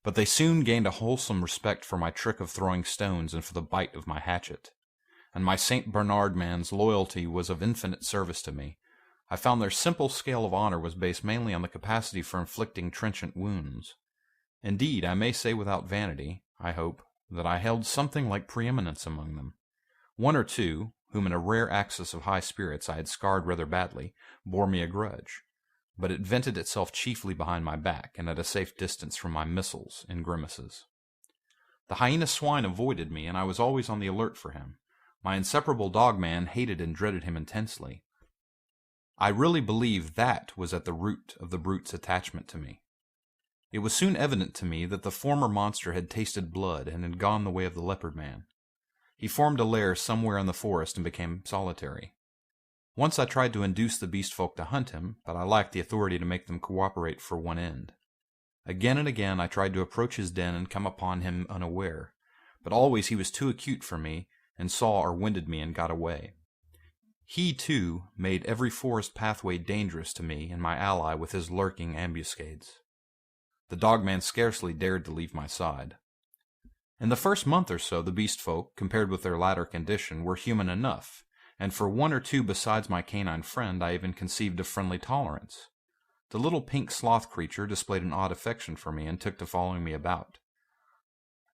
but they soon gained a wholesome respect for my trick of throwing stones and for the bite of my hatchet. And my St. Bernard man's loyalty was of infinite service to me. I found their simple scale of honor was based mainly on the capacity for inflicting trenchant wounds. Indeed, I may say without vanity, I hope, that I held something like preeminence among them. One or two, whom in a rare access of high spirits I had scarred rather badly, bore me a grudge, but it vented itself chiefly behind my back, and at a safe distance from my missiles, in grimaces. The hyena swine avoided me, and I was always on the alert for him. My inseparable dog-man hated and dreaded him intensely. I really believe that was at the root of the brute's attachment to me. It was soon evident to me that the former monster had tasted blood and had gone the way of the leopard man. He formed a lair somewhere in the forest and became solitary. Once I tried to induce the beast folk to hunt him, but I lacked the authority to make them cooperate for one end. Again and again I tried to approach his den and come upon him unaware, but always he was too acute for me, and saw or winded me and got away. He, too, made every forest pathway dangerous to me and my ally with his lurking ambuscades. The dog-man scarcely dared to leave my side. In the first month or so the beast folk, compared with their latter condition, were human enough, and for one or two besides my canine friend I even conceived a friendly tolerance. The little pink sloth creature displayed an odd affection for me and took to following me about.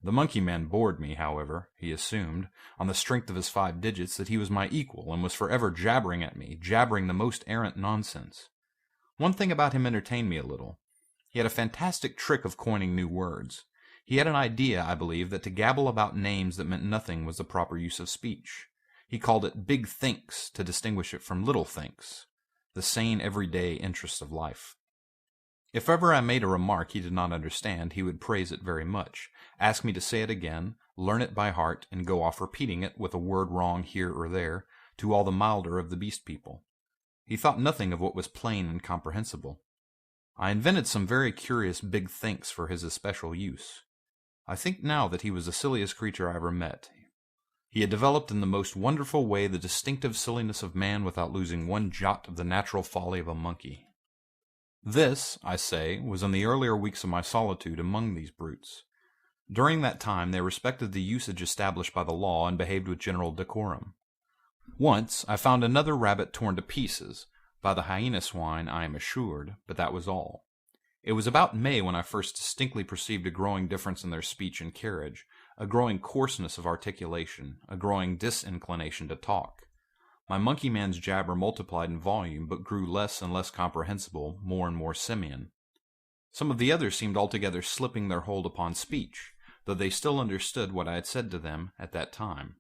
The monkey-man bored me, however. He assumed, on the strength of his 5 digits, that he was my equal, and was forever jabbering at me, jabbering the most errant nonsense. One thing about him entertained me a little. He had a fantastic trick of coining new words. He had an idea, I believe, that to gabble about names that meant nothing was the proper use of speech. He called it big thinks to distinguish it from little thinks, the sane everyday interests of life. If ever I made a remark he did not understand, he would praise it very much, ask me to say it again, learn it by heart, and go off repeating it with a word wrong here or there, to all the milder of the beast people. He thought nothing of what was plain and comprehensible. I invented some very curious big thinks for his especial use. I think now that he was the silliest creature I ever met. He had developed in the most wonderful way the distinctive silliness of man without losing one jot of the natural folly of a monkey. This, I say, was in the earlier weeks of my solitude among these brutes. During that time they respected the usage established by the law and behaved with general decorum. Once I found another rabbit torn to pieces, by the hyena swine, I am assured, but that was all. It was about May when I first distinctly perceived a growing difference in their speech and carriage, a growing coarseness of articulation, a growing disinclination to talk. My monkey-man's jabber multiplied in volume, but grew less and less comprehensible, more and more simian. Some of the others seemed altogether slipping their hold upon speech, though they still understood what I had said to them at that time.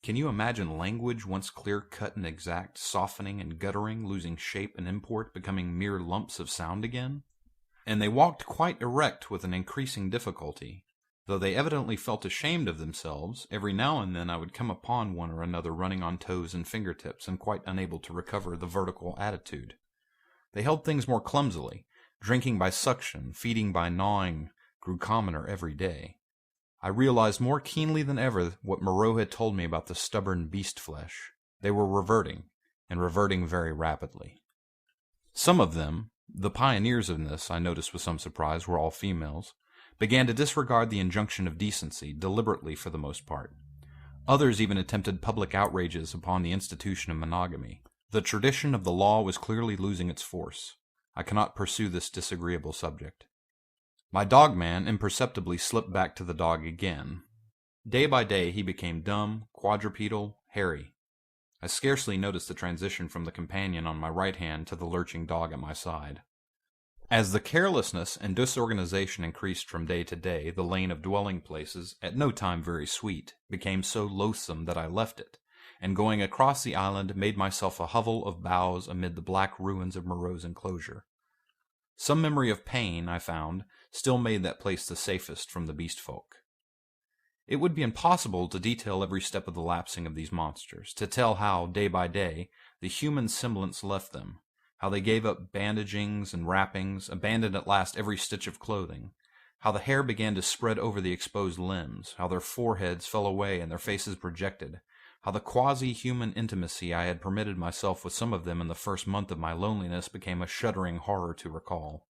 Can you imagine language once clear-cut and exact, softening and guttering, losing shape and import, becoming mere lumps of sound again? And they walked quite erect with an increasing difficulty. Though they evidently felt ashamed of themselves, every now and then I would come upon one or another running on toes and fingertips and quite unable to recover the vertical attitude. They held things more clumsily. Drinking by suction, feeding by gnawing, grew commoner every day. I realized more keenly than ever what Moreau had told me about the stubborn beast flesh. They were reverting, and reverting very rapidly. Some of them, the pioneers in this, I noticed with some surprise, were all females, began to disregard the injunction of decency, deliberately for the most part. Others even attempted public outrages upon the institution of monogamy. The tradition of the law was clearly losing its force. I cannot pursue this disagreeable subject. My dog-man imperceptibly slipped back to the dog again. Day by day he became dumb, quadrupedal, hairy. I scarcely noticed the transition from the companion on my right hand to the lurching dog at my side. As the carelessness and disorganization increased from day to day, the lane of dwelling places, at no time very sweet, became so loathsome that I left it, and going across the island made myself a hovel of boughs amid the black ruins of Moreau's enclosure. Some memory of pain, I found, still made that place the safest from the beast folk. It would be impossible to detail every step of the lapsing of these monsters, to tell how, day by day, the human semblance left them, how they gave up bandagings and wrappings, abandoned at last every stitch of clothing, how the hair began to spread over the exposed limbs, how their foreheads fell away and their faces projected, how the quasi-human intimacy I had permitted myself with some of them in the first month of my loneliness became a shuddering horror to recall.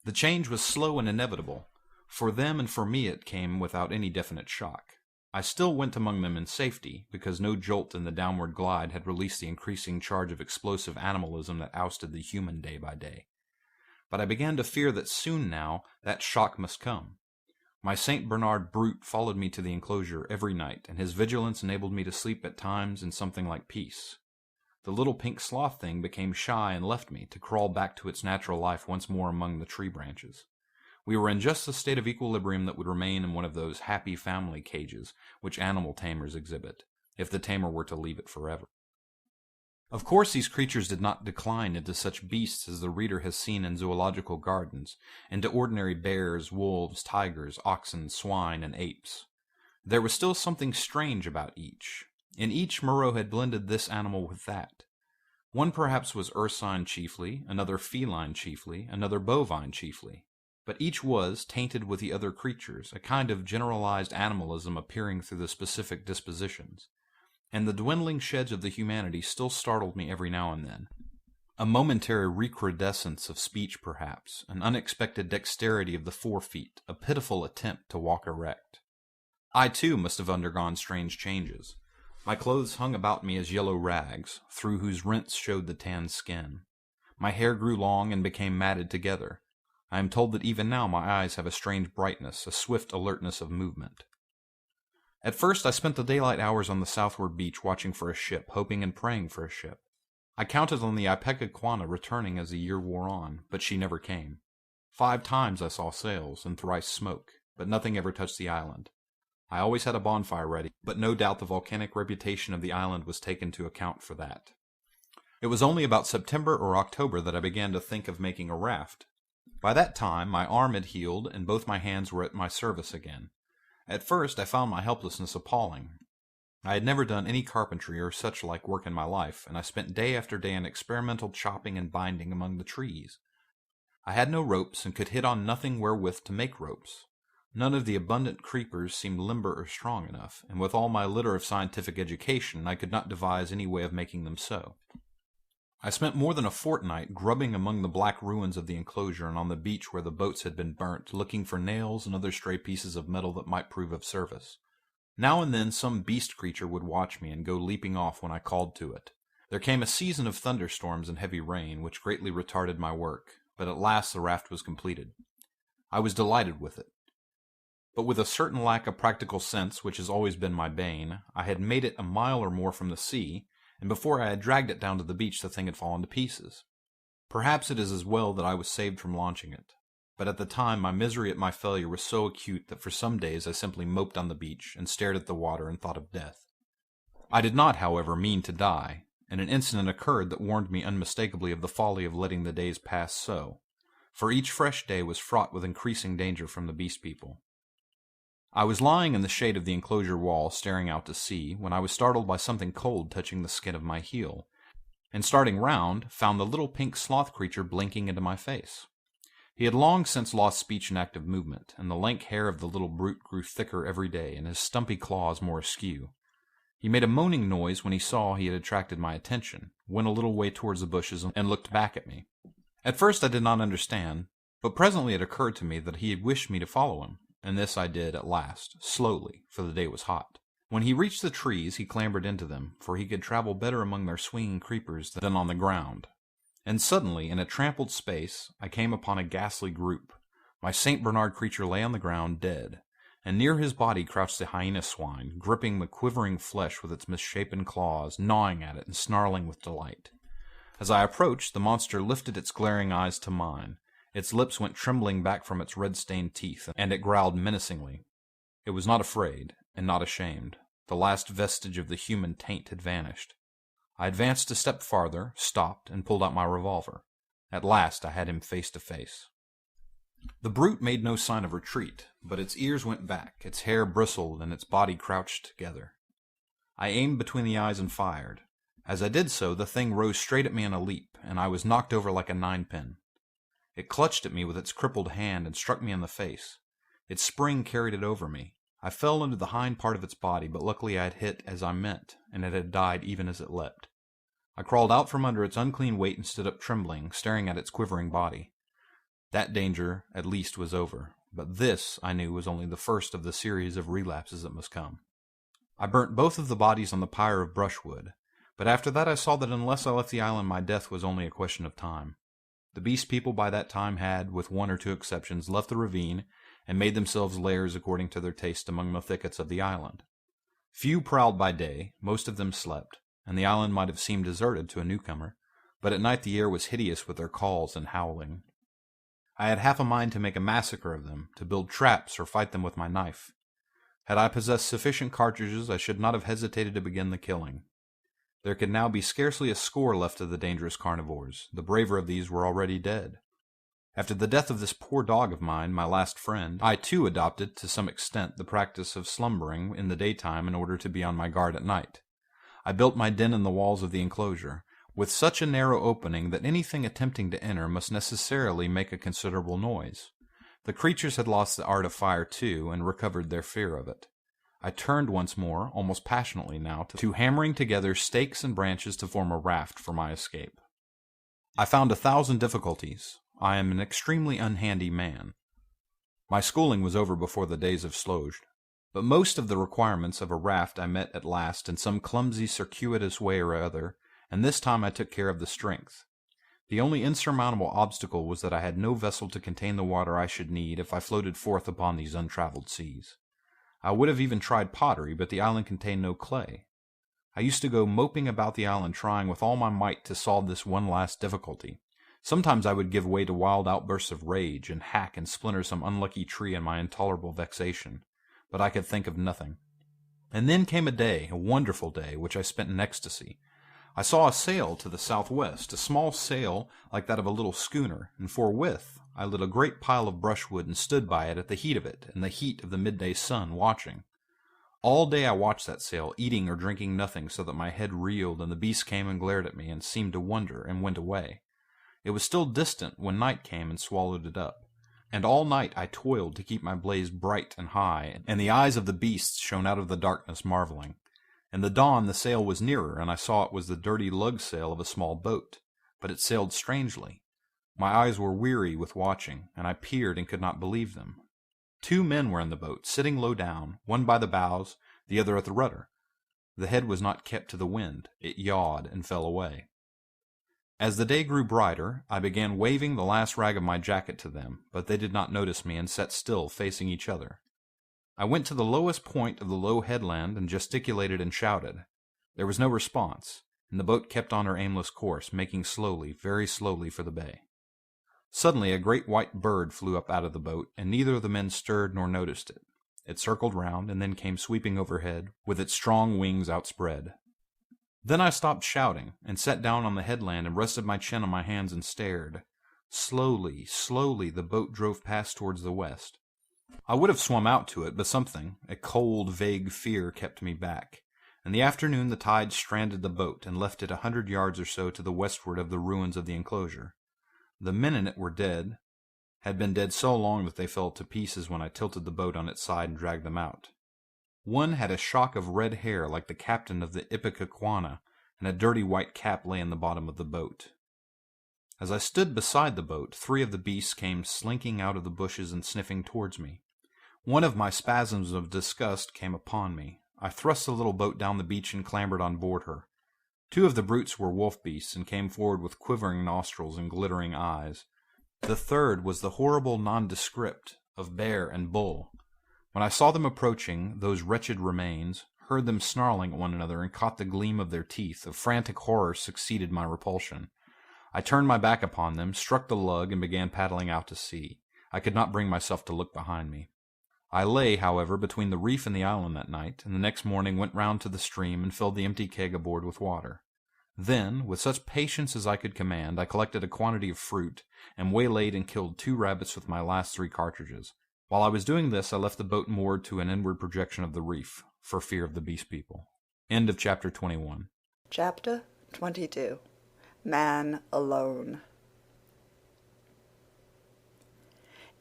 The change was slow and inevitable. For them and for me it came without any definite shock. I still went among them in safety, because no jolt in the downward glide had released the increasing charge of explosive animalism that ousted the human day by day. But I began to fear that soon now that shock must come. My St. Bernard brute followed me to the enclosure every night, and his vigilance enabled me to sleep at times in something like peace. The little pink sloth thing became shy and left me, to crawl back to its natural life once more among the tree branches. We were in just the state of equilibrium that would remain in one of those happy family cages which animal tamers exhibit, if the tamer were to leave it forever. Of course these creatures did not decline into such beasts as the reader has seen in zoological gardens, into ordinary bears, wolves, tigers, oxen, swine, and apes. There was still something strange about each. In each Moreau had blended this animal with that. One perhaps was ursine chiefly, another feline chiefly, another bovine chiefly. But each was tainted with the other creatures, a kind of generalized animalism appearing through the specific dispositions. And the dwindling sheds of the humanity still startled me every now and then. A momentary recrudescence of speech, perhaps, an unexpected dexterity of the forefeet, a pitiful attempt to walk erect. I, too, must have undergone strange changes. My clothes hung about me as yellow rags, through whose rents showed the tanned skin. My hair grew long and became matted together. I am told that even now my eyes have a strange brightness, a swift alertness of movement. At first I spent the daylight hours on the southward beach watching for a ship, hoping and praying for a ship. I counted on the Ipecacuanha returning as the year wore on, but she never came. 5 times I saw sails, and thrice smoke, but nothing ever touched the island. I always had a bonfire ready, but no doubt the volcanic reputation of the island was taken to account for that. It was only about September or October that I began to think of making a raft. By that time my arm had healed, and both my hands were at my service again. At first I found my helplessness appalling. I had never done any carpentry or such like work in my life, and I spent day after day in experimental chopping and binding among the trees. I had no ropes, and could hit on nothing wherewith to make ropes. None of the abundant creepers seemed limber or strong enough, and with all my litter of scientific education I could not devise any way of making them so. I spent more than a fortnight grubbing among the black ruins of the enclosure and on the beach where the boats had been burnt, looking for nails and other stray pieces of metal that might prove of service. Now and then some beast creature would watch me and go leaping off when I called to it. There came a season of thunderstorms and heavy rain, which greatly retarded my work, but at last the raft was completed. I was delighted with it. But with a certain lack of practical sense which has always been my bane, I had made it a mile or more from the sea, and before I had dragged it down to the beach the thing had fallen to pieces. Perhaps it is as well that I was saved from launching it. but at the time my misery at my failure was so acute that for some days I simply moped on the beach and stared at the water and thought of death. I did not, however, mean to die, and an incident occurred that warned me unmistakably of the folly of letting the days pass so, for each fresh day was fraught with increasing danger from the beast people. I was lying in the shade of the enclosure wall staring out to sea when I was startled by something cold touching the skin of my heel, and starting round, found the little pink sloth creature blinking into my face. He had long since lost speech and active movement, and the lank hair of the little brute grew thicker every day, and his stumpy claws more askew. He made a moaning noise when he saw he had attracted my attention, went a little way towards the bushes, and looked back at me. At first I did not understand, but presently it occurred to me that he had wished me to follow him, and this I did at last, slowly, for the day was hot. When he reached the trees, he clambered into them, for he could travel better among their swinging creepers than on the ground. And suddenly, in a trampled space, I came upon a ghastly group. My St. Bernard creature lay on the ground, dead, and near his body crouched the hyena swine, gripping the quivering flesh with its misshapen claws, gnawing at it and snarling with delight. As I approached, the monster lifted its glaring eyes to mine. Its lips went trembling back from its red-stained teeth, and it growled menacingly. It was not afraid, and not ashamed. The last vestige of the human taint had vanished. I advanced a step farther, stopped, and pulled out my revolver. At last I had him face to face. The brute made no sign of retreat, but its ears went back, its hair bristled, and its body crouched together. I aimed between the eyes and fired. As I did so, the thing rose straight at me in a leap, and I was knocked over like a ninepin. It clutched at me with its crippled hand and struck me in the face. Its spring carried it over me. I fell into the hind part of its body, but luckily I had hit as I meant, and it had died even as it leapt. I crawled out from under its unclean weight and stood up trembling, staring at its quivering body. That danger, at least, was over, but this, I knew, was only the first of the series of relapses that must come. I burnt both of the bodies on the pyre of brushwood, but after that I saw that unless I left the island my death was only a question of time. The beast people by that time had, with one or two exceptions, left the ravine and made themselves lairs according to their taste among the thickets of the island. Few prowled by day, most of them slept, and the island might have seemed deserted to a newcomer, but at night the air was hideous with their calls and howling. I had half a mind to make a massacre of them, to build traps or fight them with my knife. Had I possessed sufficient cartridges, I should not have hesitated to begin the killing. There could now be scarcely a score left of the dangerous carnivores. The braver of these were already dead. After the death of this poor dog of mine, my last friend, I too adopted to some extent the practice of slumbering in the daytime in order to be on my guard at night. I built my den in the walls of the enclosure, with such a narrow opening that anything attempting to enter must necessarily make a considerable noise. The creatures had lost the art of fire too, and recovered their fear of it. I turned once more, almost passionately now, to hammering together stakes and branches to form a raft for my escape. I found 1,000 difficulties. I am an extremely unhandy man. My schooling was over before the days of Sloge, but most of the requirements of a raft I met at last in some clumsy, circuitous way or other, and this time I took care of the strength. The only insurmountable obstacle was that I had no vessel to contain the water I should need if I floated forth upon these untraveled seas. I would have even tried pottery, but the island contained no clay. I used to go moping about the island trying with all my might to solve this one last difficulty. Sometimes I would give way to wild outbursts of rage and hack and splinter some unlucky tree in my intolerable vexation, but I could think of nothing. And then came a day, a wonderful day, which I spent in ecstasy. I saw a sail to the southwest, a small sail like that of a little schooner, and forthwith I lit a great pile of brushwood and stood by it at the heat of it, in the heat of the midday sun, watching. All day I watched that sail, eating or drinking nothing, so that my head reeled, and the beast came and glared at me, and seemed to wonder, and went away. It was still distant when night came and swallowed it up, and all night I toiled to keep my blaze bright and high, and the eyes of the beasts shone out of the darkness marveling. In the dawn the sail was nearer, and I saw it was the dirty lug sail of a small boat, but it sailed strangely. My eyes were weary with watching, and I peered and could not believe them. 2 men were in the boat, sitting low down, one by the bows, the other at the rudder. The head was not kept to the wind. It yawed and fell away. As the day grew brighter, I began waving the last rag of my jacket to them, but they did not notice me and sat still, facing each other. I went to the lowest point of the low headland and gesticulated and shouted. There was no response, and the boat kept on her aimless course, making slowly, very slowly for the bay. Suddenly a great white bird flew up out of the boat, and neither of the men stirred nor noticed it. It circled round, and then came sweeping overhead, with its strong wings outspread. Then I stopped shouting, and sat down on the headland and rested my chin on my hands and stared. Slowly, slowly the boat drove past towards the west. I would have swum out to it, but something, a cold, vague fear, kept me back. In the afternoon the tide stranded the boat, and left it 100 yards or so to the westward of the ruins of the enclosure. The men in it were dead, had been dead so long that they fell to pieces when I tilted the boat on its side and dragged them out. One had a shock of red hair like the captain of the Ipecacuanha, and a dirty white cap lay in the bottom of the boat. As I stood beside the boat, 3 of the beasts came slinking out of the bushes and sniffing towards me. One of my spasms of disgust came upon me. I thrust the little boat down the beach and clambered on board her. 2 of the brutes were wolf beasts, and came forward with quivering nostrils and glittering eyes. The third was the horrible nondescript of bear and bull. When I saw them approaching, those wretched remains, heard them snarling at one another, and caught the gleam of their teeth, a frantic horror succeeded my repulsion. I turned my back upon them, struck the lug, and began paddling out to sea. I could not bring myself to look behind me. I lay, however, between the reef and the island that night, and the next morning went round to the stream and filled the empty keg aboard with water. Then, with such patience as I could command, I collected a quantity of fruit, and waylaid and killed 2 rabbits with my last 3 cartridges. While I was doing this, I left the boat moored to an inward projection of the reef, for fear of the beast people. End of chapter 21. Chapter 22. Man Alone.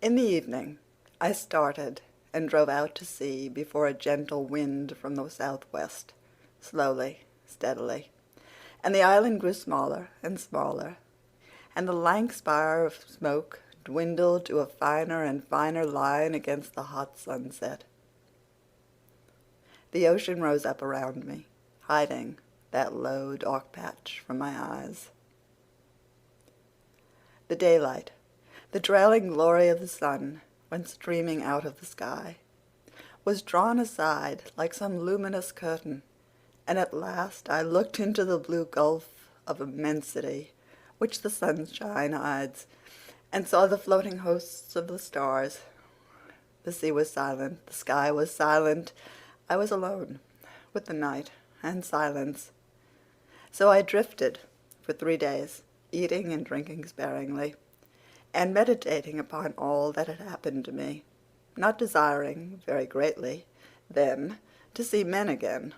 In the evening, I started and drove out to sea before a gentle wind from the southwest, slowly, steadily, and the island grew smaller and smaller, and the lank spire of smoke dwindled to a finer and finer line against the hot sunset. The ocean rose up around me, hiding that low, dark patch from my eyes. The daylight, the trailing glory of the sun, went streaming out of the sky, was drawn aside like some luminous curtain, and at last I looked into the blue gulf of immensity which the sunshine hides, and saw the floating hosts of the stars. The sea was silent, the sky was silent. I was alone with the night and silence. So I drifted for 3 days, eating and drinking sparingly, and meditating upon all that had happened to me, not desiring very greatly then to see men again.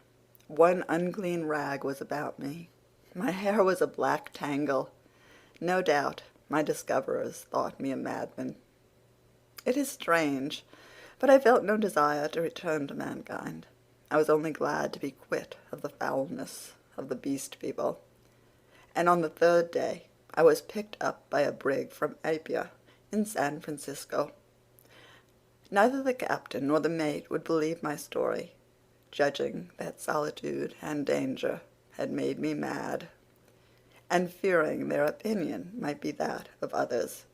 One unclean rag was about me. My hair was a black tangle. No doubt my discoverers thought me a madman. It is strange, but I felt no desire to return to mankind. I was only glad to be quit of the foulness of the beast people. And on the 3rd day I was picked up by a brig from Apia in San Francisco. Neither the captain nor the mate would believe my story, judging that solitude and danger had made me mad, and fearing their opinion might be that of others.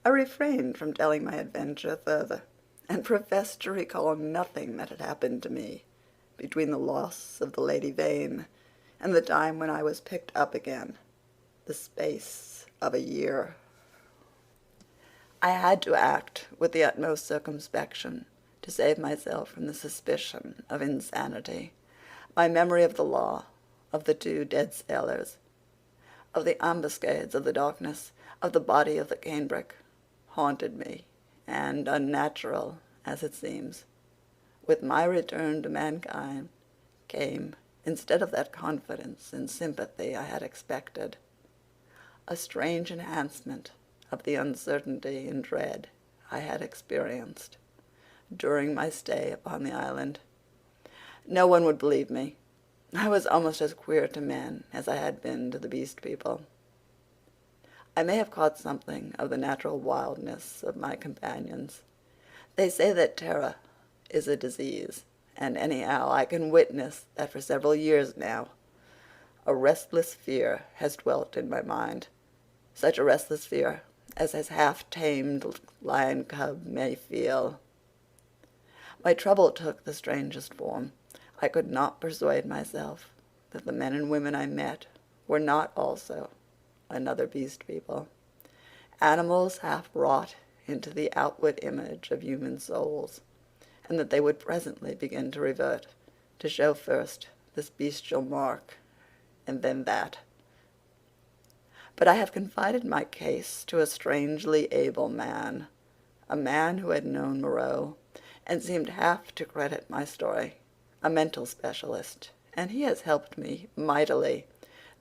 I refrained from telling my adventure further, and professed to recall nothing that had happened to me between the loss of the Lady Vane and the time when I was picked up again, the space of a year. I had to act with the utmost circumspection to save myself from the suspicion of insanity. My memory of the law, of the 2 dead sailors, of the ambuscades of the darkness, of the body of the canebrake, haunted me, and, unnatural as it seems, with my return to mankind came, instead of that confidence and sympathy I had expected, a strange enhancement of the uncertainty and dread I had experienced during my stay upon the island. No one would believe me. I was almost as queer to men as I had been to the beast people. I may have caught something of the natural wildness of my companions. They say that terror is a disease, and anyhow I can witness that for several years now a restless fear has dwelt in my mind, such a restless fear as a half-tamed lion cub may feel. My trouble took the strangest form. I could not persuade myself that the men and women I met were not also another beast people, animals half wrought into the outward image of human souls, and that they would presently begin to revert, to show first this bestial mark, and then that. But I have confided my case to a strangely able man, a man who had known Moreau, and seemed half to credit my story, a mental specialist, and he has helped me mightily,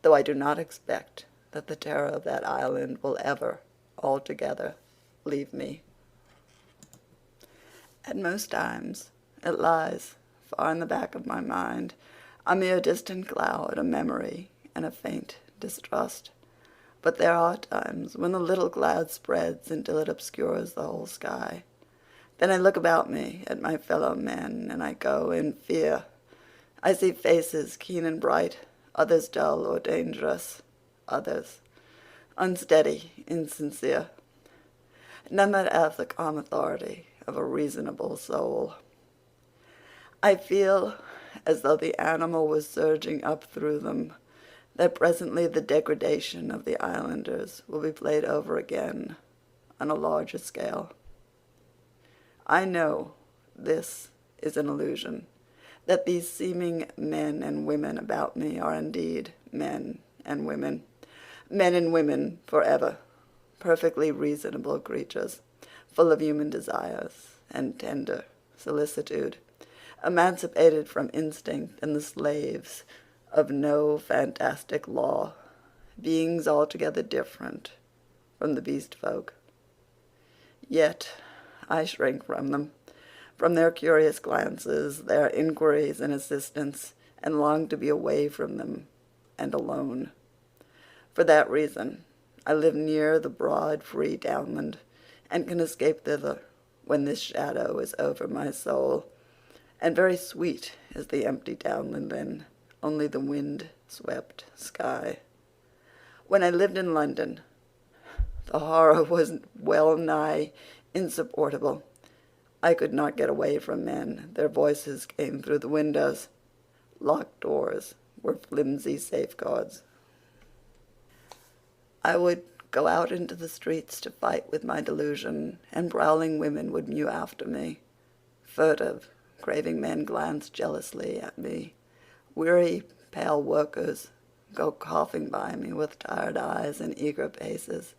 though I do not expect that the terror of that island will ever altogether leave me. At most times it lies far in the back of my mind, a mere distant cloud, a memory, and a faint distrust. But there are times when the little cloud spreads until it obscures the whole sky. Then I look about me at my fellow men, and I go in fear. I see faces keen and bright, others dull or dangerous, others unsteady, insincere, none that have the calm authority of a reasonable soul. I feel as though the animal was surging up through them, that presently the degradation of the islanders will be played over again on a larger scale. I know this is an illusion, that these seeming men and women about me are indeed men and women forever, perfectly reasonable creatures, full of human desires and tender solicitude, emancipated from instinct and the slaves of no fantastic law, beings altogether different from the beast folk. Yet I shrink from them, from their curious glances, their inquiries and assistance, and long to be away from them and alone. For that reason I live near the broad, free downland, and can escape thither when this shadow is over my soul. And very sweet is the empty downland then, only the wind-swept sky. When I lived in London, the horror was well nigh insupportable. I could not get away from men. Their voices came through the windows. Locked doors were flimsy safeguards. I would go out into the streets to fight with my delusion, and prowling women would mew after me. Furtive, craving men glanced jealously at me. Weary, pale workers go coughing by me with tired eyes and eager paces,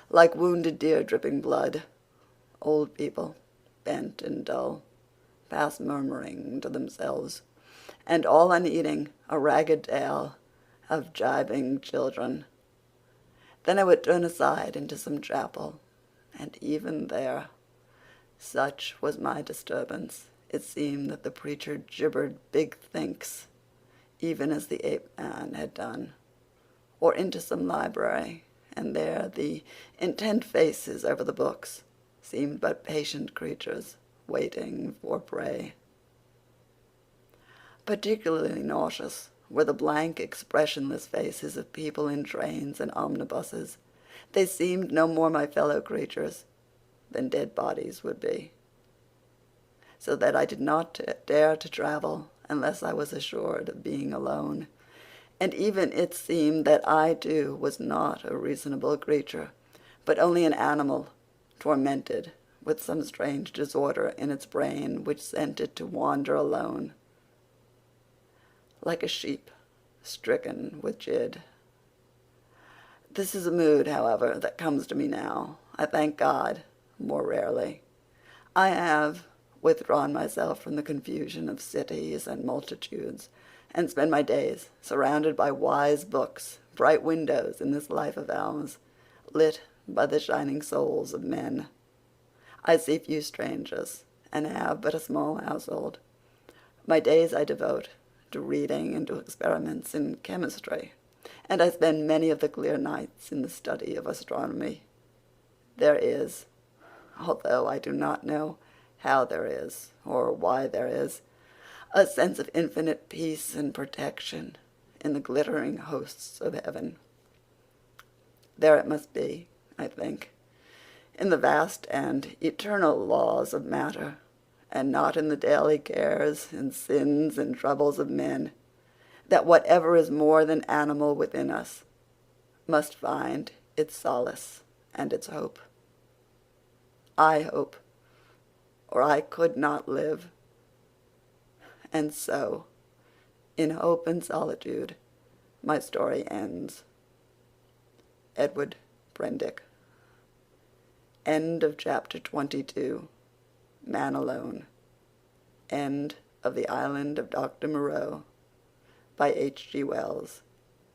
like wounded deer dripping blood. Old people, bent and dull, pass murmuring to themselves, and all unheeding a ragged tale of gibing children. Then I would turn aside into some chapel, and even there, such was my disturbance, it seemed that the preacher gibbered big thinks, even as the ape-man had done, or into some library, and there the intent faces over the books seemed but patient creatures waiting for prey. Particularly nauseous were the blank, expressionless faces of people in trains and omnibuses. They seemed no more my fellow creatures than dead bodies would be, so that I did not dare to travel unless I was assured of being alone. And even it seemed that I too was not a reasonable creature, but only an animal, tormented with some strange disorder in its brain which sent it to wander alone, like a sheep stricken with jid. This is a mood, however, that comes to me now, I thank God, more rarely. I have withdrawn myself from the confusion of cities and multitudes, and spend my days surrounded by wise books, bright windows in this life of ours, lit by the shining souls of men. I see few strangers, and have but a small household. My days I devote to reading and to experiments in chemistry, and I spend many of the clear nights in the study of astronomy. There is, although I do not know how there is, or why there is, a sense of infinite peace and protection in the glittering hosts of heaven. There it must be, I think, in the vast and eternal laws of matter, and not in the daily cares and sins and troubles of men, that whatever is more than animal within us must find its solace and its hope. I hope, or I could not live. And so, in hope and solitude, my story ends. Edward Prendick. End of chapter 22. Man Alone. End of The Island of Dr. Moreau by H.G. Wells.